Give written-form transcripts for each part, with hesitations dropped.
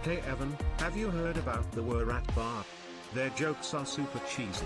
Hey Evan, have you heard about the We're at Bar? Their jokes are super cheesy.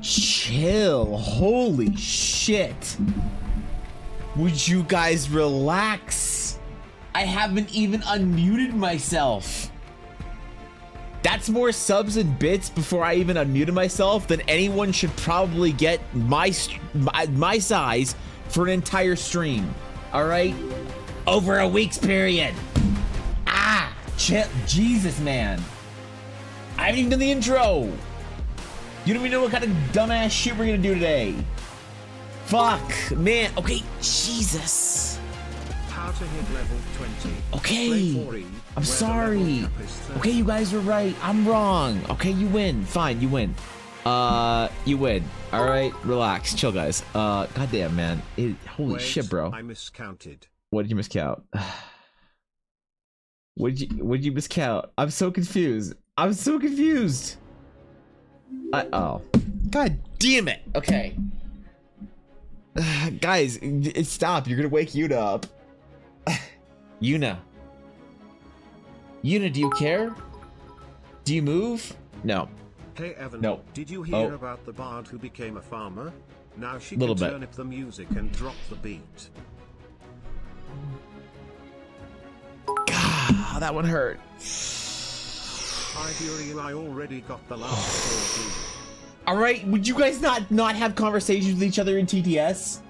Chill. Holy shit. Would you guys relax? I haven't even unmuted myself. That's more subs and bits before I even unmuted myself than anyone should probably get my size for an entire stream. All right? Over a week's period. Ah, chill. Jesus, man. I haven't even done the intro. You don't even know what kind of dumbass shit we're gonna do today. Fuck, man. Okay, Jesus. How to hit level 20. Okay, I'm sorry. Okay, you guys were right. I'm wrong. Okay, you win. Fine, you win. You win. All right, relax, chill, guys. Goddamn, man. Holy shit, bro. I miscounted. What did you miscount? What did you miscount? I'm so confused. I'm so confused. Oh, god damn it. Okay. Guys, stop. You're gonna wake Yuna up. Yuna, do you care? Do you move? No. Hey Evan, no. Did you hear about the bard who became a farmer? Now she can turn up the music and drop the beat. God, that one hurt. I already got the last 4D. All right, would you guys not have conversations with each other in TTS?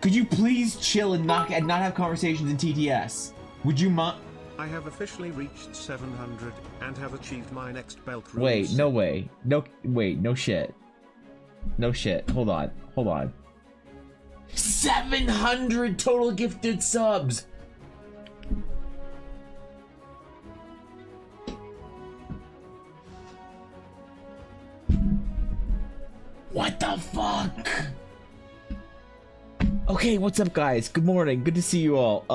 Could you please chill and not have conversations in TTS? Would you mind? I have officially reached 700 and have achieved my next belt. Wait, no way. No, wait, no shit. No shit. Hold on. 700 total gifted subs. What the fuck? Okay, what's up, guys? Good morning. Good to see you all.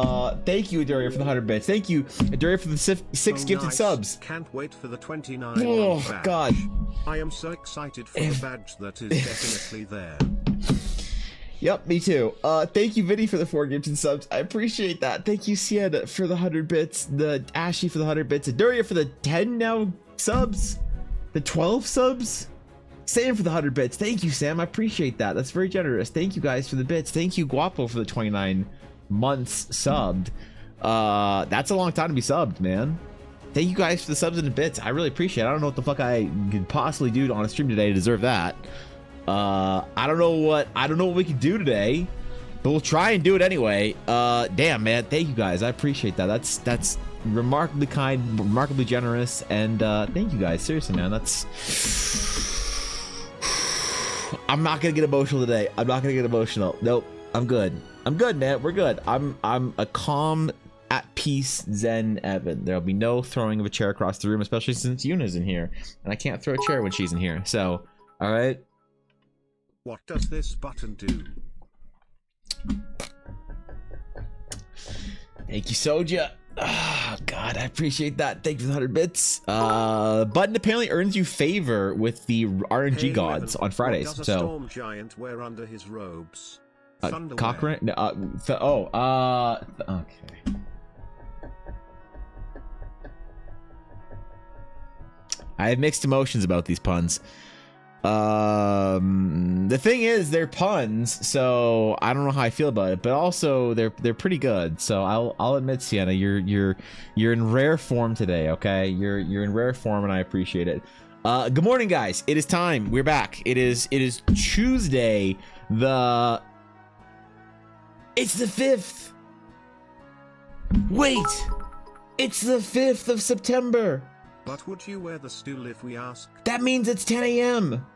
Thank you, Adaria, for the 100 bits. Thank you, Adaria, for the six gifted nice. subs. Can't wait for the 29. Oh badge. God! I am so excited for the badge that is definitely there. Yep, me too. Thank you, Vinny, for the 4 gifted subs. I appreciate that. Thank you, Sienna, for the 100 bits. The Ashy for the 100 bits. Adaria for the 10 now subs. The 12 subs. Sam for the 100 bits. Thank you, Sam. I appreciate that. That's very generous. Thank you guys for the bits. Thank you, Guapo, for the 29 months subbed. That's a long time to be subbed, man. Thank you guys for the subs and the bits. I really appreciate it. I don't know what the fuck I could possibly do on a stream today to deserve that. I don't know what we can do today, but we'll try and do it anyway. Damn, man. Thank you guys. I appreciate that. That's remarkably kind, remarkably generous, and thank you guys. Seriously, man. I'm not gonna get emotional today. I'm not gonna get emotional. Nope. I'm good. I'm good, man. We're good. I'm a calm, at peace, zen Evan. There'll be no throwing of a chair across the room, especially since Yuna's in here, and I can't throw a chair when she's in here. So, all right. What does this button do? Thank you, Soja. Oh, God, I appreciate that. Thank you for the 100 bits. Button apparently earns you favor with the RNG gods on Fridays. What does so, a storm giant wear under his robes? Cochrane? No, okay. I have mixed emotions about these puns. The thing is, they're puns, so I don't know how I feel about it. But also, they're pretty good. So I'll admit, Sienna, you're in rare form today. Okay, you're in rare form, and I appreciate it. Good morning, guys. It is time. We're back. It is Tuesday. It's the 5th. Wait, it's the 5th of September. But would you wear the stool if we ask? That means it's 10 a.m.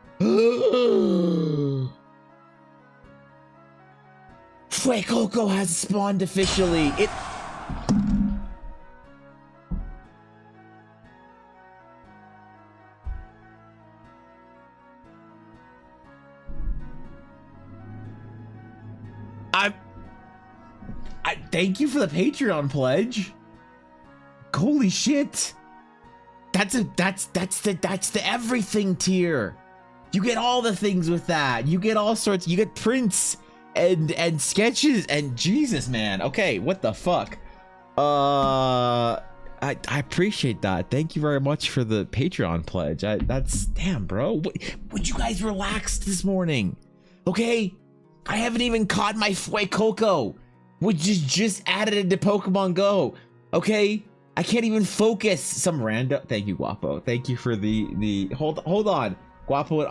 Fuecoco has spawned officially. It. I thank you for the Patreon pledge. Holy shit. That's the everything tier. You get all the things with that. You get all sorts. You get prints and sketches and Jesus, man. Okay, what the fuck? I appreciate that. Thank you very much for the Patreon pledge. That's damn, bro. Would you guys relax this morning? Okay, I haven't even caught my Fuecoco, which is just added into Pokemon Go. Okay, I can't even focus. Some random. Thank you, Guapo. Thank you for the hold on, Guapo.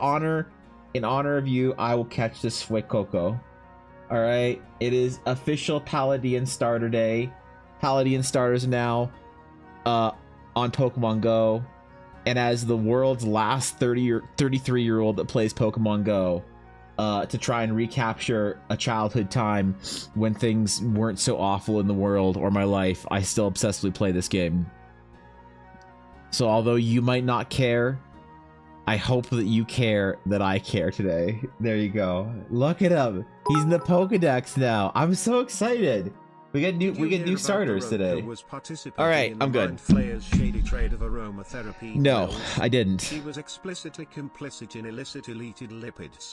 In honor of you, I will catch this Fuecoco. All right, it is official Paladian Starter Day. Paladian starters now on Pokemon Go, and as the world's last 33-year-old that plays Pokemon Go, to try and recapture a childhood time when things weren't so awful in the world or my life, I still obsessively play this game. So although you might not care, I hope that you care that I care today. There you go. Look at him. He's in the Pokedex now. I'm so excited. We get new starters today. All right, I'm good. No, I didn't. He was explicitly complicit in illicit elicited lipids.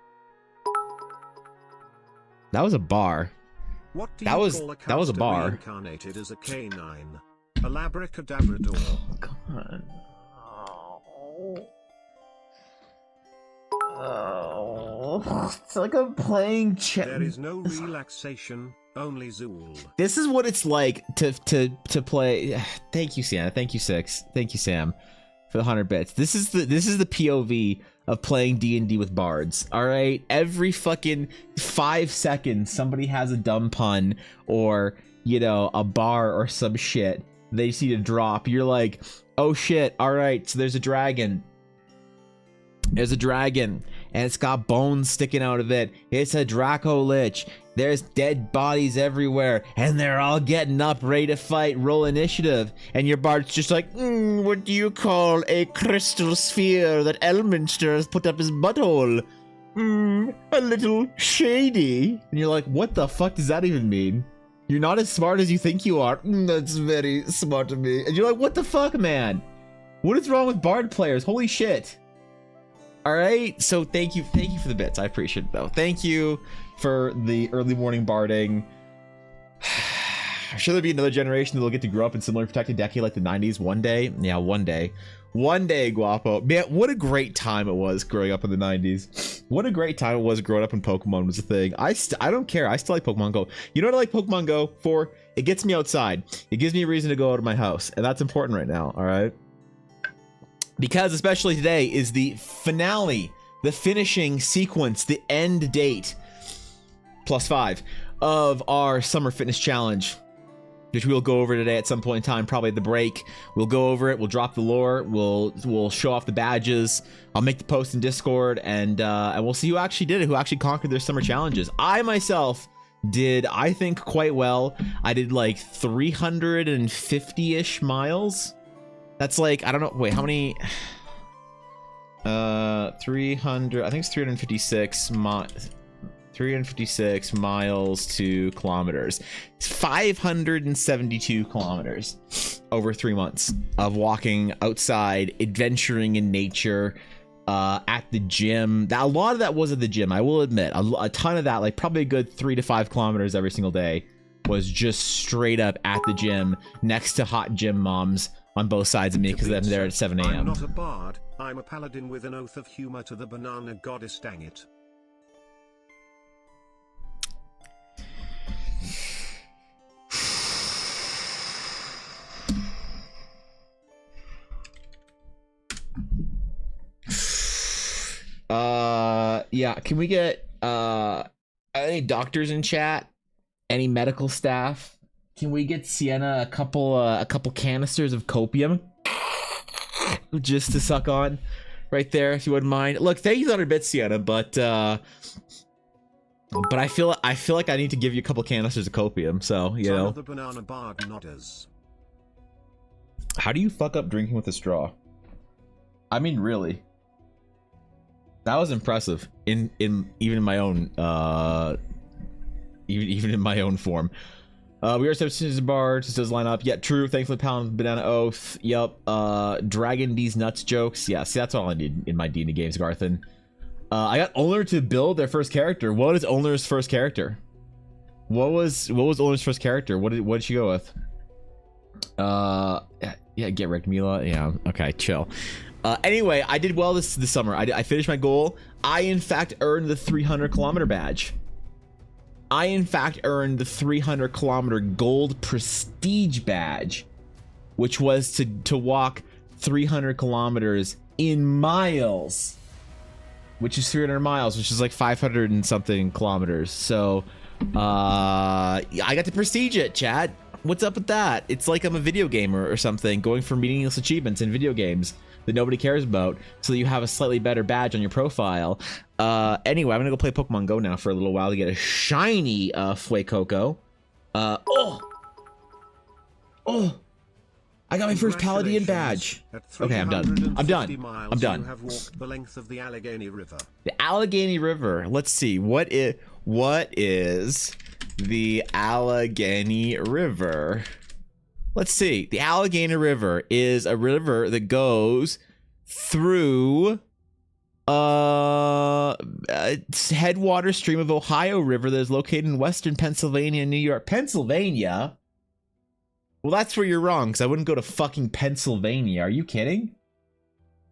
That was a bar. What do you that was a bar. Reincarnated as a canine, a labracadabrador. Oh, come on. Oh, it's like I'm playing chess. There is no relaxation, only Zool. This is what it's like to play. Thank you, Sienna. Thank you, Six. Thank you, Sam, for the 100 bits. This is the POV of playing D&D with bards. All right, every fucking 5 seconds, somebody has a dumb pun or a bar or some shit. They see to drop. You're like, oh shit. All right, so there's a dragon. There's a dragon, and it's got bones sticking out of it. It's a Draco Lich. There's dead bodies everywhere, and they're all getting up, ready to fight. Roll initiative, and your bard's just like, what do you call a crystal sphere that Elminster has put up his butthole? A little shady. And you're like, what the fuck does that even mean? You're not as smart as you think you are. That's very smart of me. And you're like, what the fuck, man? What is wrong with bard players? Holy shit. All right, so thank you for the bits. I appreciate it, though. Thank you for the early morning barding. I'm sure there'll be another generation that'll get to grow up in similar protected decade like the 90s one day. Yeah, one day. One day, Guapo. Man, what a great time it was growing up in the 90s. What a great time it was growing up when Pokemon was a thing. I don't care. I still like Pokemon Go. You know what I like Pokemon Go for? It gets me outside. It gives me a reason to go out of my house, and that's important right now, all right? Because especially today is the finale, the finishing sequence, the end date, +5, of our Summer Fitness Challenge, which we'll go over today at some point in time, probably at the break. We'll go over it, we'll drop the lore, we'll show off the badges, I'll make the post in Discord, and we'll see who actually did it, who actually conquered their summer challenges. I myself did, I think, quite well. I did like 350-ish miles. That's like, I don't know, wait, how many? 300, I think it's 356 miles to kilometers. It's 572 kilometers over 3 months of walking outside, adventuring in nature, at the gym. A lot of that was at the gym, I will admit. A ton of that, like probably a good 3 to 5 kilometers every single day, was just straight up at the gym next to hot gym moms on both sides of me because I'm there at 7 a.m. I'm not a bard, I'm a paladin with an oath of humor to the banana goddess, dang it. Yeah, can we get any doctors in chat? Any medical staff? Can we get Sienna a couple canisters of copium just to suck on? right there, if you wouldn't mind. Look, thank you for 100 bits, Sienna, but I feel like I need to give you a couple canisters of copium, so you know. The banana bar nodders. How do you fuck up drinking with a straw? I mean, really. That was impressive. Even in my own even in my own form. We are Sept bar, just does line up. Yeah, true. Thankfully, pound banana oath. Yup. Dragon D's nuts jokes. Yeah, see, that's all I need in my D&D games, Garthen. I got Ulner to build their first character. What is Ulner's first character? What was Ulner's first character? What did she go with? Yeah, get wrecked, Mila. Yeah, okay, chill. Anyway, I did well this summer. I finished my goal. I in fact earned the 300-kilometer badge. I in fact earned the 300-kilometer gold prestige badge, which was to walk 300 kilometers in miles, which is 300 miles, which is like 500 and something kilometers. So, I got to prestige it, chat. What's up with that? It's like I'm a video gamer or something, going for meaningless achievements in video games that nobody cares about, so that you have a slightly better badge on your profile. Anyway, I'm gonna go play Pokemon Go now for a little while to get a shiny Fuecoco. Oh! I got my first Paladin badge. Okay, I'm done. I'm done. I'm done. You have walked the length of the Allegheny River. The Allegheny River. Let's see. What is the Allegheny River? Let's see. The Allegheny River is a river that goes through headwater stream of Ohio River that is located in western Pennsylvania and New York. Pennsylvania? Well, that's where you're wrong, because I wouldn't go to fucking Pennsylvania. Are you kidding?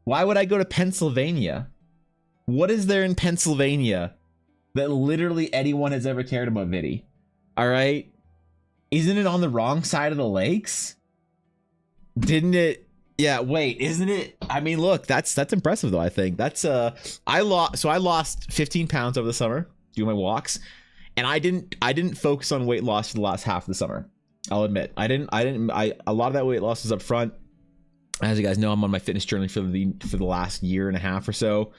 Why would I go to Pennsylvania? What is there in Pennsylvania that literally anyone has ever cared about, Viddy? All right? Isn't it on the wrong side of the lakes? Didn't it? Yeah, wait, isn't it? I mean, look, that's impressive though, I think. That's I lost 15 pounds over the summer doing my walks, and I didn't focus on weight loss for the last half of the summer. I'll admit. A lot of that weight loss was up front. As you guys know, I'm on my fitness journey for the last year and a half or so,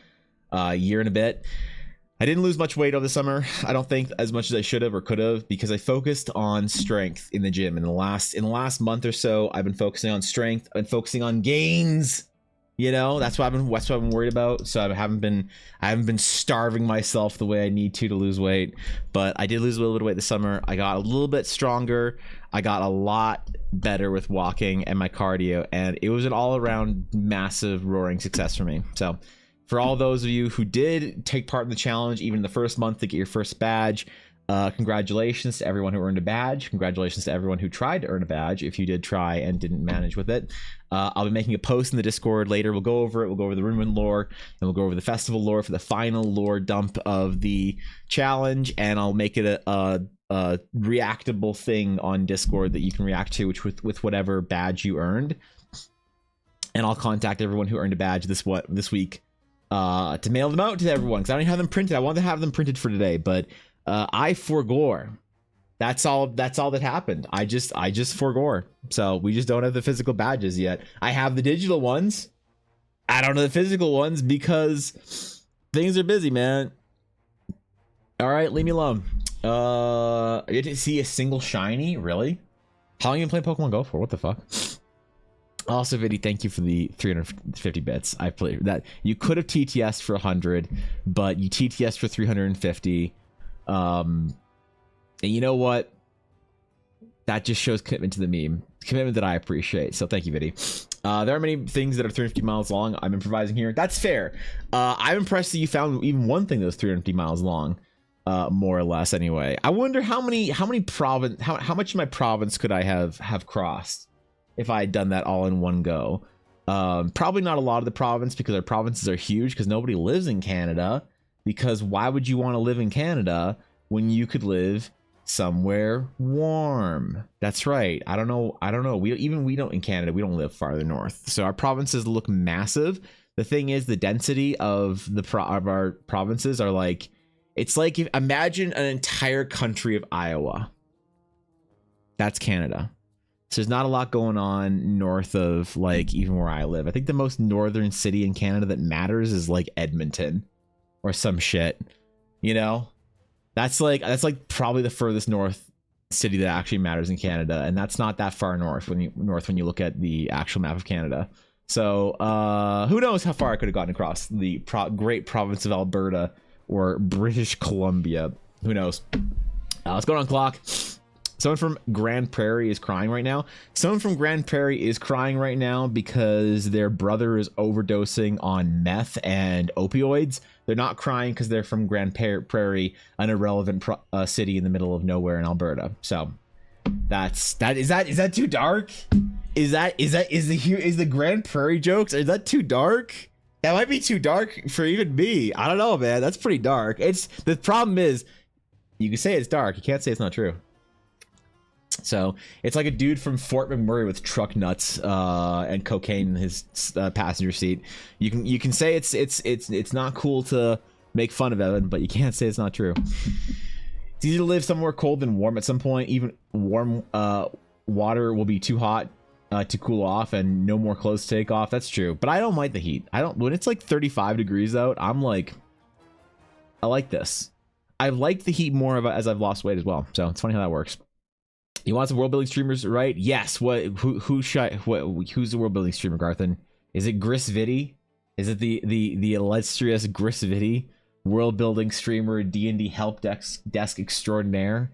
year and a bit. I didn't lose much weight over the summer. I don't think as much as I should have or could have, because I focused on strength in the gym. In the last month or so, I've been focusing on strength. I've been focusing on gains. You know, that's what I've been worried about. So I haven't been starving myself the way I need to lose weight. But I did lose a little bit of weight this summer. I got a little bit stronger. I got a lot better with walking and my cardio, and it was an all-around massive roaring success for me. So for all those of you who did take part in the challenge, even the first month to get your first badge, congratulations to everyone who earned a badge. Congratulations to everyone who tried to earn a badge, if you did try and didn't manage with it. I'll be making a post in the Discord later. We'll go over it. We'll go over the ruin lore, and we'll go over the festival lore for the final lore dump of the challenge, and I'll make it a reactable thing on Discord that you can react to, which with whatever badge you earned. And I'll contact everyone who earned a badge this week to mail them out to everyone, because I don't even have them printed. I wanted to have them printed for today, but I forgore. That's all that happened. I just forgore. So we just don't have the physical badges yet. I have the digital ones. I don't know the physical ones because things are busy, man. All right, leave me alone. I didn't see a single shiny, really? How long you been playing Pokemon Go for? What the fuck? Also, Viddy, thank you for the 350 bits. I played that. You could have TTS for 100, but you TTS for 350. And you know what? That just shows commitment to the meme. Commitment that I appreciate. So thank you, Viddy. There are many things that are 350 miles long. I'm improvising here. That's fair. I'm impressed that you found even one thing that was 350 miles long. More or less, anyway. I wonder how much of my province could I have crossed if I had done that all in one go. Probably not a lot of the province, because our provinces are huge, because nobody lives in Canada. Because why would you want to live in Canada when you could live somewhere warm? That's right. I don't know. We don't in Canada. We don't live farther north, so our provinces look massive. The thing is, the density of our provinces are like. It's like, imagine an entire country of Iowa. That's Canada. So there's not a lot going on north of like even where I live. I think the most northern city in Canada that matters is like Edmonton or some shit. You know, that's like probably the furthest north city that actually matters in Canada, and that's not that far north when you look at the actual map of Canada. So who knows how far I could have gotten across the great province of Alberta or British Columbia. Who knows? What's going on, Clock? Someone from Grand Prairie is crying right now. Someone from Grand Prairie is crying right now because their brother is overdosing on meth and opioids. They're not crying because they're from Grand Prairie, an irrelevant city in the middle of nowhere in Alberta. So is that too dark? Is the Grand Prairie jokes? Is that too dark? That might be too dark for even me. I don't know, man. That's pretty dark. The problem is you can say it's dark. You can't say it's not true. So it's like a dude from Fort McMurray with truck nuts and cocaine in his passenger seat. You can say it's not cool to make fun of Evan, but you can't say it's not true. It's easier to live somewhere cold than warm at some point. Even warm water will be too hot to cool off, and no more clothes to take off. That's true, but I don't like the heat. When it's like 35 degrees out, I'm like, I like this. I like the heat more as I've lost weight as well. So it's funny how that works. You want some world building streamers, right? Yes. Who's the world building streamer, Garthan? Is it Grisvidi? Is it the illustrious Grisvidi, world building streamer, D&D help desk extraordinaire?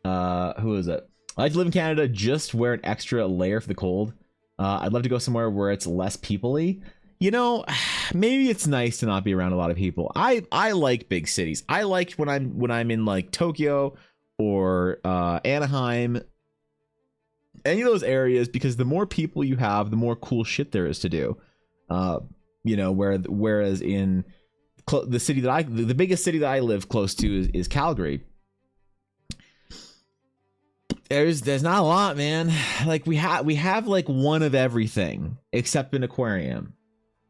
Who is it? I like to live in Canada, just wear an extra layer for the cold. I'd love to go somewhere where it's less people-y. You know, maybe it's nice to not be around a lot of people. I like big cities. I like when I'm in like Tokyo or Anaheim, any of those areas, because the more people you have, the more cool shit there is to do. You know, whereas in the biggest city that I live close to is Calgary. There's not a lot, man. Like we have like one of everything except an aquarium.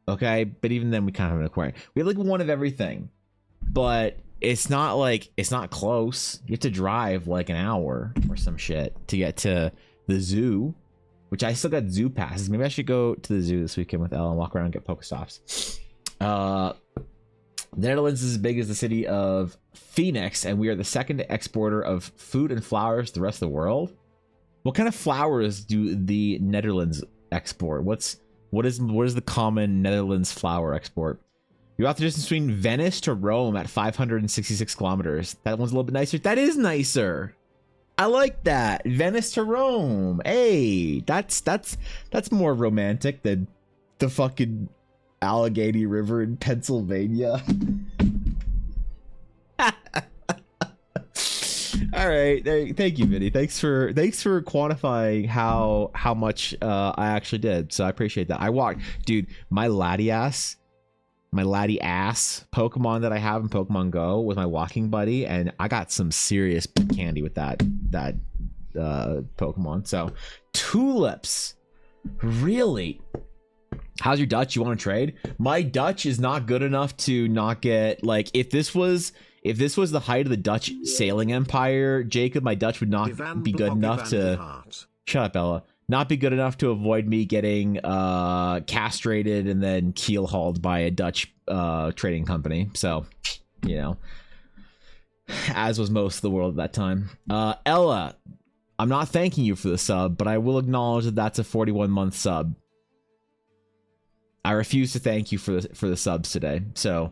Okay, but even then we kind of have an aquarium. We have like one of everything, but it's not close. You have to drive like an hour or some shit to get to the zoo, which I still got zoo passes. Maybe I should go to the zoo this weekend with Ella and walk around and get Pokestops. The Netherlands is as big as the city of Phoenix, and we are the second exporter of food and flowers to the rest of the world. What kind of flowers do the Netherlands export? What is the common Netherlands flower export? You're off the distance between Venice to Rome at 566 kilometers. That one's a little bit nicer. That is nicer. I like that. Venice to Rome. Hey, that's more romantic than the fucking Allegheny River in Pennsylvania. All right, thank you, Vinny. Thanks for quantifying how much I actually did. So I appreciate that. I walked, dude. My laddie ass Pokemon that I have in Pokemon Go with my walking buddy, and I got some serious candy with that Pokemon. So tulips, really. How's your Dutch? You want to trade? My Dutch is not good enough to not get, like, if this was the height of the Dutch sailing empire, Jacob, my Dutch would not be good enough to shut up, Ella. Not be good enough to avoid me getting castrated and then keel hauled by a Dutch trading company. So, you know, as was most of the world at that time. Ella, I'm not thanking you for the sub, but I will acknowledge that that's a 41-month sub. I refuse to thank you for the subs today. So,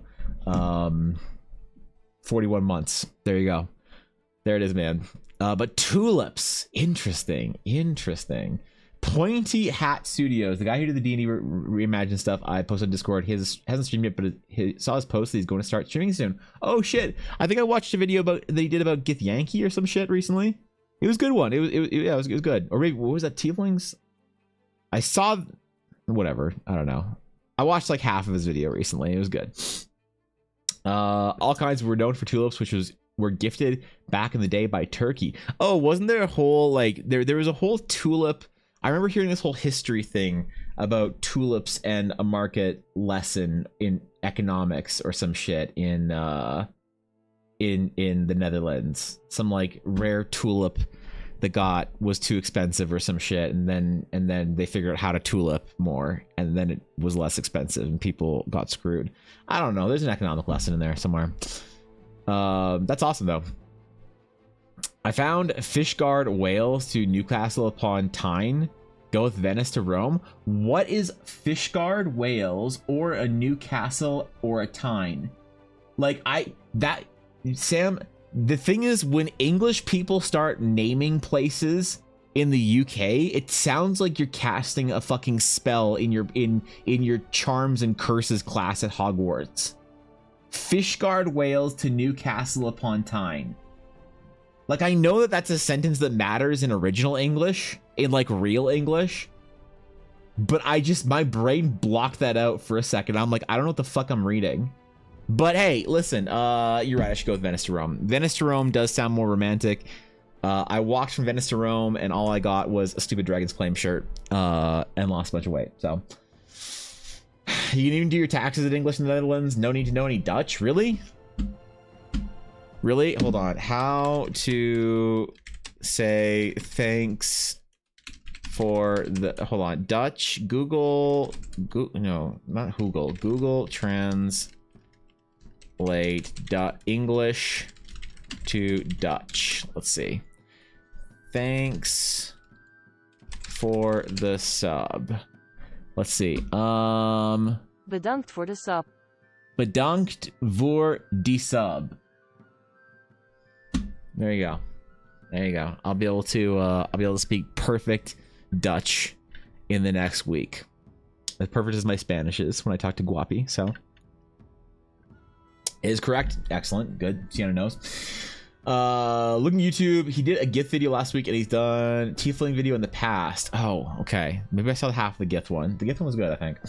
41 months. There you go. There it is, man. But tulips, interesting. Pointy Hat Studios, the guy who did the D&D reimagined stuff, I posted on Discord. He hasn't streamed yet, but he saw his post that he's going to start streaming soon. Oh shit! I think I watched a video that he did about Gith Yankee or some shit recently. It was a good one. It was good. Or maybe what was that? Tieflings. I saw, whatever. I don't know. I watched like half of his video recently. It was good. All kinds were known for tulips, which were gifted back in the day by Turkey. Oh, wasn't there a whole like there was a whole tulip? I remember hearing this whole history thing about tulips and a market lesson in economics or some shit in the Netherlands. Some like rare tulip got was too expensive or some shit, and then they figured out how to tulip more, and then it was less expensive and people got screwed. I don't know, there's an economic lesson in there somewhere. That's awesome though. I found Fishguard Wales to Newcastle upon Tyne, go with Venice to Rome. What is Fishguard Wales or a Newcastle or a Tyne? Like Sam, the thing is, when English people start naming places in the UK, it sounds like you're casting a fucking spell in your charms and curses class at Hogwarts. Fishguard Wales to Newcastle upon Tyne. Like, I know that that's a sentence that matters in original English, in like real English, but my brain blocked that out for a second. I'm like, I don't know what the fuck I'm reading. But hey, listen, you're right, I should go with Venice to Rome. Venice to Rome does sound more romantic. I walked from Venice to Rome and all I got was a stupid Dragon's Claim shirt, and lost a bunch of weight. So you can even do your taxes in English in the Netherlands. No need to know any Dutch. Really? Really? Hold on. How to say thanks for the... Hold on. Dutch. Google... No, not Google. Google Translate English to Dutch. Let's see. Thanks for the sub. Let's see. Bedankt voor de sub. Bedankt voor die sub. There you go. There you go. I'll be able to speak perfect Dutch in the next week. As perfect as my Spanish is when I talk to Guapi, so. It is correct. Excellent. Good. Sienna knows. Looking at YouTube, he did a GIF video last week and he's done Tiefling video in the past. Oh, okay. Maybe I saw half of the GIF one. The GIF one was good, I think.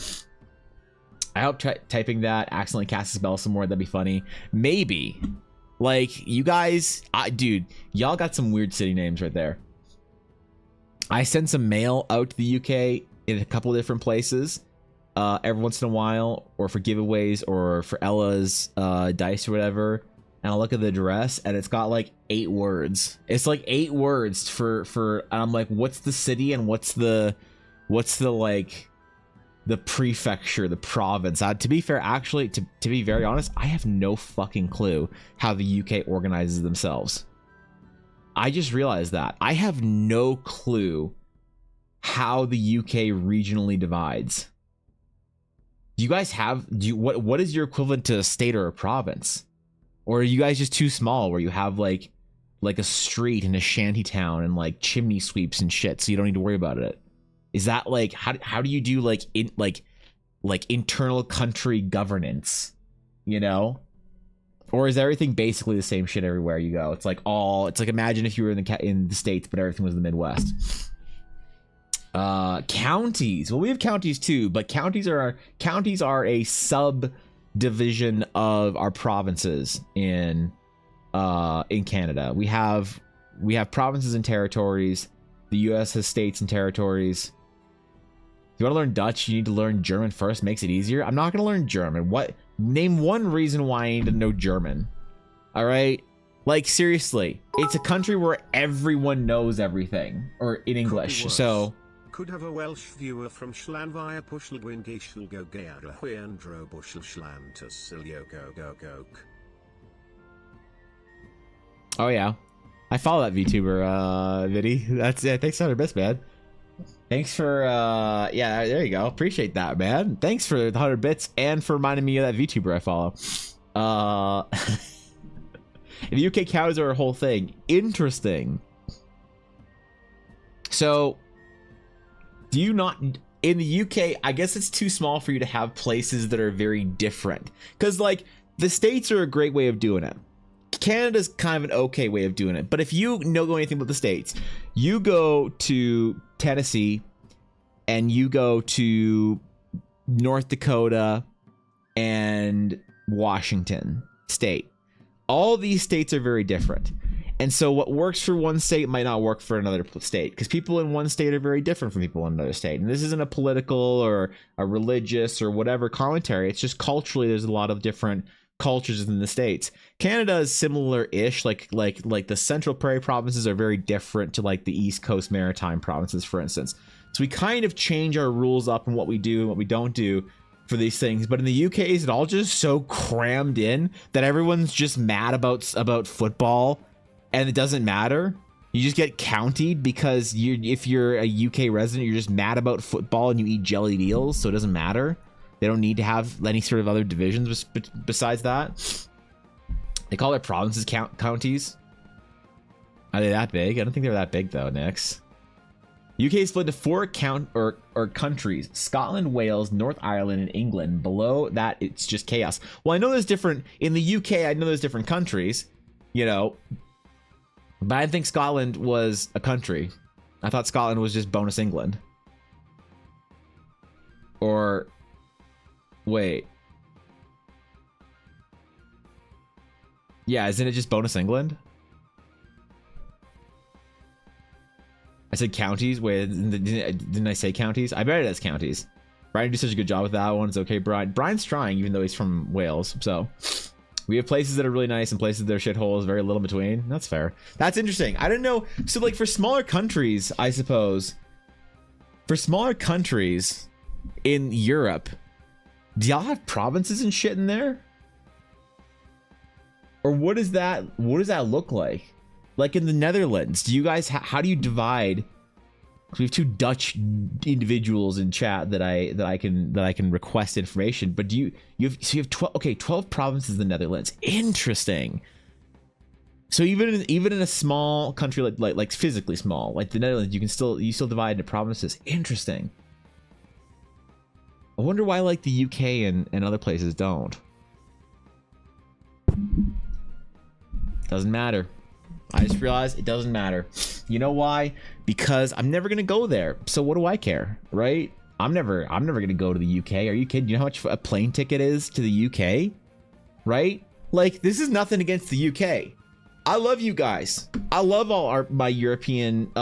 I hope typing that accidentally cast a spell some more. That'd be funny. Maybe. Like, you guys, dude, y'all got some weird city names right there. I send some mail out to the UK in a couple of different places every once in a while, or for giveaways, or for Ella's dice or whatever. And I'll look at the address, and it's got like 8 words. It's like 8 words for. And I'm like, what's the city and what's the like the prefecture, the province. To be fair, actually, to be very honest, I have no fucking clue how the UK organizes themselves. I just realized that. I have no clue how the UK regionally divides. Do you guys have... what is your equivalent to a state or a province? Or are you guys just too small where you have like a street in a shanty town and like chimney sweeps and shit, so you don't need to worry about it? Is that like how do you do like internal country governance, you know? Or is everything basically the same shit everywhere you go? It's like imagine if you were in the States but everything was in the Midwest. Counties. Well, we have counties too, but counties are a subdivision of our provinces in Canada. We have provinces and territories. The US has states and territories. If you want to learn Dutch, you need to learn German first. Makes it easier. I'm not going to learn German. Name one reason why I need to know German. All right? Like, seriously. It's a country where everyone knows everything. Or in English. So... Could have a Welsh viewer from Schlan via Pushlgwingishel go Gaara Huandro Bushel Schlan to Silio go go. Oh, yeah. I follow that VTuber, Viddy. That's it. Thanks for the best, man. Thanks for, yeah, there you go. Appreciate that, man. Thanks for the 100 bits and for reminding me of that VTuber I follow. The UK cows are a whole thing. Interesting. So, do you not... In the UK, I guess it's too small for you to have places that are very different. Because, like, the States are a great way of doing it. Canada's kind of an okay way of doing it. But if you know anything about the States, you go to Tennessee and you go to North Dakota and Washington State. All these states are very different. And so what works for one state might not work for another state, because people in one state are very different from people in another state. And this isn't a political or a religious or whatever commentary. It's just culturally, there's a lot of different cultures in the States. Canada is similar-ish, like the Central Prairie provinces are very different to like the East Coast Maritime provinces, for instance. So we kind of change our rules up and what we do and what we don't do for these things. But in the UK, is it all just so crammed in that everyone's just mad about football, and it doesn't matter? You just get countied because if you're a UK resident, you're just mad about football and you eat jellied eels, so it doesn't matter. They don't need to have any sort of other divisions besides that. They call their provinces counties. Are they that big? I don't think they're that big though, Nix. UK is split into 4 countries: Scotland, Wales, North Ireland, and England. Below that, it's just chaos. Well, I know there's different in the UK. I know there's different countries, you know, but I didn't think Scotland was a country. I thought Scotland was just bonus England. Or wait, yeah, isn't it just bonus England? I said counties. Wait, didn't I say counties? I bet it is counties. Brian did such a good job with that one. It's okay, Brian. Brian's trying, even though he's from Wales. So we have places that are really nice and places that are shitholes, very little between. That's fair. That's interesting. I don't know. So like for smaller countries, I suppose, for smaller countries in Europe, do y'all have provinces and shit in there? Or what does that look like? Like in the Netherlands, do you guys how do you divide? We have 2 Dutch individuals in chat that I can request information. But do you have 12 provinces in the Netherlands? Interesting. So even in a small country like physically small, like the Netherlands, you still divide into provinces. Interesting. I wonder why like the UK and other places don't. Doesn't matter. I just realized it doesn't matter. You know why? Because I'm never gonna go there. So what do I care, right? I'm never gonna go to the UK. Are you kidding? You know how much a plane ticket is to the UK, right? Like this is nothing against the UK. I love you guys. I love all my European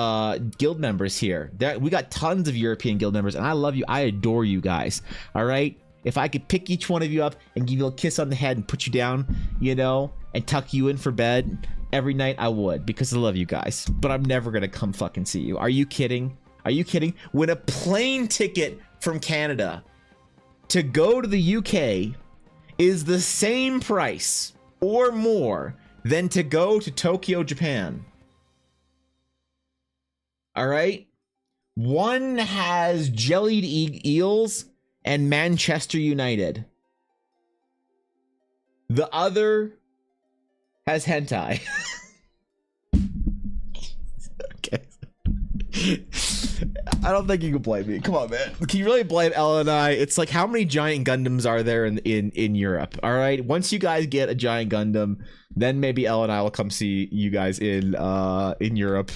guild members here. We got tons of European guild members, and I love you. I adore you guys. All right. If I could pick each one of you up and give you a kiss on the head and put you down, you know, and tuck you in for bed every night, I would, because I love you guys. But I'm never gonna come fucking see you. Are you kidding? Are you kidding? When a plane ticket from Canada to go to the UK is the same price or more than to go to Tokyo, Japan. All right? One has jellied eels and Manchester United. The other has hentai. Okay. I don't think you can blame me. Come on, man. Can you really blame Ella and I? It's like, how many giant Gundams are there in Europe? All right. Once you guys get a giant Gundam, then maybe Ella and I will come see you guys in Europe.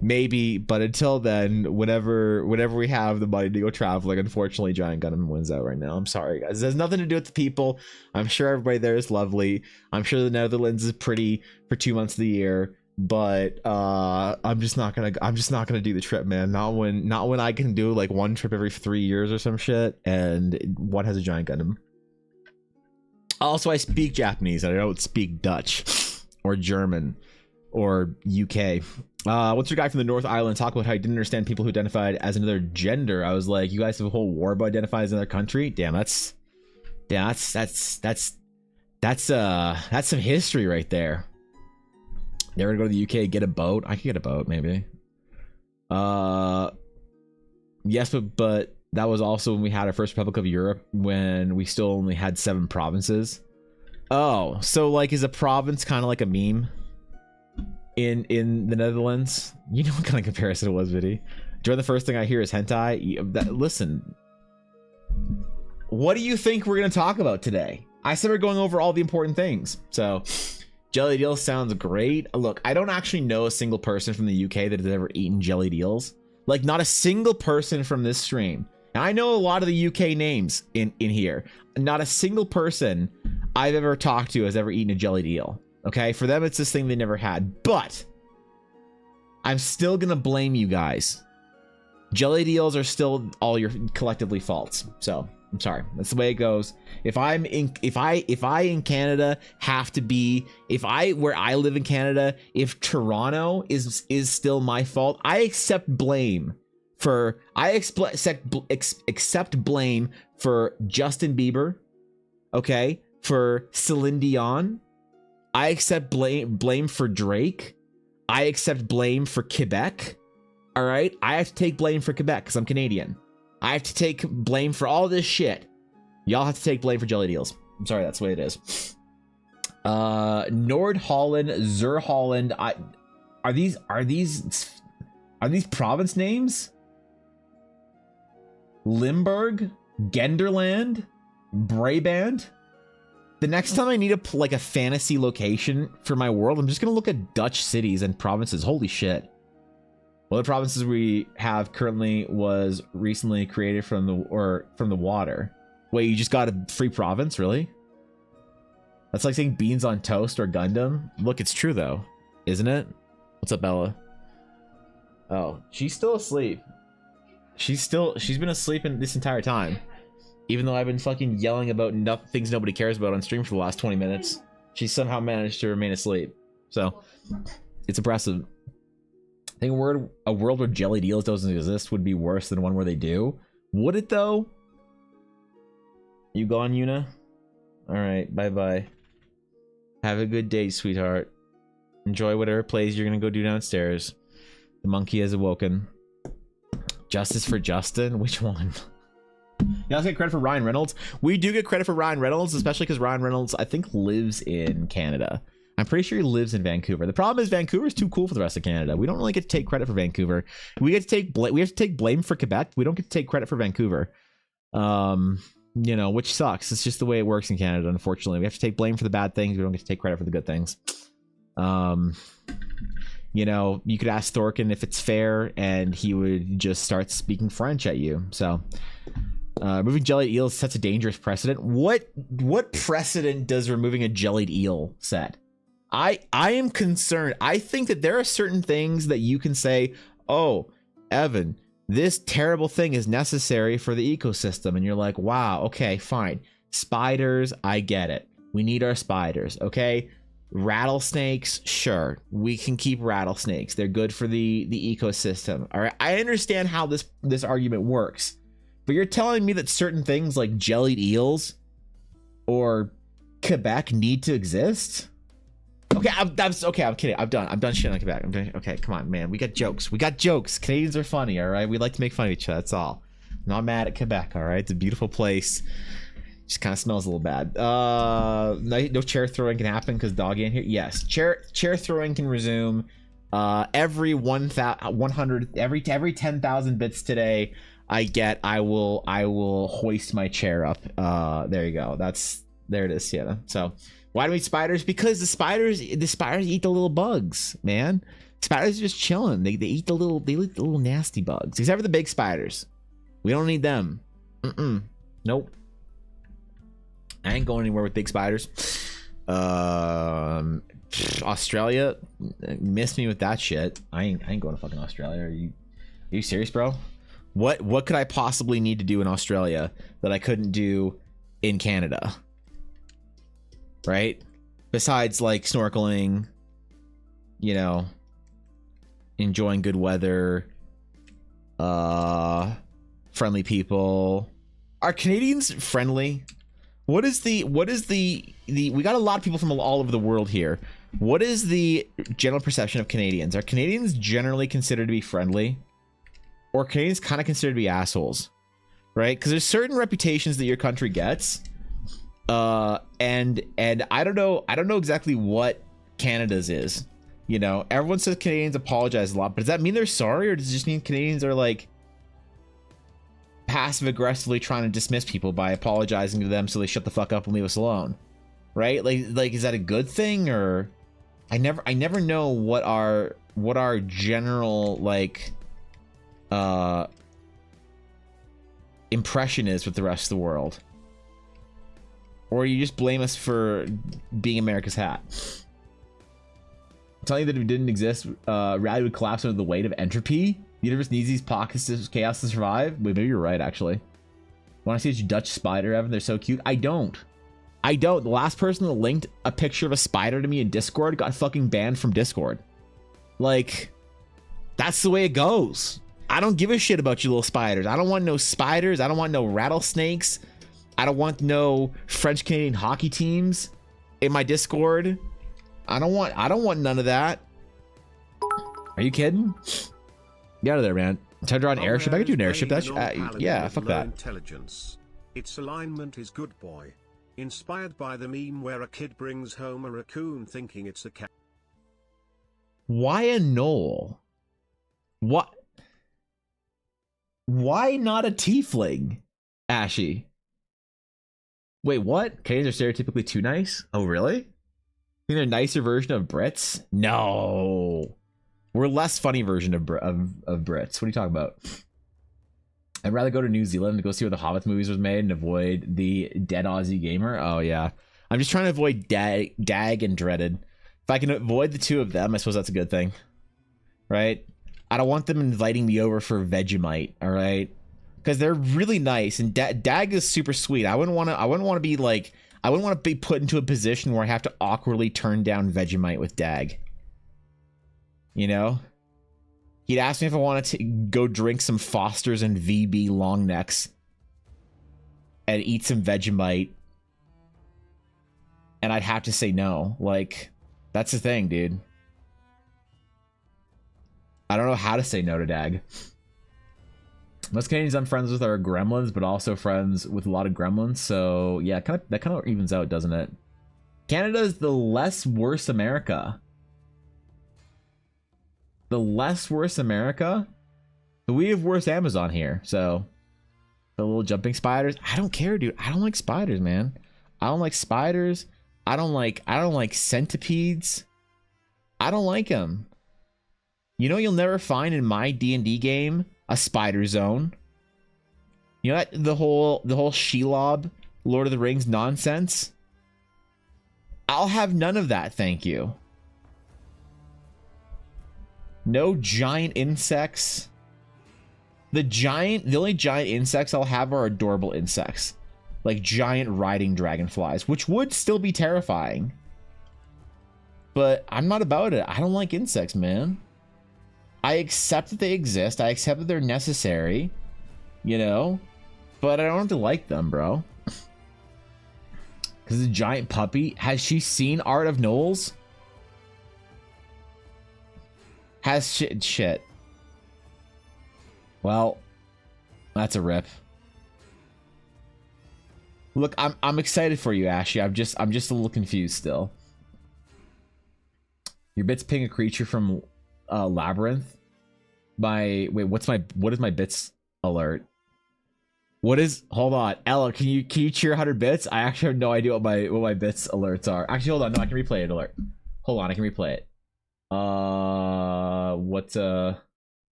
Maybe, but until then, whenever we have the money to go traveling, unfortunately, Giant Gundam wins out right now. I'm sorry, guys. It has nothing to do with the people. I'm sure everybody there is lovely. I'm sure the Netherlands is pretty for 2 months of the year, but I'm just not gonna do the trip, man. Not when I can do like one trip every 3 years or some shit, and one has a Giant Gundam. Also, I speak Japanese. I don't speak Dutch or German or UK. What's your guy from the North Island talk about how he didn't understand people who identified as another gender? I was like, you guys have a whole war about identifying as another country? Damn, that's some history right there. Never go to the UK, get a boat. I could get a boat, maybe. Yes, but that was also when we had our first Republic of Europe, when we still only had 7 provinces. Oh, so like, is a province kind of like a meme in the Netherlands? You know what kind of comparison it was, Viddy. Joy, the first thing I hear is hentai. Listen, what do you think we're gonna talk about today? I said we're going over all the important things. So jellied eels sounds great. Look, I don't actually know a single person from the UK that has ever eaten jellied eels. Like, not a single person from this stream. And I know a lot of the UK names in here. Not a single person I've ever talked to has ever eaten a jellied eel. Okay, for them it's this thing they never had. But I'm still gonna blame you guys. Jellied eels are still all your collectively faults. So I'm sorry. That's the way it goes. If I in Canada have to be, where I live in Canada, if Toronto is still my fault, I accept blame for, accept blame for Justin Bieber, okay, for Celine Dion. I accept blame for Drake. I accept blame for Quebec. All right, I have to take blame for Quebec because I'm Canadian. I have to take blame for all this shit. Y'all have to take blame for jelly deals. I'm sorry, that's the way it is. Nord Holland, Zur Holland. Are these province names? Limburg, Genderland, Brabant. The next time I need a fantasy location for my world, I'm just gonna look at Dutch cities and provinces. Holy shit. One of the provinces we have currently was recently created from the water. Wait, you just got a free province, really? That's like saying beans on toast or Gundam. Look, it's true though, isn't it? What's up, Bella? Oh, she's still asleep. She's been asleep in this entire time. Even though I've been fucking yelling about things nobody cares about on stream for the last 20 minutes, she somehow managed to remain asleep. So, it's impressive. I think a world where jelly deals doesn't exist would be worse than one where they do. Would it though? You gone, Yuna? Alright, bye-bye. Have a good day, sweetheart. Enjoy whatever plays you're gonna go do downstairs. The monkey has awoken. Justice for Justin? Which one? You also get credit for Ryan Reynolds. We do get credit for Ryan Reynolds, especially because Ryan Reynolds, I think, lives in Canada. I'm pretty sure he lives in Vancouver. The problem is Vancouver is too cool for the rest of Canada. We don't really get to take credit for Vancouver. We have to take blame for Quebec. We don't get to take credit for Vancouver. You know, which sucks. It's just the way it works in Canada, unfortunately. We have to take blame for the bad things. We don't get to take credit for the good things. You know, you could ask Thorkin if it's fair, and he would just start speaking French at you. So, removing jellied eels sets a dangerous precedent. What precedent does removing a jellied eel set? I am concerned. I think that there are certain things that you can say, oh, Evan, this terrible thing is necessary for the ecosystem. And you're like, wow, okay, fine. Spiders, I get it. We need our spiders, okay? Rattlesnakes, sure. We can keep rattlesnakes. They're good for the ecosystem. All right, I understand how this argument works. But you're telling me that certain things like jellied eels or Quebec need to exist? Okay, I'm kidding. I'm done shitting on Quebec. Okay, come on, man. We got jokes. Canadians are funny, all right? We like to make fun of each other. That's all. I'm not mad at Quebec, all right? It's a beautiful place. Just kind of smells a little bad. No chair throwing can happen because doggy in here. Yes, chair throwing can resume. Every 10,000 bits today I will hoist my chair up. There you go. There it is, Sienna. So why do we eat spiders? Because the spiders eat the little bugs, man. Spiders are just chilling. They eat the little nasty bugs. Except for the big spiders. We don't need them. Nope. I ain't going anywhere with big spiders. Australia, miss me with that shit. I ain't going to fucking Australia. Are you serious, bro? What could I possibly need to do in Australia that I couldn't do in Canada? Right? Besides like snorkeling, you know, enjoying good weather, friendly people. Are Canadians friendly? What is the we got a lot of people from all over the world here. What is the general perception of Canadians? Are Canadians generally considered to be friendly? Or Canadians kind of considered to be assholes? Right? Because there's certain reputations that your country gets. And I don't know exactly what Canada's is. You know, everyone says Canadians apologize a lot, but does that mean they're sorry, or does it just mean Canadians are like passive aggressively trying to dismiss people by apologizing to them so they shut the fuck up and leave us alone? Right? Like is that a good thing? Or I never know what our general like impression is with the rest of the world. Or you just blame us for being America's hat. I'm telling you that if it didn't exist, reality would collapse under the weight of entropy. The universe needs these pockets of chaos to survive. Wait, maybe you're right, actually. Want to see a Dutch spider, Evan? They're so cute. I don't. The last person that linked a picture of a spider to me in Discord got fucking banned from Discord. Like, that's the way it goes. I don't give a shit about you little spiders. I don't want no spiders. I don't want no rattlesnakes. I don't want no French Canadian hockey teams in my Discord. I don't want none of that. Are you kidding? Get out of there, man. Time to draw an airship. I could do an airship. That's yeah, fuck that. Intelligence. Its alignment is good boy. Inspired by the meme where a kid brings home a raccoon thinking it's a cat. Why a knoll? What? Why not a tiefling, Ashy? Wait, what? Canadians are stereotypically too nice? Oh, really? Think they're a nicer version of Brits? No. We're a less funny version of Brits. What are you talking about? I'd rather go to New Zealand to go see where the Hobbit movies was made and avoid the dead Aussie gamer. Oh, yeah. I'm just trying to avoid Dag and Dreaded. If I can avoid the two of them, I suppose that's a good thing. Right? I don't want them inviting me over for Vegemite, all right? Because they're really nice, and Dag is super sweet. I wouldn't want to be put into a position where I have to awkwardly turn down Vegemite with Dag. You know? He'd ask me if I wanted to go drink some Fosters and VB long necks and eat some Vegemite, and I'd have to say no. Like, that's the thing, dude. I don't know how to say no to Dag. Most Canadians I'm friends with are gremlins, but also friends with a lot of gremlins. So yeah, that kind of evens out, doesn't it? Canada is the less worse America. The less worse America. But we have worse Amazon here. So the little jumping spiders. I don't care, dude. I don't like spiders, man. I don't like spiders. I don't like centipedes. I don't like them. You know, you'll never find in my D&D game a spider zone. You know that the whole Shelob Lord of the Rings nonsense? I'll have none of that, thank you. No giant insects. The only giant insects I'll have are adorable insects. Like giant riding dragonflies, which would still be terrifying. But I'm not about it. I don't like insects, man. I accept that they exist. I accept that they're necessary, you know, but I don't have to like them, bro. Because the giant puppy, has she seen Art of Knowles? Has shit. Well, that's a rip. Look, I'm excited for you, Ashy. I'm just a little confused still. Your bits ping a creature from Labyrinth. What is my bits alert? Hold on, Ella, can you cheer 100 bits? I actually have no idea what my bits alerts are. Actually, hold on, no, I can replay it alert. Hold on, I can replay it.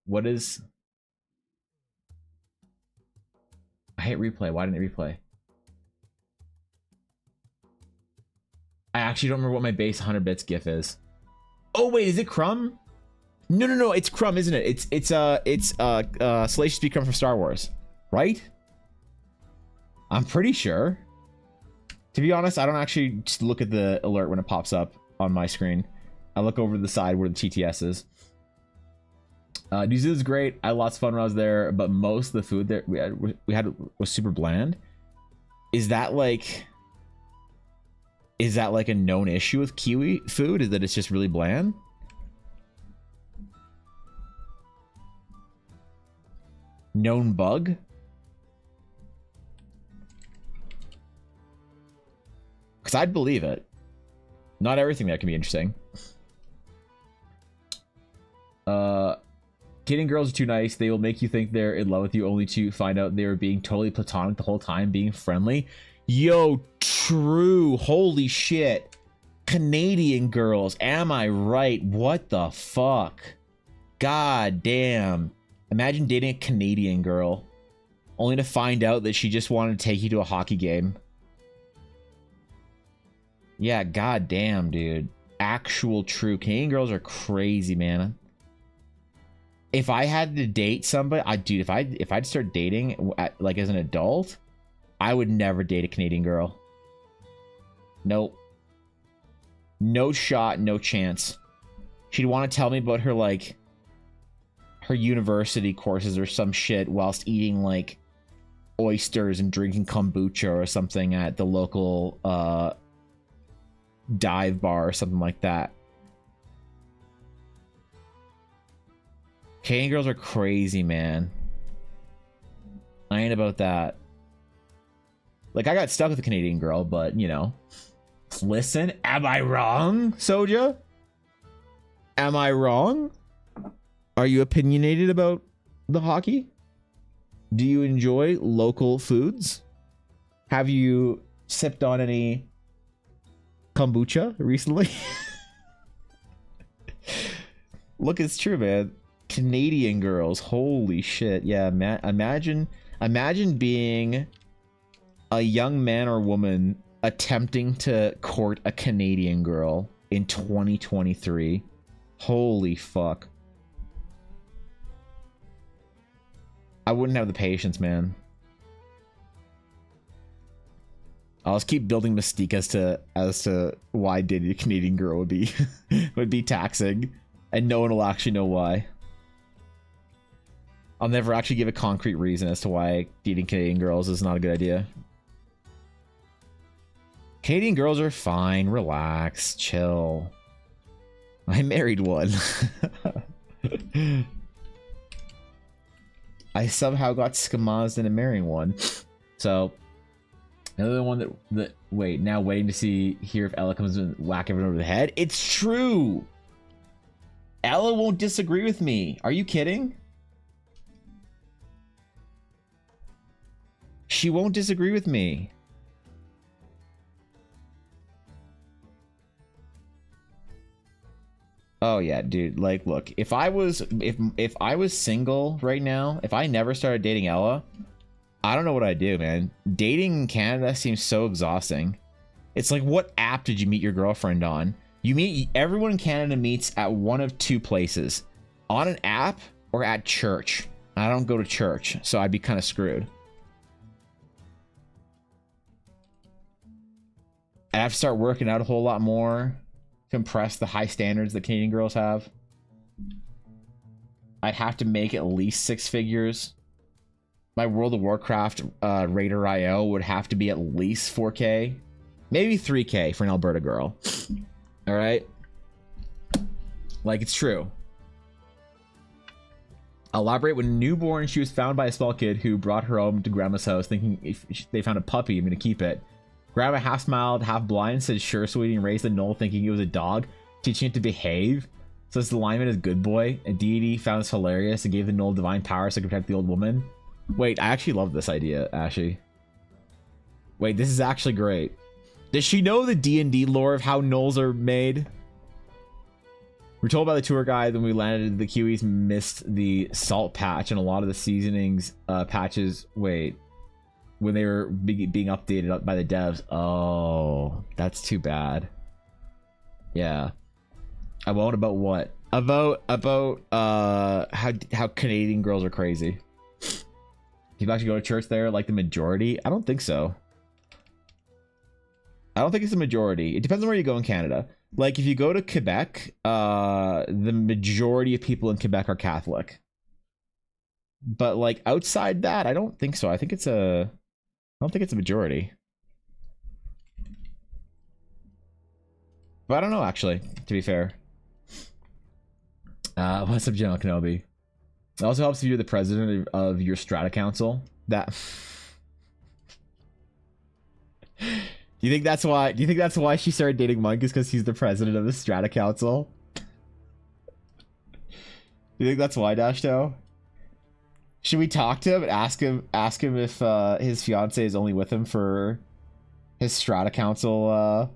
What is, I hate replay. Why didn't it replay? I actually don't remember what my base 100 bits gif is. Oh wait, is it Crumb? No, it's Crumb, isn't it? It's Salacious B. Crumb from Star Wars, right? I'm pretty sure. To be honest, I don't actually just look at the alert when it pops up on my screen. I look over to the side where the TTS is. New Zealand's great. I had lots of fun when I was there, but most of the food there we had was super bland. Is that like a known issue with Kiwi food? Is that it's just really bland? Known bug? Because I'd believe it. Not everything there can be interesting. Kidding girls are too nice. They will make you think they're in love with you only to find out they were being totally platonic the whole time, being friendly. Yo, true. Holy shit. Canadian girls. Am I right? What the fuck? God damn. Imagine dating a Canadian girl only to find out that she just wanted to take you to a hockey game. Yeah, god damn, dude. Actual true. Canadian girls are crazy, man. If I had to date somebody, dude, if I'd start dating like as an adult, I would never date a Canadian girl. Nope. No shot, no chance. She'd want to tell me about her like her university courses or some shit whilst eating like oysters and drinking kombucha or something at the local dive bar or something like that. Canadian girls are crazy, man. I ain't about that. Like, I got stuck with a Canadian girl, but, you know. Listen, am I wrong, Soja? Am I wrong? Are you opinionated about the hockey? Do you enjoy local foods? Have you sipped on any kombucha recently? Look, it's true, man. Canadian girls, holy shit. Yeah, imagine being a young man or woman attempting to court a Canadian girl in 2023. Holy fuck. I wouldn't have the patience, man. I'll just keep building mystique as to why dating a Canadian girl would be would be taxing, and no one will actually know why. I'll never actually give a concrete reason as to why dating Canadian girls is not a good idea. Canadian girls are fine. Relax. Chill. I married one. I somehow got skamazed into marrying one. So, another one that wait, now waiting to hear if Ella comes and whack everyone over the head. It's true! Ella won't disagree with me. Are you kidding? She won't disagree with me. Oh yeah, dude. Like, look, if I was single right now, if I never started dating Ella, I don't know what I'd do, man. Dating in Canada seems so exhausting. It's like, what app did you meet your girlfriend on? Everyone in Canada meets at one of two places, on an app or at church. I don't go to church, so I'd be kind of screwed. I'd have to start working out a whole lot more to impress the high standards that Canadian girls have. I'd have to make at least 6 figures. My World of Warcraft Raider IO would have to be at least 4K. Maybe 3K for an Alberta girl. Alright? Like, it's true. Elaborate. When newborn, she was found by a small kid who brought her home to grandma's house thinking if they found a puppy, I'm going to keep it. Grandma, half smiled, half blind, said, "Sure, sweetie," and raised the Knoll thinking it was a dog, teaching it to behave. So this alignment is good boy. A deity found this hilarious and gave the Knoll divine powers to protect the old woman. Wait, I actually love this idea, Ashy. Wait, this is actually great. Does she know the D&D lore of how Knolls are made? We're told by the tour guide when we landed, the Kiwis missed the salt patch and a lot of the seasonings patches. Wait. When they were being updated by the devs. Oh, that's too bad. Yeah. I won't about what? About how Canadian girls are crazy. You actually go to church there like the majority? I don't think so. I don't think it's the majority. It depends on where you go in Canada. Like if you go to Quebec, the majority of people in Quebec are Catholic. But like outside that, I don't think so. I don't think it's a majority. But I don't know, actually, to be fair. What's up, General Kenobi? It also helps if you're the president of your strata council. Do you think that's why she started dating Monk, is because he's the president of the strata council? Do you think that's why, Dashto? Should we talk to him and ask him if his fiance is only with him for his strata council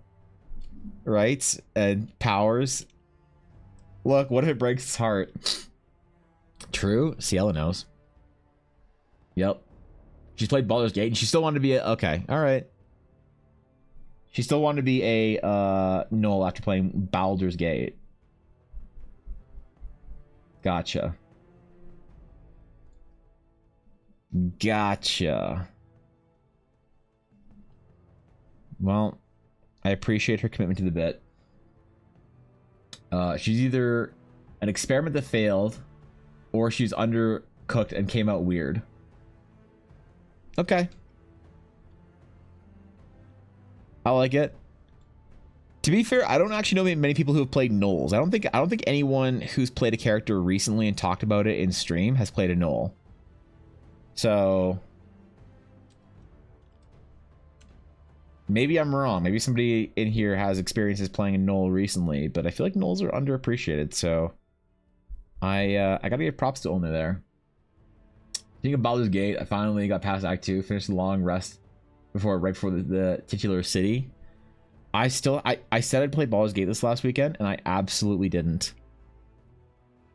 rights and powers? Look, what if it breaks his heart? True. Ciela knows. Yep. She's played Baldur's Gate and she still wanted to be a... Okay, alright. She still wanted to be a Knoll after playing Baldur's Gate. Gotcha. Gotcha. Well, I appreciate her commitment to the bit. She's either an experiment that failed, or she's undercooked and came out weird. Okay. I like it. To be fair, I don't actually know many people who have played Gnolls. I don't think anyone who's played a character recently and talked about it in stream has played a Gnoll. So maybe I'm wrong. Maybe somebody in here has experiences playing a Gnoll recently, but I feel like Gnolls are underappreciated. So I gotta give props to Olner there. Speaking of Baldur's Gate, I finally got past Act 2, finished a long rest right before the titular city. I said I'd play Baldur's Gate this last weekend, and I absolutely didn't.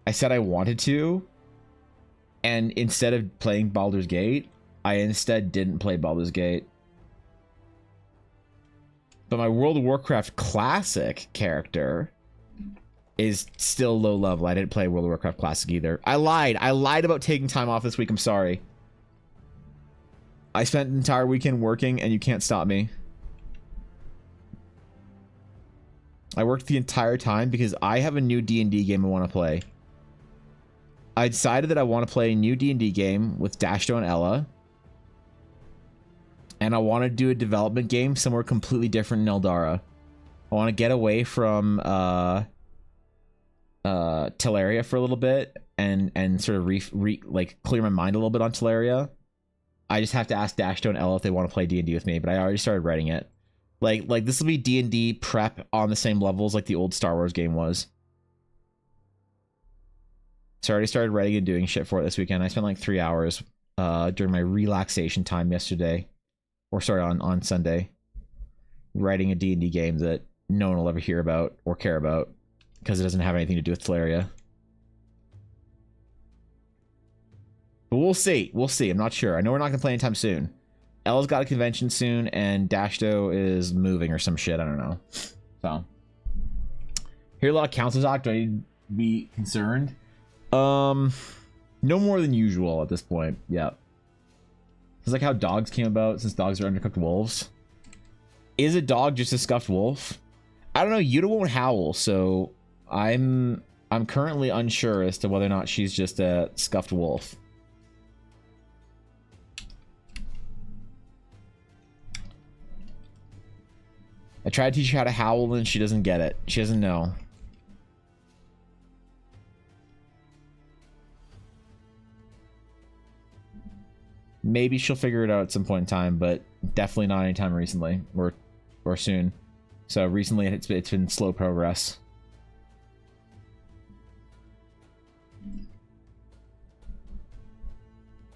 I said I wanted to, and instead of playing Baldur's Gate, I instead didn't play Baldur's Gate. But my World of Warcraft Classic character is still low level. I didn't play World of Warcraft Classic either. I lied about taking time off this week. I'm sorry. I spent an entire weekend working, and you can't stop me. I worked the entire time because I have a new D&D game I want to play. I decided that I want to play a new D&D game with Dashto and Ella. And I want to do a development game somewhere completely different in Eldara. I want to get away from Teleria for a little bit and sort of like clear my mind a little bit on Teleria. I just have to ask Dashto and Ella if they want to play D&D with me, but I already started writing it. Like this will be D&D prep on the same levels like the old Star Wars game was. So I already started writing and doing shit for it this weekend. I spent like 3 hours during my relaxation time yesterday. Or sorry, on Sunday. Writing a D&D game that no one will ever hear about or care about. Because it doesn't have anything to do with Teleria. But we'll see. We'll see. I'm not sure. I know we're not going to play anytime soon. Ella's got a convention soon, and Dashto is moving or some shit. I don't know. So. Hear a lot of council talk. Do I need to be concerned? No more than usual at this point. Yeah. It's like how dogs came about, since dogs are undercooked wolves. Is a dog just a scuffed wolf? I don't know. Yuta won't howl, so I'm currently unsure as to whether or not she's just a scuffed wolf. I tried to teach her how to howl and she doesn't get it. She doesn't know. Maybe she'll figure it out at some point in time, but definitely not anytime recently or soon. So recently it's been slow progress.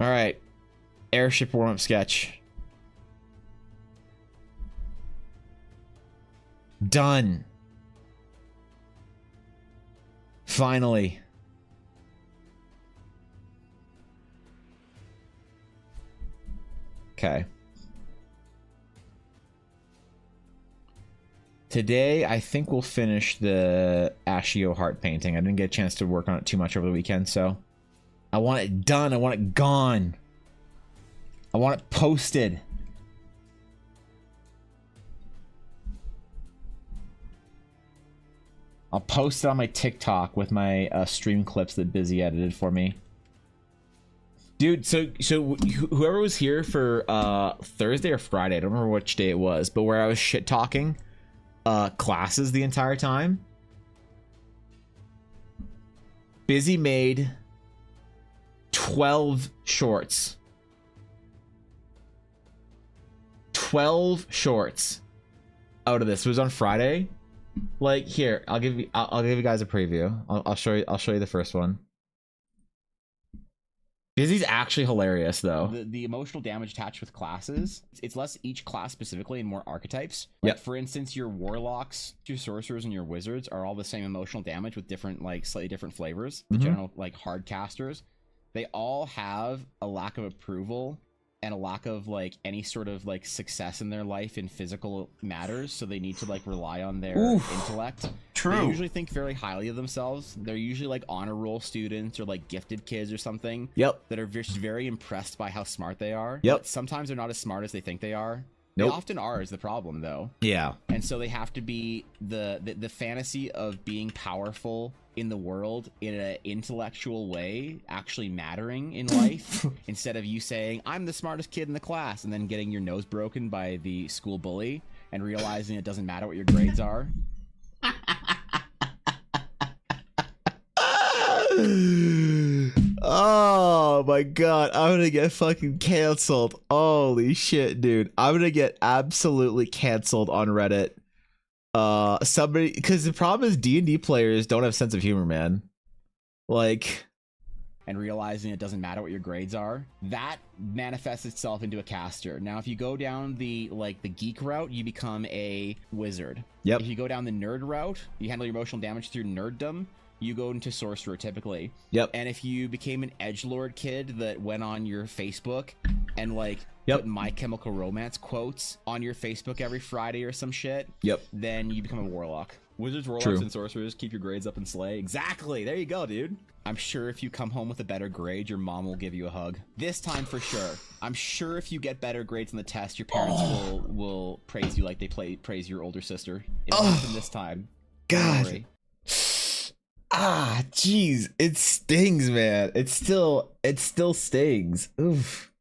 All right. Airship warm-up sketch. Done. Finally. Okay. Today, I think we'll finish the Ashio heart painting. I didn't get a chance to work on it too much over the weekend, so I want it done. I want it gone. I want it posted. I'll post it on my TikTok with my stream clips that Busy edited for me. Dude, so whoever was here for Thursday or Friday, I don't remember which day it was, but where I was shit talking classes the entire time. Busy made 12 shorts. 12 shorts out of this. It was on Friday. Like, here, I'll give you guys a preview. I'll show you the first one. Busy's actually hilarious, though. The emotional damage attached with classes, it's less each class specifically and more archetypes. Like, for instance, your warlocks, your sorcerers, and your wizards are all the same emotional damage with different, like, slightly different flavors. The general, like, hard casters, they all have a lack of approval and a lack of, like, any sort of, like, success in their life in physical matters, so they need to, like, rely on their intellect. True. They usually think very highly of themselves. They're usually like honor roll students or like gifted kids or something. Yep. That are just very impressed by how smart they are. Yep. But sometimes they're not as smart as they think they are. Nope. They often are is the problem though. Yeah. And so they have to be the fantasy of being powerful in the world in an intellectual way actually mattering in life instead of you saying I'm the smartest kid in the class and then getting your nose broken by the school bully and realizing it doesn't matter what your grades are. Oh my god, I'm gonna get fucking canceled. Holy shit, dude. I'm gonna get absolutely canceled on Reddit. Somebody, because the problem is D&D players don't have sense of humor, man. Like, and realizing it doesn't matter what your grades are, that manifests itself into a caster. Now, if you go down the geek route, you become a wizard. Yep. If you go down the nerd route, you handle your emotional damage through nerddom. You go into sorcerer typically. Yep. And if you became an edgelord kid that went on your Facebook and like Yep. put My Chemical Romance quotes on your Facebook every Friday or some shit, Yep. then you become a warlock. Wizards, warlocks, True. and sorcerers keep your grades up and slay. Exactly. There you go, dude. I'm sure if you come home with a better grade, your mom will give you a hug. This time for sure. I'm sure if you get better grades on the test, your parents will praise you like they praise your older sister. It will happen this time. Don't worry. God. Ah, jeez, it stings, man. It still stings. Oof.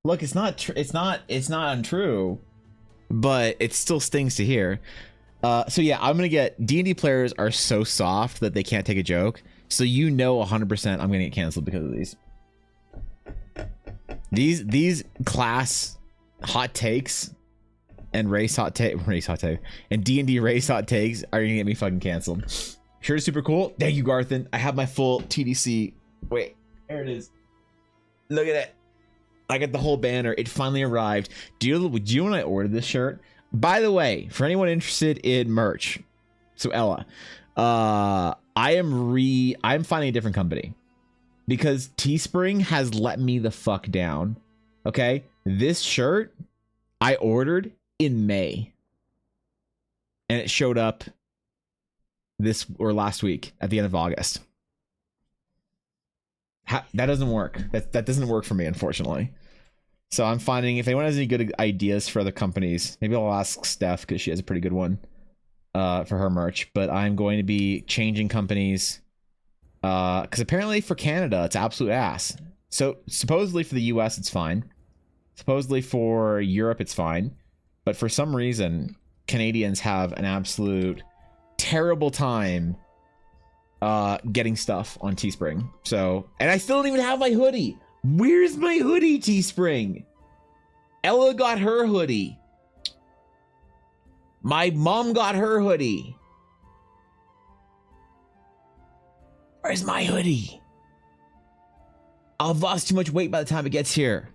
Look, it's not untrue, but it still stings to hear. So yeah, I'm gonna get D&D players are so soft that they can't take a joke. So 100% I'm gonna get canceled because of these. These class hot takes and race hot take and D&D race hot takes are gonna get me fucking canceled. Shirt is super cool. Thank you, Garthan. I have my full TDC. Wait, there it is. Look at it. I got the whole banner. It finally arrived. Do you know when I ordered this shirt? By the way, for anyone interested in merch, so Ella, I'm finding a different company because Teespring has let me the fuck down. Okay, this shirt I ordered in May, and it showed up this or last week at the end of August. That doesn't work. That doesn't work for me, unfortunately. So I'm finding if anyone has any good ideas for other companies, maybe I'll ask Steph because she has a pretty good one for her merch. But I'm going to be changing companies because apparently for Canada it's absolute ass. So supposedly for the US it's fine. Supposedly for Europe it's fine. But for some reason Canadians have an absolute terrible time getting stuff on Teespring. So, and I still don't even have my hoodie. Where's my hoodie, Teespring? Ella got her hoodie. My mom got her hoodie. Where's my hoodie? I'll have lost too much weight by the time it gets here.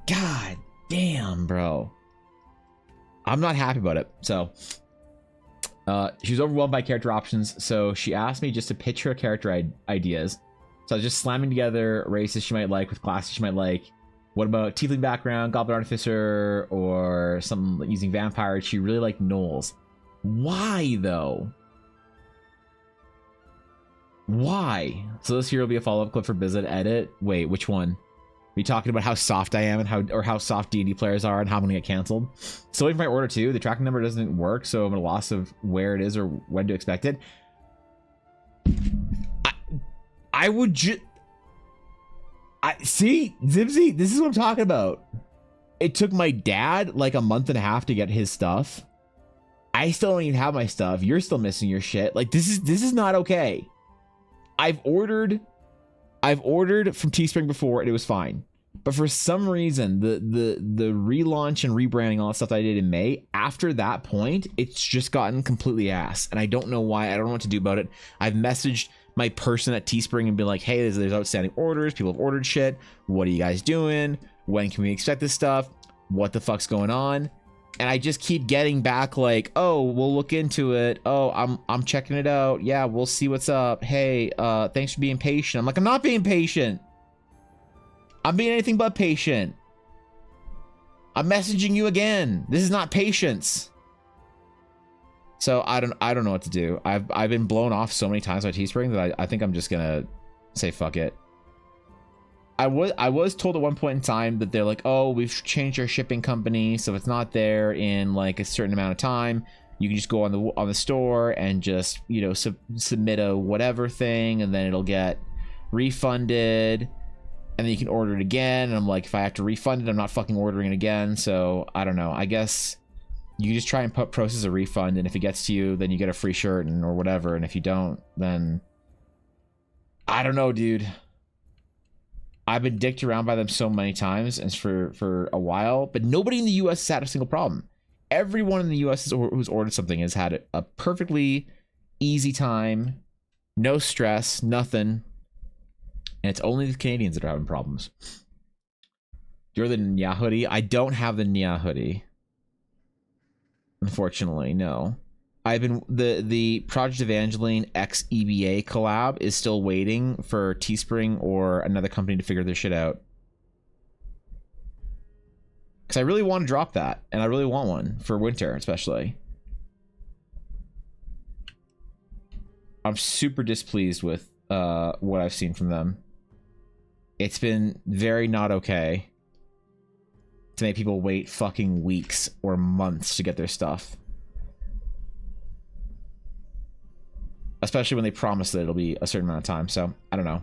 God damn, bro. I'm not happy about it. So she was overwhelmed by character options, so she asked me just to pitch her character ideas. So I was just slamming together races she might like with classes she might like. What about tiefling background, goblin artificer, or some using vampire? She really liked gnolls. Why though? Why? So this here will be a follow-up clip for Bizet edit. Wait, which one? Are you talking about how soft I am and how soft D&D players are and how I'm gonna get canceled? Still waiting for my order too. The tracking number doesn't work, so I'm at a loss of where it is or when to expect it. I would see, Zibsy, this is what I'm talking about. It took my dad like a month and a half to get his stuff. I still don't even have my stuff. You're still missing your shit. Like this is not okay. I've ordered from Teespring before and it was fine. But for some reason, the relaunch and rebranding, all that stuff that I did in May, after that point, it's just gotten completely ass. And I don't know why. I don't know what to do about it. I've messaged my person at Teespring and been like, hey, there's outstanding orders. People have ordered shit. What are you guys doing? When can we expect this stuff? What the fuck's going on? And I just keep getting back like, oh, we'll look into it. Oh, I'm checking it out. Yeah, we'll see what's up. Hey, thanks for being patient. I'm like, I'm not being patient. I'm being anything but patient. I'm messaging you again. This is not patience. So I don't know what to do. I've been blown off so many times by Teespring that I think I'm just gonna say fuck it. I was told at one point in time that they're like, oh, we've changed our shipping company, so if it's not there in like a certain amount of time, you can just go on the store and just, you know, submit a whatever thing, and then it'll get refunded, and then you can order it again. And I'm like, if I have to refund it, I'm not fucking ordering it again. So I don't know. I guess you just try and process a refund, and if it gets to you, then you get a free shirt and or whatever. And if you don't, then I don't know, dude. I've been dicked around by them so many times and for a while, but nobody in the US has had a single problem. Everyone in the US who's ordered something has had a perfectly easy time, no stress, nothing. And it's only the Canadians that are having problems. You're the Nya hoodie? I don't have the Nya hoodie. Unfortunately, no. I've been the Project Evangeline X EBA collab is still waiting for Teespring or another company to figure their shit out. Because I really want to drop that, and I really want one for winter, especially. I'm super displeased with what I've seen from them. It's been very not okay to make people wait fucking weeks or months to get their stuff. Especially when they promise that it'll be a certain amount of time. So, I don't know.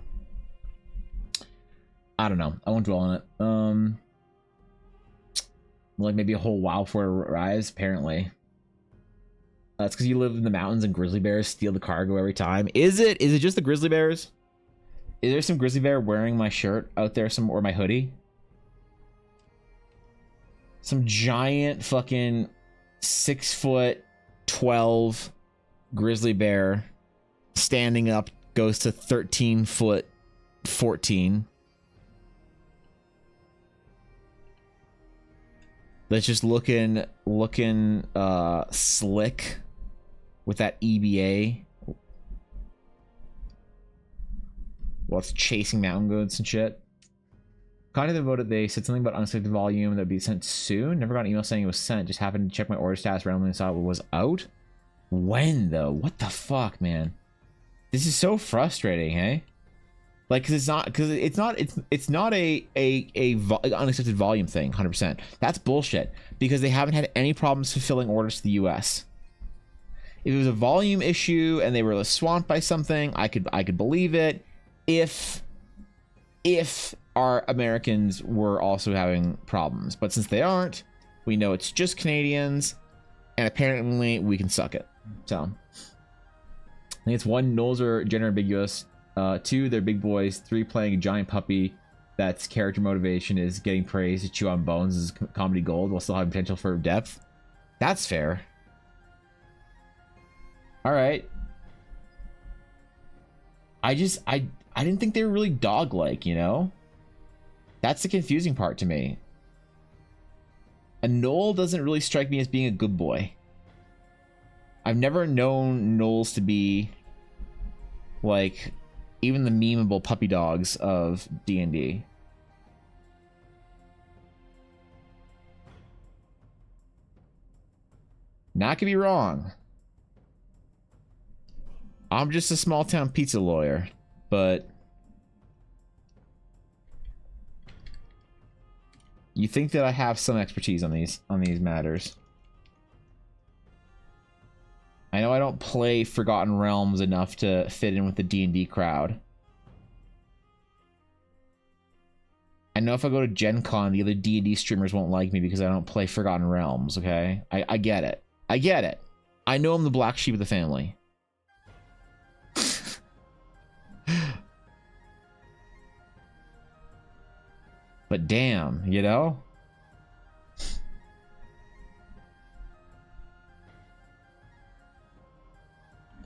I won't dwell on it. Like maybe a whole WoW before it arrives, apparently. That's because you live in the mountains and grizzly bears steal the cargo every time. Is it just the grizzly bears? Is there some grizzly bear wearing my shirt out there or my hoodie? Some giant fucking 6'12" grizzly bear standing up goes to 13'14". That's just looking slick with that EBA. Well, it's chasing mountain goats and shit. Contact about it. They said something about unexpected volume that would be sent soon. Never got an email saying it was sent. Just happened to check my order status randomly and saw it was out. When though? What the fuck, man? This is so frustrating, hey? Like, cause it's not a unaccepted volume thing, 100%. That's bullshit because they haven't had any problems fulfilling orders to the US. If it was a volume issue and they were swamped by something, I could believe it. If our Americans were also having problems, but since they aren't, we know it's just Canadians, and apparently we can suck it. So I think it's 1, Knowles are gender ambiguous. 2, they're big boys. 3, playing a giant puppy that's character motivation is getting praise to chew on bones is comedy gold while still having potential for depth. That's fair. All right. I didn't think they were really dog-like, you know? That's the confusing part to me. A Knoll doesn't really strike me as being a good boy. I've never known Knolls to be like even the memeable puppy dogs of D&D. Now I could be wrong. I'm just a small town pizza lawyer, but you think that I have some expertise on these matters. I know I don't play Forgotten Realms enough to fit in with the D&D crowd. I know if I go to Gen Con, the other D&D streamers won't like me because I don't play Forgotten Realms, okay? I get it. I get it. I know I'm the black sheep of the family. But damn, you know?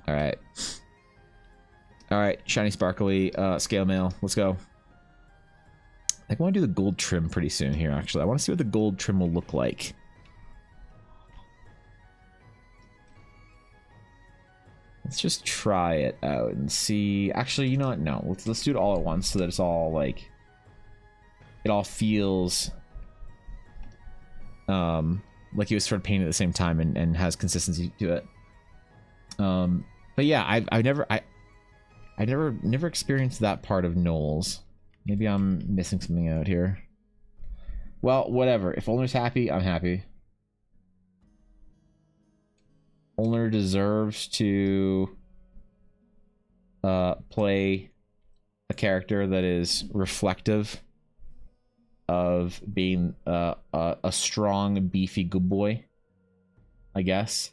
Alright. Alright, shiny sparkly scale mail. Let's go. I want to do the gold trim pretty soon here, actually. I want to see what the gold trim will look like. Let's just try it out and see. Actually, you know what? No, let's do it all at once so that it's all like... It all feels like it was sort of painted at the same time and has consistency to it. But yeah, I never experienced that part of Knowles. Maybe I'm missing something out here. Well, whatever. If Ulner's happy, I'm happy. Ulner deserves to play a character that is reflective of being a strong, beefy good boy, I guess.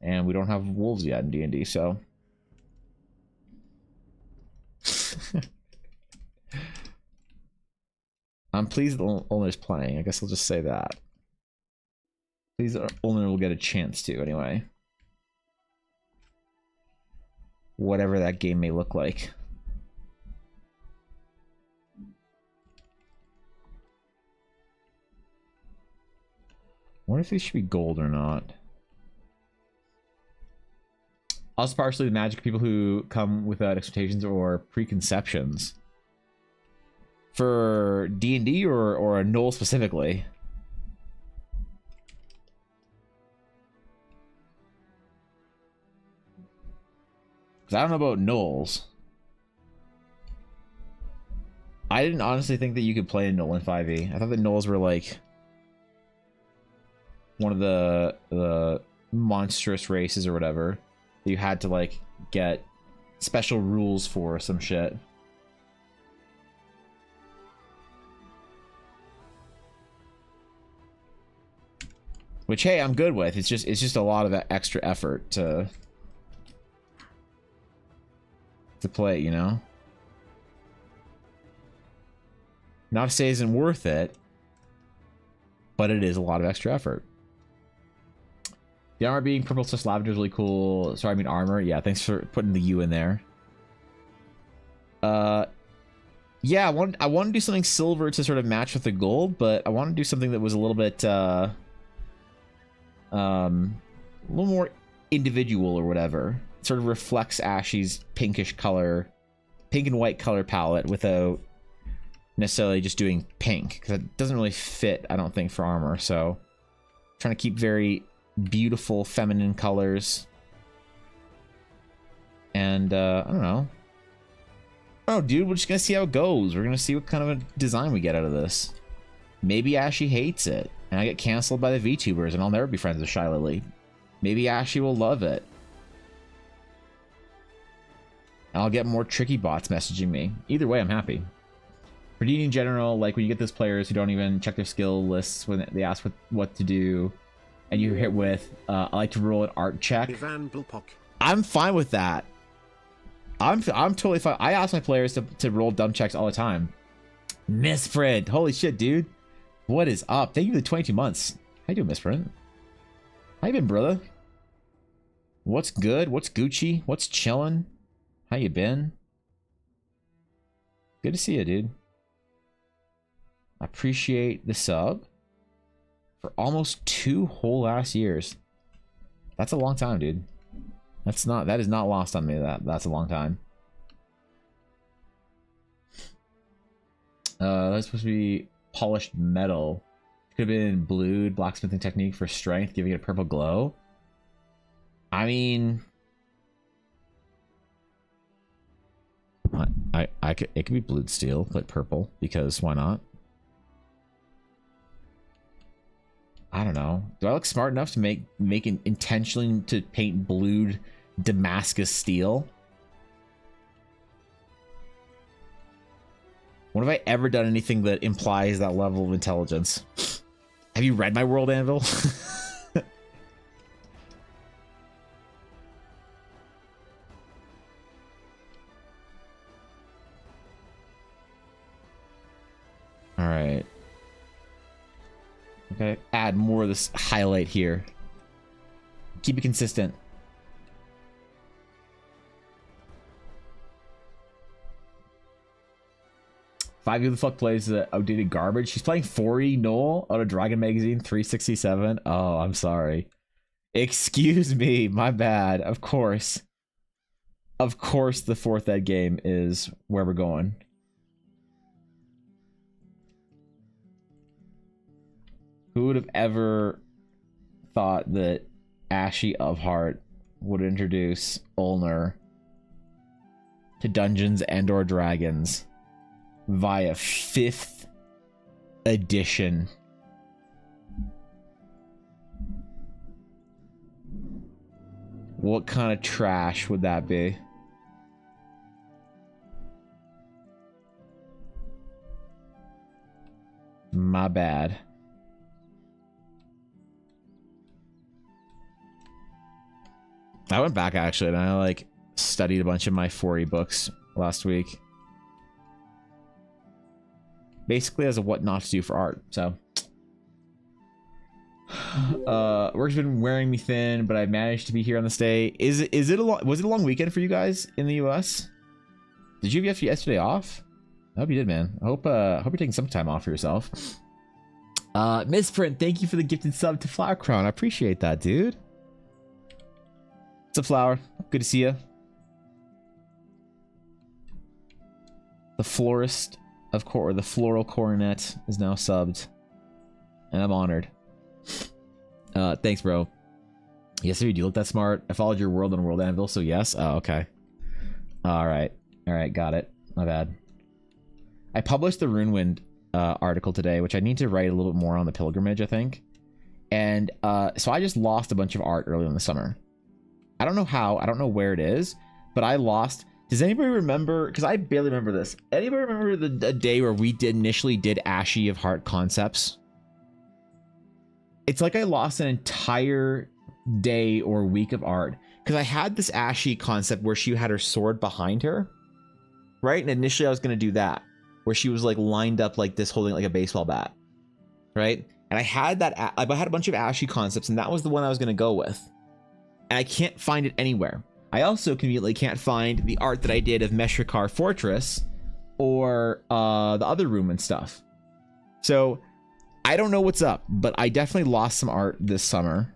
And we don't have wolves yet in D&D, so I'm pleased that Ulner's playing. I guess I'll just say that. Please, Ulner will get a chance to, anyway. Whatever that game may look like. I wonder if these should be gold or not. Also partially the magic people who come without expectations or preconceptions. For D&D or a Knoll specifically? Because I don't know about Knolls. I didn't honestly think that you could play a Knoll in 5e. I thought that Knolls were like one of the monstrous races or whatever that you had to like get special rules for some shit. Which, hey, I'm good with. It's just a lot of extra effort to play, you know? Not to say it isn't worth it, but it is a lot of extra effort. The armor being purple / lavender is really cool. Sorry, I mean armor. Yeah, thanks for putting the U in there. Yeah, I want to do something silver to sort of match with the gold, but I want to do something that was a little bit a little more individual or whatever. It sort of reflects Ashy's pinkish color, pink and white color palette without necessarily just doing pink, because it doesn't really fit, I don't think, for armor. So trying to keep very beautiful feminine colors. And I don't know. Oh, dude, we're just gonna see how it goes. We're gonna see what kind of a design we get out of this. Maybe Ashy hates it, and I get canceled by the VTubers, and I'll never be friends with Shy Lily. Maybe Ashy will love it. And I'll get more tricky bots messaging me. Either way, I'm happy. For D&D in general, like when you get those players who don't even check their skill lists when they ask what to do, and you hit with, I like to roll an art check. I'm fine with that. I'm totally fine. I ask my players to roll dumb checks all the time. Misprint. Holy shit, dude. What is up? Thank you for the 22 months. How you doing, Misprint? How you been, brother? What's good? What's Gucci? What's chillin'? How you been? Good to see you, dude. I appreciate the sub for almost 2 whole ass years. That's a long time, dude. That is not lost on me. That's a long time. That's supposed to be polished metal. Could have been blued blacksmithing technique for strength, giving it a purple glow. I mean, it could be blued steel, but purple, because why not? I don't know. Do I look smart enough to make intentionally to paint blued Damascus steel? When have I ever done anything that implies that level of intelligence? Have you read my World Anvil? All right. Okay, add more of this highlight here. Keep it consistent. Five who the fuck plays the outdated garbage? She's playing 4E Noel out of Dragon Magazine 367. Oh, I'm sorry. Excuse me, my bad. Of course. Of course the 4th ed game is where we're going. Who would have ever thought that Ashy of Heart would introduce Ulner to Dungeons and or Dragons via 5th edition. What kind of trash would that be? My bad. I went back actually and I like studied a bunch of my 4E books last week. Basically as a what not to do for art, so. Work's been wearing me thin, but I managed to be here on this day. Was it a long weekend for you guys in the US? Did you have yesterday off? I hope you did, man. I hope you're taking some time off for yourself. Misprint, thank you for the gifted sub to Flower Crown. I appreciate that, dude. What's up, Flower? Good to see you. The florist of or the floral coronet is now subbed, and I'm honored. Thanks, bro. Yes, sir. You look that smart. I followed your world on World Anvil, so yes. Oh, okay. All right, got it. My bad. I published the Runewind article today, which I need to write a little bit more on the pilgrimage, I think. And so I just lost a bunch of art early in the summer. I don't know how, I don't know where it is, but I lost. Does anybody remember, because I barely remember this, anybody remember the day where we initially did Ashy of Heart concepts? It's like I lost an entire day or week of art because I had this Ashy concept where she had her sword behind her, right? And initially I was going to do that, where she was like lined up like this, holding like a baseball bat, right? And I had that, I had a bunch of Ashy concepts, and that was the one I was going to go with. And I can't find it anywhere. I also conveniently can't find the art that I did of Meshrakar Fortress or the other room and stuff. So I don't know what's up, but I definitely lost some art this summer.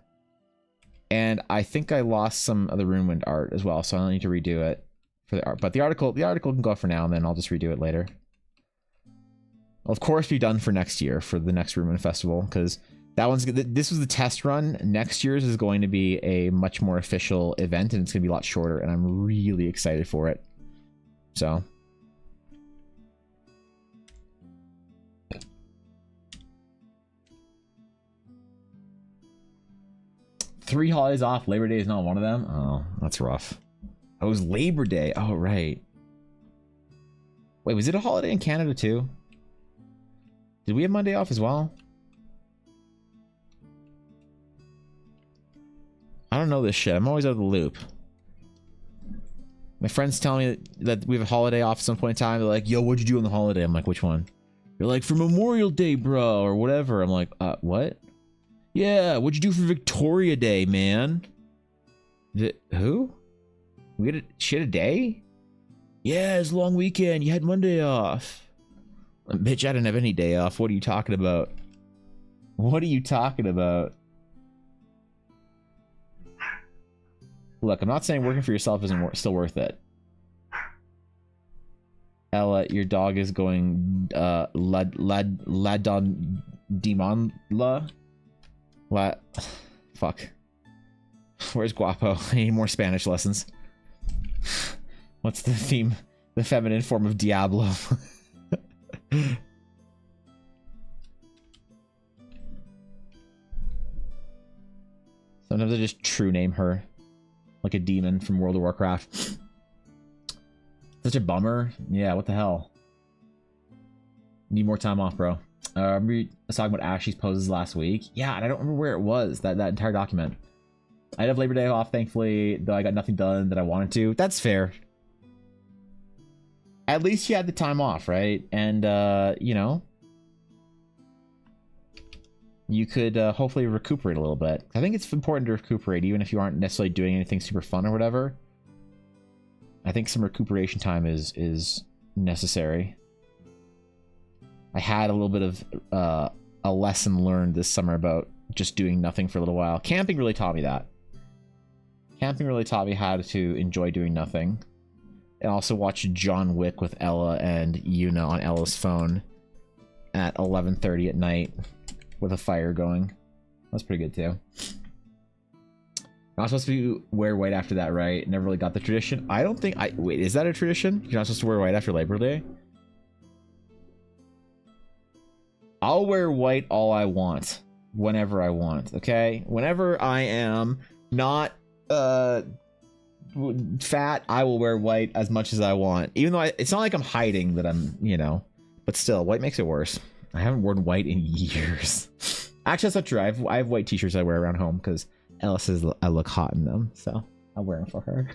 And I think I lost some of the Runewind art as well, so I'll need to redo it for the art. But the article can go for now, and then I'll just redo it later. I'll of course be done for next year for the next Runewind Festival, because this was the test run. Next year's is going to be a much more official event, and it's going to be a lot shorter, and I'm really excited for it. So. Three holidays off. Labor Day is not one of them. Oh, that's rough. Oh, it was Labor Day. Oh, right. Wait, was it a holiday in Canada too? Did we have Monday off as well? I don't know this shit. I'm always out of the loop. My friends tell me that we have a holiday off at some point in time. They're like, yo, what'd you do on the holiday? I'm like, which one? They're like, for Memorial Day, bro, or whatever. I'm like, what? Yeah, what'd you do for Victoria Day, man? Who? We had a day? Yeah, it's a long weekend. You had Monday off. Bitch, I didn't have any day off. What are you talking about? What are you talking about? Look, I'm not saying working for yourself isn't still worth it. Ella, your dog is going Ladon Dimonla. What? Fuck. Where's Guapo? I need more Spanish lessons. What's the theme? The feminine form of Diablo. Sometimes I just true name her. Like a demon from World of Warcraft. Such a bummer. Yeah, what the hell? Need more time off, bro. I was talking about Ashley's poses last week. Yeah, and I don't remember where it was, that entire document. I'd have Labor Day off, thankfully, though I got nothing done that I wanted to. That's fair. At least you had the time off, right? And, you know, you could hopefully recuperate a little bit. I think it's important to recuperate, even if you aren't necessarily doing anything super fun or whatever. I think some recuperation time is necessary. I had a little bit of a lesson learned this summer about just doing nothing for a little while. Camping really taught me that. Camping really taught me how to enjoy doing nothing. And also watch John Wick with Ella and Yuna on Ella's phone at 11:30 at night with a fire going. That's pretty good too. Not supposed to wear white after that, right? Never really got the tradition. I don't think wait, is that a tradition? You're not supposed to wear white after Labor Day? I'll wear white all I want. Whenever I want, okay? Whenever I am not fat, I will wear white as much as I want. Even though it's not like I'm hiding that I'm, you know, but still, white makes it worse. I haven't worn white in years. Actually, that's not true. I have white t-shirts I wear around home because Ella says I look hot in them, so I'll wear them for her.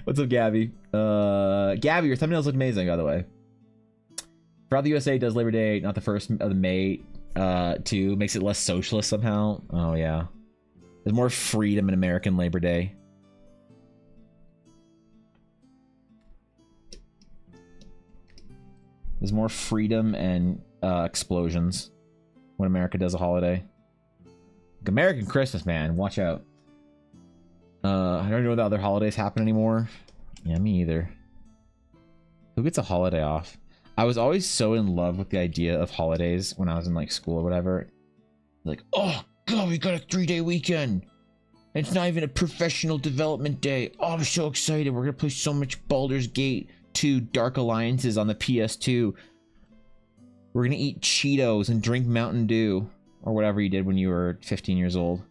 What's up, Gabby? Gabby, your thumbnails look amazing, by the way. Proud the USA does Labor Day, not the 1st of the May, too. Makes it less socialist somehow. Oh, yeah. There's more freedom in American Labor Day. There's more freedom and explosions when America does a holiday. Like American Christmas, man. Watch out. I don't know that other holidays happen anymore. Yeah, me either. Who gets a holiday off? I was always so in love with the idea of holidays when I was in like school or whatever. Like, oh god, we got a 3-day weekend. It's not even a professional development day. Oh, I'm so excited. We're gonna play so much Baldur's Gate 2 Dark Alliances on the PS2. We're gonna eat Cheetos and drink Mountain Dew. Or whatever you did when you were 15 years old.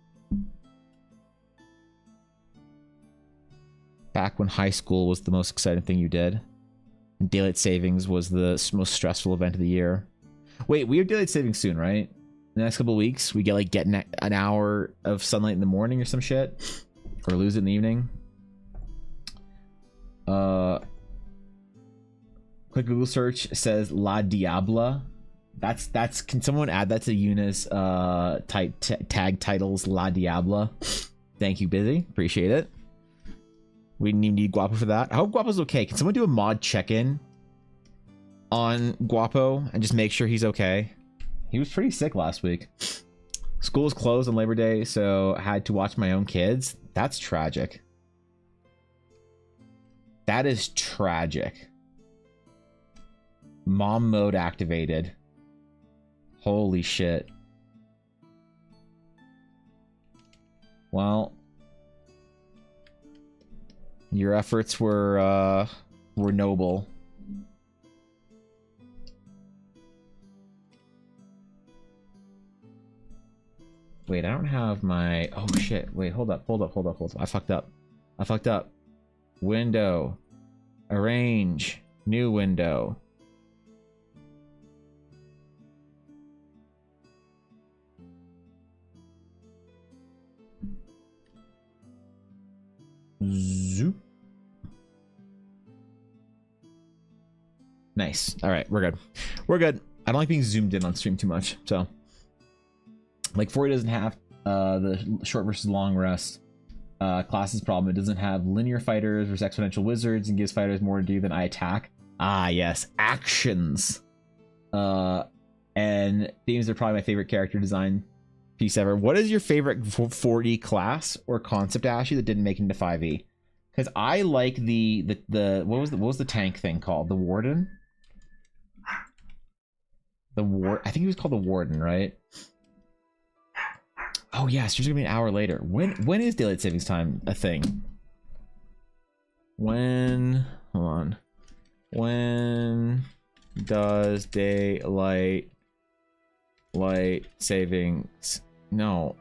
Back when high school was the most exciting thing you did. And daylight savings was the most stressful event of the year. Wait, we have daylight savings soon, right? The next couple of weeks, we get an hour of sunlight in the morning or some shit. Or lose it in the evening. Quick Google search says La Diabla. That's can someone add that to Yuna's tag titles? La Diabla. Thank you, Busy. Appreciate it. We need Guapo for that. I hope Guapo's okay. Can someone do a mod check-in on Guapo and just make sure he's okay? He was pretty sick last week. School was closed on Labor Day, so I had to watch my own kids. That's tragic. That is tragic. Mom mode activated. Holy shit. Well, your efforts were noble. Wait, I don't have my... Oh shit. Wait, hold up. I fucked up. Window. Arrange. New window. Zoop. Nice. All right, we're good. I don't like being zoomed in on stream too much, so like 40 doesn't have the short versus long rest classes problem. It doesn't have linear fighters versus exponential wizards and gives fighters more to do than I attack. Ah, yes, actions. And themes are probably my favorite character design piece ever. What is your favorite 40 class or concept, Ashy, that didn't make it into 5e? Because I like the what was the tank thing called? The Warden? I think he was called the Warden, right? Oh yeah, so it's gonna be an hour later. When is daylight savings time a thing? Hold on. When does daylight savings? No.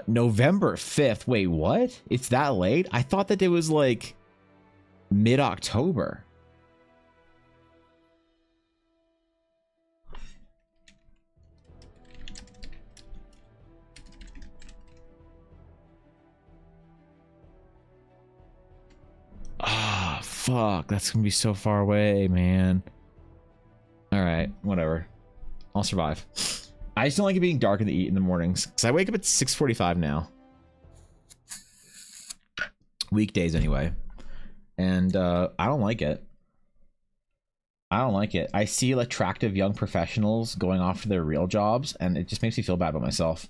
November 5th. Wait, what? It's that late? I thought that it was like mid-October. Ah, fuck. That's gonna be so far away, man. Alright, whatever. I'll survive. I just don't like it being dark in the mornings. Because I wake up at 6:45 now. Weekdays, anyway. And I don't like it. I see attractive young professionals going off to their real jobs, and it just makes me feel bad about myself.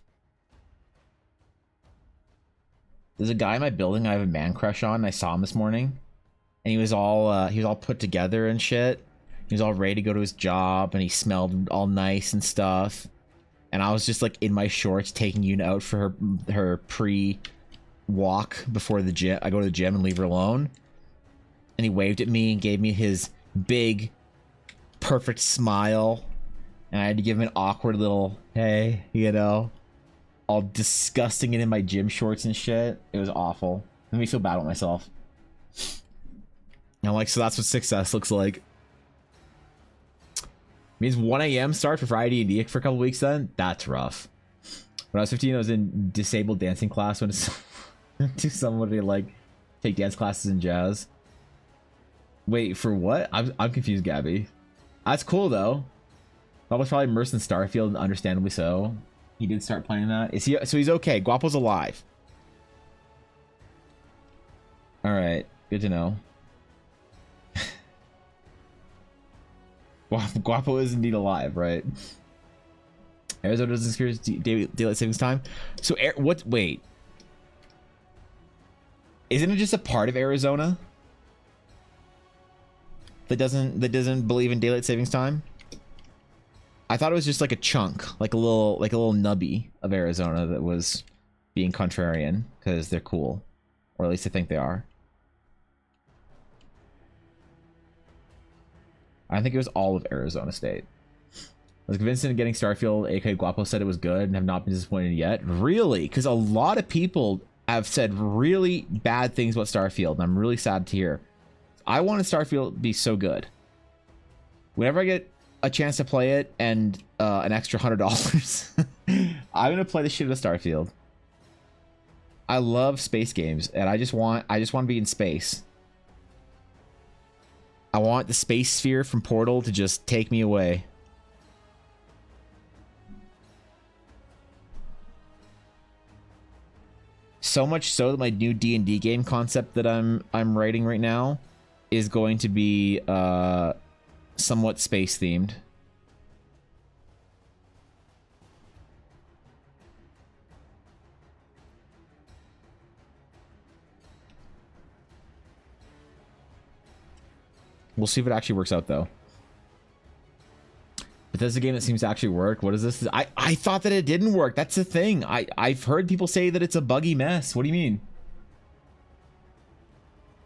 There's a guy in my building I have a man crush on. I saw him this morning, and he was all put together and shit. He was all ready to go to his job, and he smelled all nice and stuff. And I was just like in my shorts taking Yuna out for her pre-walk before the gym. I go to the gym and leave her alone. And he waved at me and gave me his big, perfect smile. And I had to give him an awkward little, hey, you know, all disgusting and in my gym shorts and shit. It was awful. Made me feel bad about myself. And I'm like, so that's what success looks like. Means 1 a.m. start for Friday D&D for a couple weeks then? That's rough. When I was 15, I was in disabled dancing class when to somebody like take dance classes in jazz. Wait, for what? I'm confused, Gabby. That's cool though. That was probably immersed in Starfield, understandably so. He did start playing that. Is he? So he's okay. Guapo's alive. All right, good to know. Guapo is indeed alive, right? Arizona doesn't experience daylight savings time. So what? Wait, isn't it just a part of Arizona that doesn't believe in daylight savings time? I thought it was just like a chunk, like a little nubby of Arizona that was being contrarian because they're cool, or at least I think they are. I think it was all of Arizona State. I was convinced in getting Starfield. AK Guapo said it was good and have not been disappointed yet. Really? Because a lot of people have said really bad things about Starfield, and I'm really sad to hear. I wanted Starfield to be so good. Whenever I get a chance to play it and an extra $100, I'm gonna play the shit out of Starfield. I love space games, and I just want to be in space. I want the space sphere from Portal to just take me away. So much so that my new D&D game concept that I'm writing right now is going to be somewhat space themed. We'll see if it actually works out, though. But this is a game that seems to actually work. What is this? I thought that it didn't work. That's the thing. I've heard people say that it's a buggy mess. What do you mean?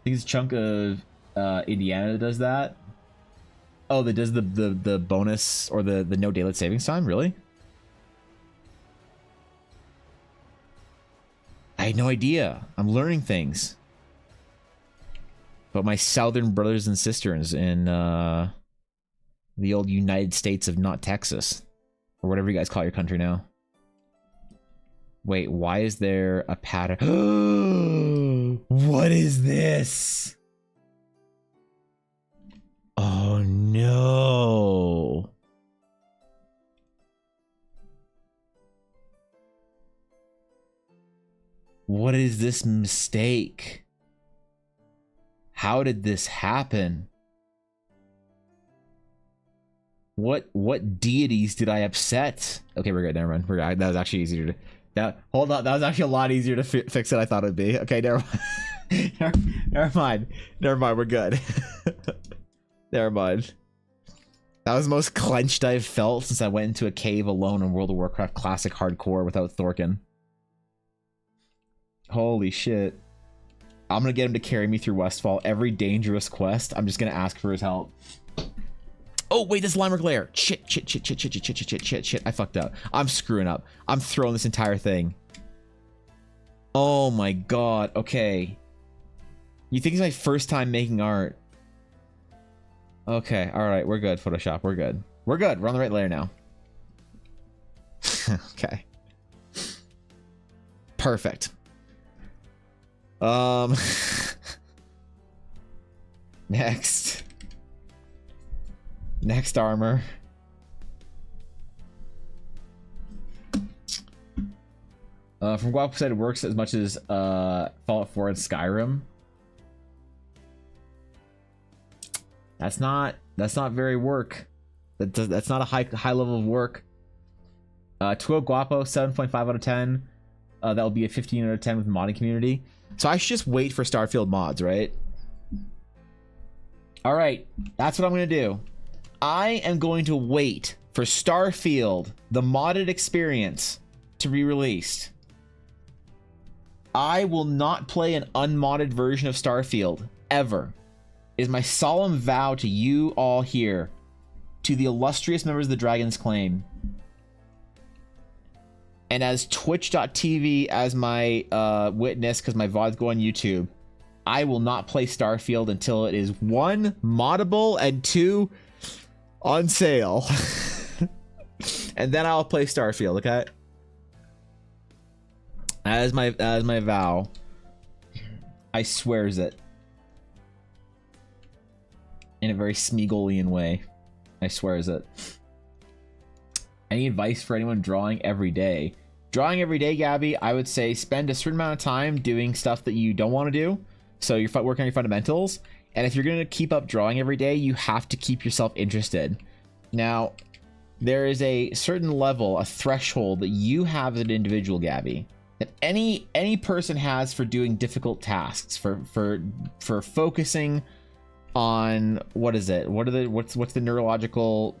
I think it's a chunk of Indiana that does that. Oh, that does the bonus or the no daylight savings time? Really? I had no idea. I'm learning things. But my southern brothers and sisters in the old United States of not Texas, or whatever you guys call your country now. Wait, why is there a pattern? What is this? Oh no. What is this mistake? How did this happen? What deities did I upset? Okay, we're good. Never mind. We're good. That was actually easier to. Hold on. That was actually a lot easier to fix than I thought it'd be. Okay, never mind. Never mind. Never mind. We're good. Never mind. That was the most clenched I've felt since I went into a cave alone in World of Warcraft Classic Hardcore without Thorkin. Holy shit. I'm gonna get him to carry me through Westfall. Every dangerous quest, I'm just gonna ask for his help. Oh, wait, this is Limer Glare. Shit. I fucked up. I'm screwing up. I'm throwing this entire thing. Oh my god. Okay. You think it's my first time making art? Okay, alright. We're good, Photoshop. We're good. We're good. We're on the right layer now. Okay. Perfect. Next armor. From Guapo said it works as much as Fallout 4 and Skyrim. That's not very work. That's not a high level of work. Tuo Guapo 7.5 out of 10. That will be a 15 out of 10 with the modding community. So I should just wait for Starfield mods, right? All right, that's what I'm gonna do. I am going to wait for Starfield, the modded experience, to be released. I will not play an unmodded version of Starfield, ever. It is my solemn vow to you all here, to the illustrious members of the Dragon's Claim. And as twitch.tv as my witness, because my VODs go on YouTube, I will not play Starfield until it is 1, moddable, and 2, on sale. And then I'll play Starfield, okay? As my vow. I swears it. In a very Smeagolian way. I swears it. Any advice for anyone drawing every day? Drawing every day, Gabby, I would say spend a certain amount of time doing stuff that you don't want to do. So you're working on your fundamentals. And if you're going to keep up drawing every day, you have to keep yourself interested. Now, there is a certain level, a threshold that you have as an individual, Gabby, that any person has for doing difficult tasks, for focusing on, what is it? What's the neurological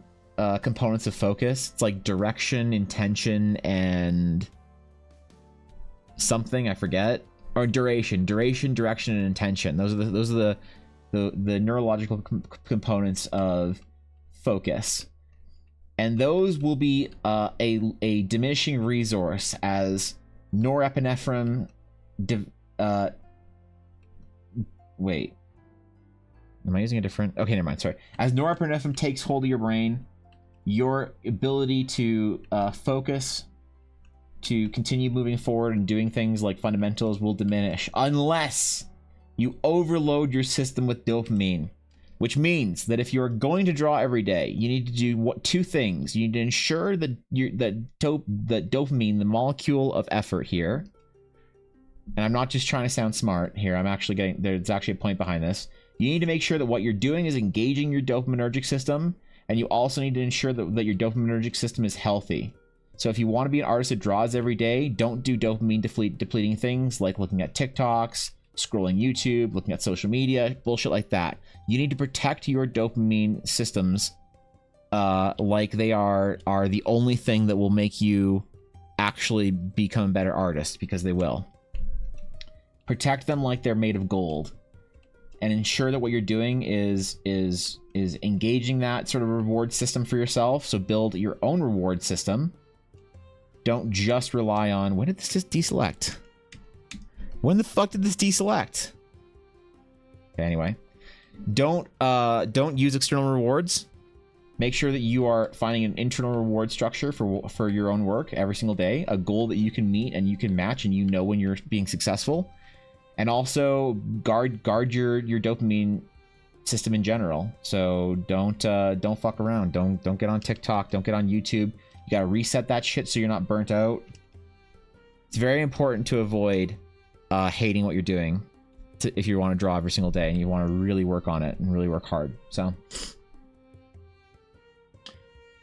components of focus? It's like direction, intention, and something I forget. Or duration, direction, and intention. Those are the neurological components of focus, and those will be a diminishing resource as norepinephrine. Wait, am I using a different? Okay, never mind. Sorry. As norepinephrine takes hold of your brain, your ability to focus, to continue moving forward and doing things like fundamentals will diminish unless you overload your system with dopamine, which means that if you're going to draw every day, you need to do two things. You need to ensure that dopamine, the molecule of effort here, and I'm not just trying to sound smart here, I'm actually getting, there's actually a point behind this. You need to make sure that what you're doing is engaging your dopaminergic system, and you also need to ensure that your dopaminergic system is healthy. So if you want to be an artist that draws every day, don't do dopamine depleting things like looking at TikToks, scrolling YouTube, looking at social media, bullshit like that. You need to protect your dopamine systems like they are the only thing that will make you actually become a better artist, because they will. Protect them like they're made of gold, and ensure that what you're doing is engaging that sort of reward system for yourself. So build your own reward system. Don't just rely on, when did this just deselect? When the fuck did this deselect? Okay, anyway, don't use external rewards. Make sure that you are finding an internal reward structure for your own work every single day, a goal that you can meet and you can match, and you know when you're being successful. And also guard your dopamine system in general. So don't fuck around. Don't get on TikTok. Don't get on YouTube. You gotta reset that shit so you're not burnt out. It's very important to avoid hating what you're doing if you want to draw every single day and you want to really work on it and really work hard. So,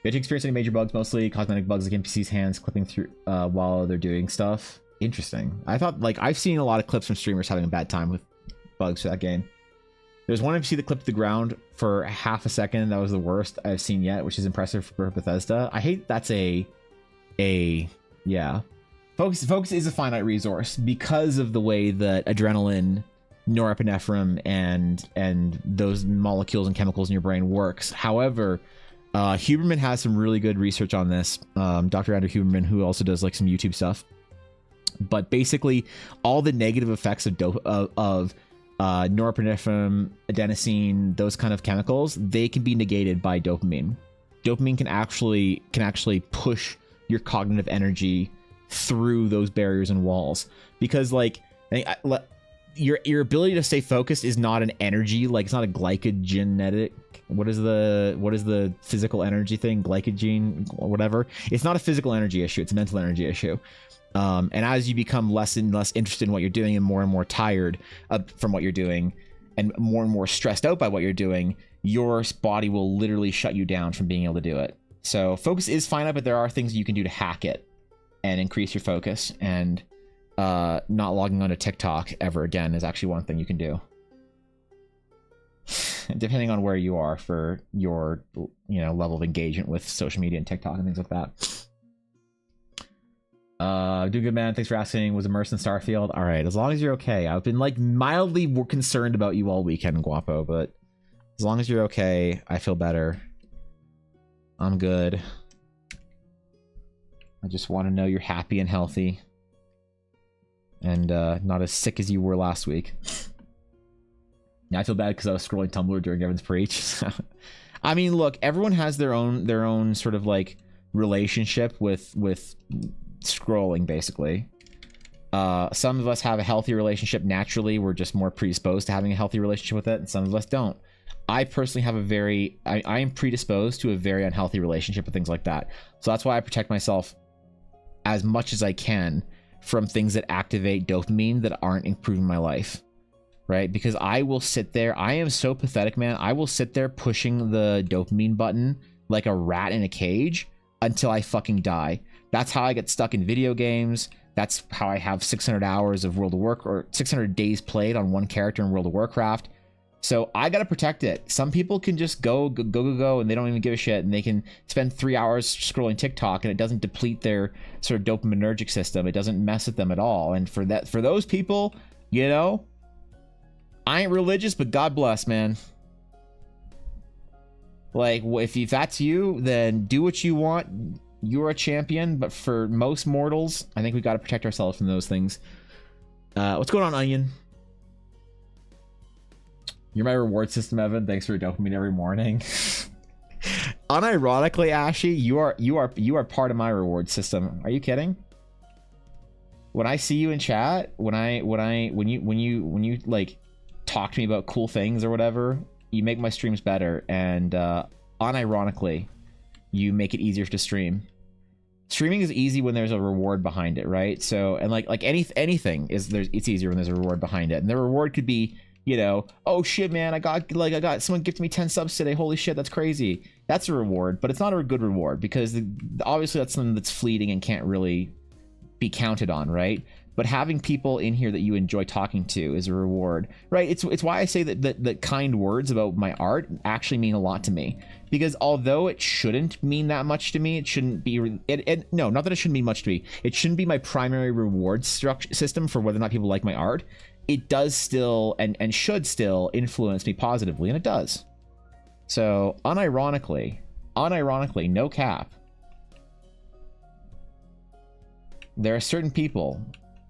you experience any major bugs, mostly cosmetic bugs like NPCs' hands clipping through while they're doing stuff. Interesting. I thought, like, I've seen a lot of clips from streamers having a bad time with bugs for that game. There's one NPC that clipped the ground for half a second. That was the worst I've seen yet, which is impressive for Bethesda. I hate that's yeah. Focus is a finite resource because of the way that adrenaline, norepinephrine, and those molecules and chemicals in your brain works. However, Huberman has some really good research on this. Dr. Andrew Huberman, who also does like some YouTube stuff. But basically, all the negative effects of norepinephrine, adenosine, those kind of chemicals, they can be negated by dopamine. Dopamine can actually push your cognitive energy through those barriers and walls, because like your ability to stay focused is not an energy, like it's not a glycogenetic, what is the physical energy thing, glycogen, whatever. It's not a physical energy issue, it's a mental energy issue. And as you become less and less interested in what you're doing and more tired from what you're doing and more stressed out by what you're doing, your body will literally shut you down from being able to do it. So focus is finite, but there are things you can do to hack it and increase your focus. And not logging onto TikTok ever again is actually one thing you can do. depending on where you are for your, level of engagement with social media and TikTok and things like that. Do good, man. Thanks for asking. Was immersed in Starfield. All right, as long as you're okay. I've been like mildly concerned about you all weekend, Guapo, but as long as you're okay, I feel better. I'm good. I just want to know you're happy and healthy, and not as sick as you were last week. Yeah, I feel bad because I was scrolling Tumblr during Evan's preach. I mean, look, everyone has their own sort of like relationship with scrolling, basically. Some of us have a healthy relationship naturally. We're just more predisposed to having a healthy relationship with it, and some of us don't. I personally have I am predisposed to a very unhealthy relationship with things like that. So that's why I protect myself as much as I can from things that activate dopamine that aren't improving my life. Right? Because I will sit there. I am so pathetic, man. I will sit there pushing the dopamine button like a rat in a cage until I fucking die. That's how I get stuck in video games. That's how I have 600 hours of World of Warcraft, or 600 days played on one character in World of Warcraft. So I gotta protect it. Some people can just go, and they don't even give a shit, and they can spend 3 hours scrolling TikTok, and it doesn't deplete their sort of dopaminergic system. It doesn't mess with them at all. And for those people, I ain't religious, but God bless, man. Like, if that's you, then do what you want. You're a champion, but for most mortals, I think we got to protect ourselves from those things. What's going on, Onion? You're my reward system, Evan. Thanks for dopamine every morning. Unironically, Ashy, you are part of my reward system. Are you kidding? When I see you in chat, when you like talk to me about cool things or whatever, you make my streams better, and unironically, you make it easier to stream. Streaming is easy when there's a reward behind it, right? So, and like anything it's easier when there's a reward behind it, and the reward could be, oh shit, man, I got someone gifted me 10 subs today. Holy shit, that's crazy. That's a reward, but it's not a good reward because obviously that's something that's fleeting and can't really be counted on, right? But having people in here that you enjoy talking to is a reward, right? It's why I say that kind words about my art actually mean a lot to me, because although it shouldn't mean that much to me, it shouldn't be. No, not that it shouldn't mean much to me. It shouldn't be my primary reward system for whether or not people like my art. It does still and should still influence me positively, and it does. So unironically, no cap, there are certain people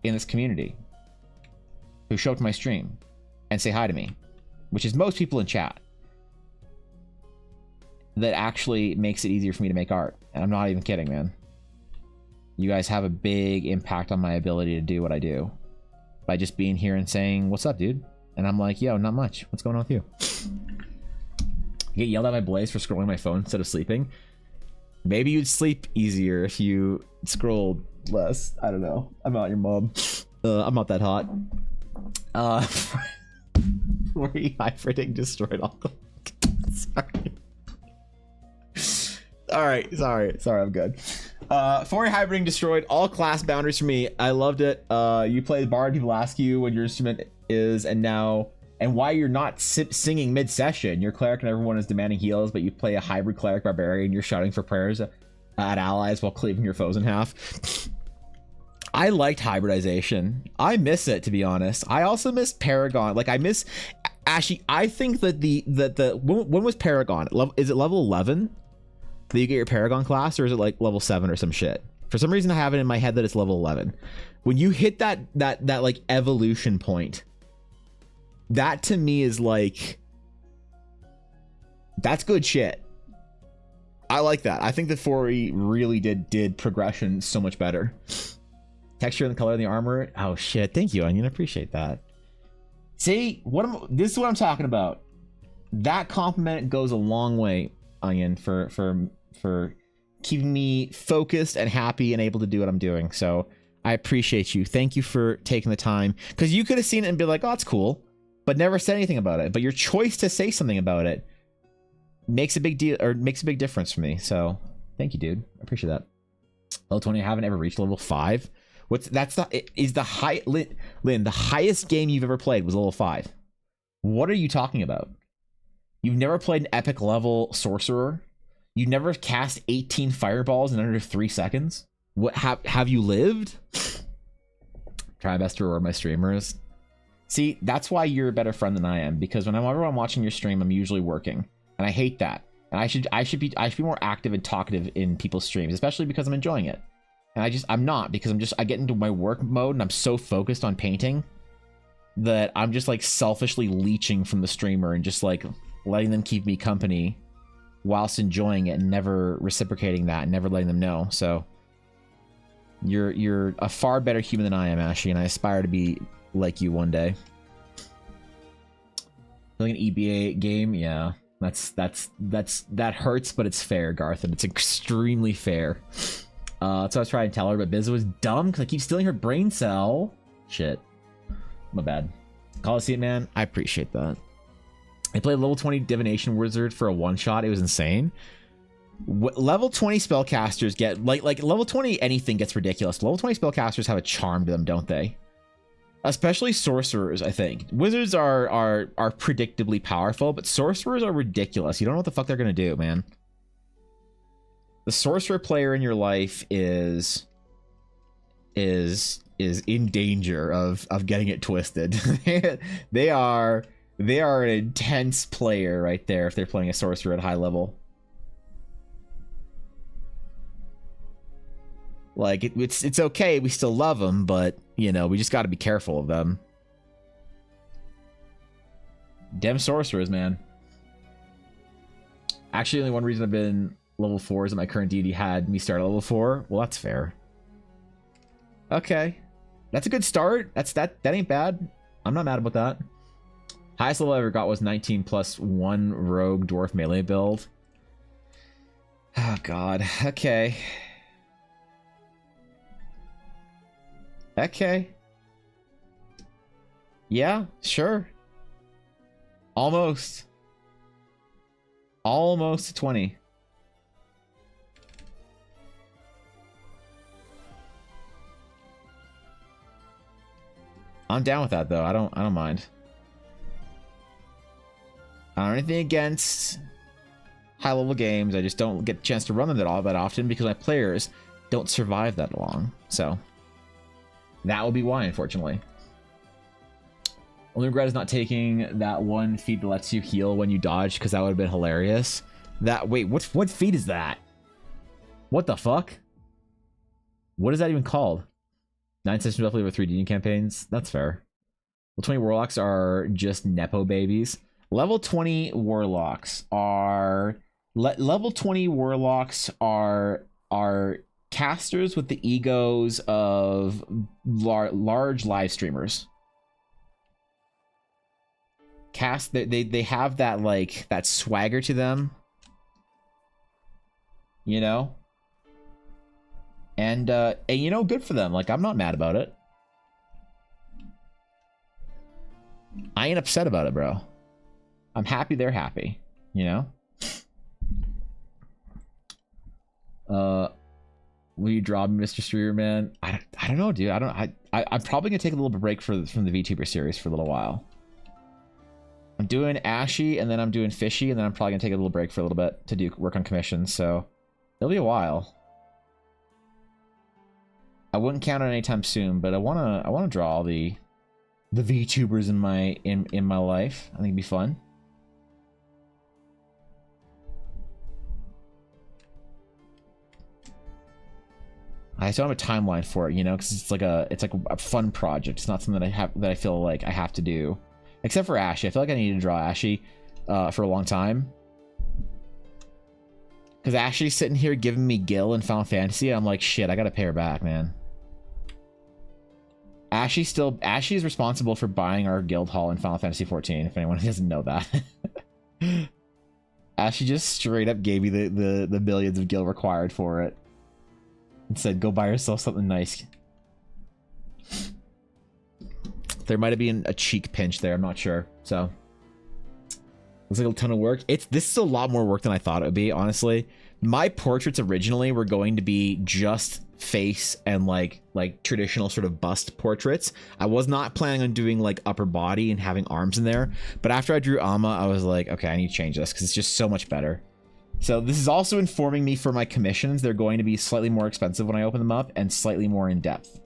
in this community who show up to my stream and say hi to me, which is most people in chat, that actually makes it easier for me to make art. And I'm not even kidding, man. You guys have a big impact on my ability to do what I do by just being here and saying, what's up, dude? And I'm like, yo, not much. What's going on with you? I get yelled at by Blaze for scrolling my phone instead of sleeping. Maybe you'd sleep easier if you scrolled less. I don't know. I'm not your mom. I'm not that hot. Were you hybridating destroyed all the... Sorry. Sorry, I'm good. For hybridating destroyed all class boundaries for me. I loved it. You play the bard, people ask you what your instrument is and why you're not singing mid-session. Your cleric and everyone is demanding heals, but you play a hybrid cleric barbarian. You're shouting for prayers at allies while cleaving your foes in half. I liked hybridization. I miss it, to be honest. I also miss Paragon. Like, I miss... Actually, I think that when was Paragon? Is it level 11 that you get your Paragon class, or is it like level 7 or some shit? For some reason, I have it in my head that it's level 11. When you hit that like evolution point, that to me is like, that's good shit. I like that. I think the 4E really did progression so much better. Texture and the color of the armor. Oh shit! Thank you, Onion. I appreciate that. See, this is what I'm talking about. That compliment goes a long way, Onion, for keeping me focused and happy and able to do what I'm doing. So I appreciate you. Thank you for taking the time, because you could have seen it and be like, "Oh, it's cool," but never said anything about it. But your choice to say something about it makes a big deal, or makes a big difference for me. So thank you, dude. I appreciate that. Level 20. I haven't ever reached level 5. Lynn, the highest game you've ever played was level 5. What are you talking about? You've never played an epic level sorcerer. You never cast 18 fireballs in under 3 seconds. What have you lived? Try my best to reward my streamers. See, that's why you're a better friend than I am, because whenever I'm watching your stream, I'm usually working, and I hate that. And I should be more active and talkative in people's streams, especially because I'm enjoying it. And I'm not, because I get into my work mode and I'm so focused on painting that I'm just like selfishly leeching from the streamer and just like letting them keep me company whilst enjoying it and never reciprocating that and never letting them know. So you're a far better human than I am, Ashy, and I aspire to be like you one day. Like an EBA game, yeah. That hurts, but it's fair, Garth, and it's extremely fair. That's what I was trying to tell her, but Biz was dumb because I keep stealing her brain cell. Shit. My bad. Coliseum, man, I appreciate that. I played level 20 Divination Wizard for a one-shot. It was insane. Level 20 spellcasters get... Like level 20 anything gets ridiculous. Level 20 spellcasters have a charm to them, don't they? Especially sorcerers, I think. Wizards are predictably powerful, but sorcerers are ridiculous. You don't know what the fuck they're gonna do, man. The sorcerer player in your life is in danger of getting it twisted. they are an intense player right there if they're playing a sorcerer at high level. Like it's okay, we still love them, but you know, we just got to be careful of them. Dem sorcerers, man. Actually, only one reason I've been level 4 is that my current deity had me start at level 4. Well, that's fair. Okay, that's a good start. That ain't bad. I'm not mad about that. Highest level I ever got was 19 plus 1 rogue dwarf melee build. Oh god. Okay. Okay. Yeah, sure. Almost. Almost 20. I'm down with that though. I don't mind. I don't have anything against high level games. I just don't get a chance to run them that often because my players don't survive that long. So that will be why, unfortunately. Only regret is not taking that one feat that lets you heal when you dodge, because that would have been hilarious. Wait, what feat is that? What the fuck? What is that even called? 9 sessions roughly over 3 DD campaigns. That's fair. Level 20 warlocks are just nepo babies. Level 20 warlocks are casters with the egos of large live streamers. They have that like that swagger to them, you know, and you know, good for them. Like, I'm not mad about it. I ain't upset about it, bro. I'm happy they're happy, you know. Will you draw me, Mr. Streamer, man? I don't know, dude. I'm probably gonna take a little break from the VTuber series for a little while. I'm doing Ashy, and then I'm doing Fishy, and then I'm probably gonna take a little break for a little bit to do work on commissions. So it'll be a while. I wouldn't count on anytime soon, but I wanna draw all the VTubers in my life. I think it'd be fun. I still have a timeline for it, you know, because it's like a fun project. It's not something that I feel like I have to do, except for Ashy. I feel like I need to draw Ashy for a long time, because Ashley's sitting here giving me Gil in Final Fantasy, and I'm like, shit, I gotta pay her back, man. Ashy is responsible for buying our guild hall in Final Fantasy 14. If anyone doesn't know that, Ashy just straight up gave me the millions of gil required for it. And said, go buy yourself something nice. There might have been a cheek pinch there, I'm not sure. So looks like a ton of work. This is a lot more work than I thought it would be, honestly. my portraits originally were going to be just face and like traditional sort of bust portraits. I was not planning on doing like upper body and having arms in there, but after I drew Amma, I was like, okay, I need to change this because it's just so much better. So this is also informing me for my commissions. They're going to be slightly more expensive when I open them up and slightly more in depth,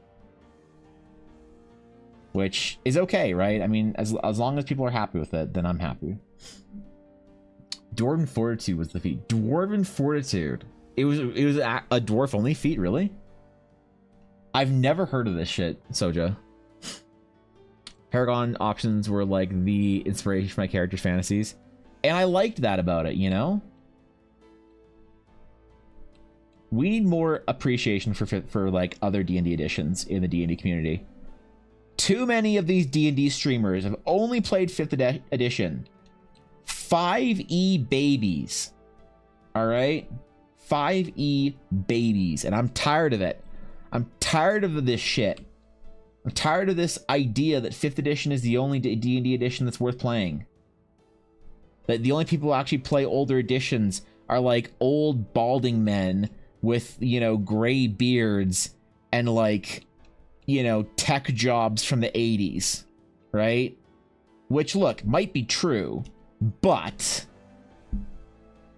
which is okay, right? I mean, as long as people are happy with it, then I'm happy. Dwarven Fortitude was the feat. Dwarven Fortitude. It was a dwarf only feat, really? I've never heard of this shit, Soja. Paragon options were like the inspiration for my character's fantasies, and I liked that about it, you know? We need more appreciation for like other D&D editions in the D&D community. Too many of these D&D streamers have only played 5th edition. 5e babies. All right? 5e babies. And I'm tired of it. I'm tired of this shit. I'm tired of this idea that 5th edition is the only D&D edition that's worth playing. That the only people who actually play older editions are like old balding men with, you know, gray beards and like, you know, tech jobs from the 80s, right? Which, look, might be true, but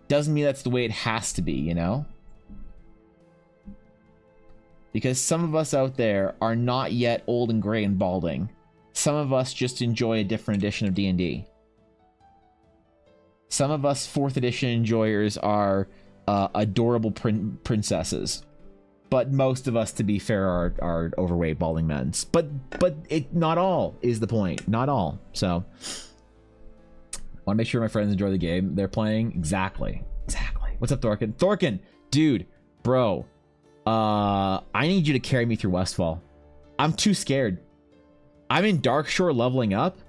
doesn't mean that's the way it has to be, you know? Because some of us out there are not yet old and gray and balding. Some of us just enjoy a different edition of D&D. Some of us 4th edition enjoyers are adorable princesses. But most of us, to be fair, are overweight balding men. But it not all is the point. Not all. So want to make sure my friends enjoy the game they're playing. Exactly. What's up, Thorkin? Thorkin, dude, bro. I need you to carry me through Westfall. I'm too scared. I'm in Darkshore leveling up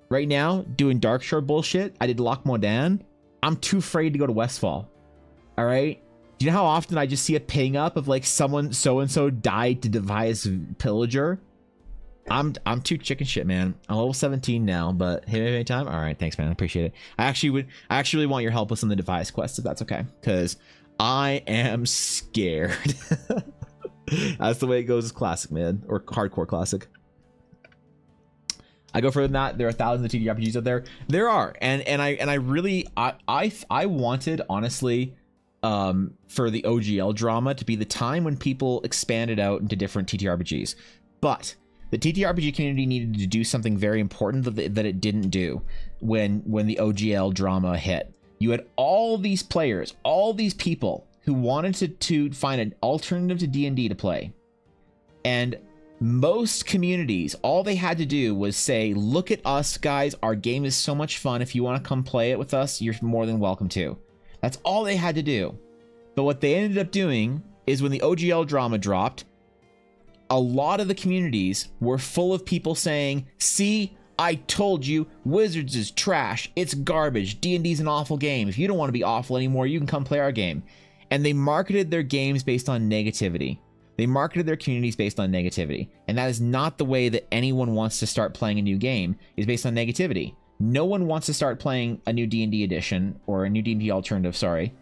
right now, doing Darkshore bullshit. I did Loch Modan. I'm too afraid to go to Westfall. All right. Do you know how often I just see a ping up of like someone so-and-so died to devise pillager? I'm too chicken shit, man. I'm level 17 now, but hey, any time? All right, thanks, man. I appreciate it. I actually really want your help with some of the device quests, if that's okay, because I am scared. That's the way it goes. Is classic, man, or hardcore classic. I go further than that. There are thousands of TTRPGs out there. There are, and I really I wanted, honestly, for the OGL drama to be the time when people expanded out into different TTRPGs, but the TTRPG community needed to do something very important that it didn't do when the OGL drama hit. You had all these players, all these people who wanted to find an alternative to D&D to play, and most communities, all they had to do was say, look at us, guys, our game is so much fun. If you want to come play it with us, you're more than welcome to. That's all they had to do. But what they ended up doing is when the OGL drama dropped, a lot of the communities were full of people saying, see, I told you, Wizards is trash. It's garbage. D&D's an awful game. If you don't want to be awful anymore, you can come play our game. And they marketed their games based on negativity. They marketed their communities based on negativity. And that is not the way that anyone wants to start playing a new game, is based on negativity. No one wants to start playing a new D&D edition, or a new D&D alternative, sorry,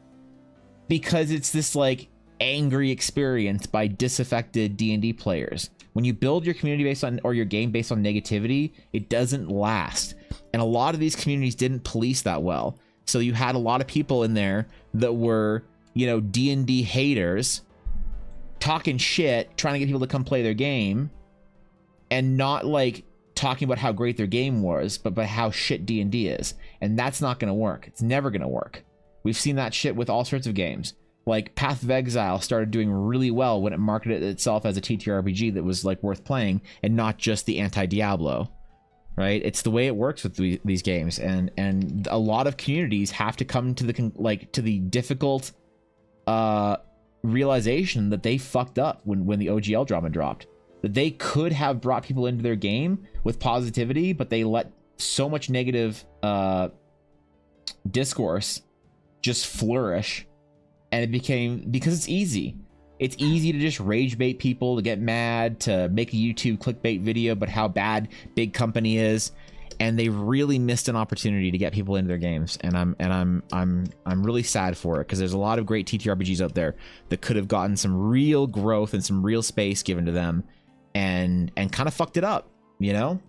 because it's this like angry experience by disaffected D&D players. When you build your community based on, or your game based on negativity, it doesn't last. And a lot of these communities didn't police that well. So you had a lot of people in there that were, you know, D&D haters, talking shit, trying to get people to come play their game, and not like talking about how great their game was, but by how shit D&D is. And that's not going to work. It's never going to work. We've seen that shit with all sorts of games. Like Path of Exile started doing really well when it marketed itself as a TTRPG that was like worth playing, and not just the anti-Diablo, right? It's the way it works with these games, and a lot of communities have to come to the difficult realization that they fucked up when the OGL drama dropped. That they could have brought people into their game with positivity, but they let so much negative discourse just flourish. And it became, because it's easy. It's easy to just rage bait people, to get mad, to make a YouTube clickbait video about how bad big company is. and they really missed an opportunity to get people into their games, and I'm really sad for it, because there's a lot of great TTRPGs out there that could have gotten some real growth and some real space given to them, and kind of fucked it up, you know?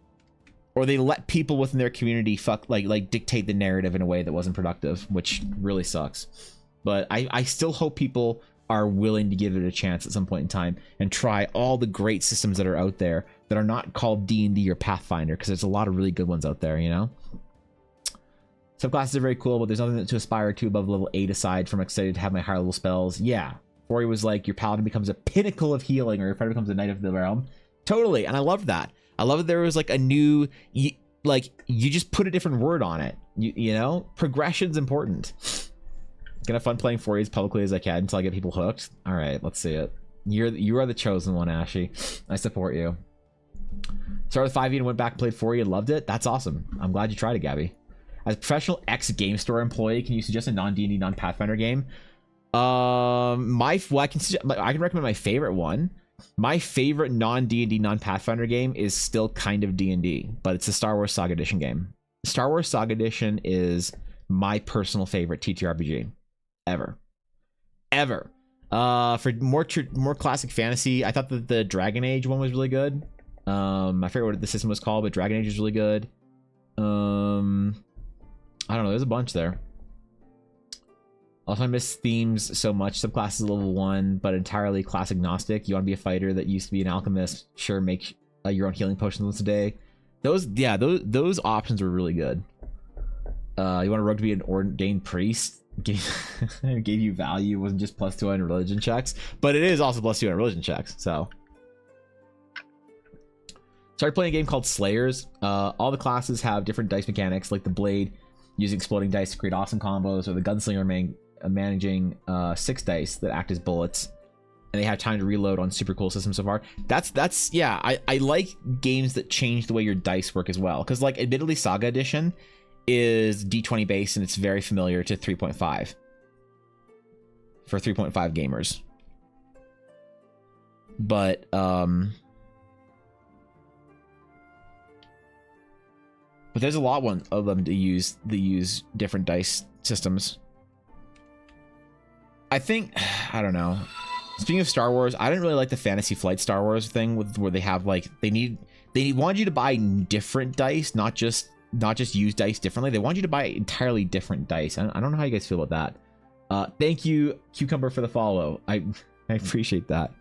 Or they let people within their community like dictate the narrative in a way that wasn't productive, which really sucks. But I still hope people are willing to give it a chance at some point in time and try all the great systems that are out there that are not called D&D or Pathfinder, because there's a lot of really good ones out there, you know? Subclasses are very cool, but there's nothing to aspire to above level 8 aside from excited to have my higher level spells. Yeah. Fori was like, your paladin becomes a pinnacle of healing, or your fighter becomes a knight of the realm. Totally, and I loved that. I love that there was like a new, like, you just put a different word on it. You know? Progression's important. Gonna have fun playing Fori as publicly as I can until I get people hooked. All right, let's see it. You are the chosen one, Ashy. I support you. Started with 5e and went back and played Fori and loved it. That's awesome. I'm glad you tried it, Gabby. As a professional ex-game store employee, can you suggest a non-D&D, non-Pathfinder game? I can recommend my favorite one. My favorite non-D&D, non-Pathfinder game is still kind of D&D, but it's the Star Wars Saga Edition game. Star Wars Saga Edition is my personal favorite TTRPG ever. For more classic fantasy, I thought that the Dragon Age one was really good. I forget what the system was called, but Dragon Age is really good. I don't know, there's a bunch there. Also, I miss themes so much. Subclasses level 1, but entirely class agnostic. You want to be a fighter that used to be an alchemist. Sure, make your own healing potions once a day. Those options were really good. You want a rogue to be an ordained priest? Gave you value. It wasn't just +2 on religion checks, but it is also +2 on religion checks. So, started playing a game called Slayers. All the classes have different dice mechanics, like the blade using exploding dice to create awesome combos, or the gunslinger managing 6 dice that act as bullets, and they have time to reload on super cool systems so far. That's yeah. I like games that change the way your dice work as well, because like admittedly Saga Edition is D20 based and it's very familiar to 3.5 for 3.5 gamers, but there's a lot of them to use different dice systems. I think, I don't know. Speaking of Star Wars, I didn't really like the Fantasy Flight Star Wars thing where they have like they want you to buy different dice, not just use dice differently. They want you to buy entirely different dice. I don't know how you guys feel about that. Thank you, Cucumber, for the follow. I appreciate that.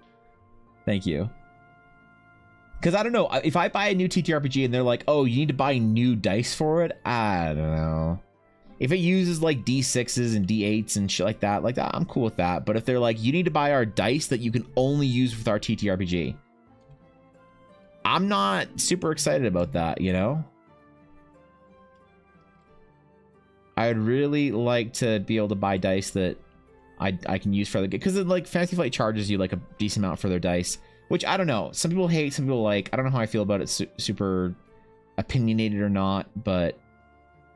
Thank you. Because I don't know, if I buy a new TTRPG and they're like, oh, you need to buy new dice for it, I don't know. If it uses like D6s and D8s and shit like that, I'm cool with that. But if they're like, you need to buy our dice that you can only use with our TTRPG, I'm not super excited about that, you know? I'd really like to be able to buy dice that I can use for other, because like Fantasy Flight charges you like a decent amount for their dice. Which, I don't know. Some people hate, some people like. I don't know how I feel about it, super opinionated or not, but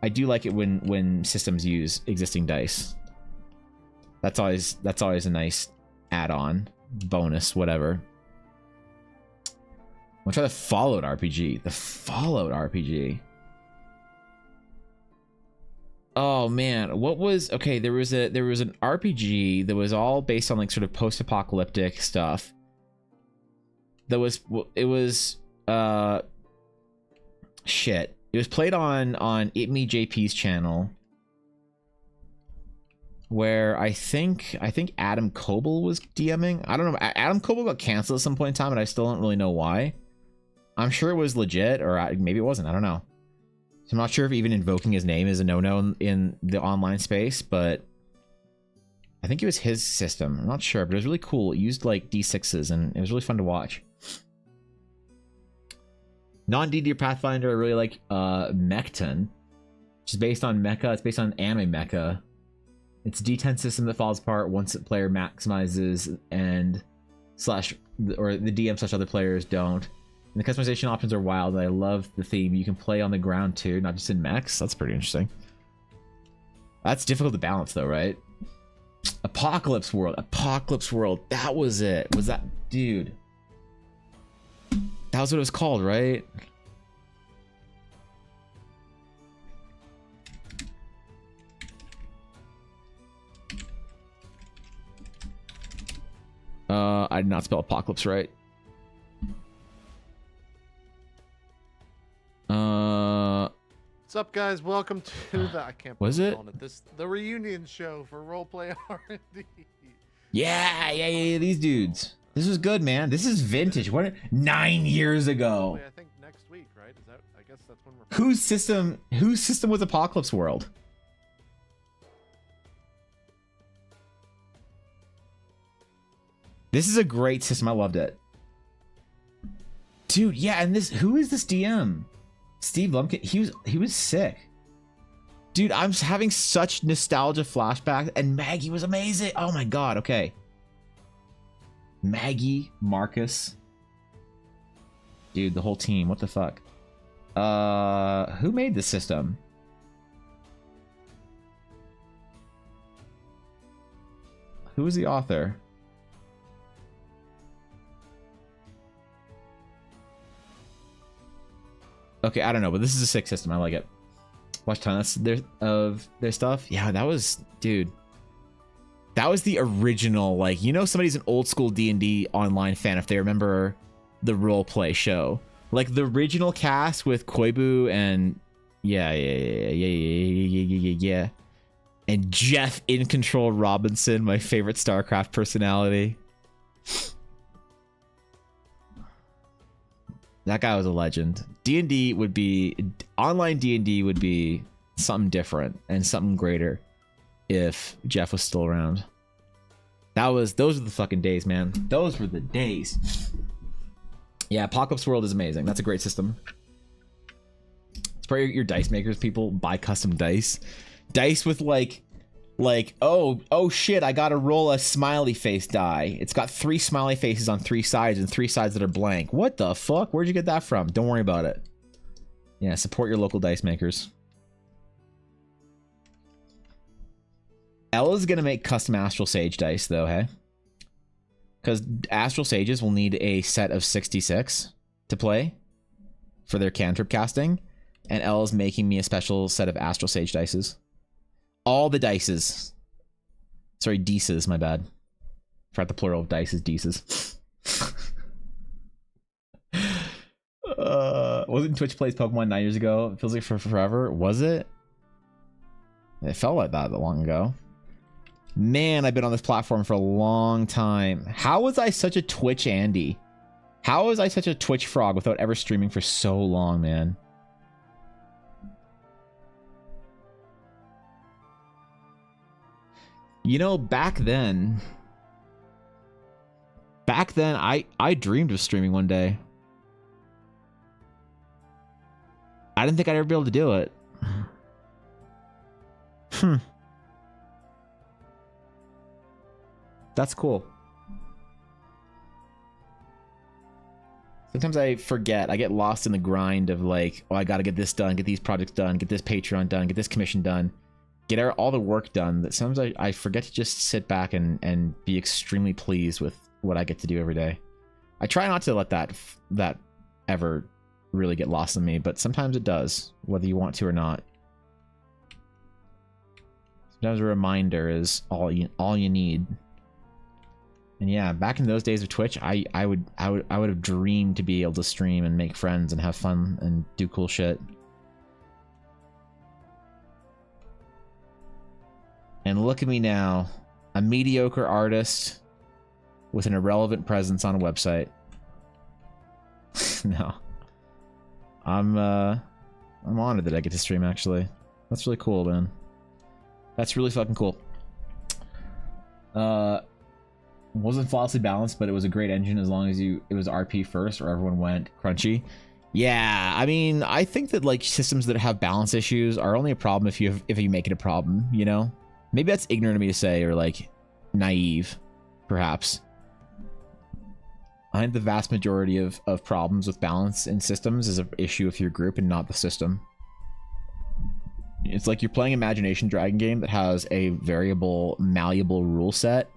I do like it when systems use existing dice. That's always a nice add-on, bonus, whatever. I'll try the Fallout RPG. The Fallout RPG. Oh man, what was okay? There was an RPG that was all based on like sort of post-apocalyptic stuff. It was shit. It was played on It Me JP's channel, where I think Adam Coble was DMing. I don't know. Adam Coble got canceled at some point in time, and I still don't really know why. I'm sure it was legit, or maybe it wasn't. I don't know. So I'm not sure if even invoking his name is a no-no in the online space, but I think it was his system. I'm not sure, but it was really cool. It used like D6s, and it was really fun to watch. Non-D&D Pathfinder, I really like Mechton, which is based on mecha. It's based on anime mecha. It's a D10 system that falls apart once the player maximizes and or the DM / other players don't. And the customization options are wild. I love the theme. You can play on the ground too, not just in mechs. That's pretty interesting. That's difficult to balance though, right? Apocalypse World. That was it. Was that, dude? That was what it was called, right? I did not spell apocalypse right. What's up, guys? Welcome to the Was it? The reunion show for roleplay R&D. Yeah, these dudes. This was good, man. This is vintage. What? 9 years ago. I think next week, right? Is that? I guess that's when we're. Whose system was Apocalypse World? This is a great system. I loved it. Dude, yeah, and who is this DM? Steve Lumpkin. He was sick. Dude, I'm having such nostalgia flashbacks, and Maggie was amazing. Oh my god, okay. Maggie, Marcus. Dude, the whole team. What the fuck? Who made this system? Who was the author? Okay, I don't know, but this is a sick system. I like it. Watch tons of their stuff. Yeah, that was, dude. That was the original, like, you know, somebody's an old school D&D online fan if they remember the roleplay show. Like the original cast with Koibu and yeah. And Jeff In Control Robinson, my favorite StarCraft personality. That guy was a legend. D&D would be, online D&D would be something different and something greater if Jeff was still around. Those were the fucking days, man. Those were the days. Yeah, Apocalypse World is amazing. That's a great system. It's probably your dice makers, people buy custom dice. Dice with like, oh shit, I gotta roll a smiley face die. It's got 3 smiley faces on 3 sides and 3 sides that are blank. What the fuck? Where'd you get that from? Don't worry about it. Yeah, support your local dice makers. Ella's gonna make custom Astral Sage dice though, hey? Because Astral Sages will need a set of 66 to play for their cantrip casting. And Ella's making me a special set of Astral Sage dices. All the dices. Sorry, dices, my bad. Forgot the plural of dices, dices. Wasn't Twitch Plays Pokemon 9 years ago? It feels like forever. Was it? It felt like that long ago. Man, I've been on this platform for a long time. How was I such a Twitch Andy? How was I such a Twitch frog without ever streaming for so long, man? You know, back then I dreamed of streaming one day. I didn't think I'd ever be able to do it. That's cool. Sometimes I forget. I get lost in the grind of like, oh, I gotta get this done, get these projects done, get this Patreon done, get this commission done. Get all the work done, that sometimes I forget to just sit back and be extremely pleased with what I get to do every day. I try not to let that ever really get lost in me, but sometimes it does, whether you want to or not. Sometimes a reminder is all you need. And yeah, back in those days of Twitch, I would have dreamed to be able to stream and make friends and have fun and do cool shit. And look at me now, a mediocre artist with an irrelevant presence on a website. No. I'm honored that I get to stream, actually. That's really cool, man. That's really fucking cool. Wasn't flawlessly balanced, but it was a great engine as long as it was RP first or everyone went crunchy. Yeah, I mean, I think that like systems that have balance issues are only a problem if you make it a problem, you know? Maybe that's ignorant of me to say, or like naive, perhaps. I think the vast majority of problems with balance in systems is an issue with your group and not the system. It's like you're playing Imagination Dragon game that has a variable, malleable rule set.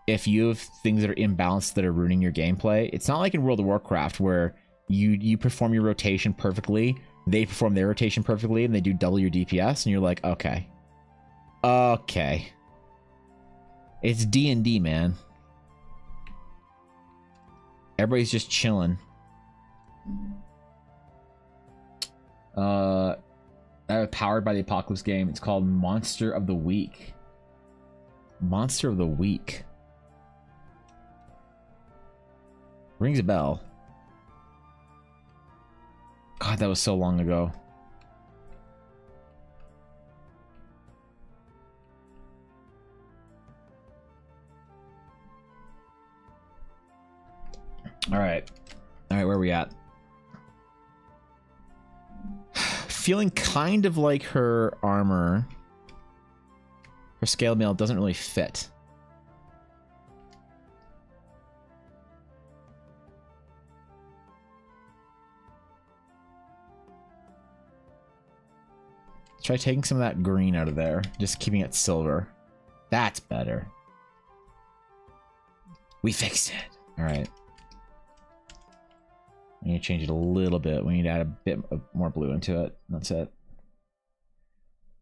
If you have things that are imbalanced that are ruining your gameplay, it's not like in World of Warcraft where you perform your rotation perfectly, they perform their rotation perfectly, and they do double your DPS, and you're like, okay. Okay. It's D&D, man. Everybody's just chilling. Powered by the Apocalypse game. It's called Monster of the Week. Monster of the Week. Rings a bell. God, that was so long ago. All right, where are we at? Feeling kind of like her armor, her scale mail doesn't really fit. Try taking some of that green out of there, just keeping it silver. That's better. We fixed it. All right. We need to change it a little bit. We need to add a bit more blue into it. That's it.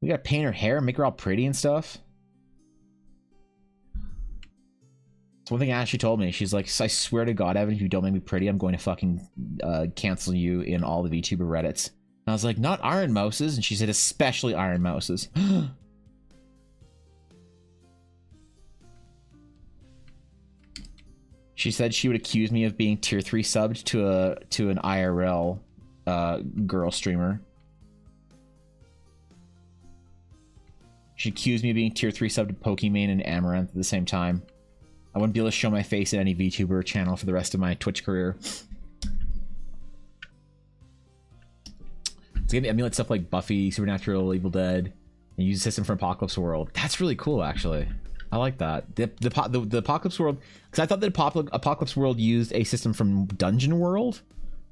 We gotta paint her hair, make her all pretty and stuff. It's one thing Ashley told me. She's like, I swear to God, Evan, if you don't make me pretty, I'm going to fucking cancel you in all the VTuber Reddits. And I was like, not Iron Mouses. And she said, especially Iron Mouses. She said she would accuse me of being tier 3 subbed to an IRL girl streamer. She accused me of being tier 3 subbed to Pokimane and Amaranth at the same time. I wouldn't be able to show my face at any VTuber channel for the rest of my Twitch career. It's gonna emulate stuff like Buffy, Supernatural, Evil Dead, and use a system from Apocalypse World. That's really cool, actually. I like that. The Apocalypse World, because I thought that Apocalypse World used a system from Dungeon World,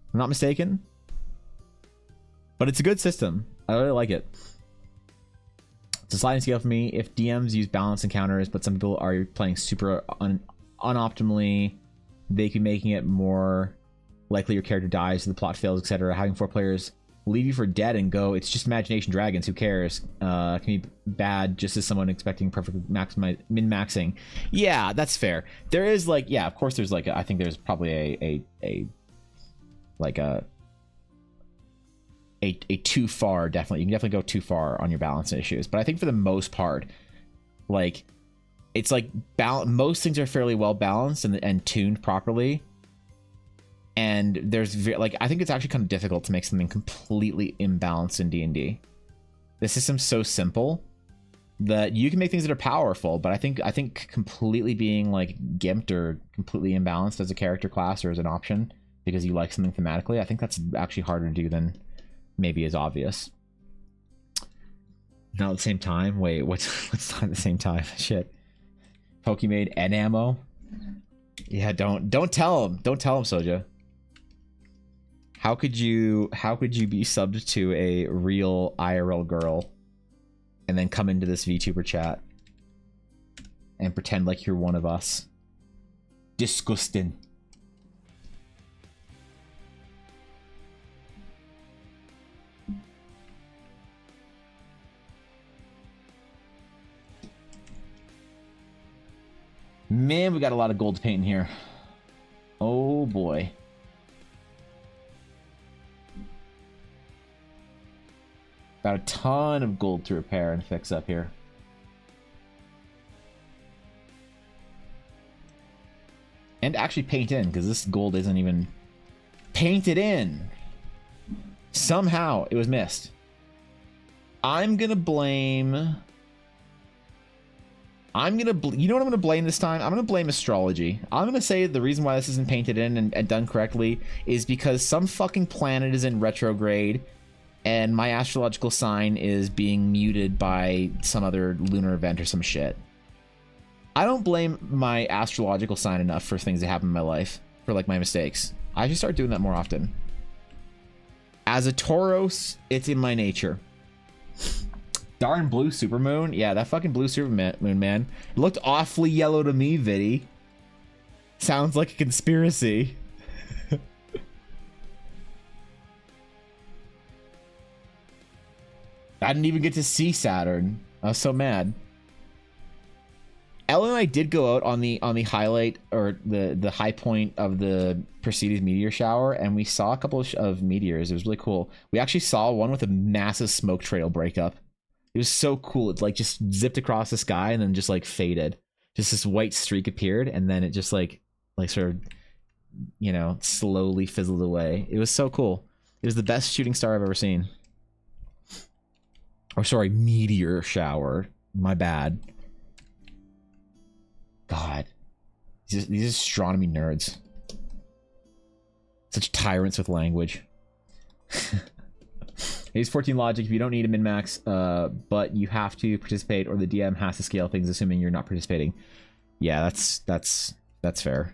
if I'm not mistaken. But it's a good system. I really like it. It's a sliding scale for me. If DMs use balance encounters, but some people are playing super unoptimally, they could be making it more likely your character dies, the plot fails, etc. Having 4 players leave you for dead and go, it's just imagination dragons, who cares, can be bad just as someone expecting perfect min-maxing. Yeah, that's fair. There is like, yeah, of course there's like, I think there's probably a too far, definitely. You can definitely go too far on your balance issues. But I think for the most part, like, it's like most things are fairly well balanced and tuned properly. And there's like, I think it's actually kind of difficult to make something completely imbalanced in D&D. The system's so simple that you can make things that are powerful, but I think completely being like gimped or completely imbalanced as a character class or as an option because you like something thematically, I think that's actually harder to do than maybe is obvious. Not at the same time. Wait, what's not at the same time? Shit. Pokemade and ammo. Yeah, don't tell him. Don't tell him, Soja. How could you be subbed to a real IRL girl and then come into this VTuber chat and pretend like you're one of us? Disgusting. Man, we got a lot of gold to paint in here. Oh boy. Got a ton of gold to repair and fix up here. And actually paint in, because this gold isn't even painted in. Somehow it was missed. I'm gonna blame... you know what I'm going to blame this time? I'm going to blame astrology. I'm going to say the reason why this isn't painted in and done correctly is because some fucking planet is in retrograde and my astrological sign is being muted by some other lunar event or some shit. I don't blame my astrological sign enough for things that happen in my life, for like my mistakes. I should start doing that more often. As a Tauros, it's in my nature. Darn blue supermoon. Yeah, that fucking blue supermoon, man. It looked awfully yellow to me, Viddy. Sounds like a conspiracy. I didn't even get to see Saturn. I was so mad. Ellen and I did go out on the highlight or the high point of the Perseus meteor shower, and we saw a couple of meteors. It was really cool. We actually saw one with a massive smoke trail break up. It was so cool. It like just zipped across the sky and then just like faded. Just this white streak appeared, and then it just like sort of, you know, slowly fizzled away. It was so cool. It was the best shooting star I've ever seen. Or sorry, meteor shower. My bad. God. These astronomy nerds. Such tyrants with language. He's 14 logic. If you don't need a min-max, but you have to participate or the DM has to scale things assuming you're not participating. Yeah, that's fair.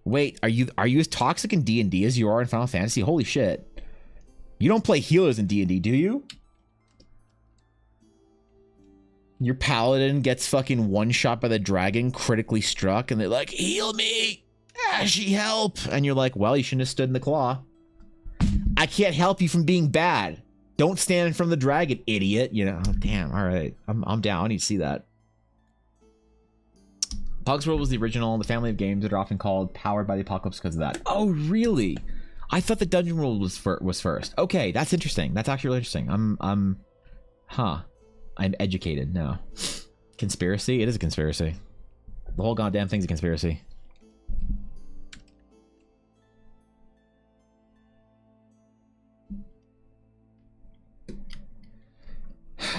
Wait, are you as toxic in D&D as you are in Final Fantasy? Holy shit. You don't play healers in D&D, do you? Your paladin gets fucking one shot by the dragon, critically struck, and they're like, heal me! Ashy, help! And you're like, well, you shouldn't have stood in the claw. I can't help you from being bad. Don't stand in front of the dragon, idiot. You know, oh, damn, alright. I'm down, I need to see that. Pog's World was the original, the family of games that are often called Powered by the Apocalypse because of that. Oh, really? I thought the Dungeon World was first. Okay, that's interesting. That's actually really interesting. I'm educated now. Conspiracy? It is a conspiracy. The whole goddamn thing's a conspiracy.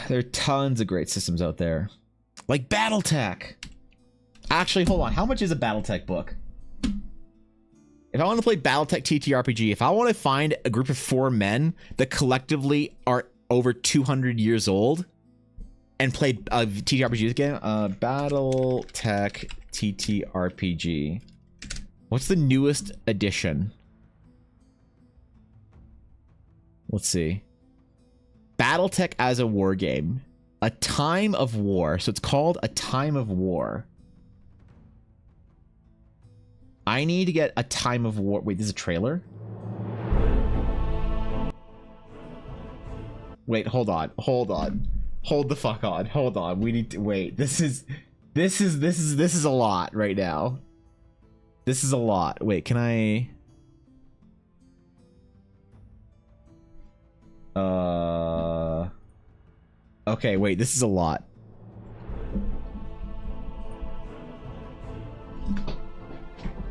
There are tons of great systems out there. Like Battletech. Actually, hold on. How much is a Battletech book? If I want to play Battletech TTRPG, if I want to find a group of 4 men that collectively are over 200 years old and play TTRPG again, Battletech TTRPG. What's the newest edition? Let's see. Battletech as a war game. A Time of War. So it's called A Time of War. I need to get A Time of War. Wait, this is a trailer? Wait, hold on. Hold on. Hold the fuck on. Hold on. We need to wait. This is a lot right now. This is a lot. Wait, can I okay, wait, this is a lot.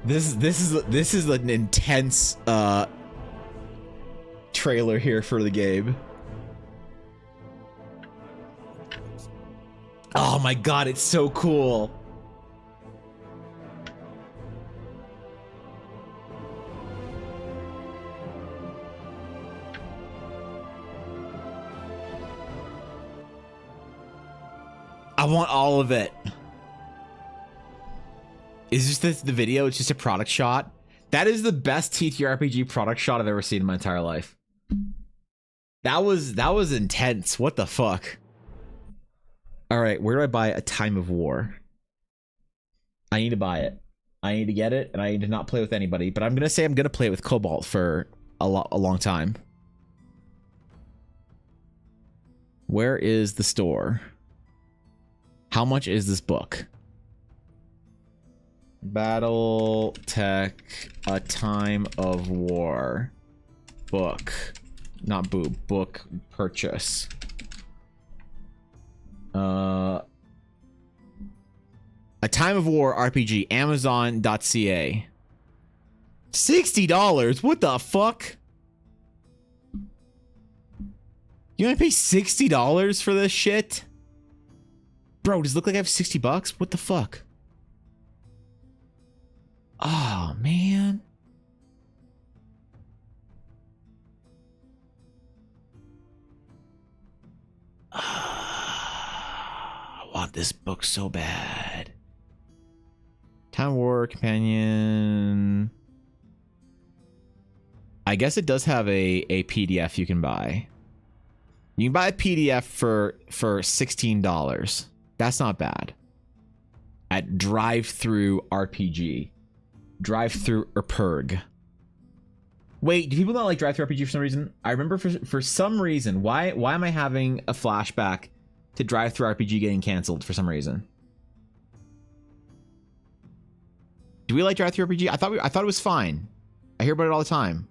This is an intense trailer here for the game. Oh my god, it's so cool. I want all of it. Is this the video? It's just a product shot. That is the best TTRPG product shot I've ever seen in my entire life. That was intense. What the fuck? All right, where do I buy A Time of War? I need to buy it. I need to get it, and I need to not play with anybody. But I'm gonna say I'm gonna play with Cobalt for a long time. Where is the store? How much is this book? Battletech A Time of War. Book. Not boob. Book purchase. A Time of War RPG. Amazon.ca. $60? What the fuck? You want to pay $60 for this shit? Bro, does it look like I have 60 bucks? What the fuck? Oh, man. I want this book so bad. Time of War Companion. I guess it does have a PDF you can buy. You can buy a PDF for $16. That's not bad. At Drive-Thru RPG. Drive-Thru Erperg. Wait, do people not like Drive-Thru RPG for some reason? I remember for some reason. Why am I having a flashback to Drive-Thru RPG getting canceled for some reason? Do we like drive-thru RPG? I thought it was fine. I hear about it all the time.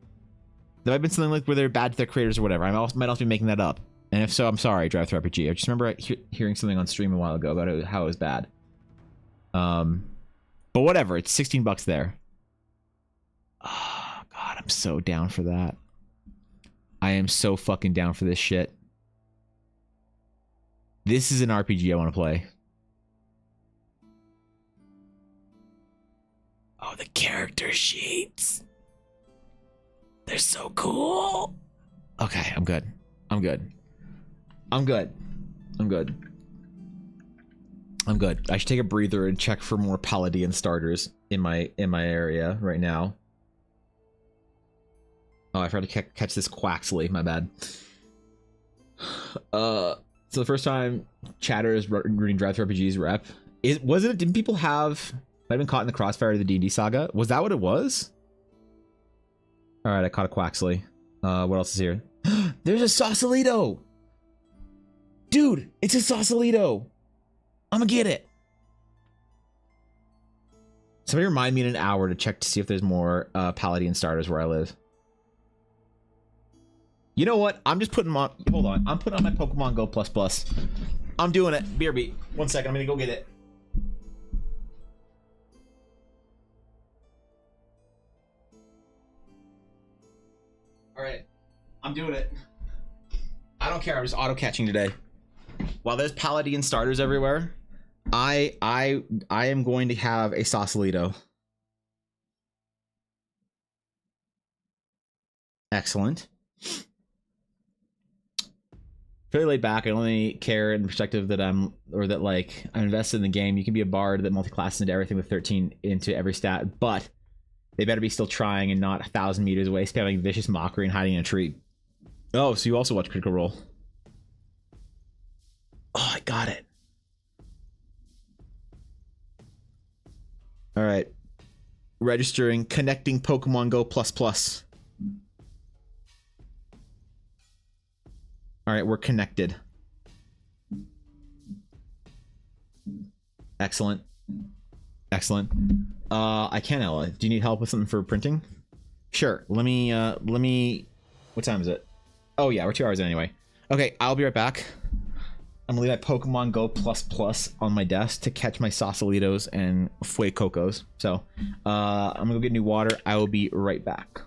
There might have been something like where they're bad to their creators or whatever. Might also be making that up. And if so, I'm sorry, drive-thru RPG. I just remember hearing something on stream a while ago about how it was bad. But whatever. It's $16 there. Oh, God, I'm so down for that. I am so fucking down for this shit. This is an RPG I want to play. Oh, the character sheets. They're so cool. Okay, I'm good. I'm good. I'm good. I'm good. I'm good. I should take a breather and check for more Paladin starters in my area right now. Oh, I forgot to catch this Quaxley. My bad. So the first time chatter is reading drive-thru RPG's rep. Was it? Didn't people have? I've been caught in the crossfire of the D&D saga. Was that what it was? All right, I caught a Quaxley. What else is here? There's a Sausalito. Dude, it's a Sausalito. I'm gonna get it. Somebody remind me in an hour to check to see if there's more Paladin starters where I live. You know what? I'm just putting them on. Hold on. I'm putting on my Pokemon Go Plus Plus. I'm doing it. BRB. 1 second. I'm gonna go get it. All right. I'm doing it. I don't care. I'm just auto catching today. While there's Paladin starters everywhere, I am going to have a Sausalito. Excellent. Fairly laid back. I only care in the perspective that I'm invested in the game. You can be a bard that multi-classes into everything with 13 into every stat, but they better be still trying and not 1,000 meters away, spamming vicious mockery and hiding in a tree. Oh, so you also watch Critical Role. Oh, I got it. All right. Registering, connecting Pokemon Go Plus Plus. All right, we're connected. Excellent. Excellent. I can, Ella. Do you need help with something for printing? Sure. Let me, what time is it? Oh yeah, we're 2 hours in anyway. Okay, I'll be right back. I'm gonna leave that Pokemon Go Plus Plus on my desk to catch my Sausalitos and Fuecocos. So, I'm gonna go get new water. I will be right back.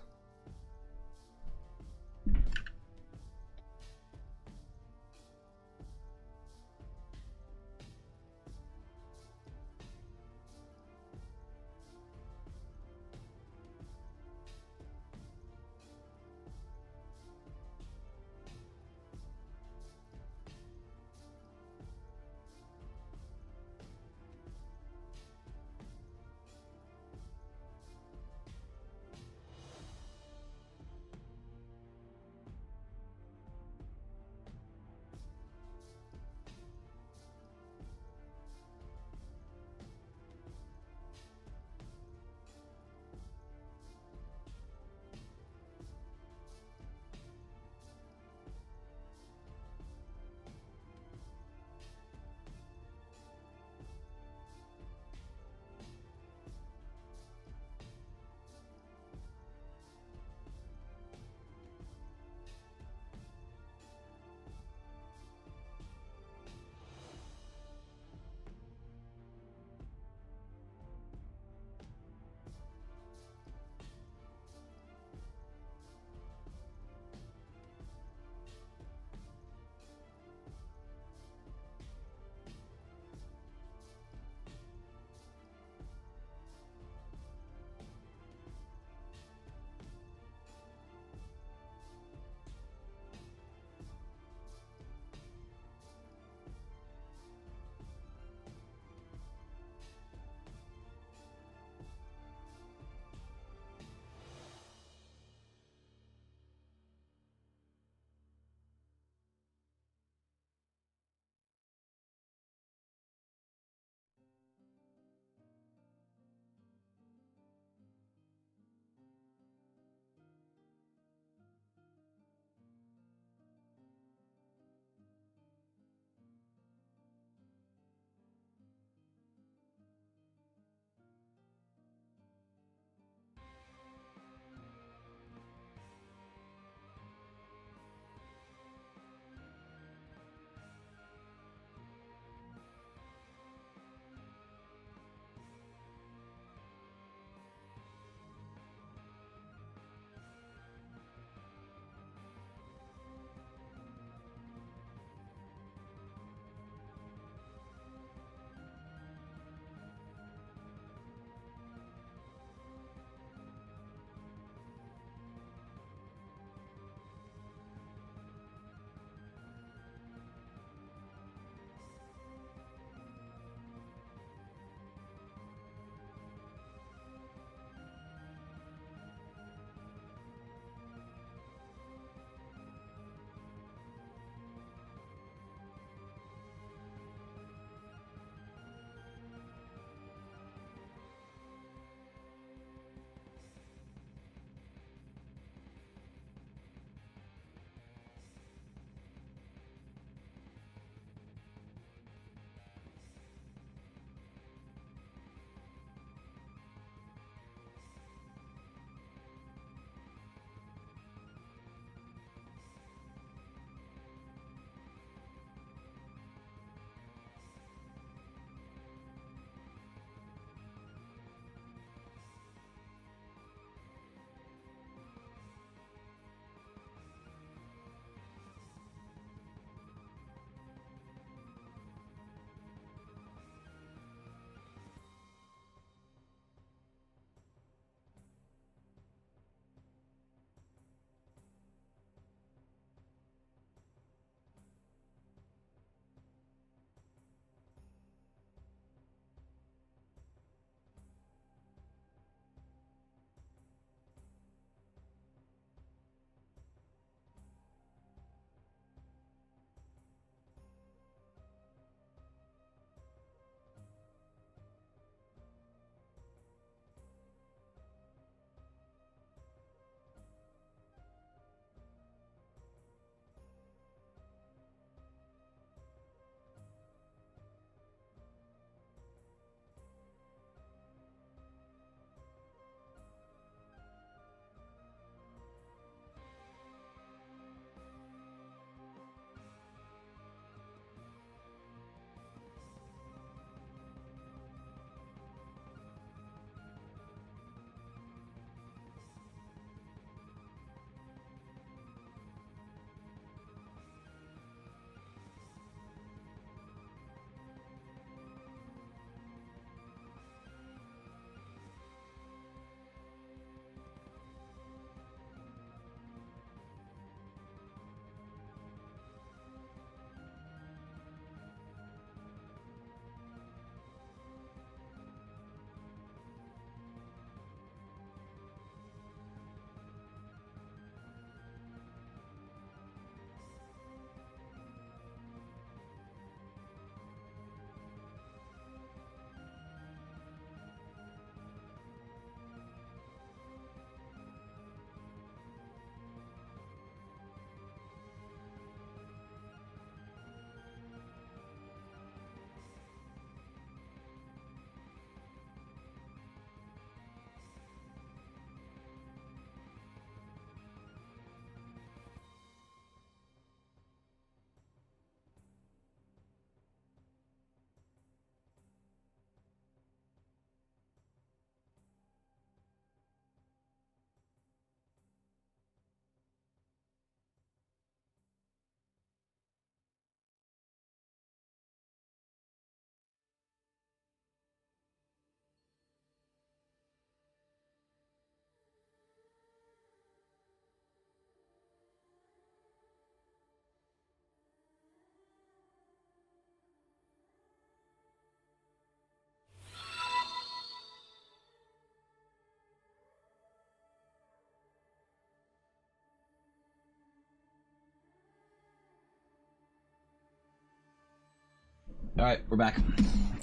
All right, we're back.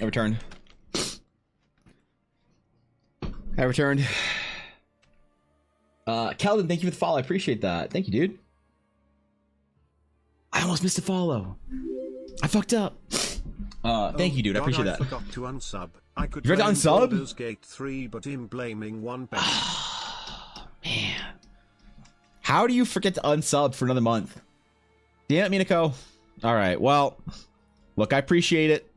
I returned. Calvin, thank you for the follow. I appreciate that. Thank you, dude. I almost missed a follow. I fucked up. Thank you, dude. I appreciate that. I forgot to unsub. I could You forgot to unsub? Baldur's Gate 3, but him blaming one penny. Man. How do you forget to unsub for another month? Damn it, Minako. All right, well, look, I appreciate it.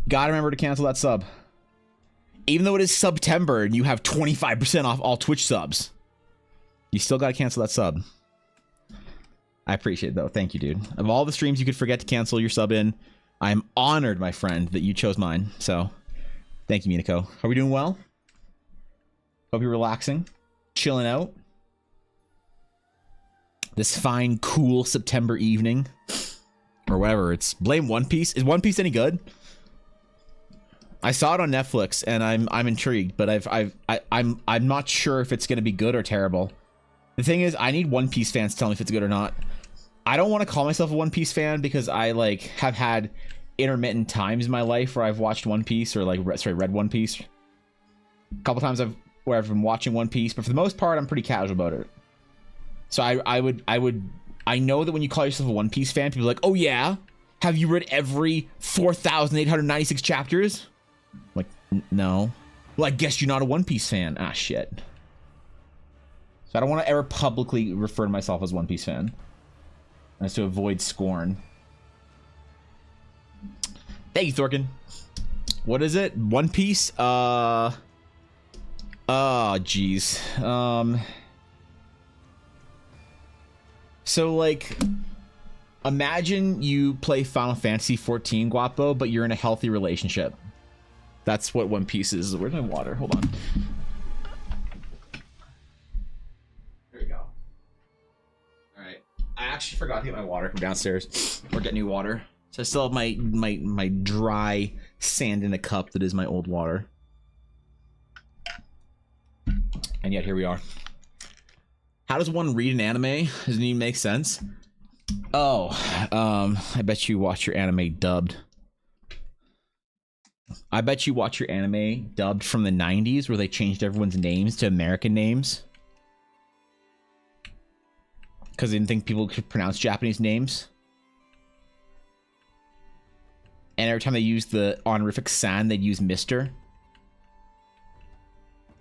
Gotta remember to cancel that sub. Even though it is September and you have 25% off all Twitch subs, you still gotta cancel that sub. I appreciate it, though. Thank you, dude. Of all the streams you could forget to cancel your sub in, I'm honored, my friend, that you chose mine. So, thank you, Minako. Are we doing well? Hope you're relaxing, chilling out. This fine, cool September evening, or whatever. It's blame One Piece. Is One Piece any good? I saw it on Netflix, and I'm intrigued, but I'm not sure if it's gonna be good or terrible. The thing is, I need One Piece fans to tell me if it's good or not. I don't want to call myself a One Piece fan because I like have had intermittent times in my life where I've watched One Piece or like read One Piece. A couple times where I've been watching One Piece, but for the most part, I'm pretty casual about it. So I know that when you call yourself a One Piece fan, people are like, oh yeah, have you read every 4,896 chapters? I'm like, no. Well, I guess you're not a One Piece fan. Ah, shit. So I don't want to ever publicly refer to myself as One Piece fan. As to avoid scorn. Thank you, Thorkin. What is it? One Piece? Oh, jeez. So, like, imagine you play Final Fantasy 14, Guapo, but you're in a healthy relationship. That's what One Piece is. Where's my water? Hold on. There we go. Alright. I actually forgot to get my water from downstairs. Or get new water. So I still have my dry sand in a cup that is my old water. And yet here we are. How does one read an anime? Doesn't even make sense. Oh, I bet you watch your anime dubbed. I bet you watch your anime dubbed from the 90s where they changed everyone's names to American names. Because they didn't think people could pronounce Japanese names. And every time they used the honorific san, they'd use Mr.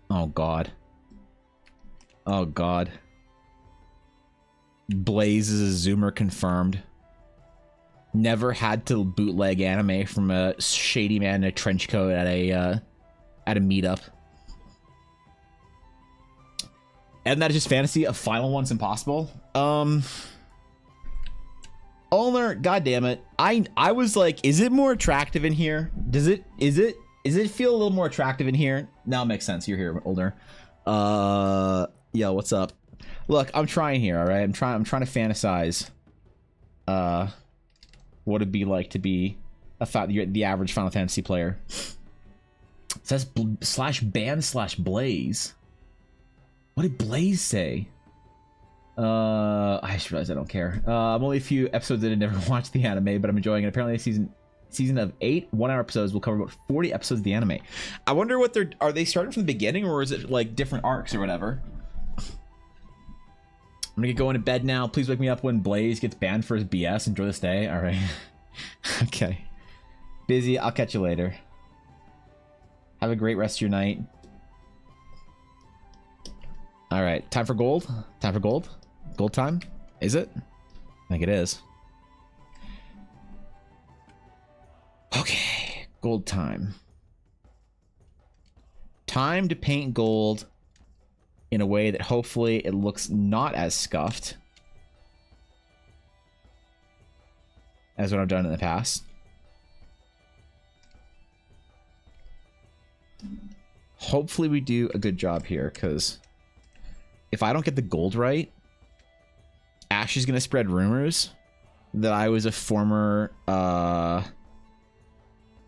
Oh, God. Oh, God. Blaze is a Zoomer confirmed. Never had to bootleg anime from a shady man in a trench coat at a meetup. And that is just fantasy. A final one's impossible. Ulner, goddammit. I was like, is it more attractive in here? Is it feel a little more attractive in here? Now it makes sense. You're here, Ulner. Yo, what's up? Look, I'm trying here, all right? I'm trying to fantasize what it'd be like to be the average Final Fantasy player. It says /ban/Blaze. What did Blaze say? I just realized I don't care. I'm only a few episodes in and never watched the anime, but I'm enjoying it. Apparently season of 8 1-hour episodes will cover about 40 episodes of the anime. I wonder what are they starting from the beginning, or is it like different arcs or whatever? I'm gonna get going to bed now. Please wake me up when Blaze gets banned for his BS. Enjoy this day. All right. Okay. Busy. I'll catch you later. Have a great rest of your night. All right. Time for gold. Time for gold. Gold time. Is it? I think it is. Okay. Gold time. Time to paint gold in a way that hopefully it looks not as scuffed as what I've done in the past. Hopefully we do a good job here, because if I don't get the gold right, Ash is going to spread rumors that I was a former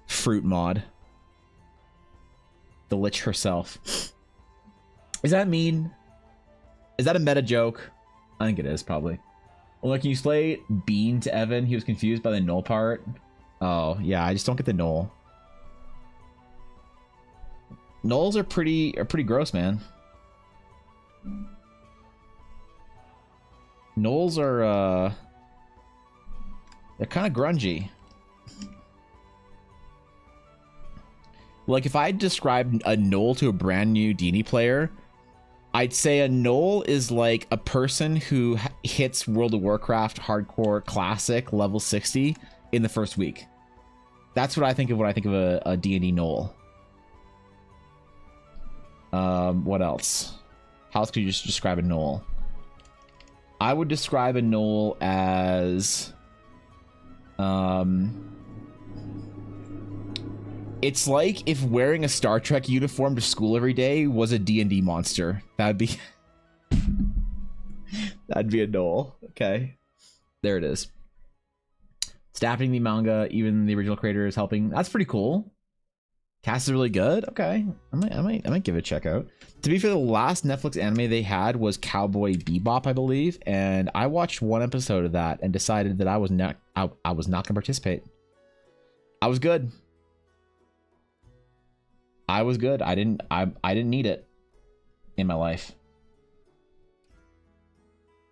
fruit mod. The Lich herself. Is that mean? Is that a meta joke? I think it is, probably. Well, like, can you slay Bean to Evan? He was confused by the null part. Oh, yeah, I just don't get the Knoll. Knolls are pretty gross, man. Knolls are they're kind of grungy. Like if I described a Knoll to a brand new D&D player, I'd say a Knoll is like a person who hits World of Warcraft hardcore classic level 60 in the first week. That's what I think of when I think of a D&D Knoll. What else? How else could you just describe a Knoll? I would describe a Knoll as it's like if wearing a Star Trek uniform to school every day was a D&D monster. That'd be that'd be a Knoll. Okay. There it is. Staffing the manga, even the original creator is helping. That's pretty cool. Cast is really good. Okay. I might give it a check out. To be fair, the last Netflix anime they had was Cowboy Bebop, I believe, and I watched one episode of that and decided that I was not gonna participate. I was good. I was good. I didn't need it in my life.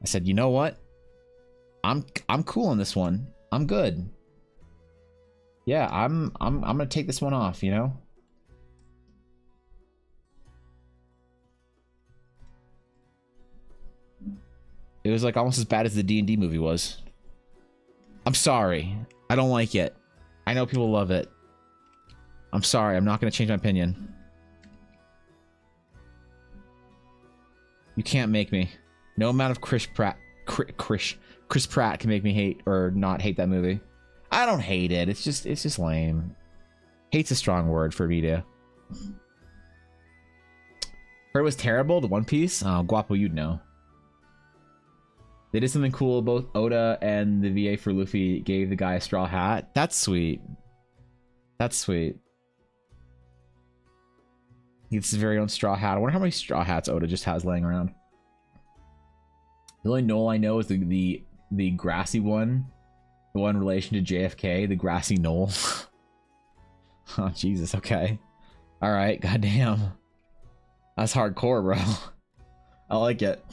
I said, you know what? I'm cool on this one. I'm good. Yeah, I'm gonna take this one off, you know? It was like almost as bad as the D&D movie was. I'm sorry. I don't like it. I know people love it. I'm sorry. I'm not going to change my opinion. You can't make me. No amount of Chris Pratt can make me hate or not hate that movie. I don't hate it. It's just lame. Hate's a strong word for me to. Heard it was terrible. The One Piece. Oh, Guapo, you'd know. They did something cool. Both Oda and the VA for Luffy gave the guy a straw hat. That's sweet. That's sweet. He gets his very own straw hat. I wonder how many straw hats Oda just has laying around. The only Knoll I know is the grassy one. The one in relation to JFK. The grassy Knoll. Oh, Jesus. Okay. Alright. Goddamn. That's hardcore, bro. I like it.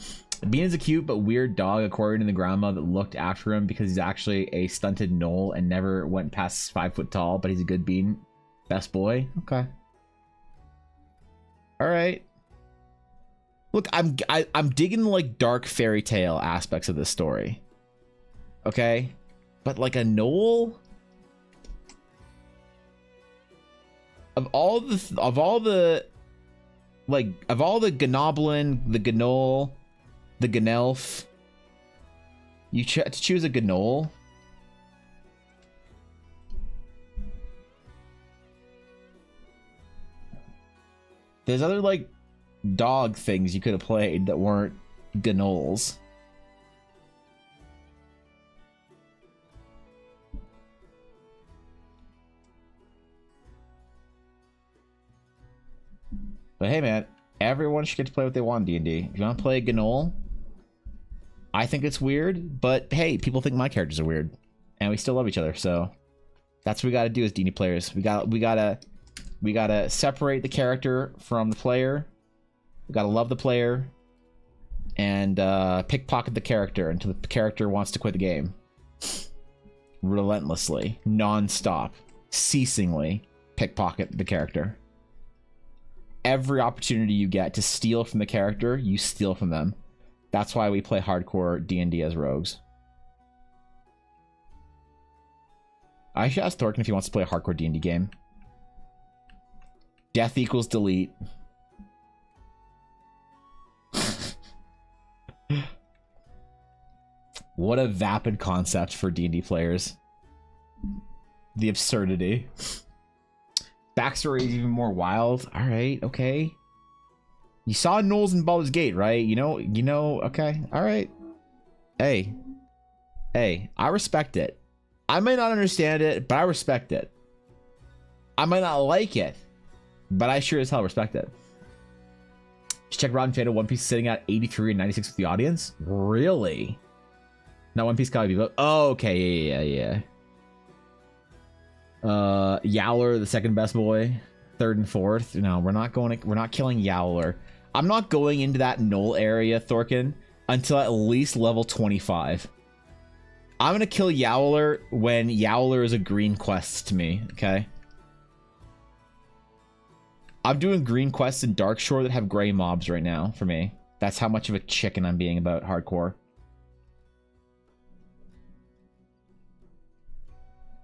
Bean is a cute but weird dog, according to the grandma that looked after him, because he's actually a stunted Knoll and never went past 5 foot tall, but he's a good Bean. Best boy. Okay. All right. Look, I'm digging the like dark fairy tale aspects of this story. Okay, but like a Knoll, of all the Gnoblin, the Gnoll, the Gnelf, you to choose a Gnoll. There's other like dog things you could have played that weren't Gnolls. But hey, man, everyone should get to play what they want in D&D. If you want to play a Gnoll, I think it's weird, but hey, people think my characters are weird, and we still love each other. So that's what we got to do as D&D players. We gotta separate the character from the player. We gotta love the player, and pickpocket the character until the character wants to quit the game. Relentlessly, non-stop, ceasingly pickpocket the character. Every opportunity you get to steal from the character, you steal from them. That's why we play hardcore D&D as rogues. I should ask Thorkin if he wants to play a hardcore D&D game. Death equals delete. What a vapid concept for D&D players. The absurdity. Backstory is even more wild. All right, okay. You saw Knolls in Baldur's Gate, right? You know, okay, all right. Hey, I respect it. I may not understand it, but I respect it. I might not like it, but I sure as hell respect it. Just check Rotten Tomato. One Piece is sitting at 83 and 96 with the audience. Really? Not One Piece Cowboy Bebop. Oh, okay, yeah. Yowler, the second best boy. Third and fourth. No, we're not killing Yowler. I'm not going into that null area, Thorkin, until at least level 25. I'm gonna kill Yowler when Yowler is a green quest to me, okay? I'm doing green quests in Darkshore that have gray mobs right now for me. That's how much of a chicken I'm being about hardcore.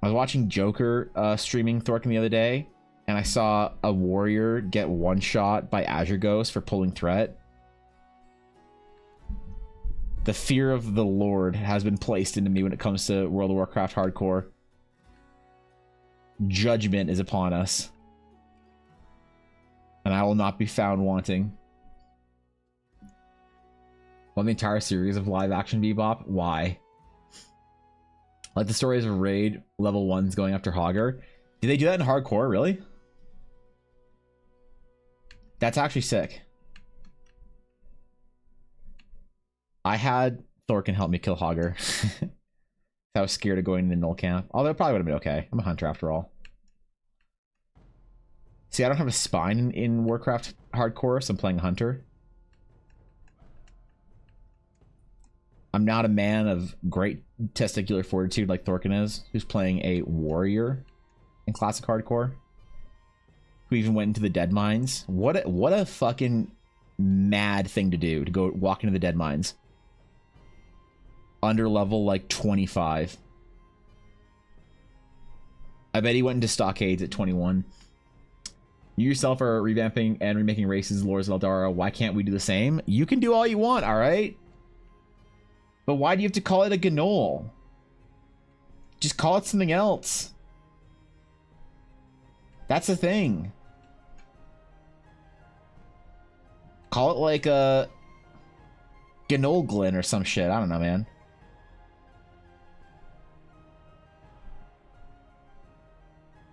I was watching Joker streaming Thorkin the other day, and I saw a warrior get one shot by Azure Ghost for pulling threat. The fear of the Lord has been placed into me when it comes to World of Warcraft hardcore. Judgment is upon us. And I will not be found wanting. Want the entire series of live action Bebop? Why? Like the stories of Raid level 1s going after Hogger. Did they do that in hardcore, really? That's actually sick. I had Thorkin help me kill Hogger. I was scared of going to the null camp. Although it probably would have been okay. I'm a hunter after all. See, I don't have a spine in Warcraft hardcore, so I'm playing a hunter. I'm not a man of great testicular fortitude like Thorkin is, who's playing a warrior in classic hardcore. Who even went into the dead mines. What a fucking mad thing to do, to go walk into the dead mines. Under level like 25. I bet he went into stockades at 21. You yourself are revamping and remaking races, Lords of Eldara. Why can't we do the same? You can do all you want, alright? But why do you have to call it a Gnoll? Just call it something else. That's the thing. Call it like a Gnoll or some shit. I don't know, man.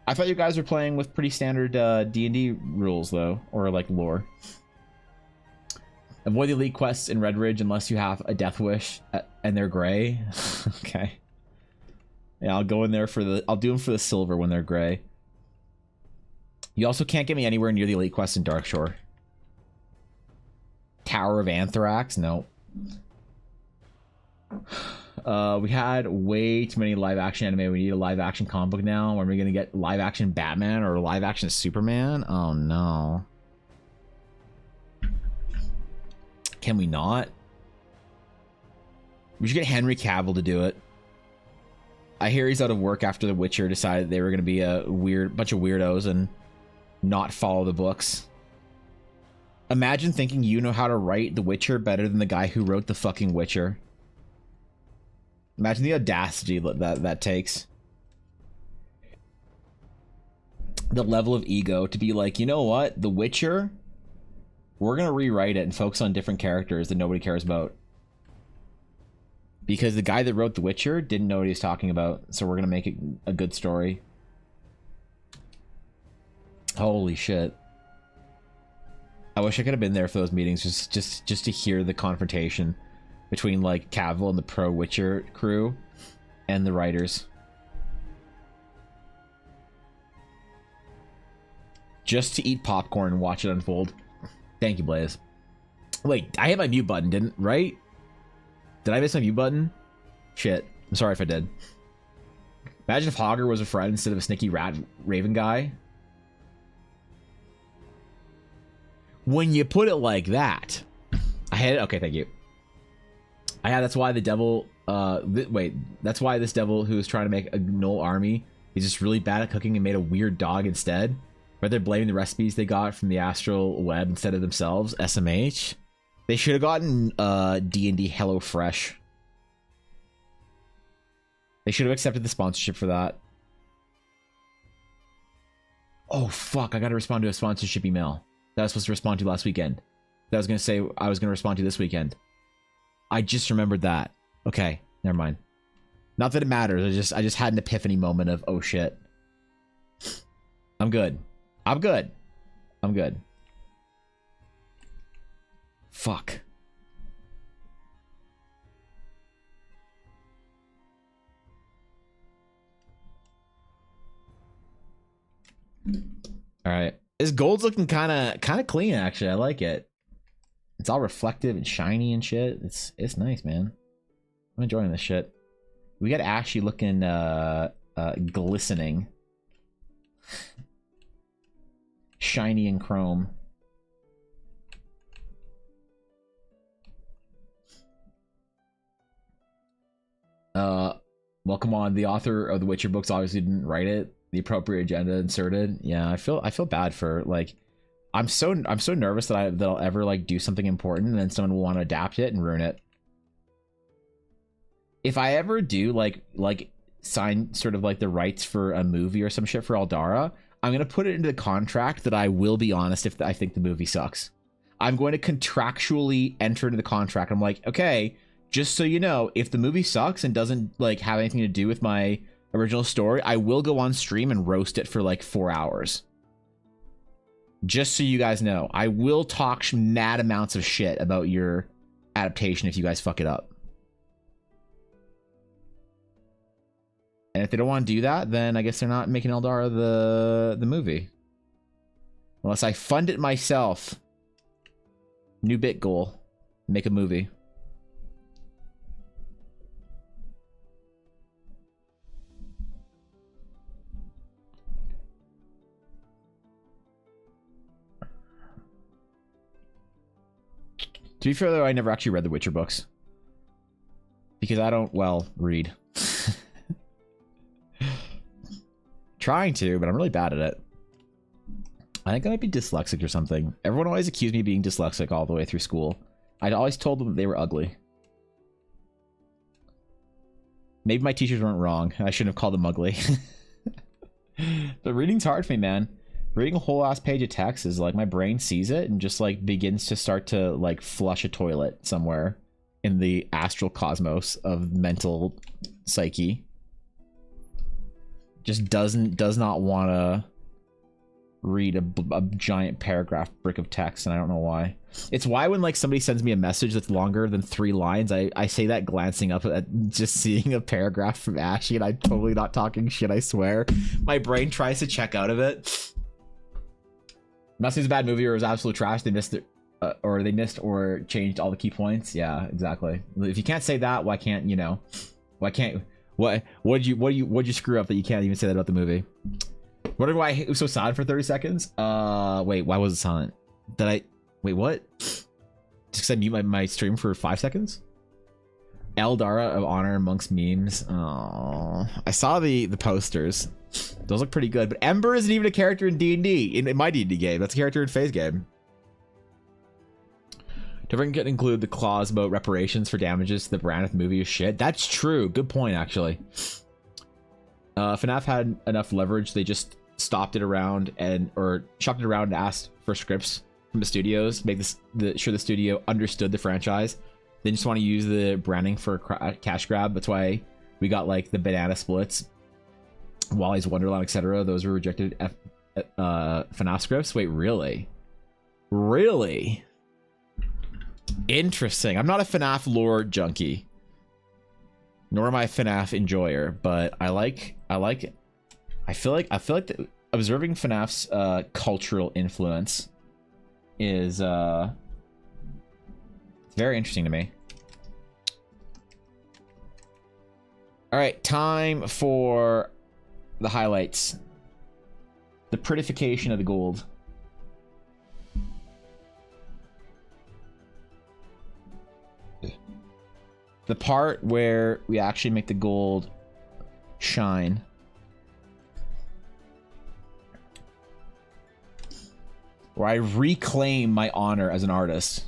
I thought you guys were playing with pretty standard D&D rules, though. Or, like, lore. Avoid the elite quests in Red Ridge unless you have a Death Wish and they're gray. Okay. Yeah, I'll go in there for the... I'll do them for the silver when they're gray. You also can't get me anywhere near the elite quests in Darkshore. Tower of Anthrax? No. We had way too many live action anime. We need a live action comic book now. When are we gonna get live action Batman or live action Superman? Oh no. Can we not? We should get Henry Cavill to do it. I hear he's out of work after The Witcher decided they were gonna be a bunch of weirdos and not follow the books. Imagine thinking you know how to write The Witcher better than the guy who wrote the fucking Witcher. Imagine the audacity that takes. The level of ego to be like, you know what? The Witcher, we're going to rewrite it and focus on different characters that nobody cares about. Because the guy that wrote The Witcher didn't know what he was talking about, so we're going to make it a good story. Holy shit. I wish I could have been there for those meetings just to hear the confrontation between like Cavill and the pro Witcher crew and the writers. Just to eat popcorn and watch it unfold. Thank you, Blaze. Wait, I hit my mute button, didn't, right? Did I miss my mute button? Shit. I'm sorry if I did. Imagine if Hogger was a friend instead of a sneaky rat raven guy. When you put it like that, I had it. Okay, thank you. Yeah, that's why the devil. Wait, that's why this devil who was trying to make a Gnoll army is just really bad at cooking and made a weird dog instead. But they're blaming the recipes they got from the astral web instead of themselves. SMH. They should have gotten D&D HelloFresh. They should have accepted the sponsorship for that. Oh fuck! I gotta respond to a sponsorship email that I was supposed to respond to last weekend. That I was gonna say I was gonna respond to this weekend. I just remembered that. Okay, never mind. Not that it matters. I just had an epiphany moment of, oh shit. I'm good. I'm good. I'm good. Fuck. All right. This gold's looking kind of clean, actually. I like it. It's all reflective and shiny and shit. It's nice, man. I'm enjoying this shit. We got Ashy looking glistening. Shiny and chrome. Well, come on. The author of the Witcher books obviously didn't write it. The appropriate agenda inserted. Yeah, I feel bad for, like, I'm so nervous that I'll ever like do something important and then someone will want to adapt it and ruin it. If I ever do like sign sort of like the rights for a movie or some shit for Aldara, I'm gonna put it into the contract that I will be honest if I think the movie sucks. I'm going to contractually enter into the contract. I'm like, okay, just so you know, if the movie sucks and doesn't like have anything to do with my original story, I will go on stream and roast it for like 4 hours. Just so you guys know, I will talk mad amounts of shit about your adaptation if you guys fuck it up. And if they don't want to do that, then I guess they're not making Eldara the movie. Unless I fund it myself. New bit goal. Make a movie. To be fair, though, I never actually read the Witcher books. Because I don't, well, read. Trying to, but I'm really bad at it. I think I might be dyslexic or something. Everyone always accused me of being dyslexic all the way through school. I'd always told them they were ugly. Maybe my teachers weren't wrong. I shouldn't have called them ugly. But reading's hard for me, man. Reading a whole ass page of text is like my brain sees it and just like begins to start to like flush a toilet somewhere in the astral cosmos of mental psyche. Just does not want to read a giant paragraph brick of text, and I don't know why. It's why when like somebody sends me a message that's longer than 3 lines, I say that glancing up at just seeing a paragraph from Ashy, and I'm totally not talking shit, I swear. My brain tries to check out of it. I'm not saying it's a bad movie or it was absolute trash. They missed it, or they missed or changed all the key points. Yeah, exactly. If you can't say that, why can't you know? Why can't? What'd you screw up that you can't even say that about the movie? Wondering why it was so silent for 30 seconds? Wait, why was it silent? Wait, what? Just because I mute my stream for 5 seconds? Eldara of Honor amongst memes. Oh, I saw the posters. Those look pretty good, but Ember isn't even a character in D&D, in my D&D game. That's a character in FaZe game. Don't forget to include the clause about reparations for damages to the brand if the movie is shit. That's true. Good point, actually. FNAF had enough leverage. They just stopped it around or shopped it around and asked for scripts from the studios, make sure the studio understood the franchise. They just want to use the branding for a cash grab. That's why we got like the Banana Splits, Wally's Wonderland, etc. Those were rejected FNAF scripts. Wait, really? Really? Interesting. I'm not a FNAF lore junkie, nor am I a FNAF enjoyer, but I feel like observing FNAF's cultural influence is very interesting to me. All right, time for the highlights. The prettification of the gold. The part where we actually make the gold shine. Where I reclaim my honor as an artist.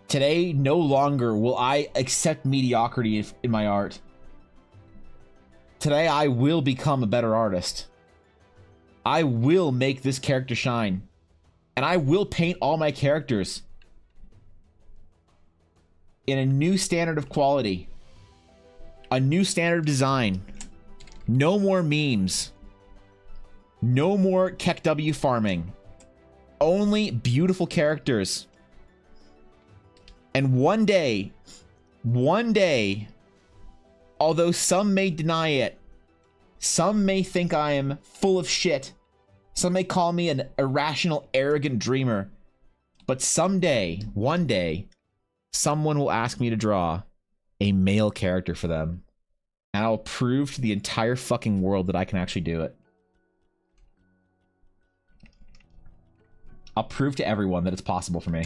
Today, no longer will I accept mediocrity in my art. Today, I will become a better artist. I will make this character shine. And I will paint all my characters in a new standard of quality. A new standard of design. No more memes. No more KEKW farming. Only beautiful characters. And one day, although some may deny it, Some may think I am full of shit. Some may call me an irrational, arrogant dreamer. But someday, one day, someone will ask me to draw a male character for them. And I'll prove to the entire fucking world that I can actually do it. I'll prove to everyone that it's possible for me.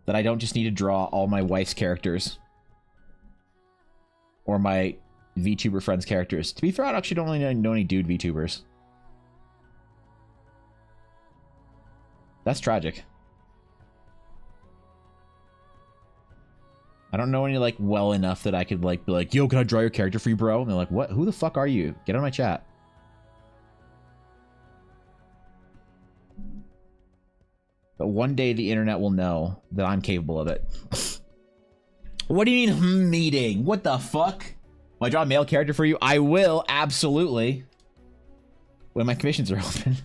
That I don't just need to draw all my wife's characters. Or my VTuber friends' characters. To be fair, I actually don't really know any dude VTubers. That's tragic. I don't know any, like, well enough that I could, like, be like, yo, can I draw your character for you, bro? And they're like, what? Who the fuck are you? Get on my chat. But one day the internet will know that I'm capable of it. What do you mean, meeting? What the fuck? Will I draw a male character for you? I will, absolutely. When my commissions are open.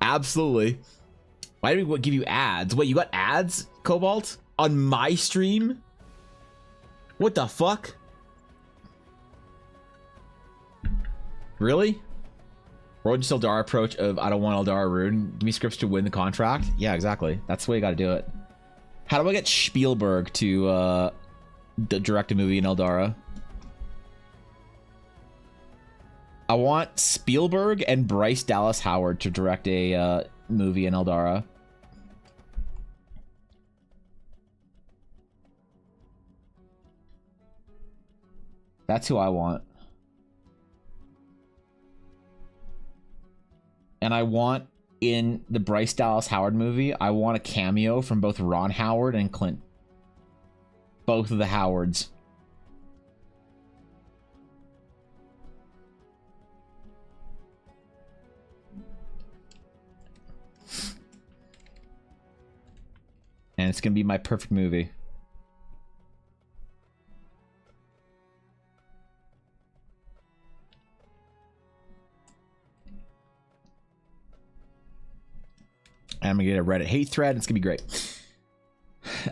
Absolutely. Why did we give you ads? Wait, you got ads, Cobalt? On my stream? What the fuck? Really? Road to Eldara approach of I don't want Eldara rune. Give me scripts to win the contract? Yeah, exactly. That's the way you gotta do it. How do I get Spielberg to direct a movie in Eldara? I want Spielberg and Bryce Dallas Howard to direct a movie in Eldara. That's who I want. And I want, in the Bryce Dallas Howard movie, I want a cameo from both Ron Howard and Clint. Both of the Howards. And it's gonna be my perfect movie. I'm gonna get a Reddit hate thread. It's gonna be great.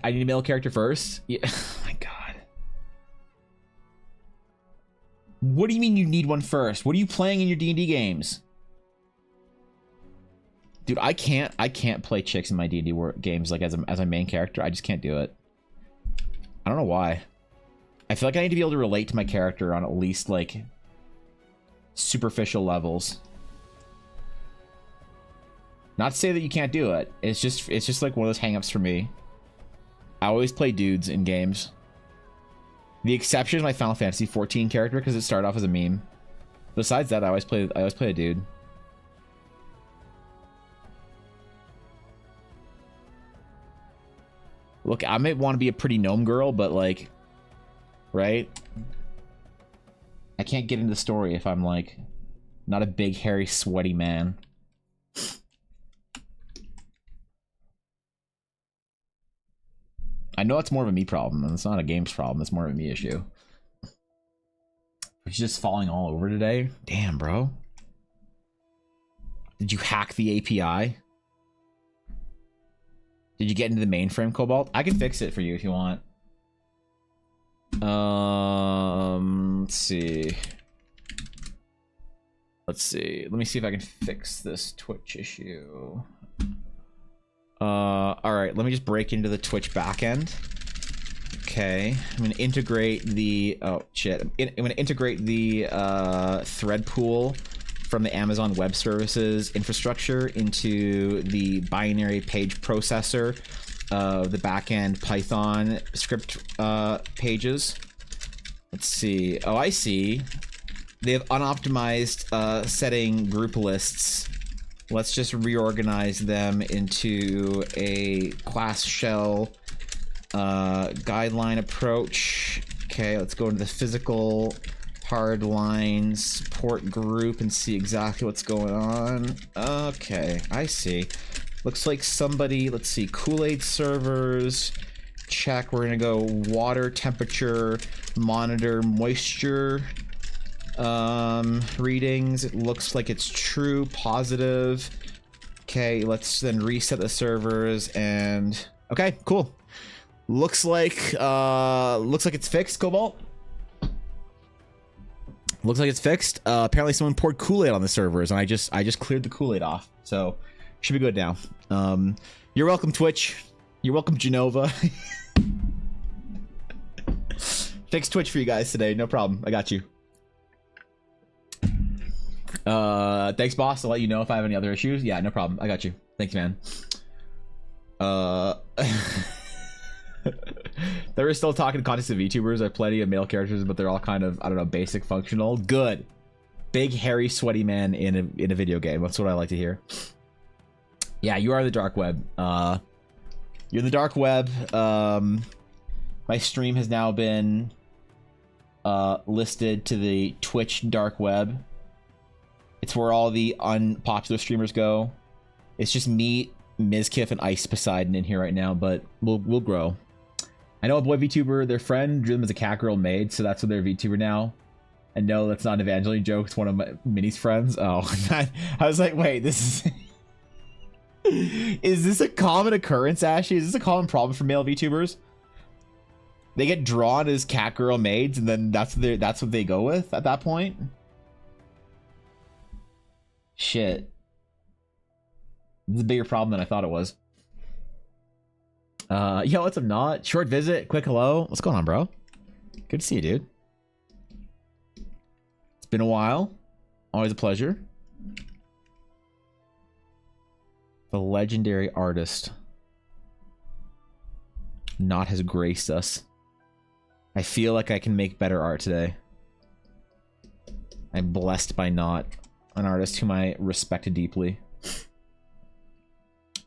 I need a male character first. Yeah. Oh my god. What do you mean you need one first? What are you playing in your D&D games? Dude, I can't play chicks in my D&D games like as a main character. I just can't do it. I don't know why. I feel like I need to be able to relate to my character on at least like superficial levels. Not to say that you can't do it. It's just like one of those hangups for me. I always play dudes in games. The exception is my Final Fantasy 14 character because it started off as a meme. Besides that, I always play a dude. Look, I might want to be a pretty gnome girl, but like, right? I can't get into the story if I'm like not a big, hairy, sweaty man. I know it's more of a me problem, and it's not a games problem. It's more of a me issue. He's just falling all over today. Damn, bro. Did you hack the API? Did you get into the mainframe, Cobalt? I can fix it for you if you want. Let's see. Let me see if I can fix this Twitch issue. Alright, let me just break into the Twitch backend. Okay, I'm gonna integrate the... Oh, shit. I'm gonna integrate the thread pool from the Amazon Web Services infrastructure into the binary page processor of the backend Python script pages. Let's see. Oh, I see. They have unoptimized setting group lists. Let's just reorganize them into a class shell guideline approach. Okay, let's go into the physical hard line support group and see exactly what's going on. Okay, I see. Looks like somebody, let's see, Kool-Aid servers. Check, we're gonna go water temperature, monitor moisture readings. It looks like it's true, positive. Okay, let's then reset the servers and okay, cool. Looks like it's fixed, Cobalt. Looks like it's fixed. Apparently someone poured Kool-Aid on the servers, and I just cleared the Kool-Aid off. So should be good now. You're welcome, Twitch. You're welcome, Genova. Fix Twitch for you guys today. No problem. I got you. Thanks, boss. I'll let you know if I have any other issues. Yeah, no problem. I got you. Thanks, man. They were still talking to context of VTubers. I have plenty of male characters, but they're all kind of, I don't know, basic functional. Good. Big, hairy, sweaty man in a video game. That's what I like to hear. Yeah, you are the dark web. You're the dark web. My stream has now been listed to the Twitch dark web. It's where all the unpopular streamers go. It's just me, Mizkif, and Ice Poseidon in here right now, but we'll grow. I know a boy VTuber, their friend drew them as a cat girl maid, so that's what they're VTuber now. And no, that's not an Evangeline joke. It's one of my Minnie's friends. Oh, I was like, wait, this is this a common occurrence, Ashley? Is this a common problem for male VTubers? They get drawn as cat girl maids, and then that's what they go with at that point. Shit. This is a bigger problem than I thought it was. Yo, what's up, Not? Short visit, quick hello. What's going on, bro? Good to see you, dude. It's been a while. Always a pleasure. The legendary artist Not has graced us. I feel like I can make better art today. I'm blessed by Not, an artist whom I respect deeply. Is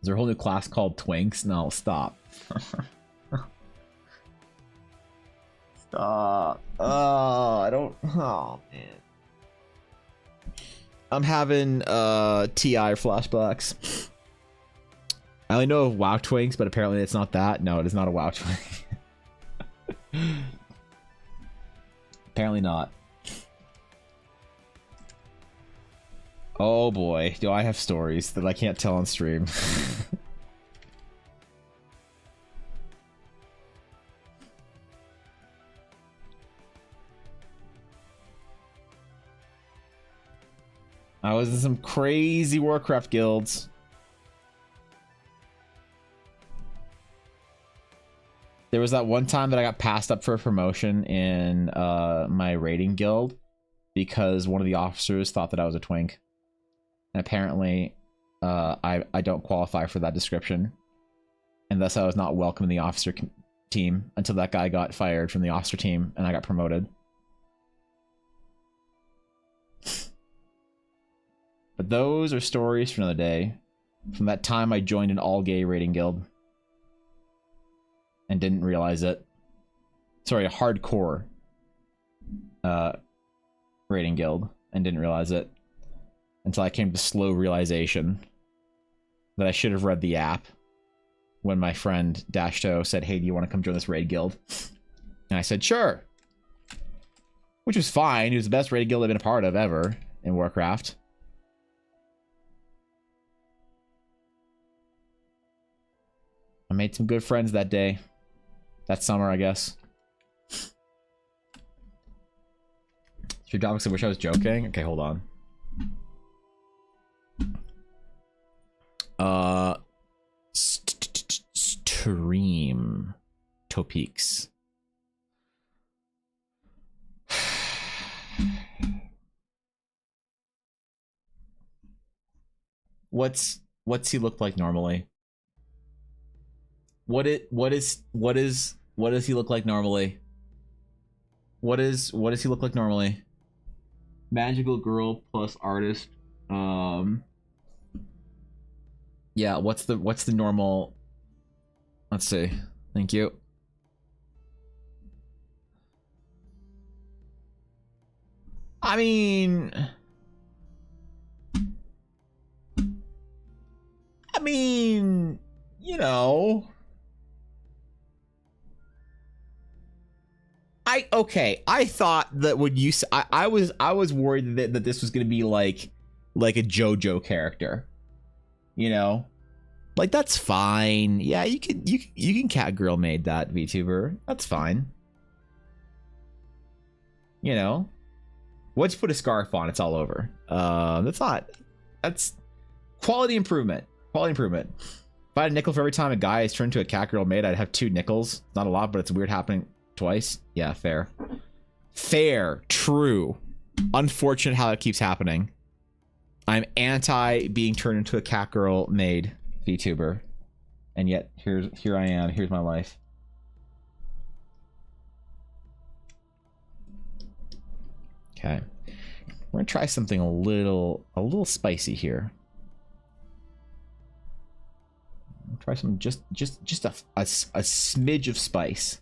there a whole new class called Twinks? No, stop. Stop. Oh, I don't. Oh, man. I'm having TI flashbacks. I only know of WoW Twinks, but apparently it's not that. No, it is not a WoW Twink. Apparently not. Oh boy, do I have stories that I can't tell on stream. I was in some crazy Warcraft guilds. There was that one time that I got passed up for a promotion in my raiding guild because one of the officers thought that I was a twink. And apparently I don't qualify for that description. And thus I was not welcome in the officer team until that guy got fired from the officer team and I got promoted. But those are stories for another day. From that time I joined an all-gay raiding guild. And didn't realize it. Sorry, a hardcore raiding guild. And didn't realize it. Until I came to slow realization that I should have read the app when my friend Dashto said, hey, do you want to come join this raid guild? And I said, sure. Which was fine. It was the best raid guild I've been a part of ever in Warcraft. I made some good friends that day. That summer, I guess. Your dog said, wish I was joking? Okay, hold on. Stream Topics. What's he look like normally? What does he look like normally? What does he look like normally? Magical girl plus artist. Yeah, what's the normal? Let's see. Thank you. I mean, you know. I thought that when you I was worried that this was gonna be like a JoJo character, you know, Like, that's fine. Yeah, you can cat girl maid that, VTuber. That's fine. You know? Once you put a scarf on, it's all over. That's quality improvement. Quality improvement. If I had a nickel for every time a guy is turned to a cat girl maid, I'd have 2 nickels. Not a lot, but it's weird happening twice. Yeah, fair. Fair. True. Unfortunate how it keeps happening. I'm anti being turned into a cat girl maid VTuber. And yet, here I am. Here's my life. Okay. We're gonna try something a little spicy here. Try some just a smidge of spice.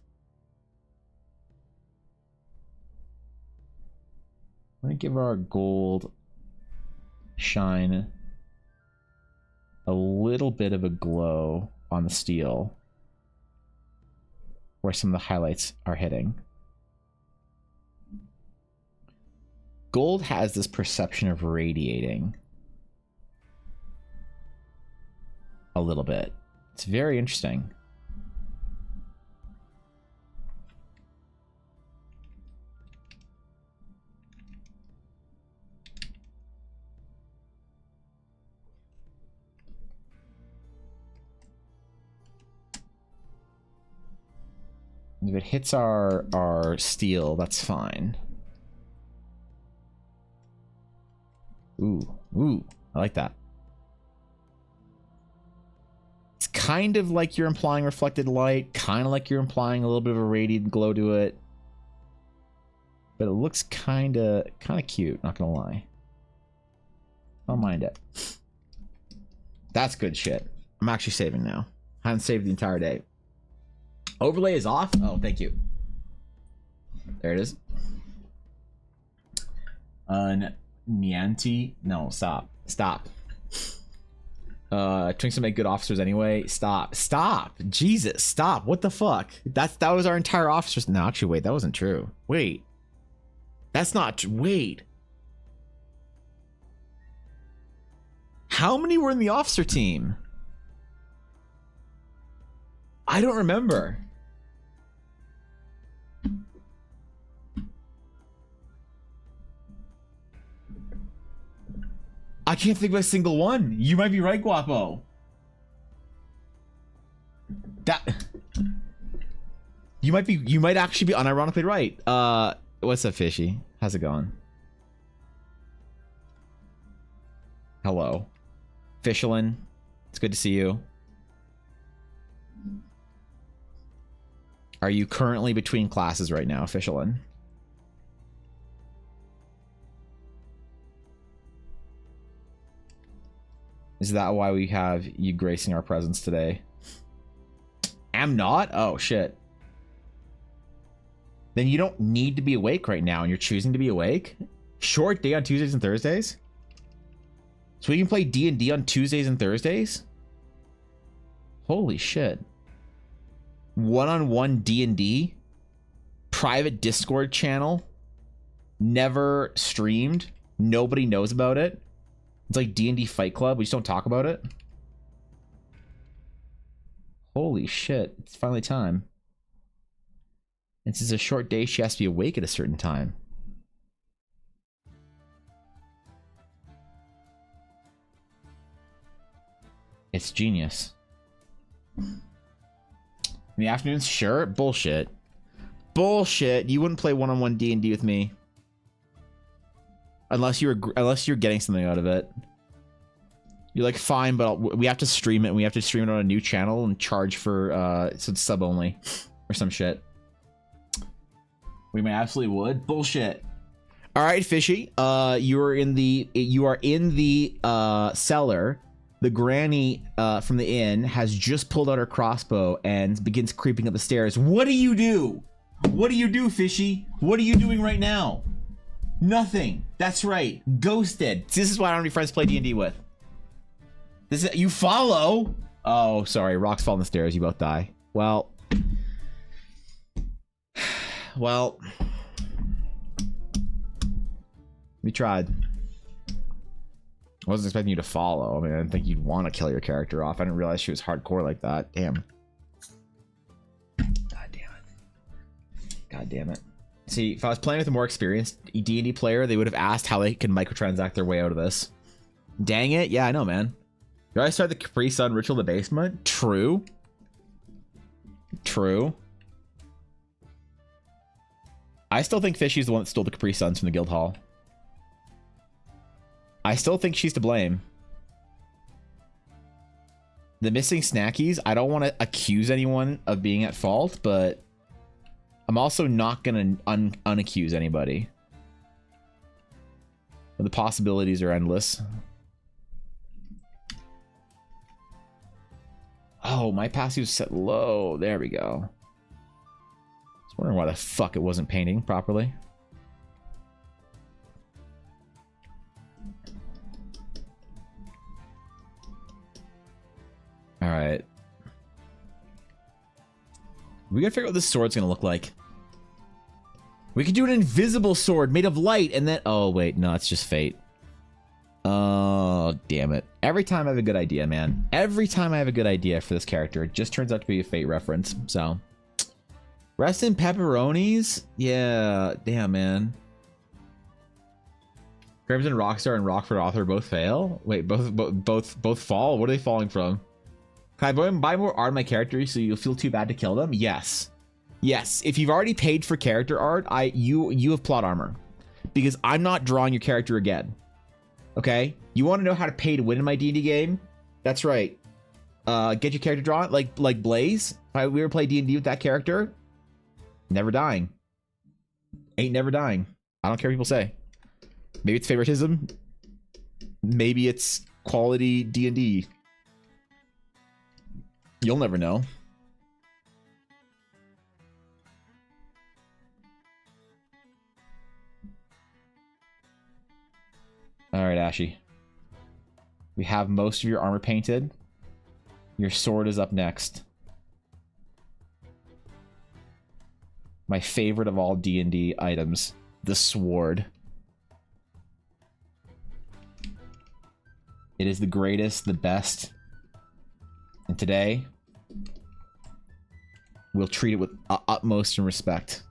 I'm gonna give our gold shine a little bit of a glow on the steel where some of the highlights are hitting. Gold has this perception of radiating a little bit. It's very interesting. If it hits our steel, that's fine. Ooh, I like that. It's kind of like you're implying reflected light, kind of like you're implying a little bit of a radiant glow to it. But it looks kind of cute, not gonna lie. I don't mind it. That's good shit. I'm actually saving now. I haven't saved the entire day. Overlay is off? Oh, thank you. There it is. Nianti? No, stop. Stop. Twinks to make good officers anyway. Stop. Stop. Jesus, stop. What the fuck? That was our entire officers. No, actually, wait, that wasn't true. Wait. That's not. Wait. How many were in the officer team? I don't remember. I can't think of a single one. You might be right, Guapo. You might actually be unironically right. What's up, Fishy? How's it going? Hello. Fishlin. It's good to see you. Are you currently between classes right now, Fishlin? Is that why we have you gracing our presence today? Am not? Oh, shit. Then you don't need to be awake right now, and you're choosing to be awake? Short day on Tuesdays and Thursdays? So we can play D&D on Tuesdays and Thursdays? Holy shit. One-on-one D&D? Private Discord channel? Never streamed? Nobody knows about it? It's like D&D Fight Club. We just don't talk about it. Holy shit. It's finally time. And since it's a short day, she has to be awake at a certain time. It's genius. In the afternoons? Sure. Bullshit. Bullshit. You wouldn't play one-on-one D&D with me. Unless you're getting something out of it. You're like, fine, but we have to stream it. And we have to stream it on a new channel and charge for so it's sub only or some shit. We may absolutely would. Bullshit. All right, Fishy. You are in the cellar. The granny from the inn has just pulled out her crossbow and begins creeping up the stairs. What do you do? What do you do, Fishy? What are you doing right now? Nothing. That's right. Ghosted. This is why I don't have any friends to play D&D with. This is, you follow? Oh, sorry. Rocks fall on the stairs. You both die. Well. Well. We tried. I wasn't expecting you to follow. I mean, I didn't think you'd want to kill your character off. I didn't realize she was hardcore like that. Damn. God damn it. God damn it. See, if I was playing with a more experienced D&D player, they would have asked how they can microtransact their way out of this. Dang it. Yeah, I know, man. Did I start the Capri Sun ritual in the basement? True. True. I still think Fishy's the one that stole the Capri Suns from the guild hall. I still think she's to blame. The missing snackies, I don't want to accuse anyone of being at fault, but I'm also not going to unaccuse anybody. The possibilities are endless. Oh, my passive's set low. There we go. I was wondering why the fuck it wasn't painting properly. Alright. We gotta figure out what this sword's gonna look like. We could do an invisible sword made of light and then... Oh, wait. No, it's just fate. Oh, damn it. Every time I have a good idea, man. Every time I have a good idea for this character, it just turns out to be a fate reference. So... Rest in pepperonis? Yeah. Damn, man. Crimson Rockstar and Rockford Author both fail? Wait, both fall? What are they falling from? Can I buy more art on my character so you'll feel too bad to kill them? Yes. Yes. If you've already paid for character art, you have plot armor. Because I'm not drawing your character again. Okay? You want to know how to pay to win in my D&D game? That's right. Get your character drawn like Blaze. If we ever play D&D with that character, never dying. Ain't never dying. I don't care what people say. Maybe it's favoritism. Maybe it's quality D&D. You'll never know. Alright, Ashy. We have most of your armor painted. Your sword is up next. My favorite of all D&D items. The sword. It is the greatest, the best. And today, we'll treat it with utmost respect.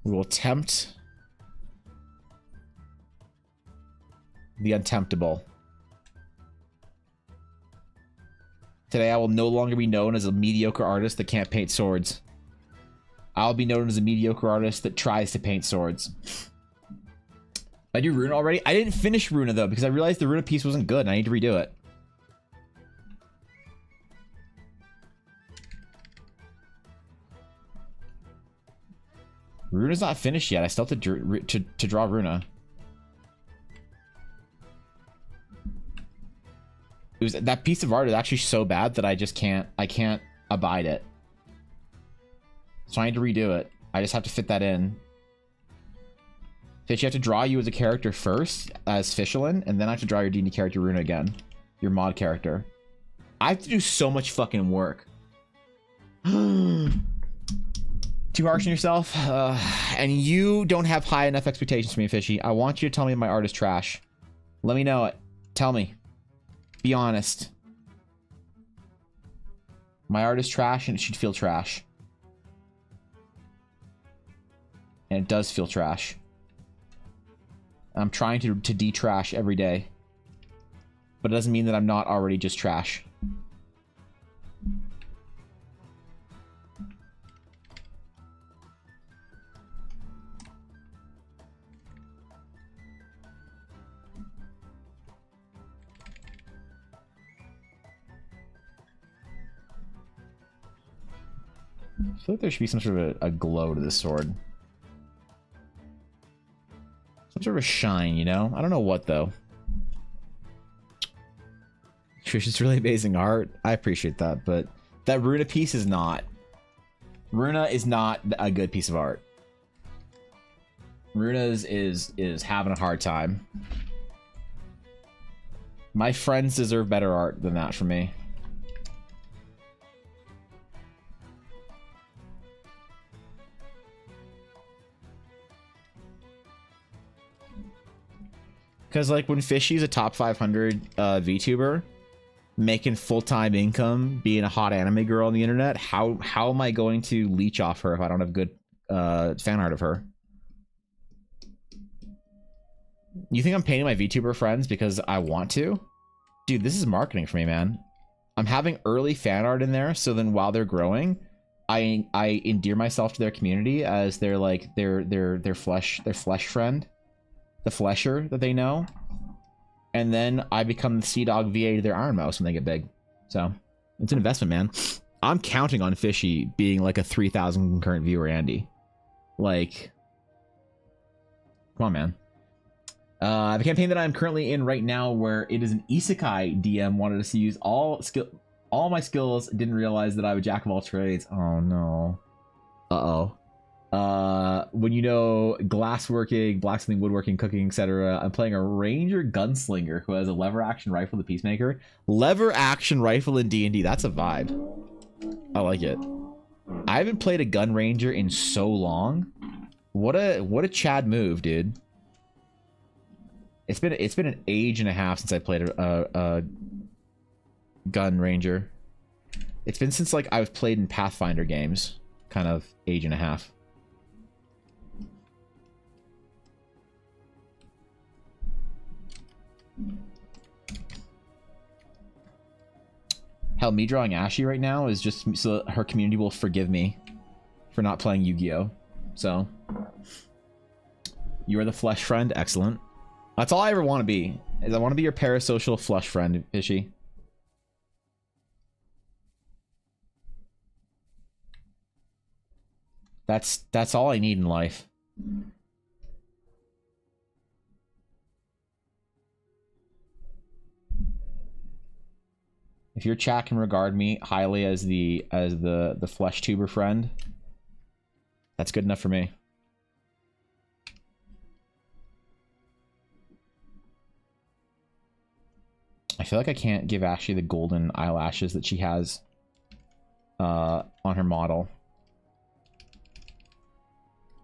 We will tempt the untemptable. Today I will no longer be known as a mediocre artist that can't paint swords. I'll be known as a mediocre artist that tries to paint swords. I do Runa already? I didn't finish Runa though because I realized the Runa piece wasn't good and I need to redo it. Runa's not finished yet. I still have to draw Runa. It was that piece of art is actually so bad that I can't abide it. So I need to redo it. I just have to fit that in. Fish, you have to draw you as a character first, as Fishelin, and then I have to draw your D&D character Runa again. Your mod character. I have to do so much fucking work. Too harsh on yourself? And you don't have high enough expectations for me, Fishy. I want you to tell me my art is trash. Let me know it. Tell me. Be honest. My art is trash and it should feel trash. And it does feel trash. I'm trying to de-trash every day. But it doesn't mean that I'm not already just trash. I feel like there should be some sort of a glow to this sword. Some sort of a shine, you know? I don't know what, though. Trish, it's really amazing art. I appreciate that, but that Runa piece is not. Runa is not a good piece of art. Runa's is having a hard time. My friends deserve better art than that from me. Because like when Fishy's a top 500 VTuber, making full-time income, being a hot anime girl on the internet, how am I going to leech off her if I don't have good fan art of her? You think I'm painting my VTuber friends because I want to? Dude, this is marketing for me, man. I'm having early fan art in there, so then while they're growing, I endear myself to their community as their like their flesh friend, the flesher that they know, and then I become the Sea-Dog VA to their Iron Mouse when they get big. So it's an investment, man. I'm counting on Fishy being like a 3,000 concurrent viewer, Andy. Like, come on, man. The campaign that I'm currently in right now, where it is an isekai DM, wanted us to use all my skills, didn't realize that I'm a jack of all trades. Oh no. When you know glassworking, blacksmithing, woodworking, cooking, etc., I'm playing a ranger gunslinger who has a lever action rifle, the Peacemaker. Lever action rifle in D&D, that's a vibe. I like it. I haven't played a gun ranger in so long. What a Chad move, dude. It's been an age and a half since I played a gun ranger. It's been since like I've played in Pathfinder games, kind of age and a half. Hell, me drawing Ashy right now is just so her community will forgive me for not playing Yu-Gi-Oh. So you are the flesh friend, excellent. That's all I ever want to be. Is I want to be your parasocial flush friend, Fishy. That's all I need in life. If your chat can regard me highly as the flesh tuber friend, that's good enough for me. I feel like I can't give Ashley the golden eyelashes that she has on her model.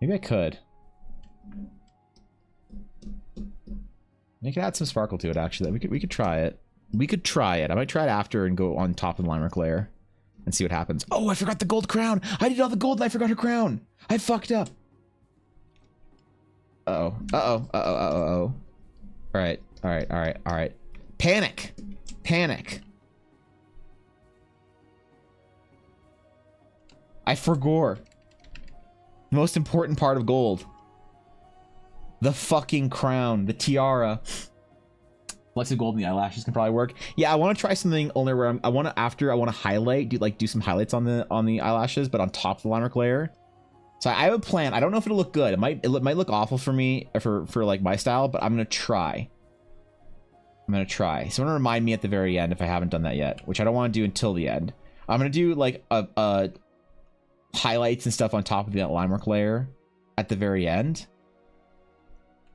Maybe I could. We could add some sparkle to it, actually. We could try it. We could try it. I might try it after and go on top of the limework layer and see what happens. Oh, I forgot the gold crown. I did all the gold and I forgot her crown. I fucked up. Uh-oh. Uh-oh. Uh-oh. Uh-oh. All right. All right. All right. All right. Panic. Panic. I forgot. The most important part of gold. The fucking crown. The tiara. Flex of gold in the eyelashes can probably work. Yeah, I want to try something only where I want to highlight, do some highlights on the eyelashes, but on top of the limework layer. So I have a plan. I don't know if it'll look good. It might look awful for me for like my style, but I'm gonna try. I'm gonna try. So I'm gonna remind me at the very end if I haven't done that yet, which I don't want to do until the end. I'm gonna do like a highlights and stuff on top of the limework layer at the very end,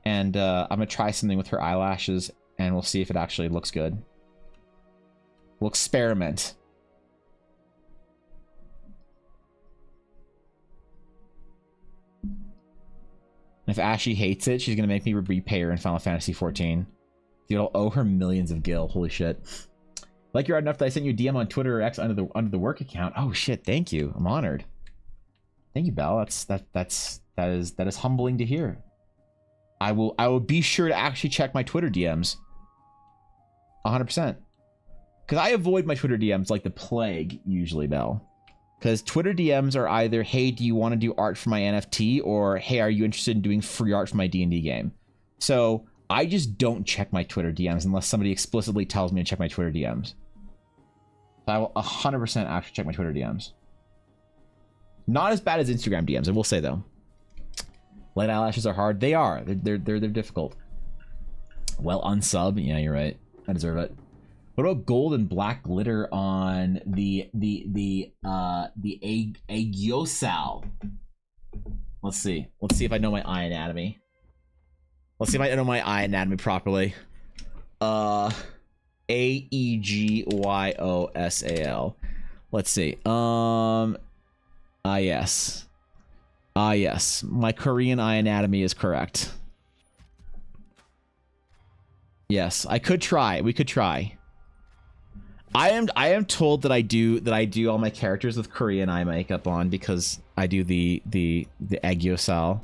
and I'm gonna try something with her eyelashes, and we'll see if it actually looks good. We'll experiment. If Ashy hates it, she's gonna make me repay her in Final Fantasy 14. Dude, I'll owe her millions of gil. Holy shit. Like you're odd enough that I sent you a DM on Twitter or X under the work account. Oh shit, thank you. I'm honored. Thank you, Belle. That is humbling to hear. I will be sure to actually check my Twitter DMs. 100%. Because I avoid my Twitter DMs like the plague usually, Belle. Because Twitter DMs are either, hey, do you want to do art for my NFT? Or, hey, are you interested in doing free art for my D&D game? So I just don't check my Twitter DMs unless somebody explicitly tells me to check my Twitter DMs. I will 100% actually check my Twitter DMs. Not as bad as Instagram DMs, I will say, though. Light eyelashes are hard. They are. They're difficult. Well, unsub. Yeah, you're right. I deserve it. What about gold and black glitter on the Aegyosal? Let's see. Let's see if I know my eye anatomy. Let's see if I know my eye anatomy properly. Aegyosal. Let's see. Yes. Yes. My Korean eye anatomy is correct. Yes, I could try. We could try. I am told that I do all my characters with Korean eye makeup on because I do the Aegyosal,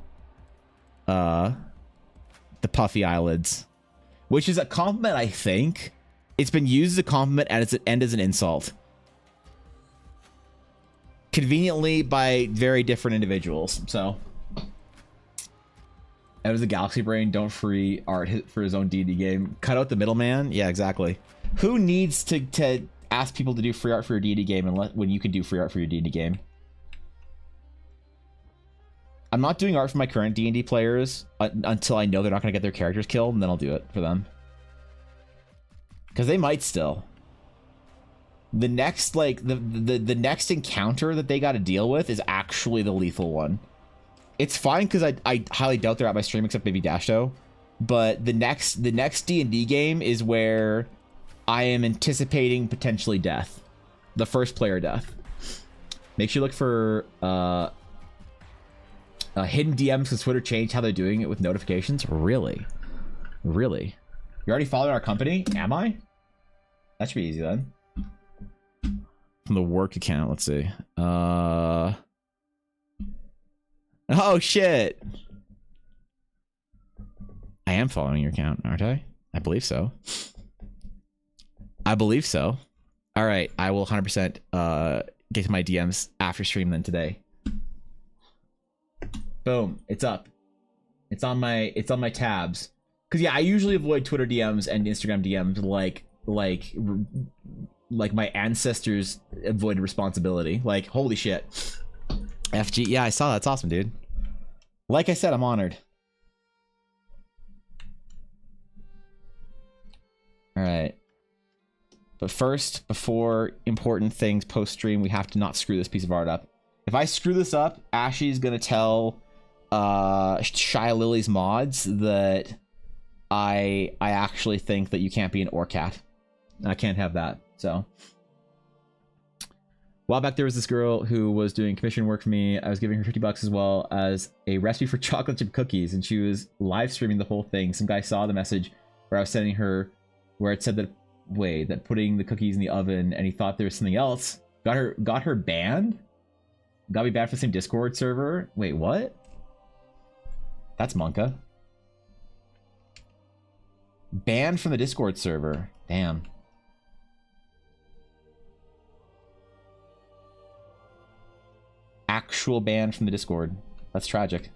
the puffy eyelids, which is a compliment. I think it's been used as a compliment and as an insult, conveniently by very different individuals. So, out of the Galaxy Brain, don't free art for his own D&D game. Cut out the middleman. Yeah, exactly. Who needs to ask people to do free art for your D&D game when you can do free art for your D&D game? I'm not doing art for my current D&D players until I know they're not going to get their characters killed, and then I'll do it for them. Because they might still. The next, like, the next encounter that they got to deal with is actually the lethal one. It's fine because I highly doubt they're at my stream except maybe Dashto. But the next D&D game is where I am anticipating potentially death. The first player death. Make sure you look for hidden DMs because Twitter changed how they're doing it with notifications. Really? Really? You're already following our company? Am I? That should be easy then. From the work account, let's see. Oh shit. I am following your account, aren't I? I believe so. I believe so. All right, I will 100% get to my DMs after stream then today. Boom, it's up. It's on my tabs. Cause yeah, I usually avoid Twitter DMs and Instagram DMs like my ancestors avoided responsibility. Like, holy shit. FG, yeah, I saw that. It's awesome, dude. Like I said, I'm honored. All right. But first, before important things post-stream, we have to not screw this piece of art up. If I screw this up, Ashy's gonna tell Shy Lily's mods that I actually think that you can't be an Orcat. I can't have that, so. A while back, there was this girl who was doing commission work for me. I was giving her $50 as well as a recipe for chocolate chip cookies, and she was live streaming the whole thing. Some guy saw the message where I was sending her, where it said that putting the cookies in the oven, and he thought there was something else. Got her banned? Got me banned for the same Discord server? Wait, what? That's Monka. Banned from the Discord server. Damn. Actual ban from the Discord. That's tragic.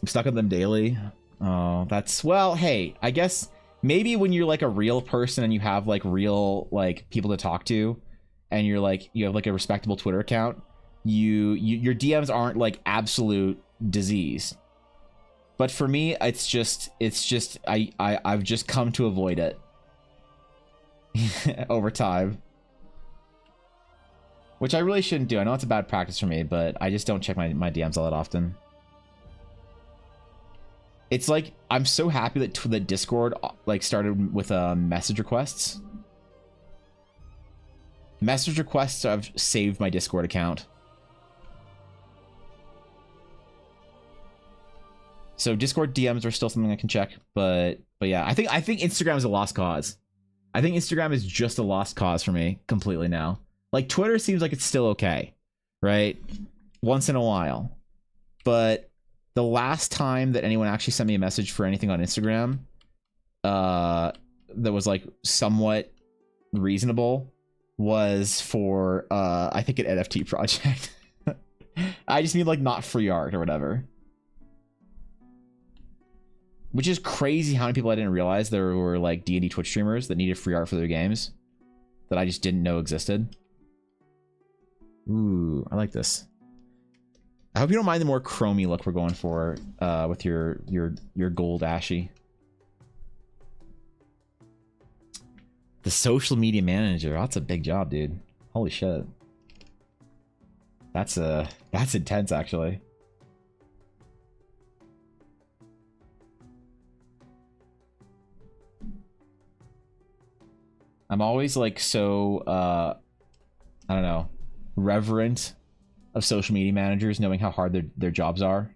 I'm stuck on them daily. Oh, that's, well, hey, I guess maybe when you're like a real person and you have like real like people to talk to, and you're like, you have like a respectable Twitter account, your DMs aren't like absolute disease. But for me, it's just I've just come to avoid it over time. Which I really shouldn't do. I know it's a bad practice for me, but I just don't check my DMs all that often. It's like, I'm so happy that the Discord like started with message requests. Message requests have saved my Discord account. So Discord DMs are still something I can check, but yeah, I think Instagram is a lost cause. I think Instagram is just a lost cause for me completely now. Like, Twitter seems like it's still okay, right? Once in a while. But the last time that anyone actually sent me a message for anything on Instagram that was, like, somewhat reasonable was for, I think, an NFT project. I just mean, like, not free art or whatever. Which is crazy how many people I didn't realize there were, like, D&D Twitch streamers that needed free art for their games that I just didn't know existed. Ooh, I like this. I hope you don't mind the more chromey look we're going for with your gold Ashy. The social media manager. That's a big job, dude. Holy shit. That's intense, actually. I'm always like so I don't know, reverent of social media managers knowing how hard their jobs are.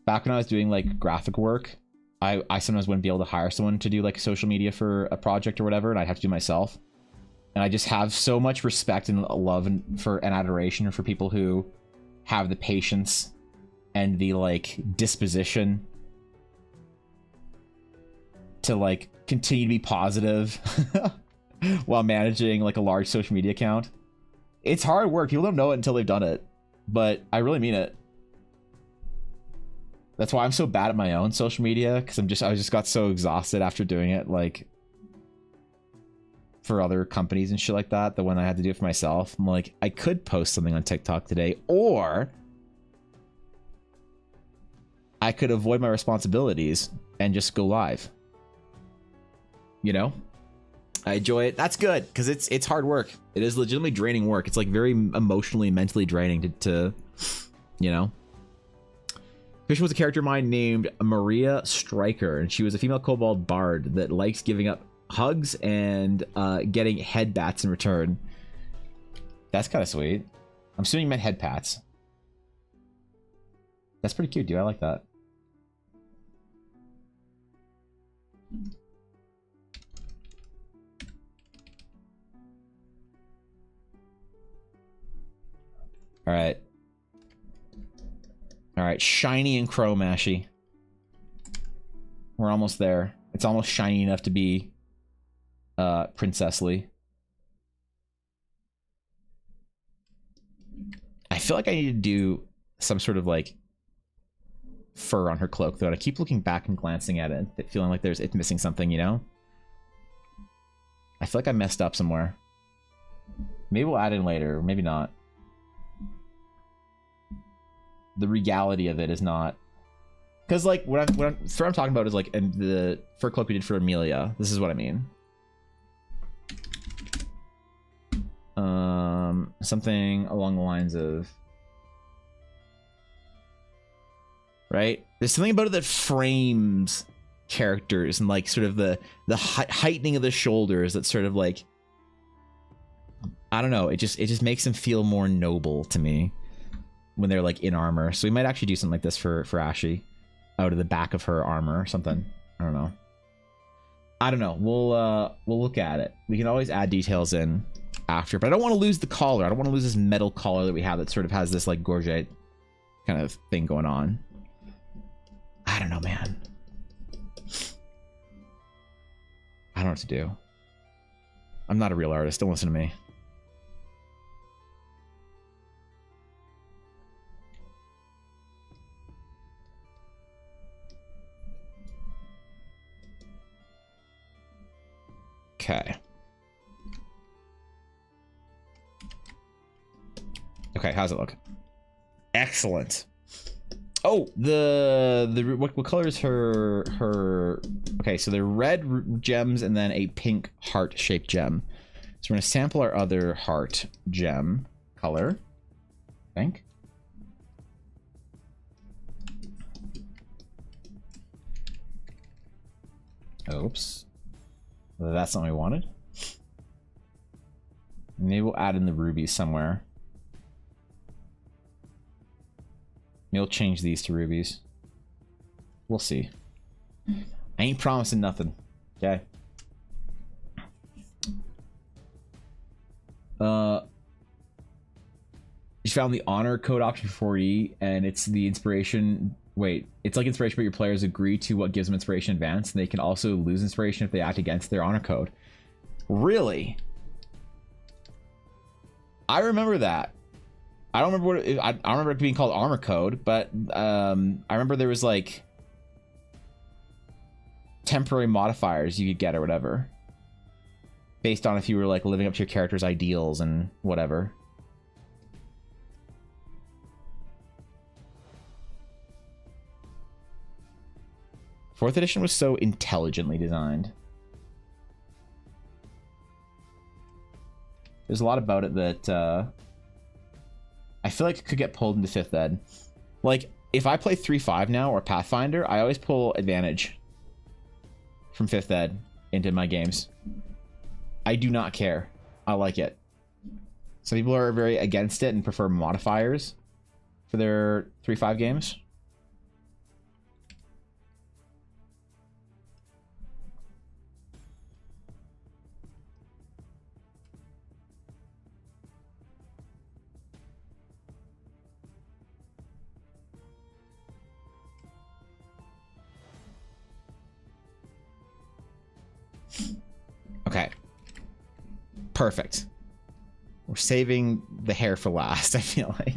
back when I was doing like graphic work, I sometimes wouldn't be able to hire someone to do like social media for a project or whatever, and I'd have to do it myself. And I just have so much respect and love and adoration for people who have the patience and the like disposition to like continue to be positive while managing like a large social media account. It's hard work. People don't know it until they've done it, but I really mean it. That's why I'm so bad at my own social media, because I just got so exhausted after doing it like for other companies and shit like that, when I had to do it for myself. I'm like, I could post something on TikTok today, or I could avoid my responsibilities and just go live. You know? I enjoy it. That's good, because it's hard work. It is legitimately draining work. It's like very emotionally, mentally draining to you know. Fish was a character of mine named Maria Stryker, and she was a female kobold bard that likes giving up hugs and getting head bats in return. That's kind of sweet. I'm assuming you meant head pats. That's pretty cute, dude. I like that. All right. All right, shiny and chrome ashy. We're almost there. It's almost shiny enough to be princessly. I feel like I need to do some sort of like fur on her cloak though, and I keep looking back and glancing at it, feeling like it's missing something, you know? I feel like I messed up somewhere. Maybe we'll add in later, or maybe not. The regality of it is not, because like what I'm talking about is like the fur cloak we did for Amelia. This is what I mean. Something along the lines of, right? There's something about it that frames characters, and like sort of the heightening of the shoulders that sort of like, I don't know, it just makes them feel more noble to me when they're like in armor. So we might actually do something like this for Ashy, out of the back of her armor or something. I don't know. We'll look at it. We can always add details in after, but I don't want to lose the collar. I don't want to lose this metal collar that we have that sort of has this like gorget kind of thing going on. I don't know, man. I don't know what to do. I'm not a real artist. Don't listen to me. Okay. Okay, how's it look? Excellent. Oh, what color is her? Okay, so they're red gems and then a pink heart-shaped gem. So we're gonna sample our other heart gem color. I think. Oops. That's not what we wanted. Maybe we'll add in the rubies somewhere. Maybe we'll change these to rubies. We'll see. I ain't promising nothing. Okay. You found the honor code option for 4E, and it's the inspiration. Wait, it's like inspiration, but your players agree to what gives them inspiration advance, and they can also lose inspiration if they act against their honor code. Really? I remember that. I don't remember what I don't remember it being called armor code, but I remember there was like temporary modifiers you could get or whatever, based on if you were like living up to your character's ideals and whatever. Fourth edition was so intelligently designed. There's a lot about it that I feel like it could get pulled into 5th ed. Like, if I play 3.5 now or Pathfinder, I always pull advantage from 5th ed into my games. I do not care. I like it. Some people are very against it and prefer modifiers for their 3.5 games. perfect. We're saving the hair for last, I feel like.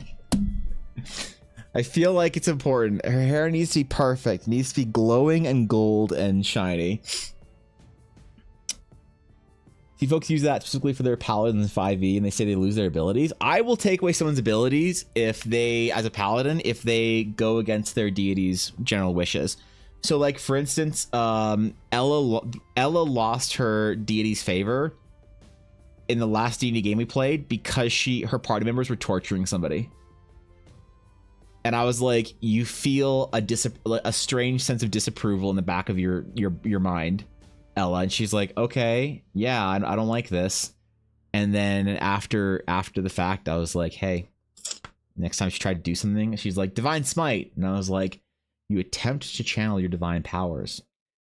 I feel like it's important. Her hair needs to be perfect. It needs to be glowing and gold and shiny. See, folks use that specifically for their paladins in 5e, and they say they lose their abilities. I will take away someone's abilities if they, as a paladin, if they go against their deity's general wishes. So, like, for instance, Ella lost her deity's favor in the last D&D game we played because her party members were torturing somebody. And I was like, you feel a strange sense of disapproval in the back of your mind, Ella. And she's like, okay, yeah, I don't like this. And then after the fact, I was like, hey, next time she tried to do something, she's like, Divine Smite. And I was like, you attempt to channel your divine powers.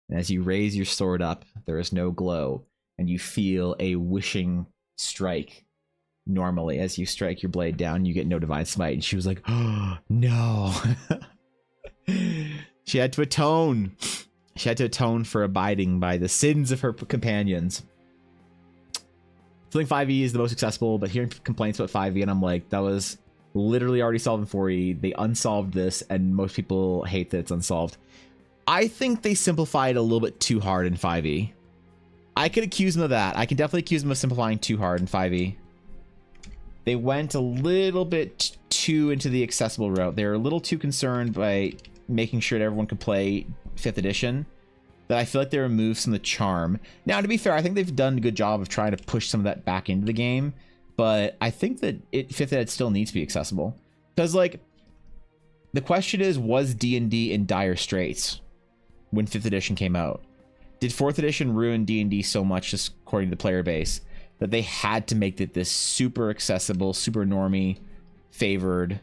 And as you raise your sword up, there is no glow. And you feel a wishing strike. Normally, as you strike your blade down, you get no divine smite. And she was like, oh, no. She had to atone. She had to atone for abiding by the sins of her companions. Feeling 5e is the most accessible, but hearing complaints about 5e, and I'm like, that was literally already solved in 4e. They unsolved this, and most people hate that it's unsolved. I think they simplified a little bit too hard in 5e. I could accuse them of that. I can definitely accuse them of simplifying too hard in 5e. They went a little bit too into the accessible route. They're a little too concerned by making sure that everyone could play 5th edition, that I feel like they removed some of the charm. Now, to be fair, I think they've done a good job of trying to push some of that back into the game, but I think that 5th ed still needs to be accessible. Because, like, the question is, was D&D in dire straits when 5th edition came out? Did 4th edition ruin D&D so much, just according to the player base, that they had to make it this super accessible, super normie favored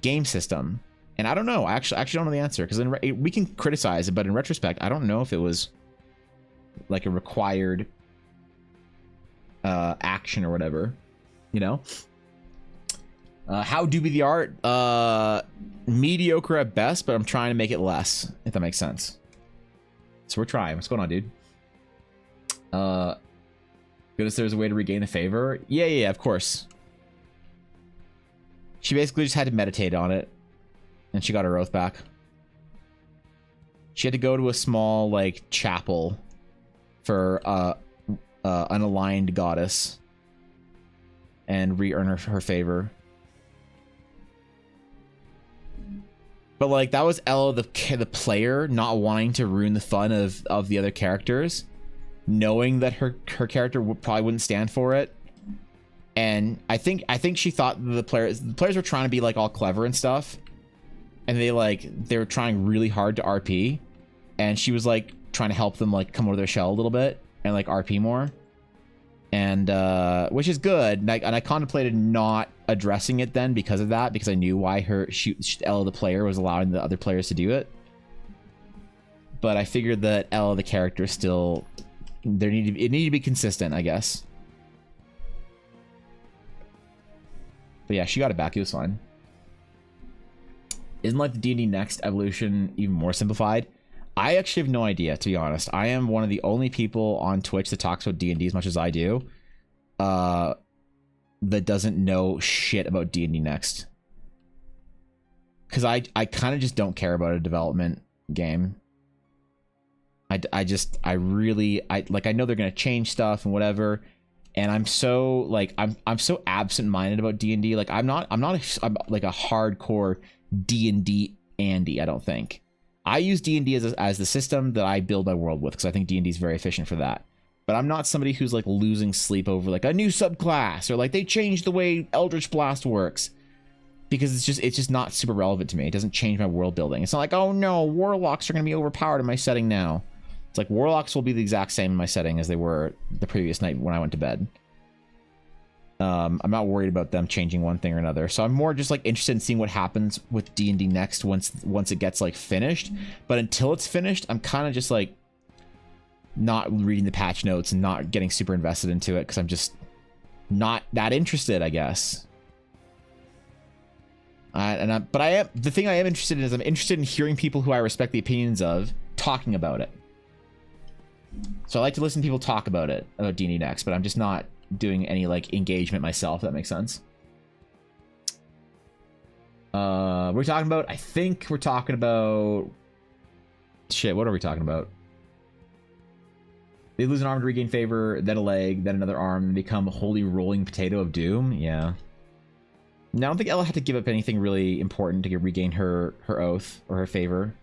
game system? And I don't know. I actually don't know the answer, because we can criticize it, but in retrospect, I don't know if it was like a required action or whatever, you know? How do be the art? Mediocre at best, but I'm trying to make it less, if that makes sense. So we're trying. What's going on, dude? Good as there's a way to regain the favor. Yeah, of course. She basically just had to meditate on it, and she got her oath back. She had to go to a small, like, chapel for an aligned goddess and re-earn her favor. But, like, that was Ella, the player, not wanting to ruin the fun of the other characters, knowing that her character probably wouldn't stand for it. And I think she thought the players were trying to be, like, all clever and stuff, and they were trying really hard to RP, and she was, like, trying to help them, like, come over their shell a little bit and, like, RP more, and which is good. And I contemplated not addressing it then because of that, because I knew why Ella the player was allowing the other players to do it. But I figured that Ella the character still, it needed to be consistent, I guess. But yeah, she got it back. It was fine. Isn't, like, the D&D Next evolution even more simplified? I actually have no idea, to be honest. I am one of the only people on Twitch that talks about D&D as much as I do, that doesn't know shit about D&D Next. Because I kind of just don't care about a development game. I know they're going to change stuff and whatever, and I'm so, like, I'm so absent-minded about D&D. Like, I'm like a hardcore D&D Andy, I don't think. I use D&D as the system that I build my world with, because I think D&D is very efficient for that. But I'm not somebody who's, like, losing sleep over, like, a new subclass, or, like, they changed the way Eldritch Blast works, because it's just not super relevant to me. It doesn't change my world building. It's not like, oh no, warlocks are going to be overpowered in my setting now. It's like, warlocks will be the exact same in my setting as they were the previous night when I went to bed. I'm not worried about them changing one thing or another. So I'm more just, like, interested in seeing what happens with D&D Next once it gets, like, finished. But until it's finished, I'm kind of just, like, not reading the patch notes and not getting super invested into it, because I'm just not that interested, I guess. But the thing I am interested in is I'm interested in hearing people who I respect the opinions of talking about it. So I like to listen to people talk about D&D Next, but I'm just not doing any like engagement myself. If that makes sense. We're talking about. I think we're talking about. Shit, what are we talking about? They lose an arm to regain favor, then a leg, then another arm, and become a holy rolling potato of doom. Yeah. Now, I don't think Ella had to give up anything really important to regain her oath or her favor.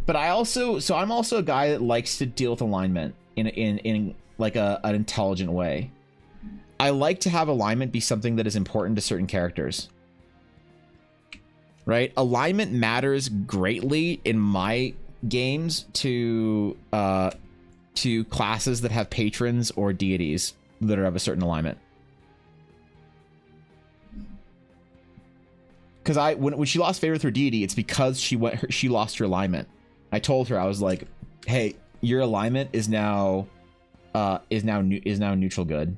But I'm also a guy that likes to deal with alignment in like an intelligent way. I like to have alignment be something that is important to certain characters. Right? Alignment matters greatly in my games to classes that have patrons or deities that are of a certain alignment. Because when she lost favor with her deity, it's because she lost her alignment. I told her, I was like, "Hey, your alignment is now neutral good,"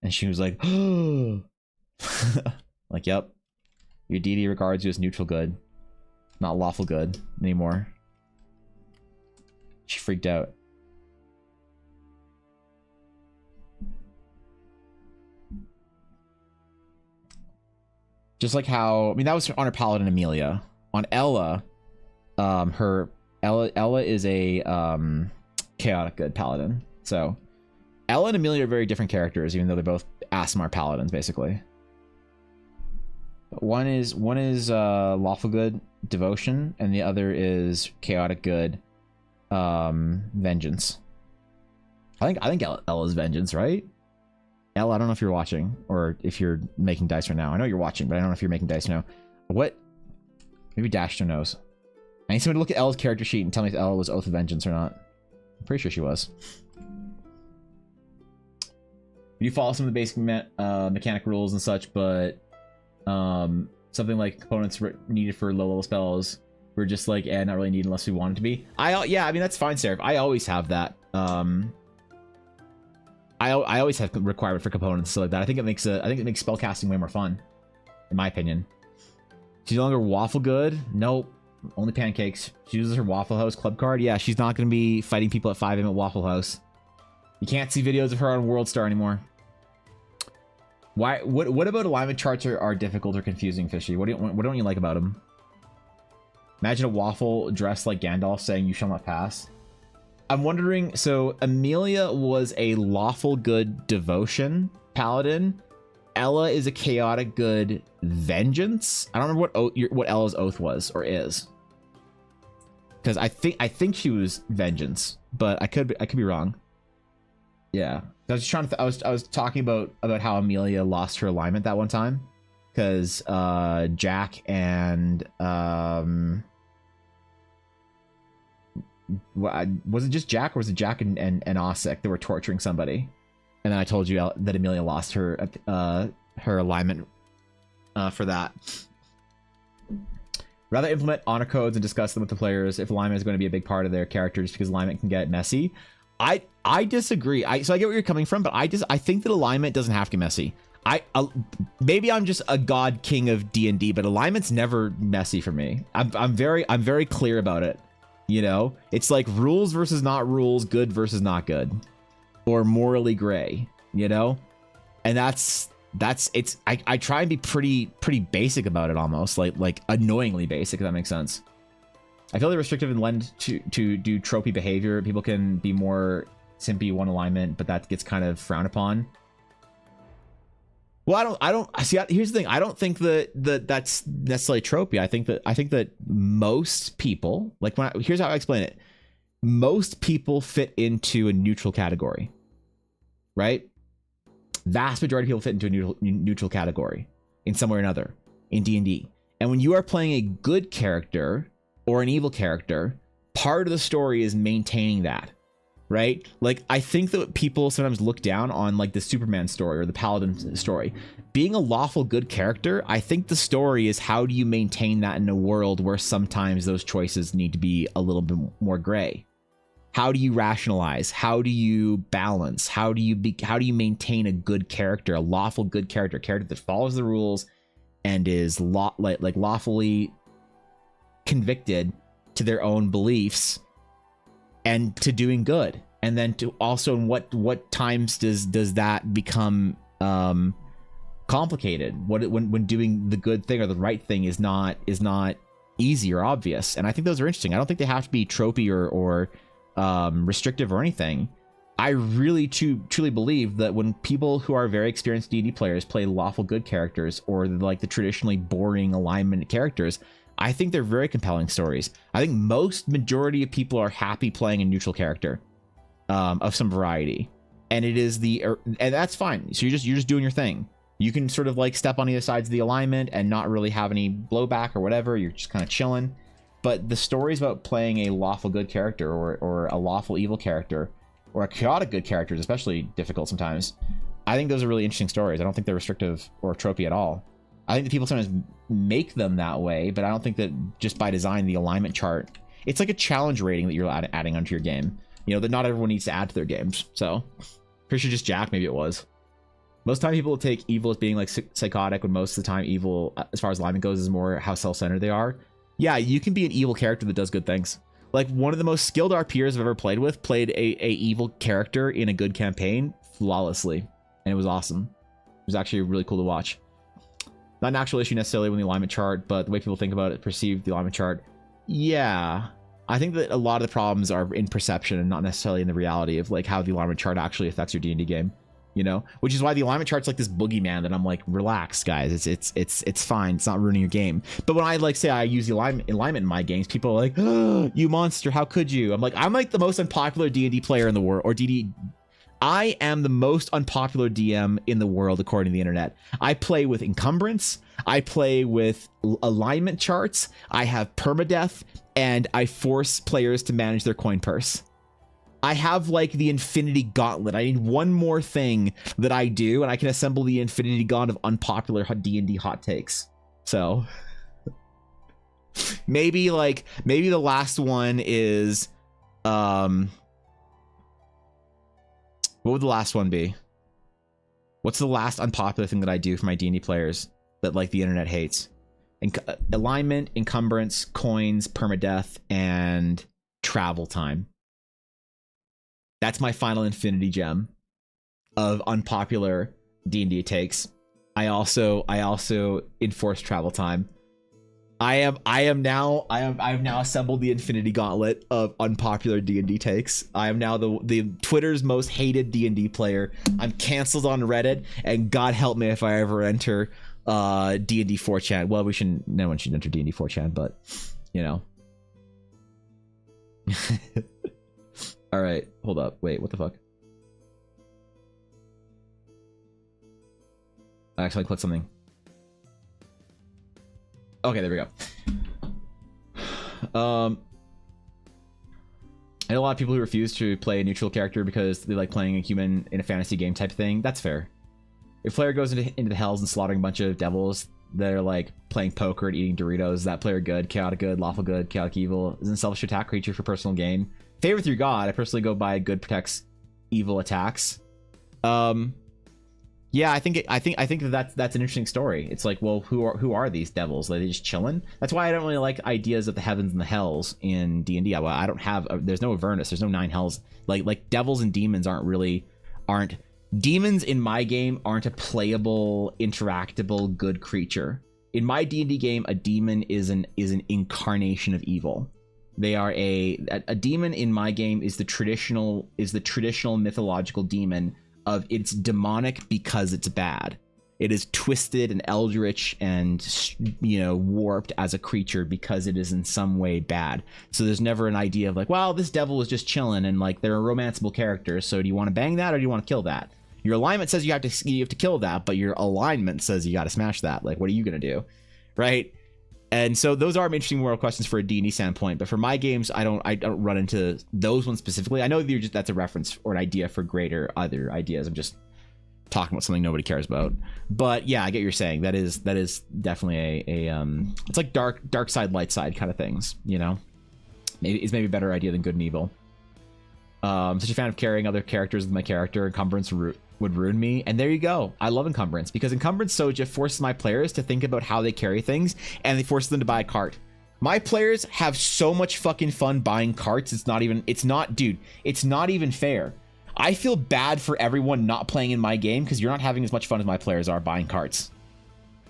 and she was like, "Oh," like, "Yep, your deity regards you as neutral good, not lawful good anymore." She freaked out. Just like how, I mean, that was on her paladin Amelia. On Ella, Ella is a chaotic good paladin. So Ella and Amelia are very different characters, even though they're both Aasimar paladins, basically. But one is lawful good devotion, and the other is chaotic good vengeance. I think Ella's vengeance, right? Ella, I don't know if you're watching or if you're making dice right now. I know you're watching, but I don't know if you're making dice now. What? Maybe Dashter knows. I need someone to look at Ella's character sheet and tell me if Ella was Oath of Vengeance or not. I'm pretty sure she was. We do follow some of the basic mechanic rules and such, but something like components needed for low-level spells, we're just like, not really needed unless we want it to be. Yeah, I mean, that's fine, Seraph. I always have that. I always have requirement for components, so like that. I think it makes spellcasting way more fun, in my opinion. She's no longer waffle good. Nope, only pancakes. She uses her Waffle House club card. Yeah, she's not going to be fighting people at 5 AM at Waffle House. You can't see videos of her on World Star anymore. Why? What about alignment charts are difficult or confusing, Fishy? What don't you like about them? Imagine a waffle dressed like Gandalf saying, "You shall not pass." I'm wondering, so Amelia was a lawful good devotion paladin. Ella is a chaotic good vengeance. I don't remember what Ella's oath was or is, because I think she was vengeance, but I could be wrong. Yeah, I was just trying to. I was talking about how Amelia lost her alignment that one time, because Jack and was it just Jack, or was it Jack and Osik that were torturing somebody? And then I told you that Amelia lost her alignment for that. Rather implement honor codes and discuss them with the players if alignment is going to be a big part of their characters, because alignment can get messy. I disagree. So I get where you're coming from, but I think that alignment doesn't have to get messy. Maybe I'm just a god king of D&D, but alignment's never messy for me. I'm very clear about it. You know, it's like rules versus not rules, good versus not good, or morally gray, you know? And that's it's I try and be pretty basic about it, almost like annoyingly basic, if that makes sense. I feel they're restrictive and lend to do tropey behavior. People can be more simpy one alignment, but that gets kind of frowned upon. Well, I don't see. Here's the thing. I don't think that's necessarily tropey. I think that most people, like, here's how I explain it. Most people fit into a neutral category, right? Vast majority of people fit into a neutral category in some way or another in D&D. And when you are playing a good character or an evil character, part of the story is maintaining that. Right? Like, I think that people sometimes look down on like the Superman story or the Paladin story. Being a lawful good character, I think the story is how do you maintain that in a world where sometimes those choices need to be a little bit more gray? How do you rationalize? How do you balance? How do you maintain a good character, a lawful good character that follows the rules and is lawfully convicted to their own beliefs and to doing good, And then to also in what times does that become complicated? When doing the good thing or the right thing is not easy or obvious. And I think those are interesting. I don't think they have to be tropey or restrictive or anything. I really truly believe that when people who are very experienced D&D players play lawful good characters or like the traditionally boring alignment characters, I think they're very compelling stories. I think majority of people are happy playing a neutral character of some variety, and and that's fine. So you're just doing your thing. You can sort of like step on either sides of the alignment and not really have any blowback or whatever. You're just kind of chilling. But the stories about playing a lawful good character or a lawful evil character or a chaotic good character is especially difficult sometimes. I think those are really interesting stories. I don't think they're restrictive or tropey at all. I think that people sometimes make them that way, but I don't think that just by design, the alignment chart, it's like a challenge rating that you're adding onto your game. You know, that not everyone needs to add to their games. So, pretty sure just Jack, maybe it was. Most time people will take evil as being like psychotic, when most of the time evil, as far as alignment goes, is more how self-centered they are. Yeah, you can be an evil character that does good things. Like, one of the most skilled RPers I've ever played with played a evil character in a good campaign flawlessly, and it was awesome. It was actually really cool to watch. Not an actual issue necessarily with the alignment chart, but the way people think about it, perceive the alignment chart. Yeah, I think that a lot of the problems are in perception and not necessarily in the reality of like how the alignment chart actually affects your D&D game. You know, which is why the alignment chart's like this boogeyman that I'm like, relax, guys. It's fine. It's not ruining your game. But when I like say I use the alignment in my games, people are like, oh, you monster, how could you? I'm like the most unpopular D&D player in the world, or DD. I am the most unpopular DM in the world according to the internet. I play with encumbrance. I play with alignment charts. I have permadeath, and I force players to manage their coin purse. I have like the Infinity Gauntlet. I need one more thing that I do, and I can assemble the Infinity Gauntlet of unpopular D&D hot takes. So maybe the last one is what would the last one be? What's the last unpopular thing that I do for my D&D players that like the internet hates? Alignment, encumbrance, coins, permadeath, and travel time. That's my final infinity gem of unpopular D&D takes. I also enforce travel time. I have now assembled the Infinity Gauntlet of unpopular D&D takes. I am now the Twitter's most hated D&D player. I'm canceled on Reddit, and God help me if I ever enter D&D 4chan. Well, no one should enter D&D 4chan, but you know. All right, hold up. Wait, what the fuck? I actually clicked something. Okay, there we go. I know a lot of people who refuse to play a neutral character because they like playing a human in a fantasy game type thing. That's fair. If a player goes into the hells and slaughtering a bunch of devils that are like playing poker and eating Doritos, is that player good, chaotic good, lawful good, chaotic evil? Isn't selfish attack creature for personal gain? Favor through God. I personally go by good protects evil attacks. Yeah, I think that's an interesting story. It's like, well, who are these devils? Are they just chilling? That's why I don't really like ideas of the heavens and the hells in D&D. Well, I don't have. There's no Avernus. There's no 9 hells. Like devils and demons aren't demons in my game aren't a playable, interactable good creature. In my D&D game, a demon is an incarnation of evil. They are a demon in my game is the traditional mythological demon of it's demonic because it's bad. It is twisted and eldritch and, you know, warped as a creature because it is in some way bad. So there's never an idea of like, well, this devil is just chilling and like they're a romanceable character. So do you want to bang that or do you want to kill that? Your alignment says you have to kill that, but your alignment says you got to smash that. Like, what are you gonna do, right? And so those are interesting moral questions for a D&D standpoint, but for my games, I don't run into those ones specifically. I know that's a reference or an idea for greater other ideas. I'm just talking about something nobody cares about. But yeah, I get what you're saying. That is definitely it's like dark side, light side kind of things, you know? Maybe a better idea than good and evil. Such a fan of carrying other characters with my character. Encumbrance would ruin me, and there you go. I love encumbrance because encumbrance Soja forces my players to think about how they carry things, and they force them to buy a cart. My players have so much fucking fun buying carts. It's not even fair. I feel bad for everyone not playing in my game because you're not having as much fun as my players are buying carts.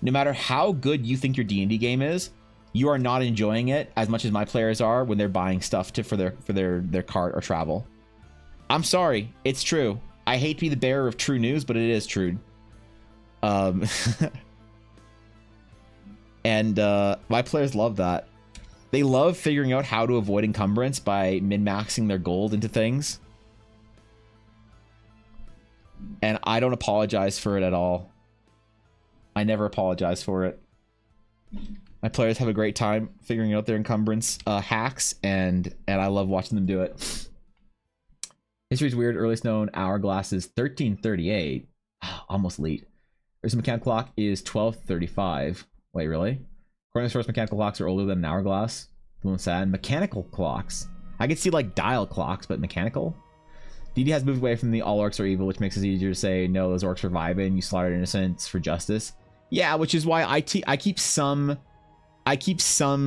No matter how good you think your D&D game is, you are not enjoying it as much as my players are when they're buying stuff for their cart or travel. I'm sorry, it's true. I hate to be the bearer of true news, but it is true. And my players love that. They love figuring out how to avoid encumbrance by min-maxing their gold into things. And I don't apologize for it at all. I never apologize for it. My players have a great time figuring out their encumbrance hacks, and I love watching them do it. History's weird. Earliest known hourglass is 1338. Almost late. There's a mechanical clock is 1235. Wait, really? According to source, mechanical clocks are older than an hourglass. Sad. Mechanical clocks. I could see like dial clocks, but mechanical? DD has moved away from the all orcs are evil, which makes it easier to say, no, those orcs are vibing, you slaughtered innocents for justice. Yeah, which is why I keep some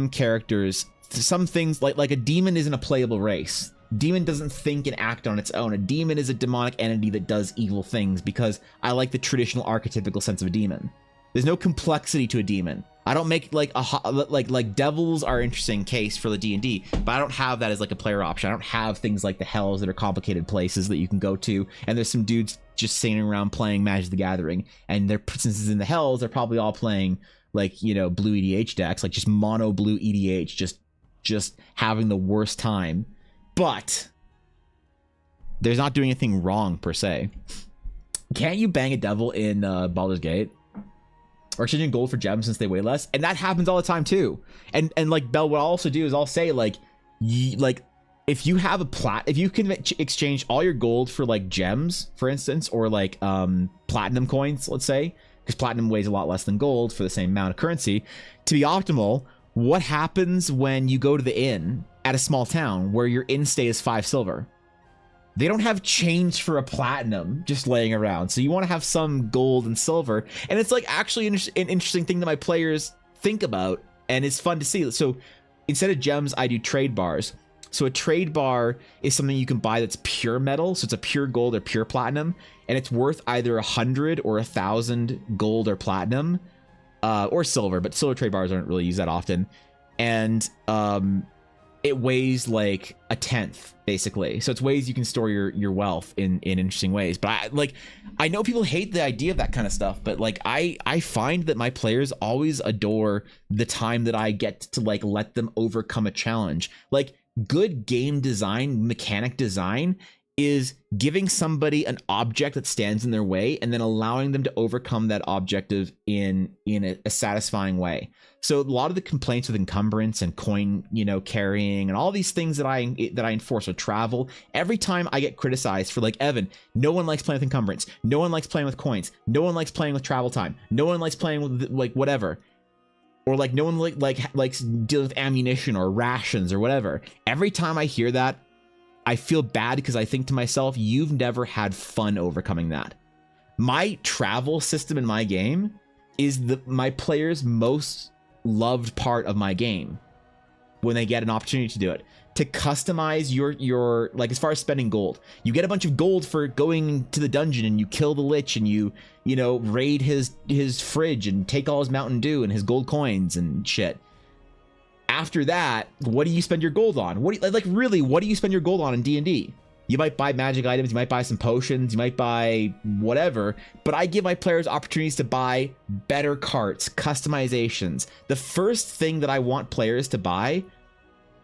characters, some things, like a demon isn't a playable race. Demon doesn't think and act on its own. A demon is a demonic entity that does evil things because I like the traditional archetypical sense of a demon. There's no complexity to a demon. I don't make like devils are an interesting case for the D&D, but I don't have that as like a player option. I don't have things like the hells that are complicated places that you can go to, and there's some dudes just sitting around playing Magic the Gathering, and their instances in the hells are probably all playing like, you know, blue EDH decks, like just mono blue EDH, just having the worst time. But there's not doing anything wrong per se. Can't you bang a devil in Baldur's Gate? Or exchanging gold for gems since they weigh less, and that happens all the time too. And like Bell, what I'll also do is I'll say like if you have if you can exchange all your gold for like gems, for instance, or like platinum coins, let's say, because platinum weighs a lot less than gold for the same amount of currency, to be optimal, what happens when you go to the inn at a small town where your inn stay is 5 silver? They don't have change for a platinum just laying around. So you want to have some gold and silver. And it's like actually an interesting thing that my players think about. And it's fun to see. So instead of gems, I do trade bars. So a trade bar is something you can buy that's pure metal. So it's a pure gold or pure platinum. And it's worth either 100 or 1,000 gold or platinum. Or silver. But silver trade bars aren't really used that often. And it weighs like a 1/10 basically. So it's ways you can store your wealth in interesting ways. But I know people hate the idea of that kind of stuff, but like I find that my players always adore the time that I get to like let them overcome a challenge. Like good game design, mechanic design is giving somebody an object that stands in their way and then allowing them to overcome that objective in a satisfying way. So a lot of the complaints with encumbrance and coin, carrying and all these things that I enforce with travel, every time I get criticized for like, Evan, no one likes playing with encumbrance. No one likes playing with coins. No one likes playing with travel time. No one likes playing with like whatever. Or like no one likes dealing with ammunition or rations or whatever. Every time I hear that, I feel bad because I think to myself, you've never had fun overcoming that. My travel system in my game is my players' most loved part of my game when they get an opportunity to do it. To customize your like as far as spending gold. You get a bunch of gold for going to the dungeon and you kill the lich and you raid his fridge and take all his Mountain Dew and his gold coins and shit. After that, what do you spend your gold on? What do you spend your gold on in D&D? You might buy magic items, you might buy some potions, you might buy whatever, but I give my players opportunities to buy better carts, customizations. The first thing that I want players to buy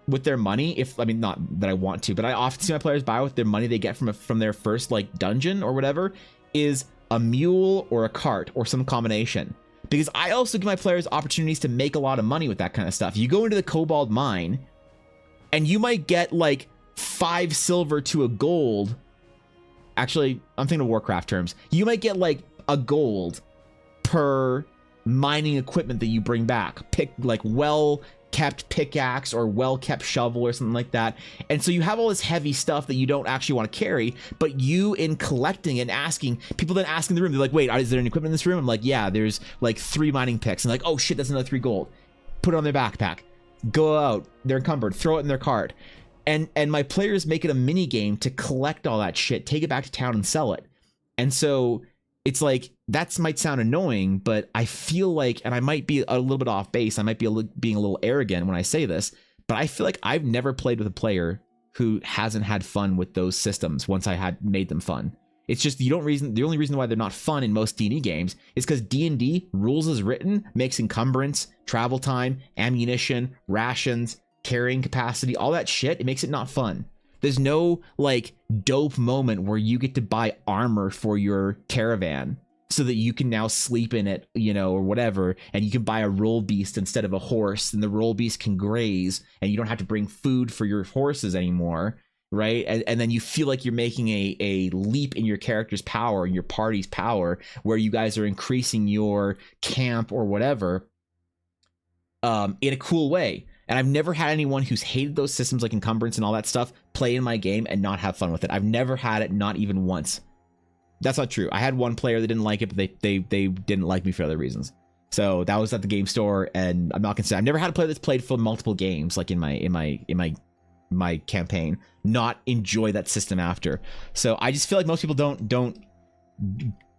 with their money, not that I want to, but I often see my players buy with their money they get from their first like dungeon or whatever, is a mule or a cart or some combination. Because I also give my players opportunities to make a lot of money with that kind of stuff. You go into the Cobalt Mine, and you might get like 5 silver to a gold. Actually, I'm thinking of Warcraft terms. You might get like a gold per mining equipment that you bring back. Pick like well-kept pickaxe or well-kept shovel or something like that. And so you have all this heavy stuff that you don't actually want to carry, but you in collecting and asking, people then asking the room, they're like, wait, is there any equipment in this room? I'm like, yeah, there's like 3 mining picks. And like, oh shit, that's another 3 gold. Put it on their backpack. go out, they're encumbered, throw it in their cart. And my players make it a mini game to collect all that shit, take it back to town and sell it. And so it's like, that might sound annoying, but I feel like, and I might be a little bit off base, I might be being a little arrogant when I say this, but I feel like I've never played with a player who hasn't had fun with those systems once I had made them fun. It's just the only reason why they're not fun in most D&D games is because D&D, rules as written, makes encumbrance, travel time, ammunition, rations, carrying capacity, all that shit, it makes it not fun. There's no like dope moment where you get to buy armor for your caravan so that you can now sleep in it, you know, or whatever, and you can buy a roll beast instead of a horse, and the roll beast can graze, and you don't have to bring food for your horses anymore, right? And then you feel like you're making a leap in your character's power, in your party's power, where you guys are increasing your camp or whatever in a cool way. And I've never had anyone who's hated those systems like encumbrance and all that stuff play in my game and not have fun with it. I've never had it, not even once. That's not true. I had one player that didn't like it, but they didn't like me for other reasons. So that was at the game store, and I'm not gonna say I've never had a player that's played for multiple games, like in my campaign, not enjoy that system after. So I just feel like most people don't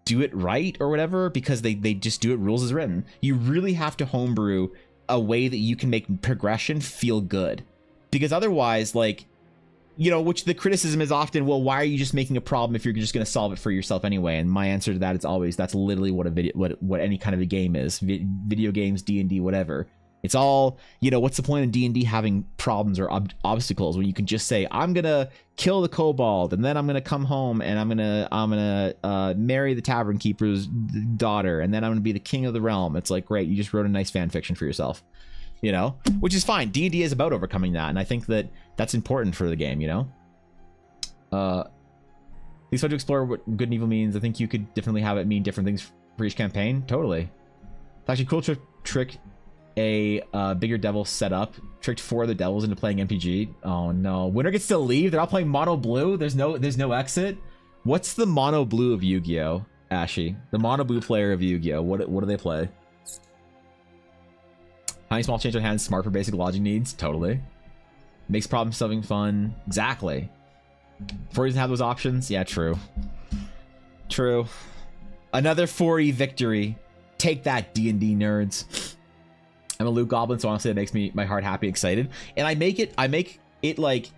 do it right or whatever because they just do it rules as written. You really have to homebrew a way that you can make progression feel good, because otherwise, like, you know, which the criticism is often, well, why are you just making a problem if you're just going to solve it for yourself anyway? And my answer to that is always, that's literally what what any kind of a game is. Video games, D&D, whatever. It's all, you know, what's the point of D&D having problems or obstacles when you can just say, I'm going to kill the kobold, and then I'm going to come home and I'm going to marry the tavern keeper's daughter, and then I'm going to be the king of the realm. It's like, great, you just wrote a nice fan fiction for yourself, you know, which is fine. D&D is about overcoming that, and I think that that's important for the game, you know. These fun to explore what good and evil means. I think you could definitely have it mean different things for each campaign. Totally. It's actually cool to trick a bigger devil setup. Tricked 4 of the devils into playing MPG. Oh no, winner gets to leave. They're all playing mono blue. There's no exit. What's the mono blue of Yu-Gi-Oh? Ashy, the mono blue player of Yu-Gi-Oh, what do they play? Tiny small change on hands, smart for basic logic needs. Totally. Makes problem solving fun. Exactly. Before you have those options. Yeah, true. Another 4E victory. Take that, D&D nerds. I'm a loot goblin, so honestly, it makes my heart happy, excited. And I make it like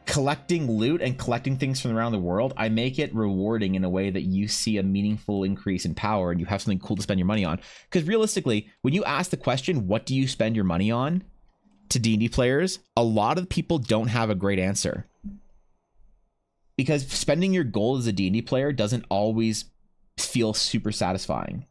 collecting loot and collecting things from around the world. I make it rewarding in a way that you see a meaningful increase in power and you have something cool to spend your money on. Because realistically, when you ask the question, what do you spend your money on, to D&D players, a lot of people don't have a great answer. Because spending your gold as a D&D player doesn't always feel super satisfying.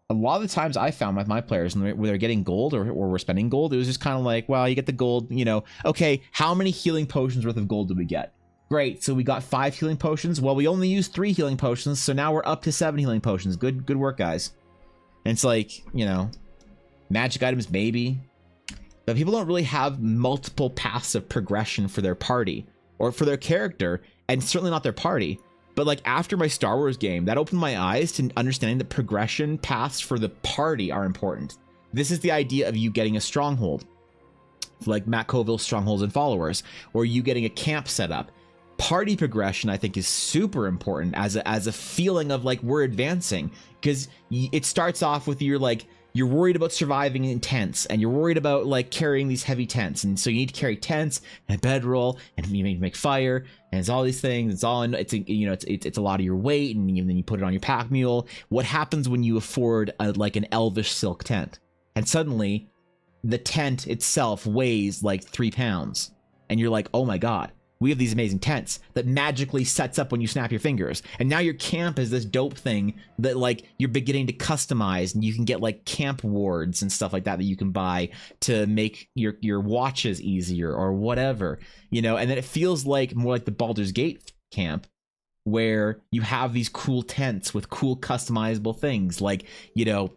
A lot of the times I found with my players when they're getting gold or we're spending gold, it was just kind of like, well, you get the gold, you know, okay, how many healing potions worth of gold did we get? Great, so we got 5 healing potions. Well, we only used 3 healing potions, so now we're up to 7 healing potions. Good work, guys. And it's like, you know, magic items maybe, but people don't really have multiple paths of progression for their party or for their character, and certainly not their party. But like after my Star Wars game, that opened my eyes to understanding that progression paths for the party are important. This is the idea of you getting a stronghold, like Matt Colville's Strongholds and Followers, or you getting a camp set up. Party progression, I think, is super important as a feeling of like we're advancing, because it starts off with you're worried about surviving in tents, and you're worried about like carrying these heavy tents, and so you need to carry tents and a bedroll, and you need to make fire, and it's all these things. It's a lot of your weight, and then you put it on your pack mule. What happens when you afford like an elvish silk tent, and suddenly the tent itself weighs like 3 pounds, and you're like, oh my god, we have these amazing tents that magically sets up when you snap your fingers. And now your camp is this dope thing that like you're beginning to customize, and you can get like camp wards and stuff like that you can buy to make your watches easier or whatever, you know. And then it feels like more like the Baldur's Gate camp, where you have these cool tents with cool customizable things, like, you know,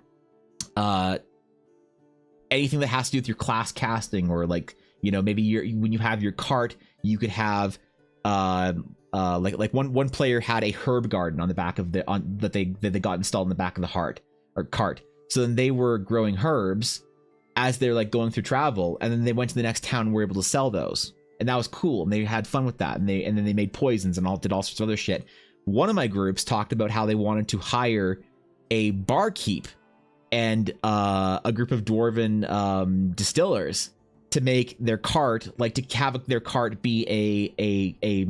anything that has to do with your class casting, or like, you know, maybe when you have your cart, you could have like one player had a herb garden on the back of that they got installed in the back of the cart. So then they were growing herbs, as they're like going through travel, and then they went to the next town and were able to sell those, and that was cool, and they had fun with that, and then they made poisons and did all sorts of other shit. One of my groups talked about how they wanted to hire a barkeep and a group of dwarven distillers to make their cart, like to have their cart be a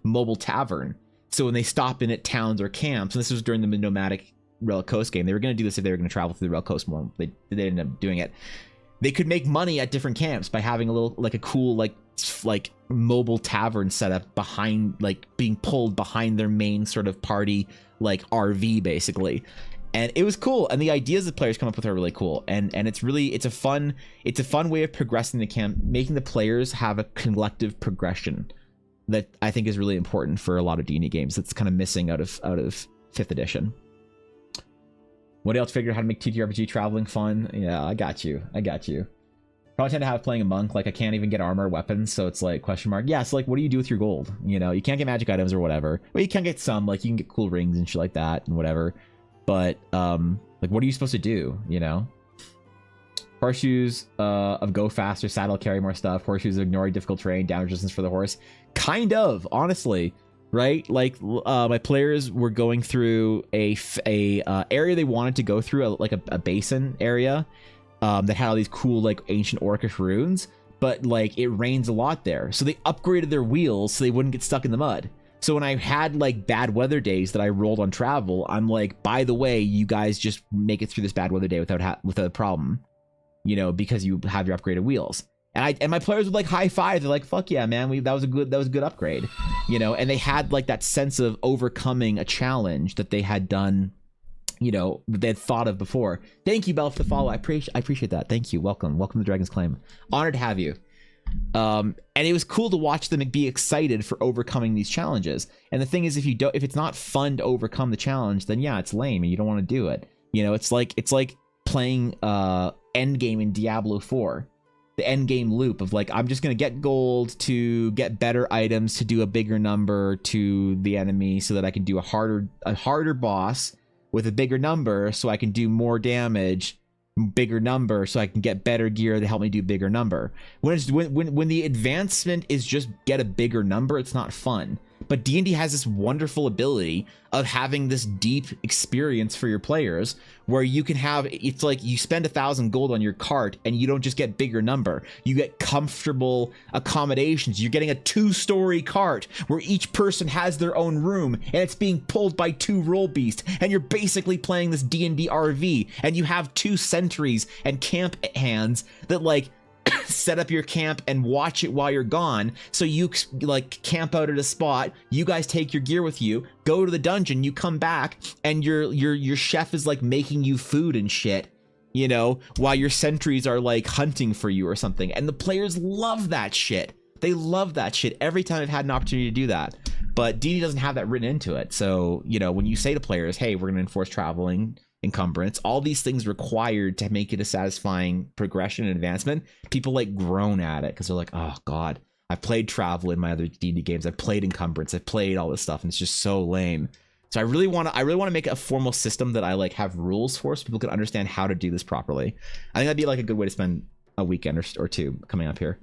mobile tavern. So when they stop in at towns or camps, and this was during the nomadic Relic Coast game, they were going to do this if they were going to travel through the Relic Coast more. They ended up doing it. They could make money at different camps by having a little, like a cool, like mobile tavern set up behind, like being pulled behind their main sort of party, like RV basically. And it was cool, and the ideas the players come up with are really cool, and it's a fun way of progressing the camp, making the players have a collective progression that I think is really important for a lot of D&D games. That's kind of missing out of 5th edition. What else? Figured out how to make TTRPG traveling fun. Yeah, I got you. Probably tend to have playing a monk, like I can't even get armor or weapons, so it's like question mark. Yeah, so like what do you do with your gold? You know, you can't get magic items or whatever. Well, you can get some, like you can get cool rings and shit like that and whatever. But like what are you supposed to do, you know? Horseshoes of go faster, saddle carry more stuff. Horseshoes of ignore difficult terrain, damage resistance for the horse. Kind of, honestly, right? Like my players were going through a area they wanted to go through, like a basin area that had all these cool like ancient orcish runes, but like it rains a lot there, so they upgraded their wheels so they wouldn't get stuck in the mud. So when I had like bad weather days that I rolled on travel, I'm like, by the way, you guys just make it through this bad weather day without a problem, you know, because you have your upgraded wheels. And my players would like high five. They're like, fuck yeah, man, that was a good upgrade, you know. And they had like that sense of overcoming a challenge that they had done, you know, they had thought of before. Thank you, Bell, for the follow. I appreciate that. Thank you. Welcome to Dragon's Claim. Honored to have you. And it was cool to watch them be excited for overcoming these challenges. And the thing is, if it's not fun to overcome the challenge, then yeah, it's lame and you don't want to do it. You know, it's like playing endgame in Diablo 4. The endgame loop of like, I'm just gonna get gold to get better items to do a bigger number to the enemy so that I can do a harder boss with a bigger number so I can do more damage, bigger number so I can get better gear to help me do bigger number. When the advancement is just get a bigger number, it's not fun. But D&D has this wonderful ability of having this deep experience for your players where you can have, it's like you spend 1,000 gold on your cart and you don't just get bigger number, you get comfortable accommodations. You're getting a 2-story cart where each person has their own room and it's being pulled by 2 roll beasts, and you're basically playing this D&D RV, and you have 2 sentries and camp hands that like set up your camp and watch it while you're gone. So you like camp out at a spot, you guys take your gear with you, go to the dungeon, you come back, and your chef is like making you food and shit, you know, while your sentries are like hunting for you or something. And the players love that shit. They love that shit every time I've had an opportunity to do that. But D&D doesn't have that written into it. So, you know, when you say to players, hey, we're going to enforce traveling encumbrance, all these things required to make it a satisfying progression and advancement, people like groan at it because they're like, oh god, I've played travel in my other D&D games, I've played encumbrance, I've played all this stuff, and it's just so lame. So I really want to make a formal system that I like have rules for, so people can understand how to do this properly. I think that'd be like a good way to spend a weekend or 2 coming up here.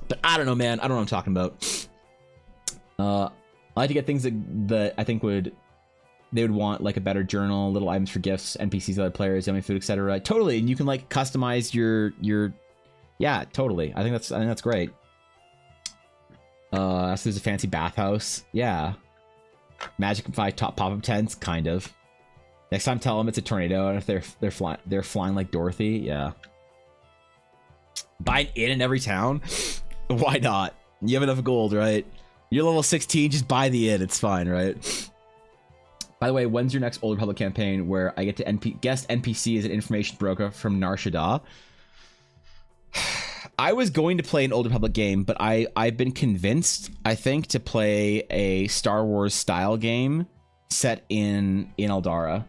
But I don't know, man, I don't know what I'm talking about. I like to get things that I think they would want, like a better journal, little items for gifts, NPCs, other players, yummy food, etc. Totally, and you can like customize your yeah, totally. I think that's great. So there's a fancy bathhouse. Yeah. Magic 5 top pop-up tents, kind of. Next time tell them it's a tornado, and if they're flying like Dorothy, yeah. Buy an inn in every town? Why not? You have enough gold, right? You're level 16, just buy the inn, it's fine, right? By the way, when's your next Old Republic campaign where I get to guest NPC as an information broker from Nar Shaddaa? I was going to play an Old Republic game, but I've been convinced, I think, to play a Star Wars style game set in Eldara.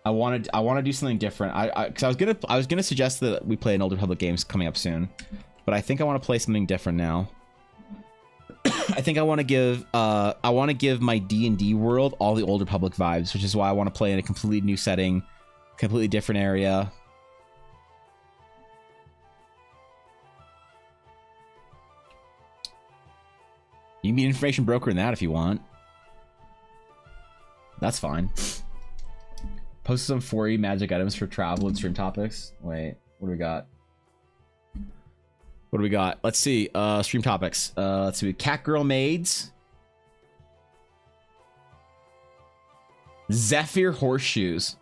I want to do something different. Because I was gonna suggest that we play an Old Republic games coming up soon, but I think I want to play something different now. I think I want to give my D&D world all the Old Republic vibes, which is why I want to play in a completely new setting Completely different area. You can be an information broker in that if you want. That's fine. Post some 4E magic items for travel and stream topics. Wait, what do we got? What do we got? Let's see. Stream topics. Let's see. Cat girl maids. Zephyr horseshoes.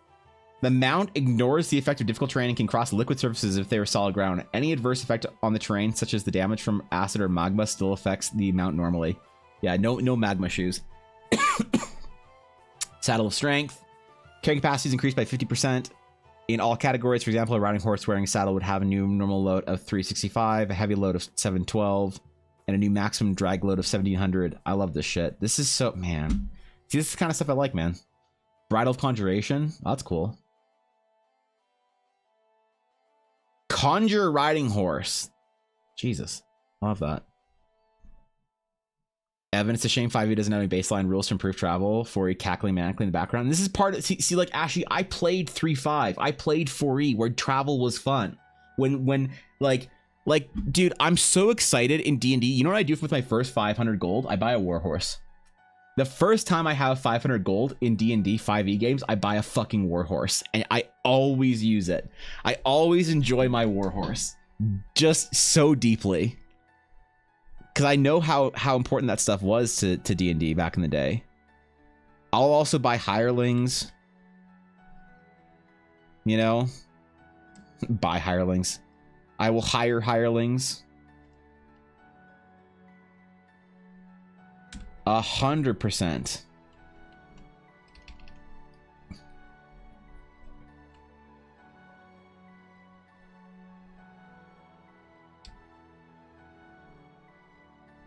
The mount ignores the effect of difficult terrain and can cross liquid surfaces if they are solid ground. Any adverse effect on the terrain, such as the damage from acid or magma, still affects the mount normally. Yeah, no magma shoes. Saddle of strength. Carrying capacity is increased by 50%. In all categories, for example, a riding horse wearing a saddle would have a new normal load of 365, a heavy load of 712, and a new maximum drag load of 1700. I love this shit. This is so, man. See, this is the kind of stuff I like, man. Bridle of Conjuration. Oh, that's cool. Conjure riding horse. Jesus. I love that. Evan, it's a shame 5e doesn't have any baseline rules to improve travel for a cackling manically in the background. And this is part of, see, like, Ashley, I played 3.5. I played 4e where travel was fun. When like, dude, I'm so excited in D&D. You know what I do with my first 500 gold? I buy a warhorse. The first time I have 500 gold in D&D 5e games, I buy a fucking warhorse. And I always use it. I always enjoy my warhorse. Just so deeply. Because I know how important that stuff was to D&D back in the day. I'll also buy hirelings. You know? Buy hirelings. I will hire hirelings. 100%.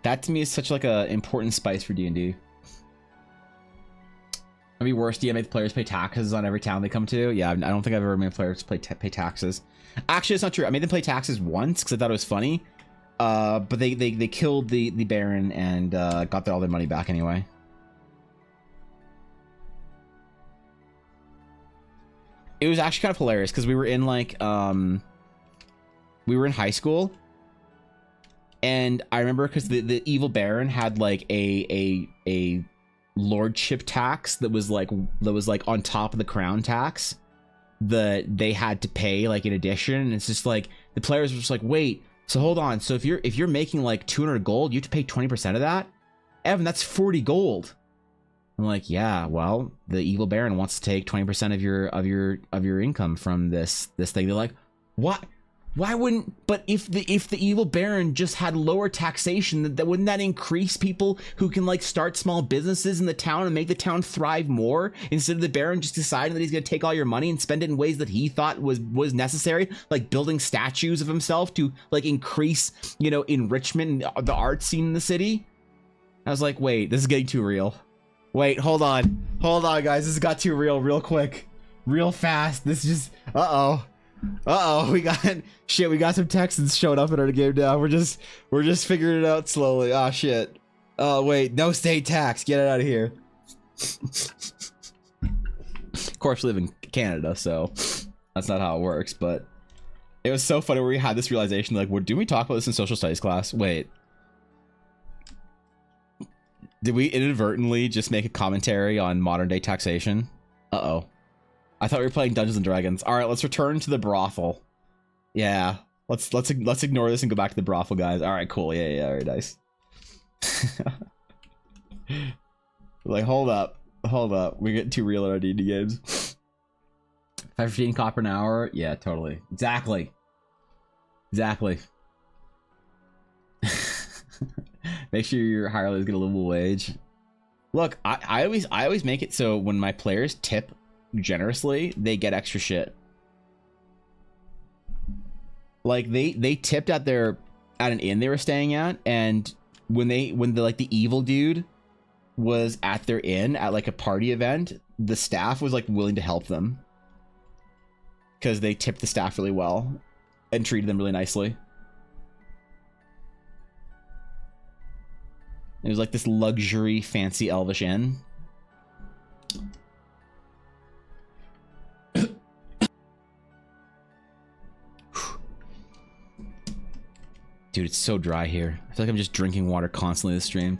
That to me is such like a important spice for D&D. It'd be worse. Do you make players pay taxes on every town they come to? Yeah, I don't think I've ever made players pay taxes. Actually, it's not true. I made them pay taxes once because I thought it was funny. But they killed the Baron and got all their money back anyway. It was actually kind of hilarious because we were in like we were in high school. And I remember because the evil Baron had like a lordship tax that was like on top of the crown tax that they had to pay like in addition. And it's just like the players were just like, wait, so hold on. So if you're making like 200 gold, you have to pay 20% of that? Evan, that's 40 gold. I'm like, yeah, well, the evil Baron wants to take 20% of your income from this thing. They're like, what? Why wouldn't? But if the evil Baron just had lower taxation, that wouldn't that increase people who can like start small businesses in the town and make the town thrive more instead of the Baron just deciding that he's gonna take all your money and spend it in ways that he thought was necessary, like building statues of himself to like increase, you know, enrichment in the art scene in the city. I was like, wait, this is getting too real. Wait, hold on, guys, this got too real quick, real fast. This just we got some Texans showing up in our game now. We're just figuring it out slowly. Ah, shit. Oh, wait, no state tax. Get it out of here. Of course, we live in Canada, so that's not how it works, but it was so funny where we had this realization, like, did we talk about this in social studies class? Wait. Did we inadvertently just make a commentary on modern day taxation? Uh-oh. I thought we were playing Dungeons and Dragons. All right, let's return to the brothel. Yeah, let's ignore this and go back to the brothel, guys. All right, cool. Yeah, very nice. Like, hold up. We're getting too real in our D&D games. 515 copper an hour. Yeah, totally. Exactly. Make sure your hirelings get a livable wage. Look, I always make it so when my players tip generously, they get extra shit. Like they tipped at an inn they were staying at, and when the evil dude was at their inn at like a party event, the staff was like willing to help them because they tipped the staff really well and treated them really nicely. It was like this luxury fancy elvish inn. Dude, it's so dry here. I feel like I'm just drinking water constantly this stream.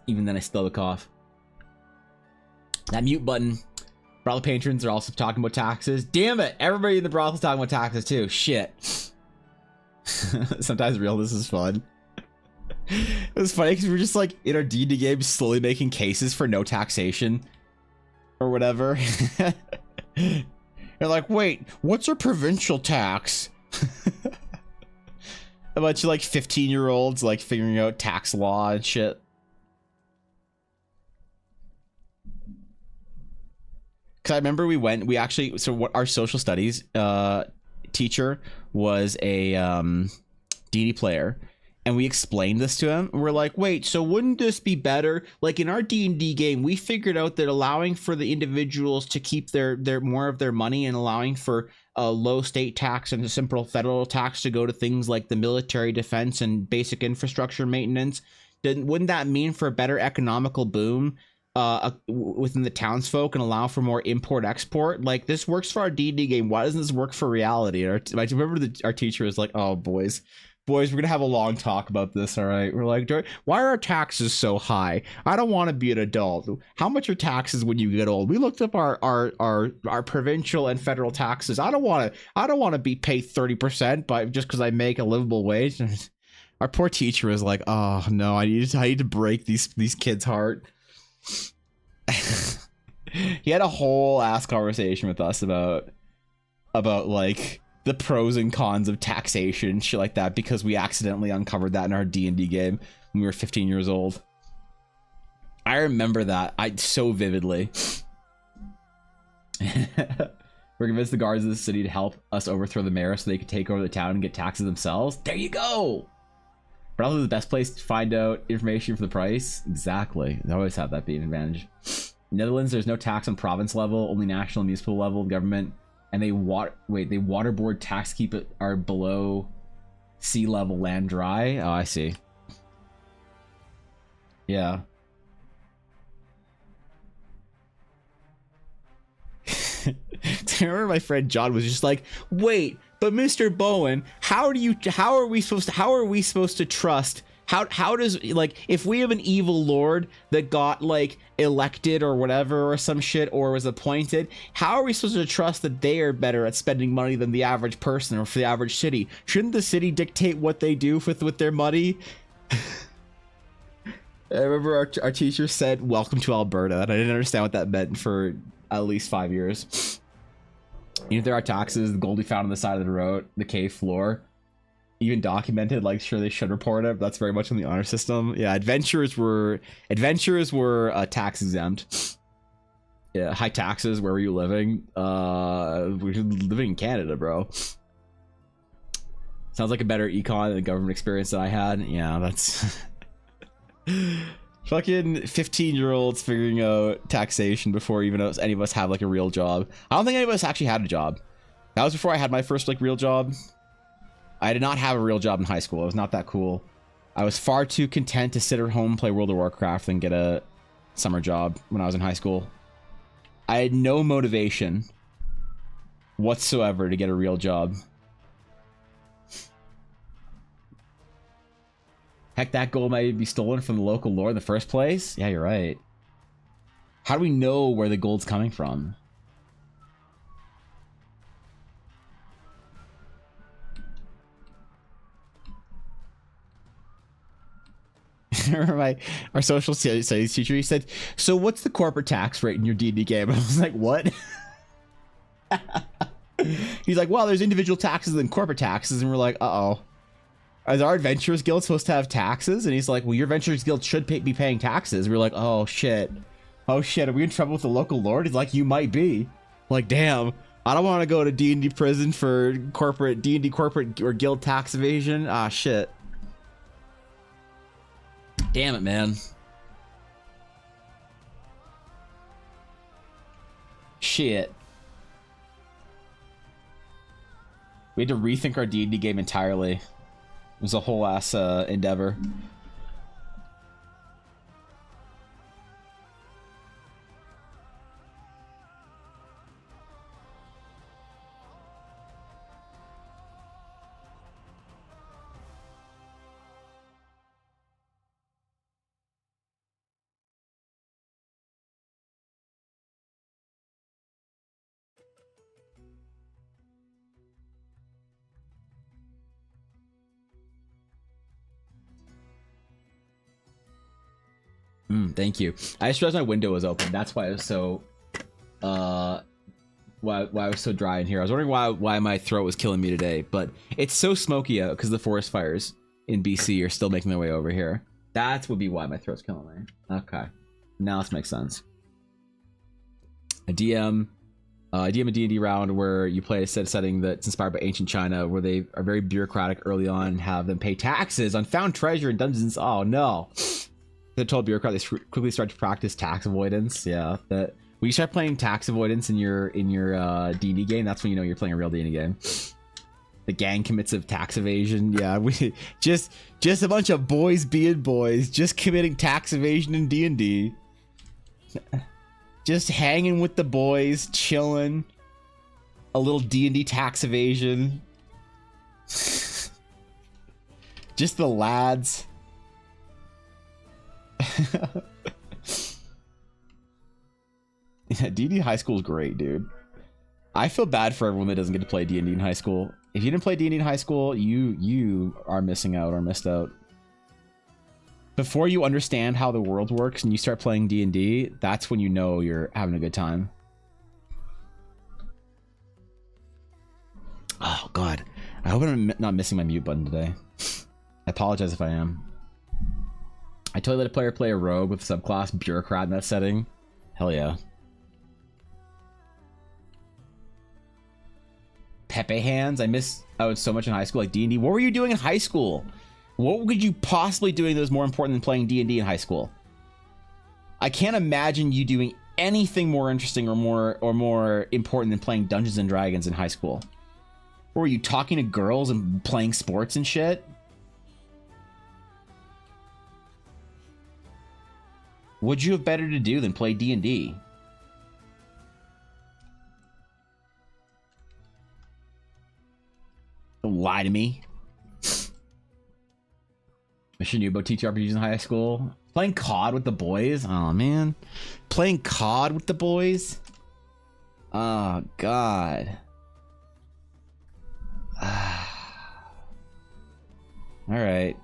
Even then I still have a cough. That mute button. Brothel patrons are also talking about taxes. Damn it! Everybody in the brothel's talking about taxes too. Shit. Sometimes this is fun. It was funny because we were just like in our D&D game slowly making cases for no taxation. Or whatever. They're like, wait, what's our provincial tax? A bunch of like 15-year-olds like figuring out tax law and shit. Cause I remember so what our social studies teacher was a D&D player, and we explained this to him. We're like, wait, so wouldn't this be better? Like in our D&D game, we figured out that allowing for the individuals to keep their more of their money and allowing for a low state tax and a simple federal tax to go to things like the military, defense, and basic infrastructure maintenance, then wouldn't that mean for a better economical boom within the townsfolk and allow for more import export? Like, this works for our D&D game. Why doesn't this work for reality? I remember our teacher was like, oh boys, we're gonna have a long talk about this. All right, we're like, why are our taxes so high? I don't want to be an adult. How much are taxes when you get old? We looked up our provincial and federal taxes. I don't want to be paid 30% by just because I make a livable wage. Our poor teacher was like, oh no, I need to break these kids' heart. He had a whole ass conversation with us about like the pros and cons of taxation, shit like that, because we accidentally uncovered that in our D&D game when we were 15 years old. I remember that so vividly. We're convinced the guards of the city to help us overthrow the mayor so they could take over the town and get taxes themselves. There you go. Probably the best place to find out information for the price. Exactly. They always have that being an advantage. Netherlands, there's no tax on province level, only national and municipal level of government. And they waterboard tax keep it are below sea level land dry. Oh, I see. Yeah. I remember my friend John was just like, wait, but Mr. Bowen, how are we supposed to trust? How does, like, if we have an evil lord that got like elected or whatever or some shit or was appointed, how are we supposed to trust that they are better at spending money than the average person or for the average city? Shouldn't the city dictate what they do with their money? I remember our teacher said, "Welcome to Alberta," and I didn't understand what that meant for at least 5 years. You know, there are taxes, the gold we found on the side of the road, the cave floor. Even documented, like, sure, they should report it, but that's very much in the honor system. Yeah, adventurers were tax exempt. Yeah, high taxes. Where were you living? We're living in Canada, bro. Sounds like a better econ than the government experience that I had. Yeah, that's fucking 15-year-olds figuring out taxation before even any of us have like a real job. I don't think any of us actually had a job. That was before I had my first like real job. I did not have a real job in high school. I was not that cool. I was far too content to sit at home and play World of Warcraft than get a summer job when I was in high school. I had no motivation whatsoever to get a real job. Heck, that gold might be stolen from the local lord in the first place. Yeah, you're right. How do we know where the gold's coming from? Remember our social studies teacher, he said, so what's the corporate tax rate in your D&D game? I was like, what? He's like, well, there's individual taxes and corporate taxes. And we're like, uh-oh. Is our Adventurers Guild supposed to have taxes? And he's like, well, your Adventurers Guild should be paying taxes. We're like, oh, shit. Oh, shit. Are we in trouble with the local lord? He's like, you might be. I'm like, damn. I don't want to go to D&D prison for D&D corporate or guild tax evasion. Ah, shit. Damn it, man. Shit. We had to rethink our D&D game entirely. It was a whole ass endeavor. Thank you. I just realized my window was open. That's why it was so why I was so dry in here. I was wondering why my throat was killing me today, but it's so smoky out because the forest fires in BC are still making their way over here. That would be why my throat's killing me. Okay, now this makes sense. A DM a D&D round where you play a setting that's inspired by ancient China, where they are very bureaucratic early on and have them pay taxes on found treasure in dungeons. Oh no. The total bureaucrat, they quickly start to practice tax avoidance. Yeah, that when you start playing tax avoidance in your D&D game, that's when you know you're playing a real D&D game. The gang commits of tax evasion. Yeah, we just a bunch of boys being boys, just committing tax evasion in D&D. Just hanging with the boys, chilling. A little D&D tax evasion. Just the lads. Yeah, D&D high school is great, dude. I feel bad for everyone that doesn't get to play D&D in high school. If you didn't play D&D in high school, you are missing out or missed out. Before you understand how the world works and you start playing D&D, that's when you know you're having a good time. Oh god, I hope I'm not missing my mute button today. I apologize if I am. I totally let a player play a rogue with subclass bureaucrat in that setting. Hell yeah. Pepe hands. I miss out so much in high school, like D&D. What were you doing in high school? What could you possibly doing that was more important than playing D&D in high school? I can't imagine you doing anything more interesting or more important than playing Dungeons and Dragons in high school. Or were you talking to girls and playing sports and shit? What'd you have better to do than play D&D? Don't lie to me. Mission knew about TTRPGs in high school. Playing COD with the boys? Oh man. Playing COD with the boys? Oh god. Alright.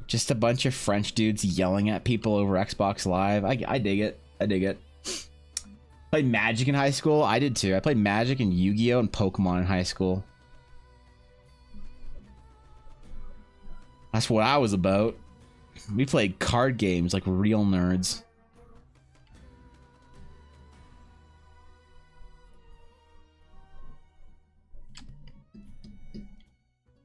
Just a bunch of French dudes yelling at people over Xbox Live. I dig it. I dig it. Played Magic in high school? I did too. I played Magic and Yu-Gi-Oh! And Pokemon in high school. That's what I was about. We played card games like real nerds.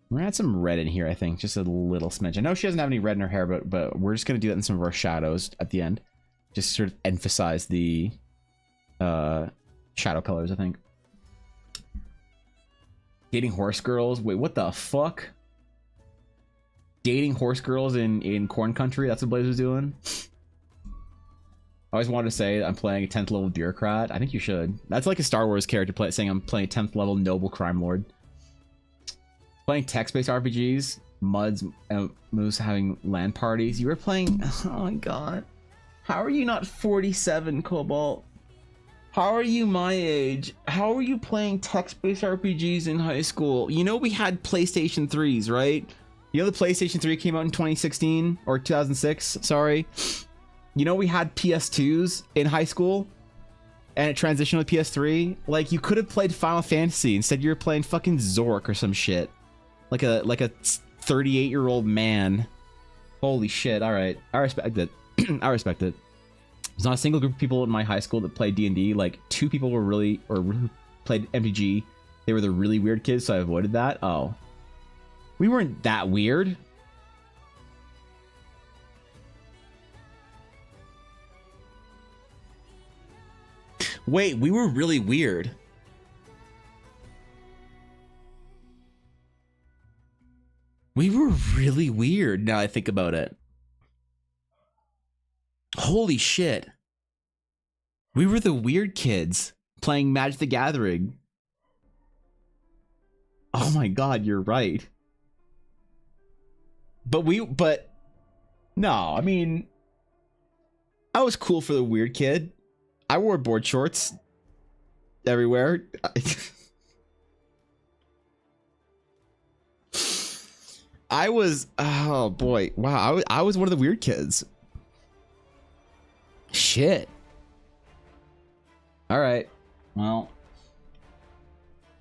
We're gonna add some red in here, I think. Just a little smidge. I know she doesn't have any red in her hair, but we're just gonna do that in some of our shadows at the end. Just sort of emphasize the shadow colors, I think. Dating horse girls. Wait, what the fuck? Dating horse girls in Corn Country? That's what Blaze was doing? I always wanted to say I'm playing a 10th level bureaucrat. I think you should. That's like a Star Wars character saying I'm playing a 10th level noble crime lord. Playing text-based RPGs, Muds and Moose having LAN parties. You were playing... Oh my god. How are you not 47, Cobalt? How are you my age? How are you playing text-based RPGs in high school? You know we had PlayStation 3s, right? You know the PlayStation 3 came out in 2016? Or 2006, sorry. You know we had PS2s in high school? And it transitioned to PS3? Like, you could have played Final Fantasy. Instead, you were playing fucking Zork or some shit. Like a 38-year-old man. Holy shit, alright. I respect it. I respect it. There's not a single group of people in my high school that played D&D. Like, 2 people were really... Or who played MTG. They were the really weird kids, so I avoided that. Oh. We weren't that weird. Wait, we were really weird. We were really weird now I think about it. Holy shit. We were the weird kids playing Magic the Gathering. Oh my god, you're right. But no, I mean, I was cool for the weird kid. I wore board shorts everywhere. I was, oh boy, wow, I was one of the weird kids. Shit. All right, well,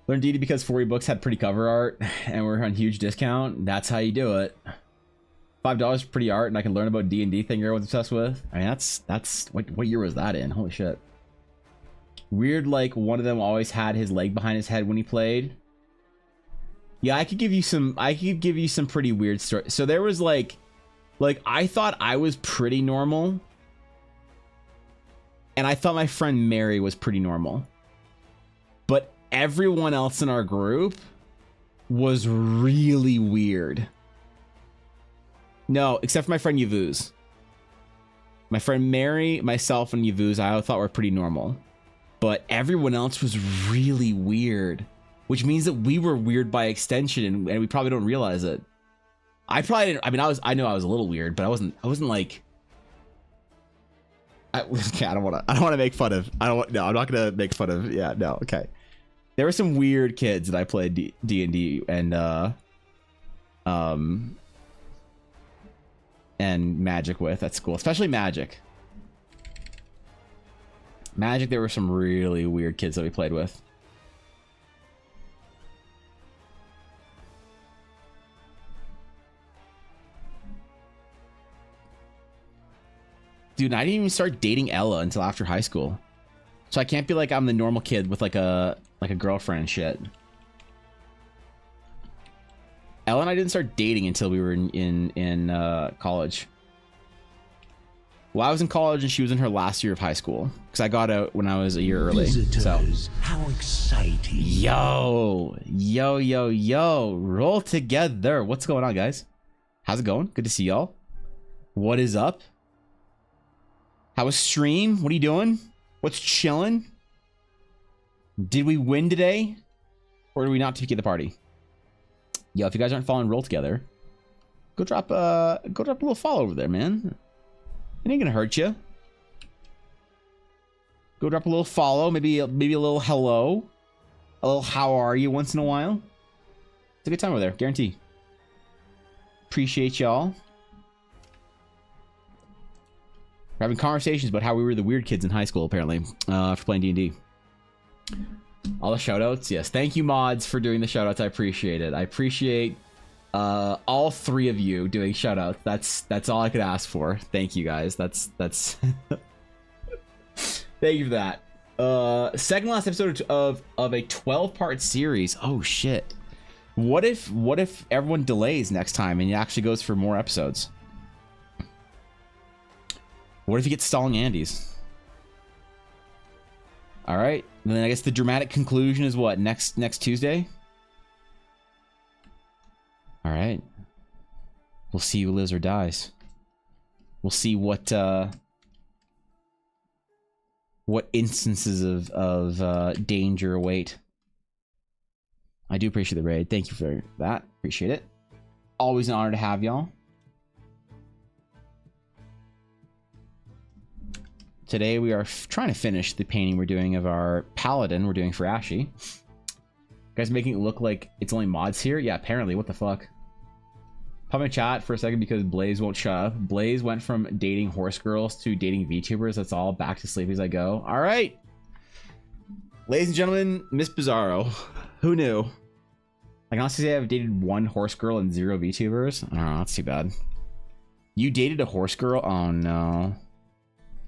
learned D&D because 40 books had pretty cover art and we're on huge discount. That's how you do it. $5 for pretty art, and I can learn about D&D thing everyone's obsessed with. I mean, that's what year was that in? Holy shit. Weird, like one of them always had his leg behind his head when he played. Yeah, I could give you some pretty weird stories. So there was like I thought I was pretty normal. And I thought my friend Mary was pretty normal. But everyone else in our group was really weird. No, except for my friend Yavuz. My friend Mary, myself, and Yavuz, I thought were pretty normal. But everyone else was really weird. Which means that we were weird by extension, and we probably don't realize it. I probably didn't. I mean, I know I was a little weird, but I wasn't like. Okay, I don't want to make fun of. No, I'm not gonna make fun of. Yeah, no, okay. There were some weird kids that I played D&D and Magic with at school, especially Magic. Magic, there were some really weird kids that we played with. Dude, I didn't even start dating Ella until after high school. So I can't be like I'm the normal kid with like a girlfriend and shit. Ella and I didn't start dating until we were in college. Well, I was in college and she was in her last year of high school because I got out when I was a year early. Visitors, how exciting! Yo, roll together. What's going on, guys? How's it going? Good to see y'all. What is up? How was stream? What are you doing? What's chilling? Did we win today? Or did we not take the party? Yo, if you guys aren't following Roll Together, go drop a little follow over there, man. It ain't gonna hurt you. Go drop a little follow, maybe a little hello, a little how are you once in a while. It's a good time over there, guarantee. Appreciate y'all. We're having conversations about how we were the weird kids in high school, apparently, after playing D&D. All the shoutouts, yes. Thank you, mods, for doing the shoutouts. I appreciate it. I appreciate all three of you doing shoutouts. That's all I could ask for. Thank you, guys. That's thank you for that. Second last episode of a 12-part series. Oh shit. What if everyone delays next time and it actually goes for more episodes? What if you get stalling Andes? All right, and then I guess the dramatic conclusion is what, next Tuesday? All right, we'll see who lives or dies. We'll see what instances of danger await. I do appreciate the raid. Thank you for that. Appreciate it. Always an honor to have y'all. Today we are trying to finish the painting we're doing of our paladin we're doing for Ashy. You guys making it look like it's only mods here? Yeah, apparently. What the fuck? Pop my chat for a second because Blaze won't shut up. Blaze went from dating horse girls to dating VTubers. That's all. Back to sleep as I go. All right. Ladies and gentlemen, Miss Bizarro. Who knew? I can honestly say I've dated one horse girl and 0 VTubers. I don't know. That's too bad. You dated a horse girl? Oh, no.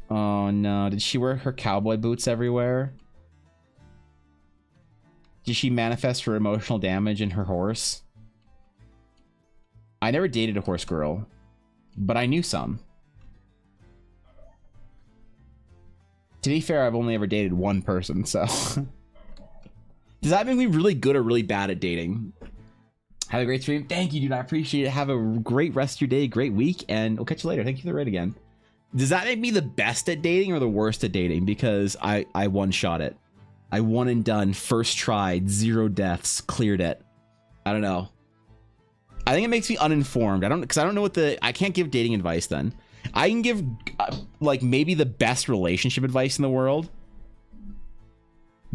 Oh no, did she wear her cowboy boots everywhere? Did she manifest her emotional damage in her horse? I never dated a horse girl, but I knew some. To be fair, I've only ever dated one person, so... Does that make me really good or really bad at dating? Have a great stream. Thank you, dude. I appreciate it. Have a great rest of your day, great week, and we'll catch you later. Thank you for the raid again. Does that make me the best at dating or the worst at dating? Because I one-shot it. I one and done, first try, 0 deaths, cleared it. I don't know. I think it makes me uninformed. I don't know what I can't give dating advice then. I can give like maybe the best relationship advice in the world.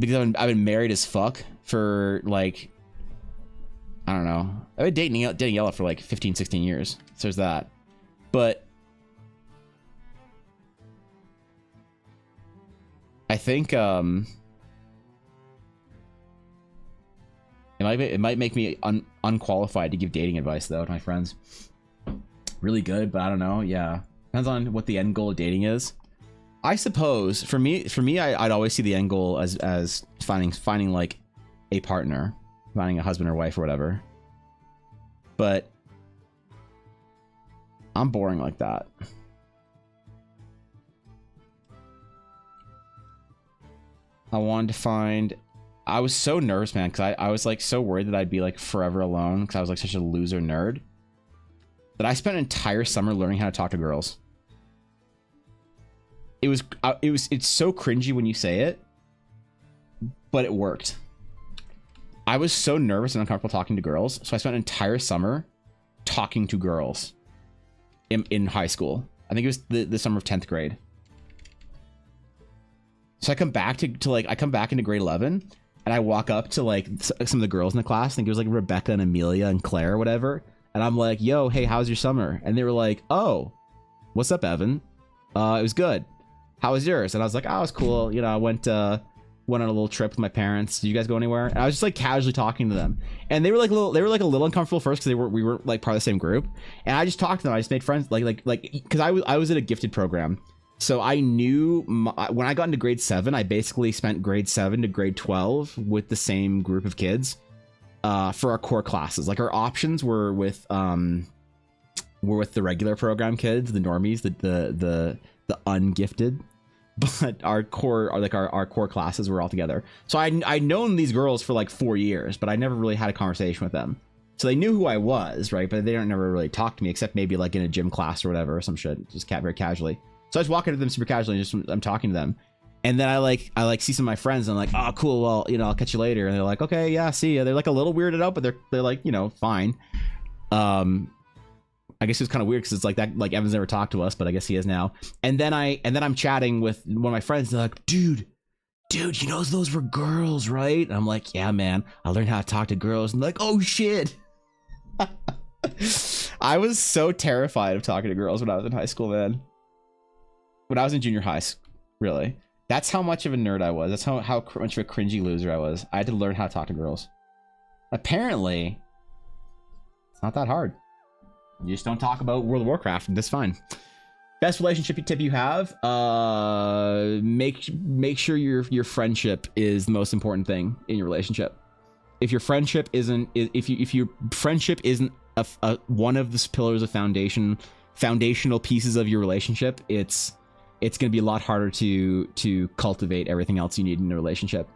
Because I've been married as fuck for like, I don't know. I've been dating Ella for like 15, 16 years. So there's that. But I think it might make me unqualified to give dating advice though to my friends. Really good, but I don't know. Yeah, depends on what the end goal of dating is. I suppose for me, I'd always see the end goal as finding like a partner, finding a husband or wife or whatever. But I'm boring like that. I wanted to find. I was so nervous, man, because I was like so worried that I'd be like forever alone because I was like such a loser nerd. That I spent an entire summer learning how to talk to girls. It's so cringy when you say it, but it worked. I was so nervous and uncomfortable talking to girls, so I spent an entire summer talking to girls in high school. I think it was the summer of 10th grade. So I come back I come back into grade 11 and I walk up to like some of the girls in the class. I think it was like Rebecca and Amelia and Claire or whatever. And I'm like, yo, hey, how's your summer? And they were like, oh, what's up, Evan? It was good. How was yours? And I was like, oh, it was cool. You know, I went on a little trip with my parents. Did you guys go anywhere? And I was just like casually talking to them. And they were like a little uncomfortable first because we were like part of the same group. And I just talked to them. I just made friends like because I was in a gifted program. So I knew when I got into grade 7, I basically spent grade 7 to grade 12 with the same group of kids for our core classes. Like our options were with the regular program kids, the normies, the ungifted, but our core classes were all together. So I'd known these girls for like 4 years, but I never really had a conversation with them. So they knew who I was, right? But they don't never really talk to me except maybe like in a gym class or whatever, or some shit, just very casually. So I just walk into them super casually and I'm talking to them. And then I see some of my friends and I'm like, oh, cool. Well, you know, I'll catch you later. And they're like, okay, yeah, see ya. They're like a little weirded out, but they're like, you know, fine. I guess it's kind of weird because it's like that, like Evan's never talked to us, but I guess he is now. And then I'm chatting with one of my friends. And they're like, dude, you know, those were girls, right? And I'm like, yeah, man, I learned how to talk to girls. And they're like, oh shit. I was so terrified of talking to girls when I was in high school, man. When I was in junior high, really. That's how much of a nerd I was. That's how much of a cringy loser I was. I had to learn how to talk to girls. Apparently, it's not that hard. You just don't talk about World of Warcraft, and that's fine. Best relationship tip you have: make sure your friendship is the most important thing in your relationship. If your friendship isn't, if your friendship isn't a one of the pillars of foundational pieces of your relationship, it's going to be a lot harder to cultivate everything else you need in a relationship.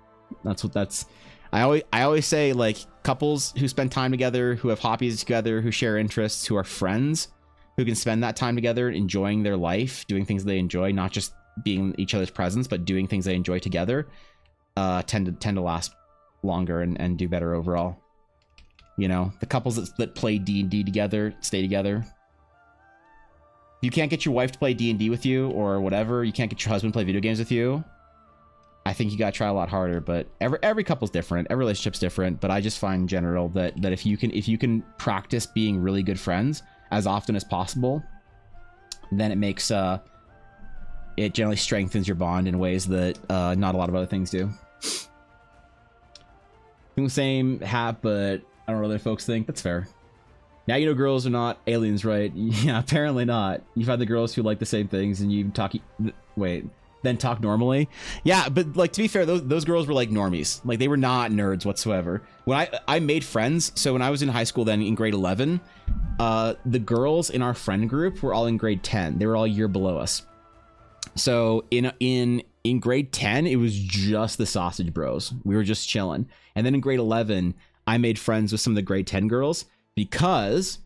I always say, like, couples who spend time together, who have hobbies together, who share interests, who are friends, who can spend that time together enjoying their life, doing things they enjoy, not just being in each other's presence, but doing things they enjoy together, tend to last longer and do better overall. You know, the couples that play D&D together stay together. You can't get your wife to play D&D with you or whatever. You can't get your husband to play video games with you. I think you gotta try a lot harder, but every couple's different. Every relationship's different, but I just find in general that if you can practice being really good friends as often as possible, then it makes it generally strengthens your bond in ways that not a lot of other things do. The same hat, but I don't know what other folks think. That's fair. Now you know girls are not aliens, right? Yeah, apparently not. You've had the girls who like the same things and you talk... Wait, then talk normally? Yeah, but like, to be fair, those girls were like normies. Like, they were not nerds whatsoever. When I made friends, so when I was in high school then in grade 11, the girls in our friend group were all in grade 10. They were all a year below us. So in grade 10, it was just the sausage bros. We were just chilling. And then in grade 11, I made friends with some of the grade 10 girls, because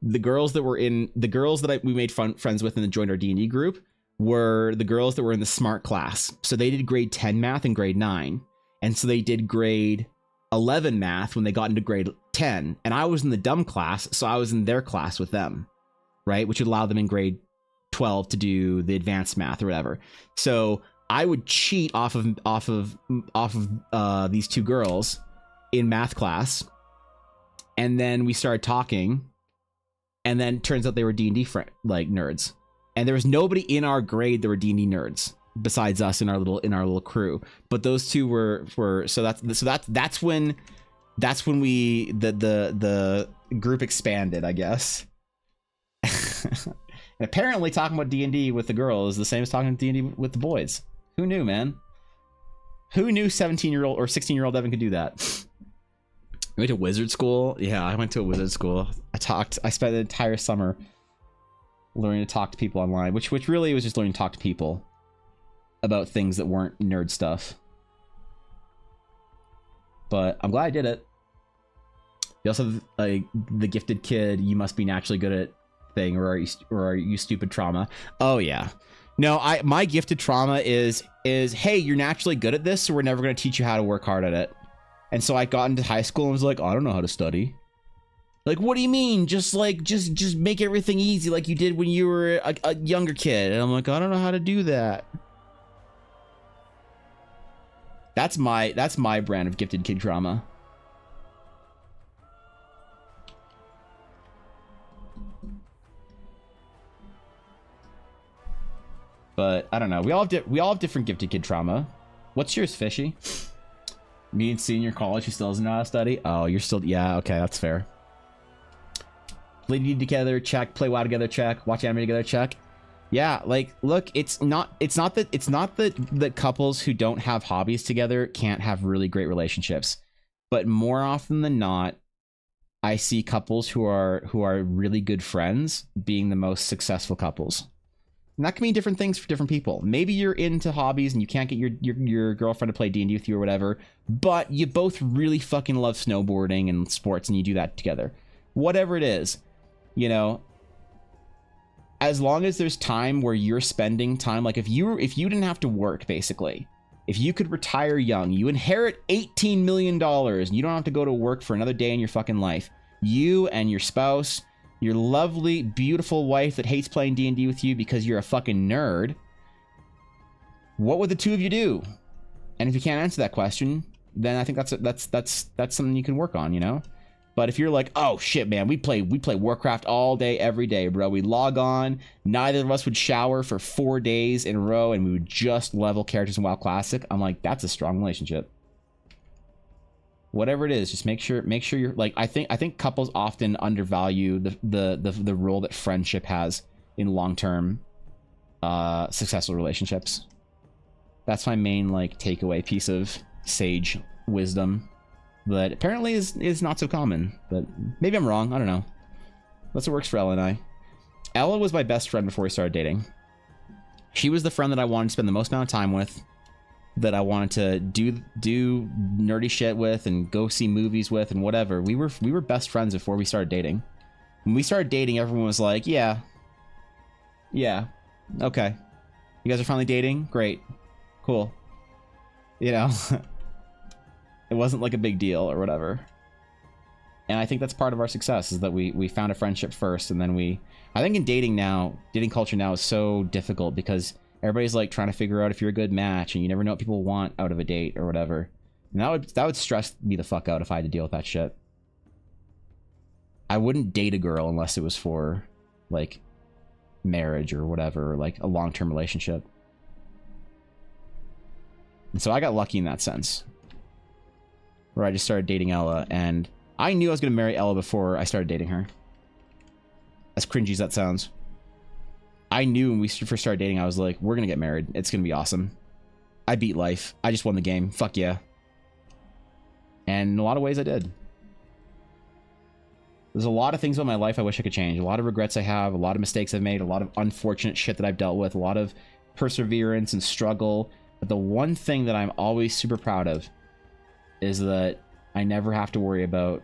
the girls that we made friends with and joined our D&D group were the girls that were in the smart class. So they did grade 10 math in grade 9. And so they did grade 11 math when they got into grade 10. And I was in the dumb class, so I was in their class with them, right? Which would allow them in grade 12 to do the advanced math or whatever. So I would cheat off of these two girls in math class And then we started talking, and then turns out they were D&D like nerds. And there was nobody in our grade that were D&D nerds besides us in our little crew. But those two were so that's when we the group expanded, I guess. And apparently talking about D&D with the girls is the same as talking D&D with the boys. Who knew, man? Who knew 17-year-old or 16-year-old Evan could do that? I went to wizard school. Yeah, I went to a wizard school. I spent the entire summer learning to talk to people online, which really was just learning to talk to people about things that weren't nerd stuff. But I'm glad I did it. You also have the gifted kid, you must be naturally good at thing, or are you stupid trauma? Oh yeah. No, my gifted trauma is hey, you're naturally good at this, so we're never going to teach you how to work hard at it. And so I got into high school and was like, I don't know how to study. Like, what do you mean? Just make everything easy like you did when you were a younger kid. And I'm like, I don't know how to do that. That's my brand of gifted kid trauma. But I don't know. We all have different gifted kid trauma. What's yours, Fishy? Me in senior college who still doesn't know how to study? Oh, you're still... Yeah, okay, that's fair. Play D together, check. Play WoW together, check. Watch anime together, check. Yeah, like, look, it's not that couples who don't have hobbies together can't have really great relationships. But more often than not, I see couples who are really good friends being the most successful couples. And that can mean different things for different people. Maybe you're into hobbies and you can't get your girlfriend to play D&D with you or whatever, but you both really fucking love snowboarding and sports and you do that together. Whatever it is, you know, as long as there's time where you're spending time, like if you didn't have to work, basically, if you could retire young, you inherit $18 million and you don't have to go to work for another day in your fucking life. You and your spouse, your lovely, beautiful wife that hates playing D&D with you because you're a fucking nerd. What would the two of you do? And if you can't answer that question, then I think that's something you can work on, you know? But if you're like, oh shit, man, we play Warcraft all day, every day, bro. We log on, neither of us would shower for 4 days in a row, and we would just level characters in WoW Classic. I'm like, that's a strong relationship. Whatever it is, just make sure you're like, I think couples often undervalue the role that friendship has in long-term successful relationships. That's my main like takeaway piece of sage wisdom that apparently is not so common, but maybe I'm wrong. I don't know. That's what works for Ella and I. Ella was my best friend before we started dating. She was the friend that I wanted to spend the most amount of time with, that I wanted to do nerdy shit with and go see movies with and whatever. We were best friends before we started dating. When we started dating, everyone was like, yeah, okay, you guys are finally dating, great, cool, you know. It wasn't like a big deal or whatever. And I think that's part of our success, is that we found a friendship first, and then I think in dating culture now is so difficult because everybody's like trying to figure out if you're a good match, and you never know what people want out of a date or whatever. And that would stress me the fuck out if I had to deal with that shit. I wouldn't date a girl unless it was for like marriage or whatever, or like a long-term relationship. And so I got lucky in that sense, where I just started dating Ella, and I knew I was going to marry Ella before I started dating her. As cringy as that sounds. I knew when we first started dating, I was like, we're going to get married. It's going to be awesome. I beat life. I just won the game. Fuck yeah. And in a lot of ways, I did. There's a lot of things about my life I wish I could change. A lot of regrets I have. A lot of mistakes I've made. A lot of unfortunate shit that I've dealt with. A lot of perseverance and struggle. But the one thing that I'm always super proud of is that I never have to worry about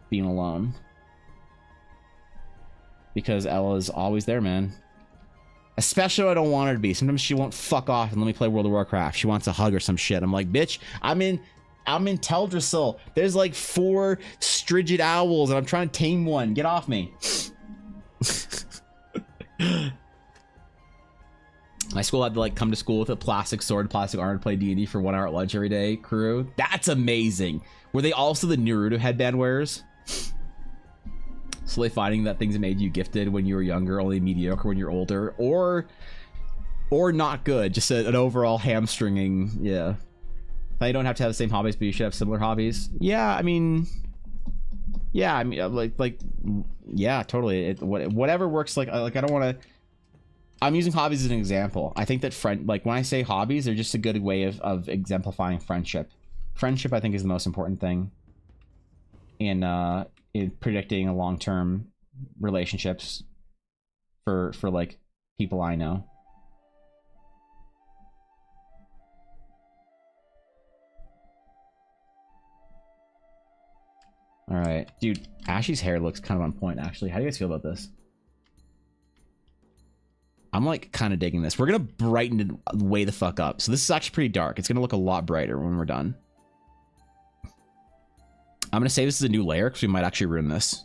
being alone. Because Ella's always there, man. Especially when I don't want her to be. Sometimes she won't fuck off and let me play World of Warcraft. She wants a hug or some shit. I'm like, bitch, I'm in Teldrassil. There's like 4 Strigid owls and I'm trying to tame one. Get off me. My school had to like come to school with a plastic sword, plastic armor to play D&D for 1 hour at lunch every day. Crew. That's amazing. Were they also the Naruto headband wearers? Slowly finding that things made you gifted when you were younger, only mediocre when you're older, or not good, just an overall hamstringing. Yeah. Now you don't have to have the same hobbies, but you should have similar hobbies. Yeah, I mean, like, yeah, totally. Whatever works. Like I don't want to. I'm using hobbies as an example. I think that like when I say hobbies, they're just a good way of exemplifying friendship. Friendship, I think, is the most important thing in predicting a long-term relationships for like people I know. All right, dude. Ashy's hair looks kind of on point, actually. How do you guys feel about this? I'm like kind of digging this. We're gonna brighten it way the fuck up. So this is actually pretty dark. It's gonna look a lot brighter when we're done. I'm gonna say this is a new layer because we might actually ruin this.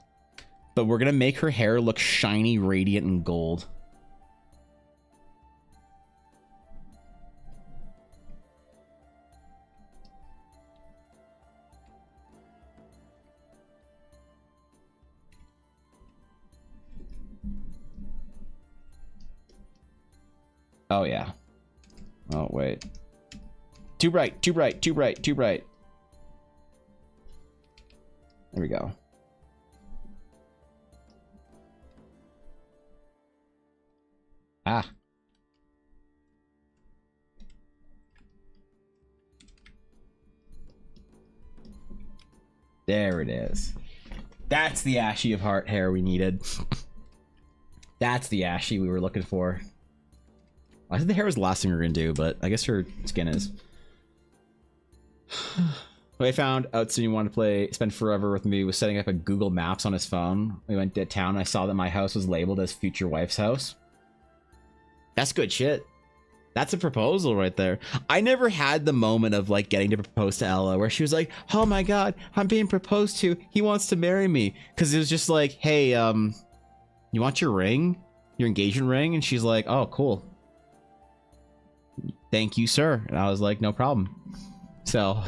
But we're gonna make her hair look shiny, radiant, and gold. Oh, yeah. Oh, wait. Too bright, too bright, too bright, too bright. There we go. Ah. There it is. That's the Ashy of Heart hair we needed. That's the Ashy we were looking for. I thought the hair was the last thing we were gonna do, but I guess her skin is. What I found out soon you wanted to spend forever with me was setting up a Google Maps on his phone. We went to town and I saw that my house was labeled as future wife's house. That's good shit. That's a proposal right there. I never had the moment of like getting to propose to Ella where she was like, oh my god, I'm being proposed to. He wants to marry me. Because it was just like, hey, you want your ring? Your engagement ring? And she's like, oh, cool. Thank you, sir. And I was like, no problem. So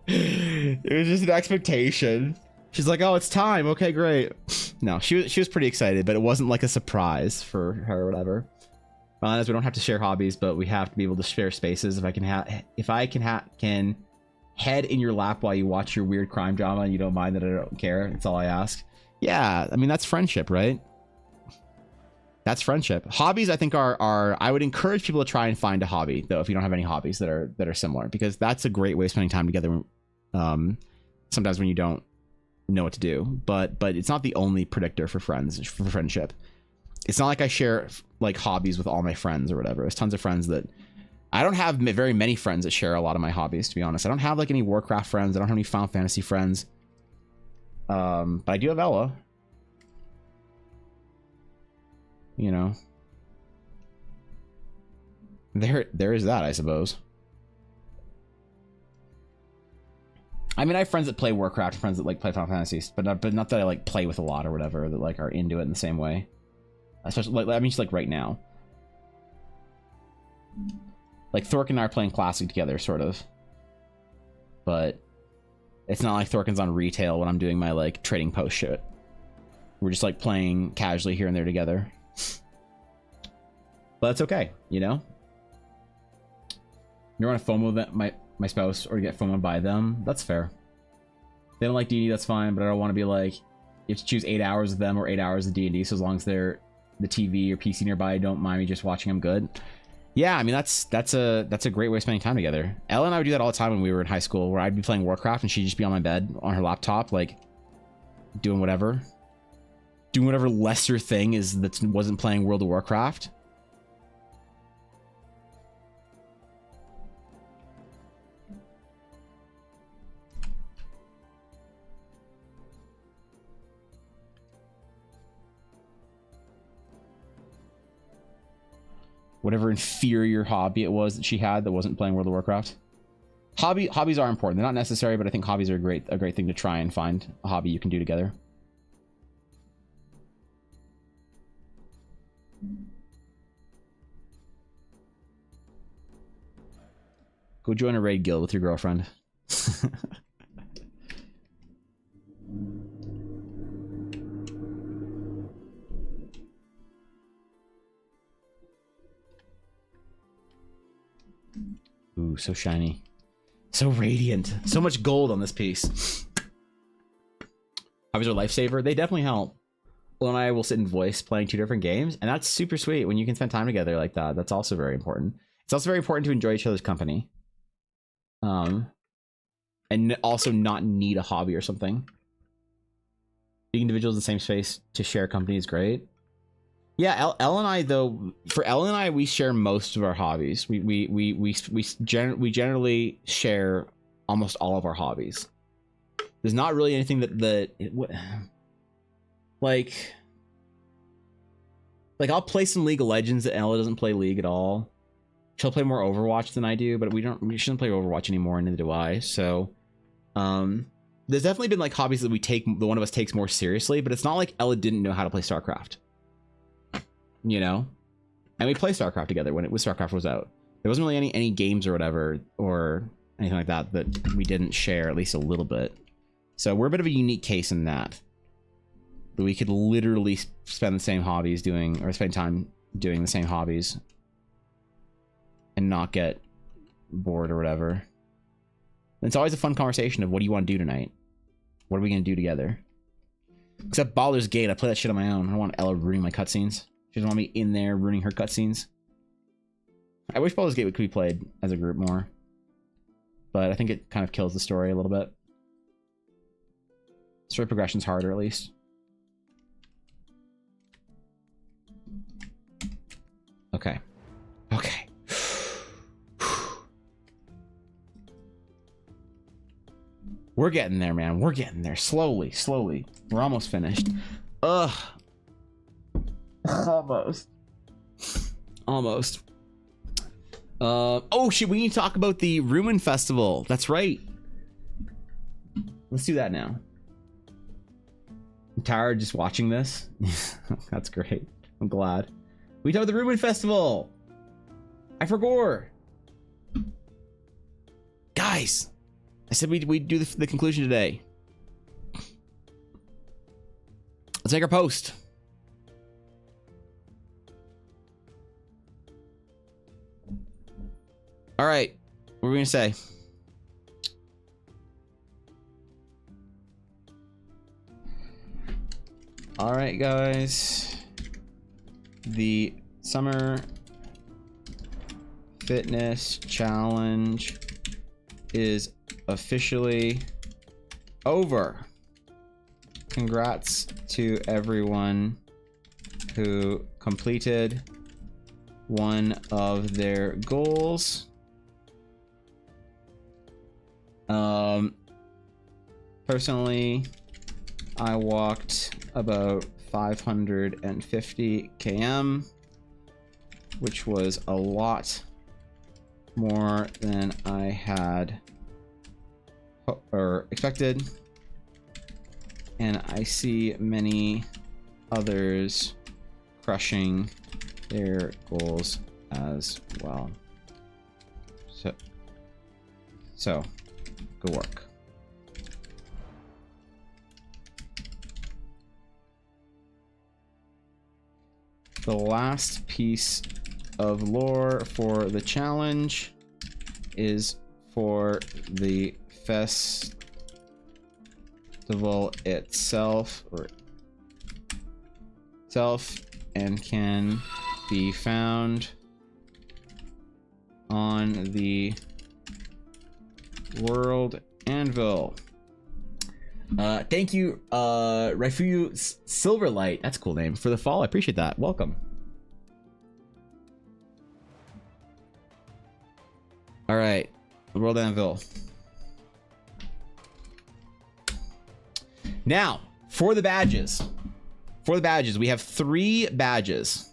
it was just an expectation. She's like, oh, it's time. Okay, great. No, she was pretty excited, but it wasn't like a surprise for her or whatever. As we don't have to share hobbies, but we have to be able to share spaces. If I can head in your lap while you watch your weird crime drama and you don't mind that I don't care, that's all I ask. Yeah, I mean, that's friendship, right? That's friendship. Hobbies, I think, are I would encourage people to try and find a hobby, though, if you don't have any hobbies that are similar, because that's a great way of spending time together. Sometimes when you don't know what to do, but it's not the only predictor for friendship. It's not like I share like hobbies with all my friends or whatever. There's tons of friends that I don't have very many friends that share a lot of my hobbies, to be honest. I don't have like any Warcraft friends. I don't have any Final Fantasy friends. But I do have Ella. You know. There is that, I suppose. I mean, I have friends that play Warcraft, friends that like play Final Fantasy, but not that I like play with a lot or whatever, that like are into it in the same way. Especially, like, I mean, just like right now. Like Thorkin and I are playing Classic together, sort of. But it's not like Thorkin's on retail when I'm doing my like trading post shit. We're just like playing casually here and there together. But that's okay, you know? You don't want to FOMO that my spouse or get FOMO by them. That's fair. They don't like D&D, that's fine, but I don't want to be like, you have to choose 8 hours of them or 8 hours of D&D, so as long as they're the TV or PC nearby, don't mind me just watching them good. Yeah, I mean, that's a great way of spending time together. Ella and I would do that all the time when we were in high school, where I'd be playing Warcraft and she'd just be on my bed on her laptop, like doing whatever lesser thing is that wasn't playing World of Warcraft. Whatever inferior hobby it was that she had that wasn't playing World of Warcraft. Hobbies are important. They're not necessary, but I think hobbies are a great thing to try and find a hobby you can do together. Go join a raid guild with your girlfriend. so shiny. So radiant. So much gold on this piece. Hobbies are a lifesaver. They definitely help. Will and I will sit and voice playing 2 different games, and that's super sweet when you can spend time together like that. That's also very important. It's also very important to enjoy each other's company. And also not need a hobby or something. Being individuals in the same space to share company is great. Yeah, Elle and I, though, for Elle and I, we share most of our hobbies. We generally share almost all of our hobbies. There's not really anything like I'll play some League of Legends that Ella doesn't play League at all. She'll play more Overwatch than I do, but we shouldn't play Overwatch anymore, and neither do I. So, there's definitely been like hobbies that the one of us takes more seriously, but it's not like Ella didn't know how to play StarCraft. You know? And we play StarCraft together when StarCraft was out. There wasn't really any games or whatever or anything like that we didn't share at least a little bit. So we're a bit of a unique case in that we could literally spend the same hobbies spend time doing the same hobbies and not get bored or whatever. And it's always a fun conversation of what do you want to do tonight? What are we going to do together? Except Baldur's Gate, I play that shit on my own. I don't want Ella ruining my cutscenes. She doesn't want me in there ruining her cutscenes. I wish Baldur's Gate could be played as a group more. But I think it kind of kills the story a little bit. Story progression's harder, at least. Okay. Okay. We're getting there, man. We're getting there. Slowly, slowly. We're almost finished. Ugh. Almost. Almost. Oh, shit. We need to talk about the Ruin Festival. That's right. Let's do that now. I'm tired just watching this. That's great. I'm glad. We talked about the Ruin Festival. I forgot. Guys, I said we'd do the conclusion today. Let's make our post. All right. What are we going to say? All right, guys. The Summer Fitness Challenge is officially over. Congrats to everyone who completed one of their goals. Personally, I walked about 550 km, which was a lot more than I had expected, and I see many others crushing their goals as well. So good work. The last piece of lore for the challenge is for the festival itself and can be found on the World Anvil. Thank you, Raifuyu Silverlight. That's a cool name for the fall. I appreciate that. Welcome. All right, the World Anvil. Now, for the badges. For the badges, we have 3 badges.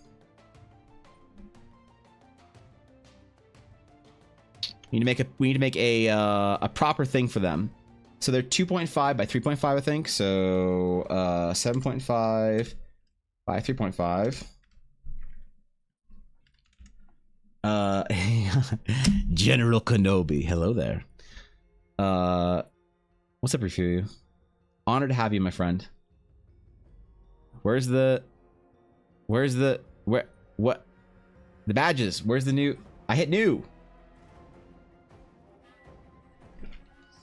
We need to make a proper thing for them. So they're 2.5 by 3.5, I think. So 7.5 by 3.5. General Kenobi, hello there. What's up, Refuyu? Honored to have you, my friend. What? The badges. Where's the new? I hit new.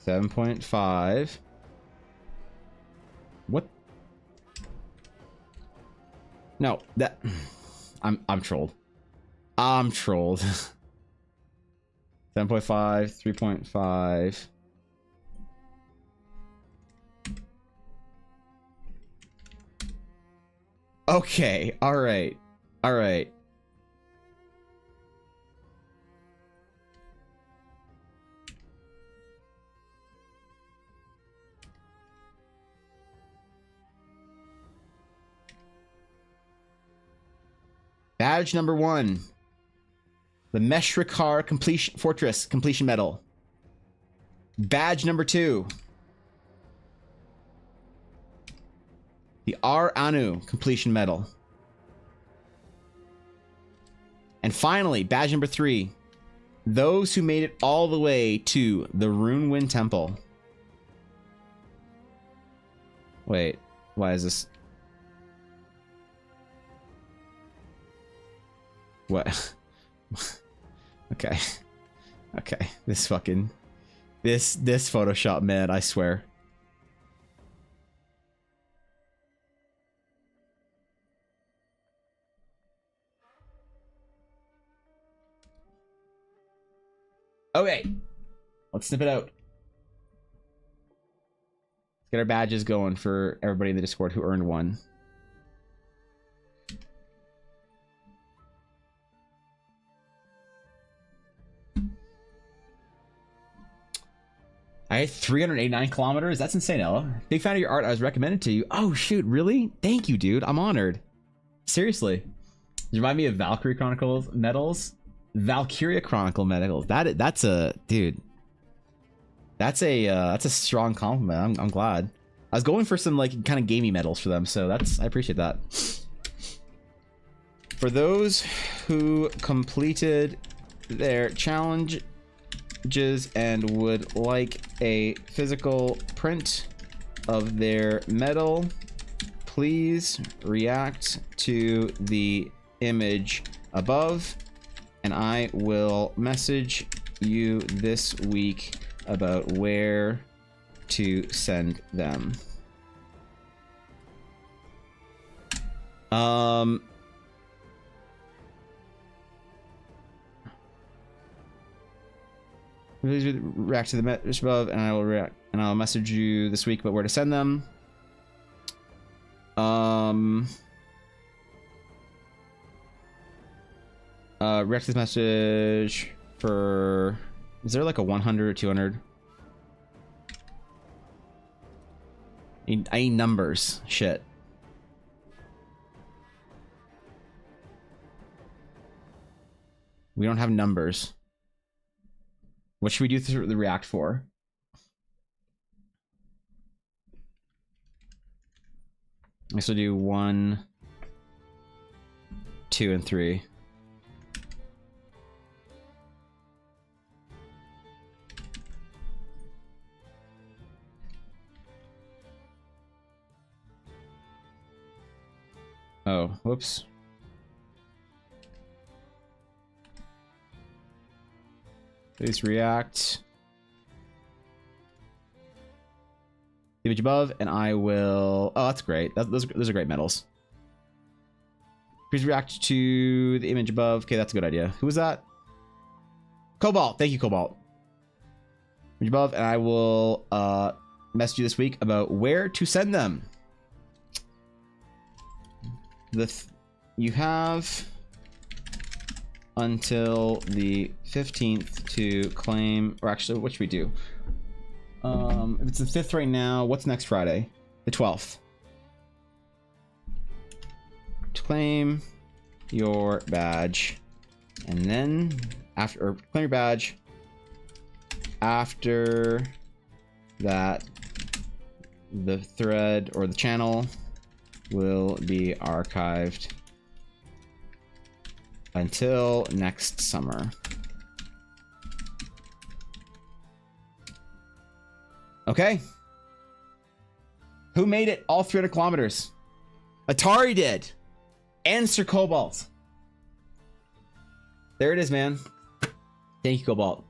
7.5. What? No, that I'm trolled. I'm trolled. 7.5, 3.5. Okay, all right. All right. Badge number 1. The Meshrikar completion Fortress completion medal. Badge number 2. The R Anu completion medal. And finally, badge number 3. Those who made it all the way to the Runewind Temple. Wait, why is this? What? Okay. Okay. This fucking... This Photoshop, man, I swear. Okay. Let's snip it out. Let's get our badges going for everybody in the Discord who earned one. I had 389 kilometers. That's insane, Ella. Big fan of your art. I was recommended to you. Oh, shoot. Really? Thank you, dude. I'm honored. Seriously. You remind me of Valkyrie Chronicles medals. Valkyria Chronicle medals. That's a... Dude. That's a strong compliment. I'm glad. I was going for some, like, kind of gamey medals for them, so that's... I appreciate that. For those who completed their challenge... and would like a physical print of their medal, please react to the image above, and I will message you this week about where to send them. Please react to the message above, and I will react, and I'll message you this week about where to send them. React to this message for... Is there like a 100 or 200? I need numbers. Shit. We don't have numbers. What should we do through the React for? I guess we'll do 1, 2, and 3. Oh, whoops. Please react. Image above, and I will... Oh, that's great. Those are great medals. Please react to the image above. Okay, that's a good idea. Who was that? Cobalt. Thank you, Cobalt. Image above, and I will message you this week about where to send them. You have until the 15th to claim, or actually, what should we do? If it's the 5th right now, what's next Friday? The 12th. To claim your badge, and then after, or claim your badge. After that, the thread or the channel will be archived until next summer. Okay. Who made it all 300 kilometers? Atari did. And Sir Cobalt. There it is, man. Thank you, Cobalt.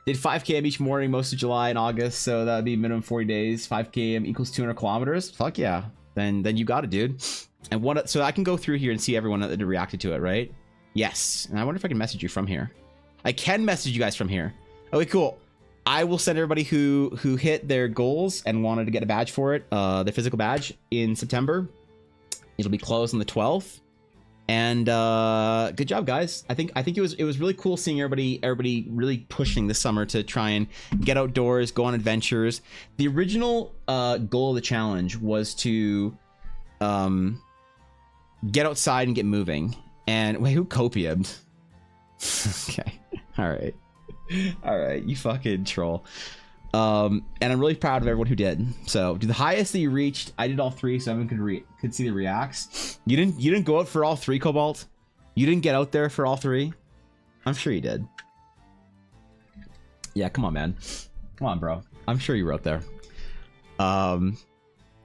Did 5 km each morning most of July and August, so that would be minimum 40 days. 5 km equals 200 kilometers. Fuck yeah. Then you got it, dude. And what? So I can go through here and see everyone that reacted to it, right? Yes. And I wonder if I can message you from here. I can message you guys from here. Okay, cool. I will send everybody who hit their goals and wanted to get a badge for it, the physical badge, in September. It'll be closed on the 12th. And good job, guys. I think it was really cool seeing everybody really pushing this summer to try and get outdoors, go on adventures. The original goal of the challenge was to get outside and get moving. And wait, who copied? Okay, all right, you fucking troll. And I'm really proud of everyone who did. So the highest that you reached, I did all 3, so everyone could see the reacts. You didn't go out for all 3, Cobalt. You didn't get out there for all 3. I'm sure you did. Yeah, come on, man. Come on, bro. I'm sure you were out there.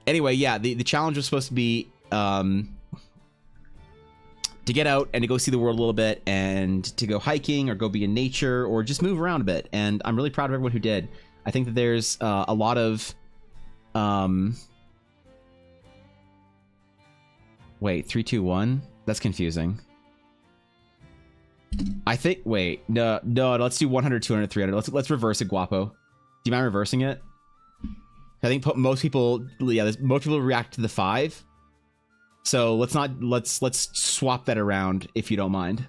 Anyway, yeah, the challenge was supposed to be to get out and to go see the world a little bit and to go hiking or go be in nature or just move around a bit. And I'm really proud of everyone who did. I think that there's a lot of wait, 3, 2, 1. That's confusing. I think no, let's do 100, 200, 300. Let's reverse it, Guapo. Do you mind reversing it? I think most people, yeah, most people react to the 5. So let's swap that around if you don't mind,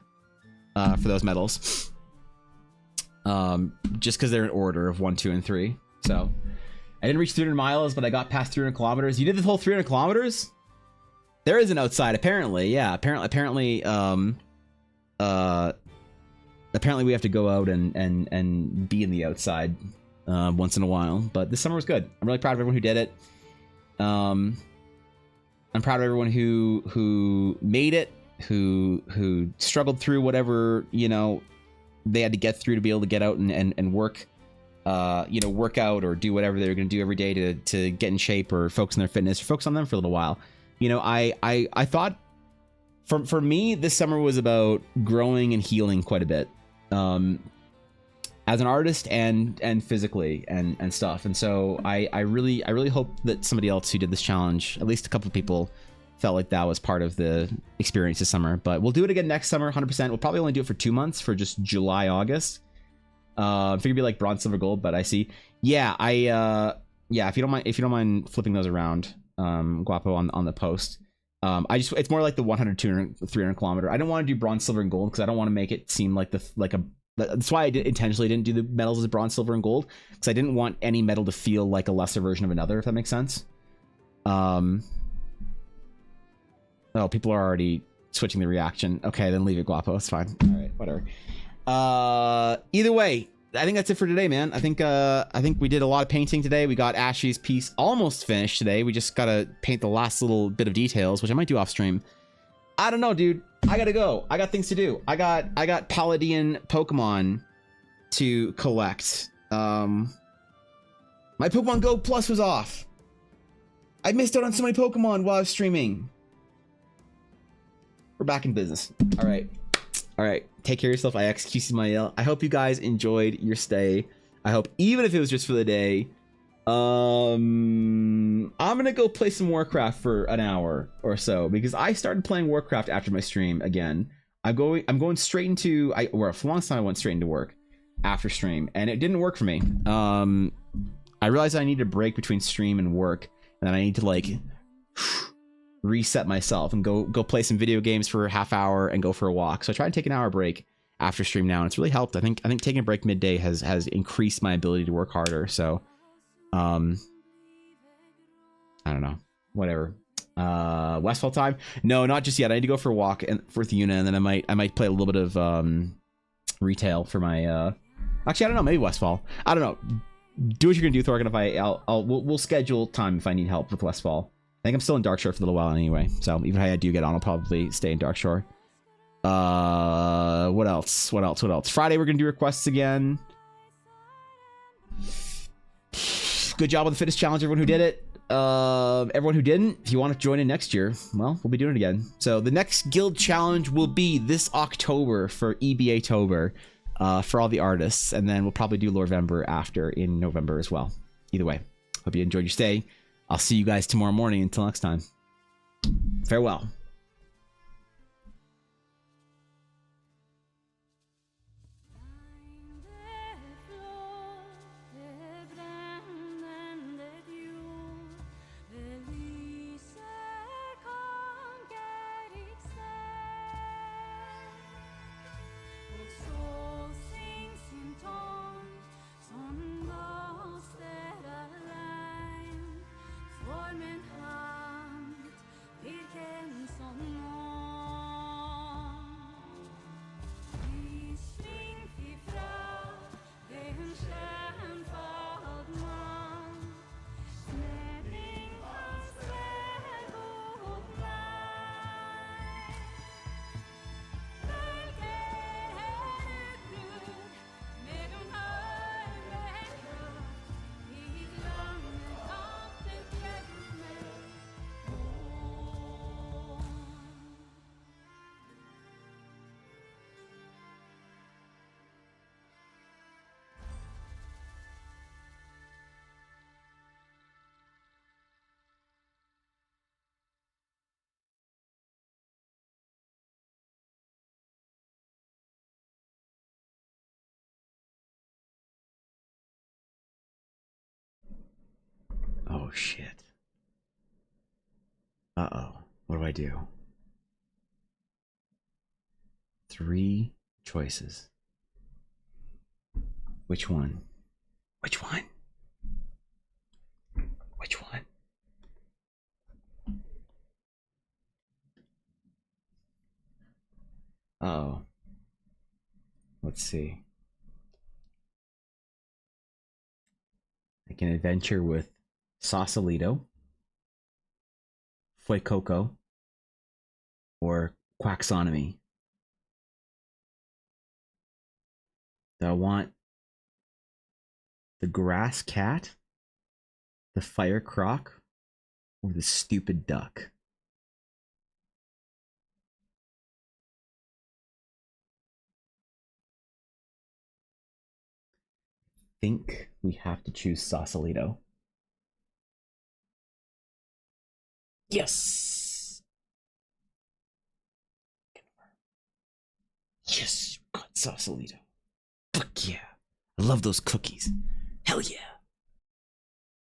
for those medals. Just because they're in order of 1, 2, and 3. So I didn't reach 300 miles, but I got past 300 kilometers. You did the whole 300 kilometers? There is an outside, apparently. Yeah, apparently we have to go out and be in the outside once in a while. But this summer was good. I'm really proud of everyone who did it. I'm proud of everyone who made it, who struggled through whatever, you know, they had to get through to be able to get out and work, you know, work out or do whatever they were going to do every day to get in shape or focus on their fitness or focus on them for a little while. You know, I thought for me, this summer was about growing and healing quite a bit, as an artist and physically and stuff. And so I really hope that somebody else who did this challenge, at least a couple of people, felt like that was part of the experience this summer. But we'll do it again next summer, 100%. We'll probably only do it for 2 months, for just July, August. I figured it'd be like bronze, silver, gold, but I see. Yeah, yeah, if you don't mind flipping those around, Guapo, on the post. It's more like the 100, 200, 300 kilometer. I don't want to do bronze, silver, and gold because I don't want to make it seem like that's why I intentionally didn't do the medals as bronze, silver, and gold, because I didn't want any medal to feel like a lesser version of another, if that makes sense. Oh, people are already switching the reaction. Okay, then leave it, Guapo. It's fine. All right, whatever. Either way, I think that's it for today, man. I think we did a lot of painting today. We got Ashley's piece almost finished today. We just gotta paint the last little bit of details, which I might do off stream. I don't know, dude. I gotta go. I got things to do. I got Paladin Pokemon to collect. My Pokemon Go Plus was off. I missed out on so many Pokemon while I was streaming. We're back in business. All right. Take care of yourself, IXQCMyL. I hope you guys enjoyed your stay. I hope, even if it was just for the day, I'm gonna go play some Warcraft for an hour or so, because I started playing Warcraft after my stream again. I'm going straight into for a long time I went straight into work after stream, and it didn't work for me. I realized I needed a break between stream and work, and then I need to like reset myself and go play some video games for a half hour and go for a walk. So I try to take an hour break after stream now, and it's really helped. I think taking a break midday has increased my ability to work harder. So I don't know, whatever. Westfall time? No, not just yet. I need to go for a walk and for Yuna, and then I might play a little bit of retail for my actually I don't know, maybe Westfall. I don't know. Do what you're gonna do, Thorgan. We'll schedule time if I need help with Westfall. I think I'm still in Darkshore for a little while anyway, so even if I do get on, I'll probably stay in Darkshore. What else? Friday we're gonna do requests again. Good job on the fitness challenge, everyone who did it. Everyone who didn't, if you want to join in next year, well, we'll be doing it again. So the next guild challenge will be this October for EBA-tober. for all the artists, and then we'll probably do Lorvember after in November as well. Either way, hope you enjoyed your stay. I'll see you guys tomorrow morning. Until next time, farewell. Oh shit. Uh-oh. What do I do? 3 choices. Which one? Which one? Which one? Uh-oh. Let's see. I can adventure with Sausalito, Fuecoco, or Quaxonomy. Do I want the grass cat, the fire croc, or the stupid duck? I think we have to choose Sausalito. Yes! Yes, we got Sausalito. Fuck yeah. I love those cookies. Hell yeah.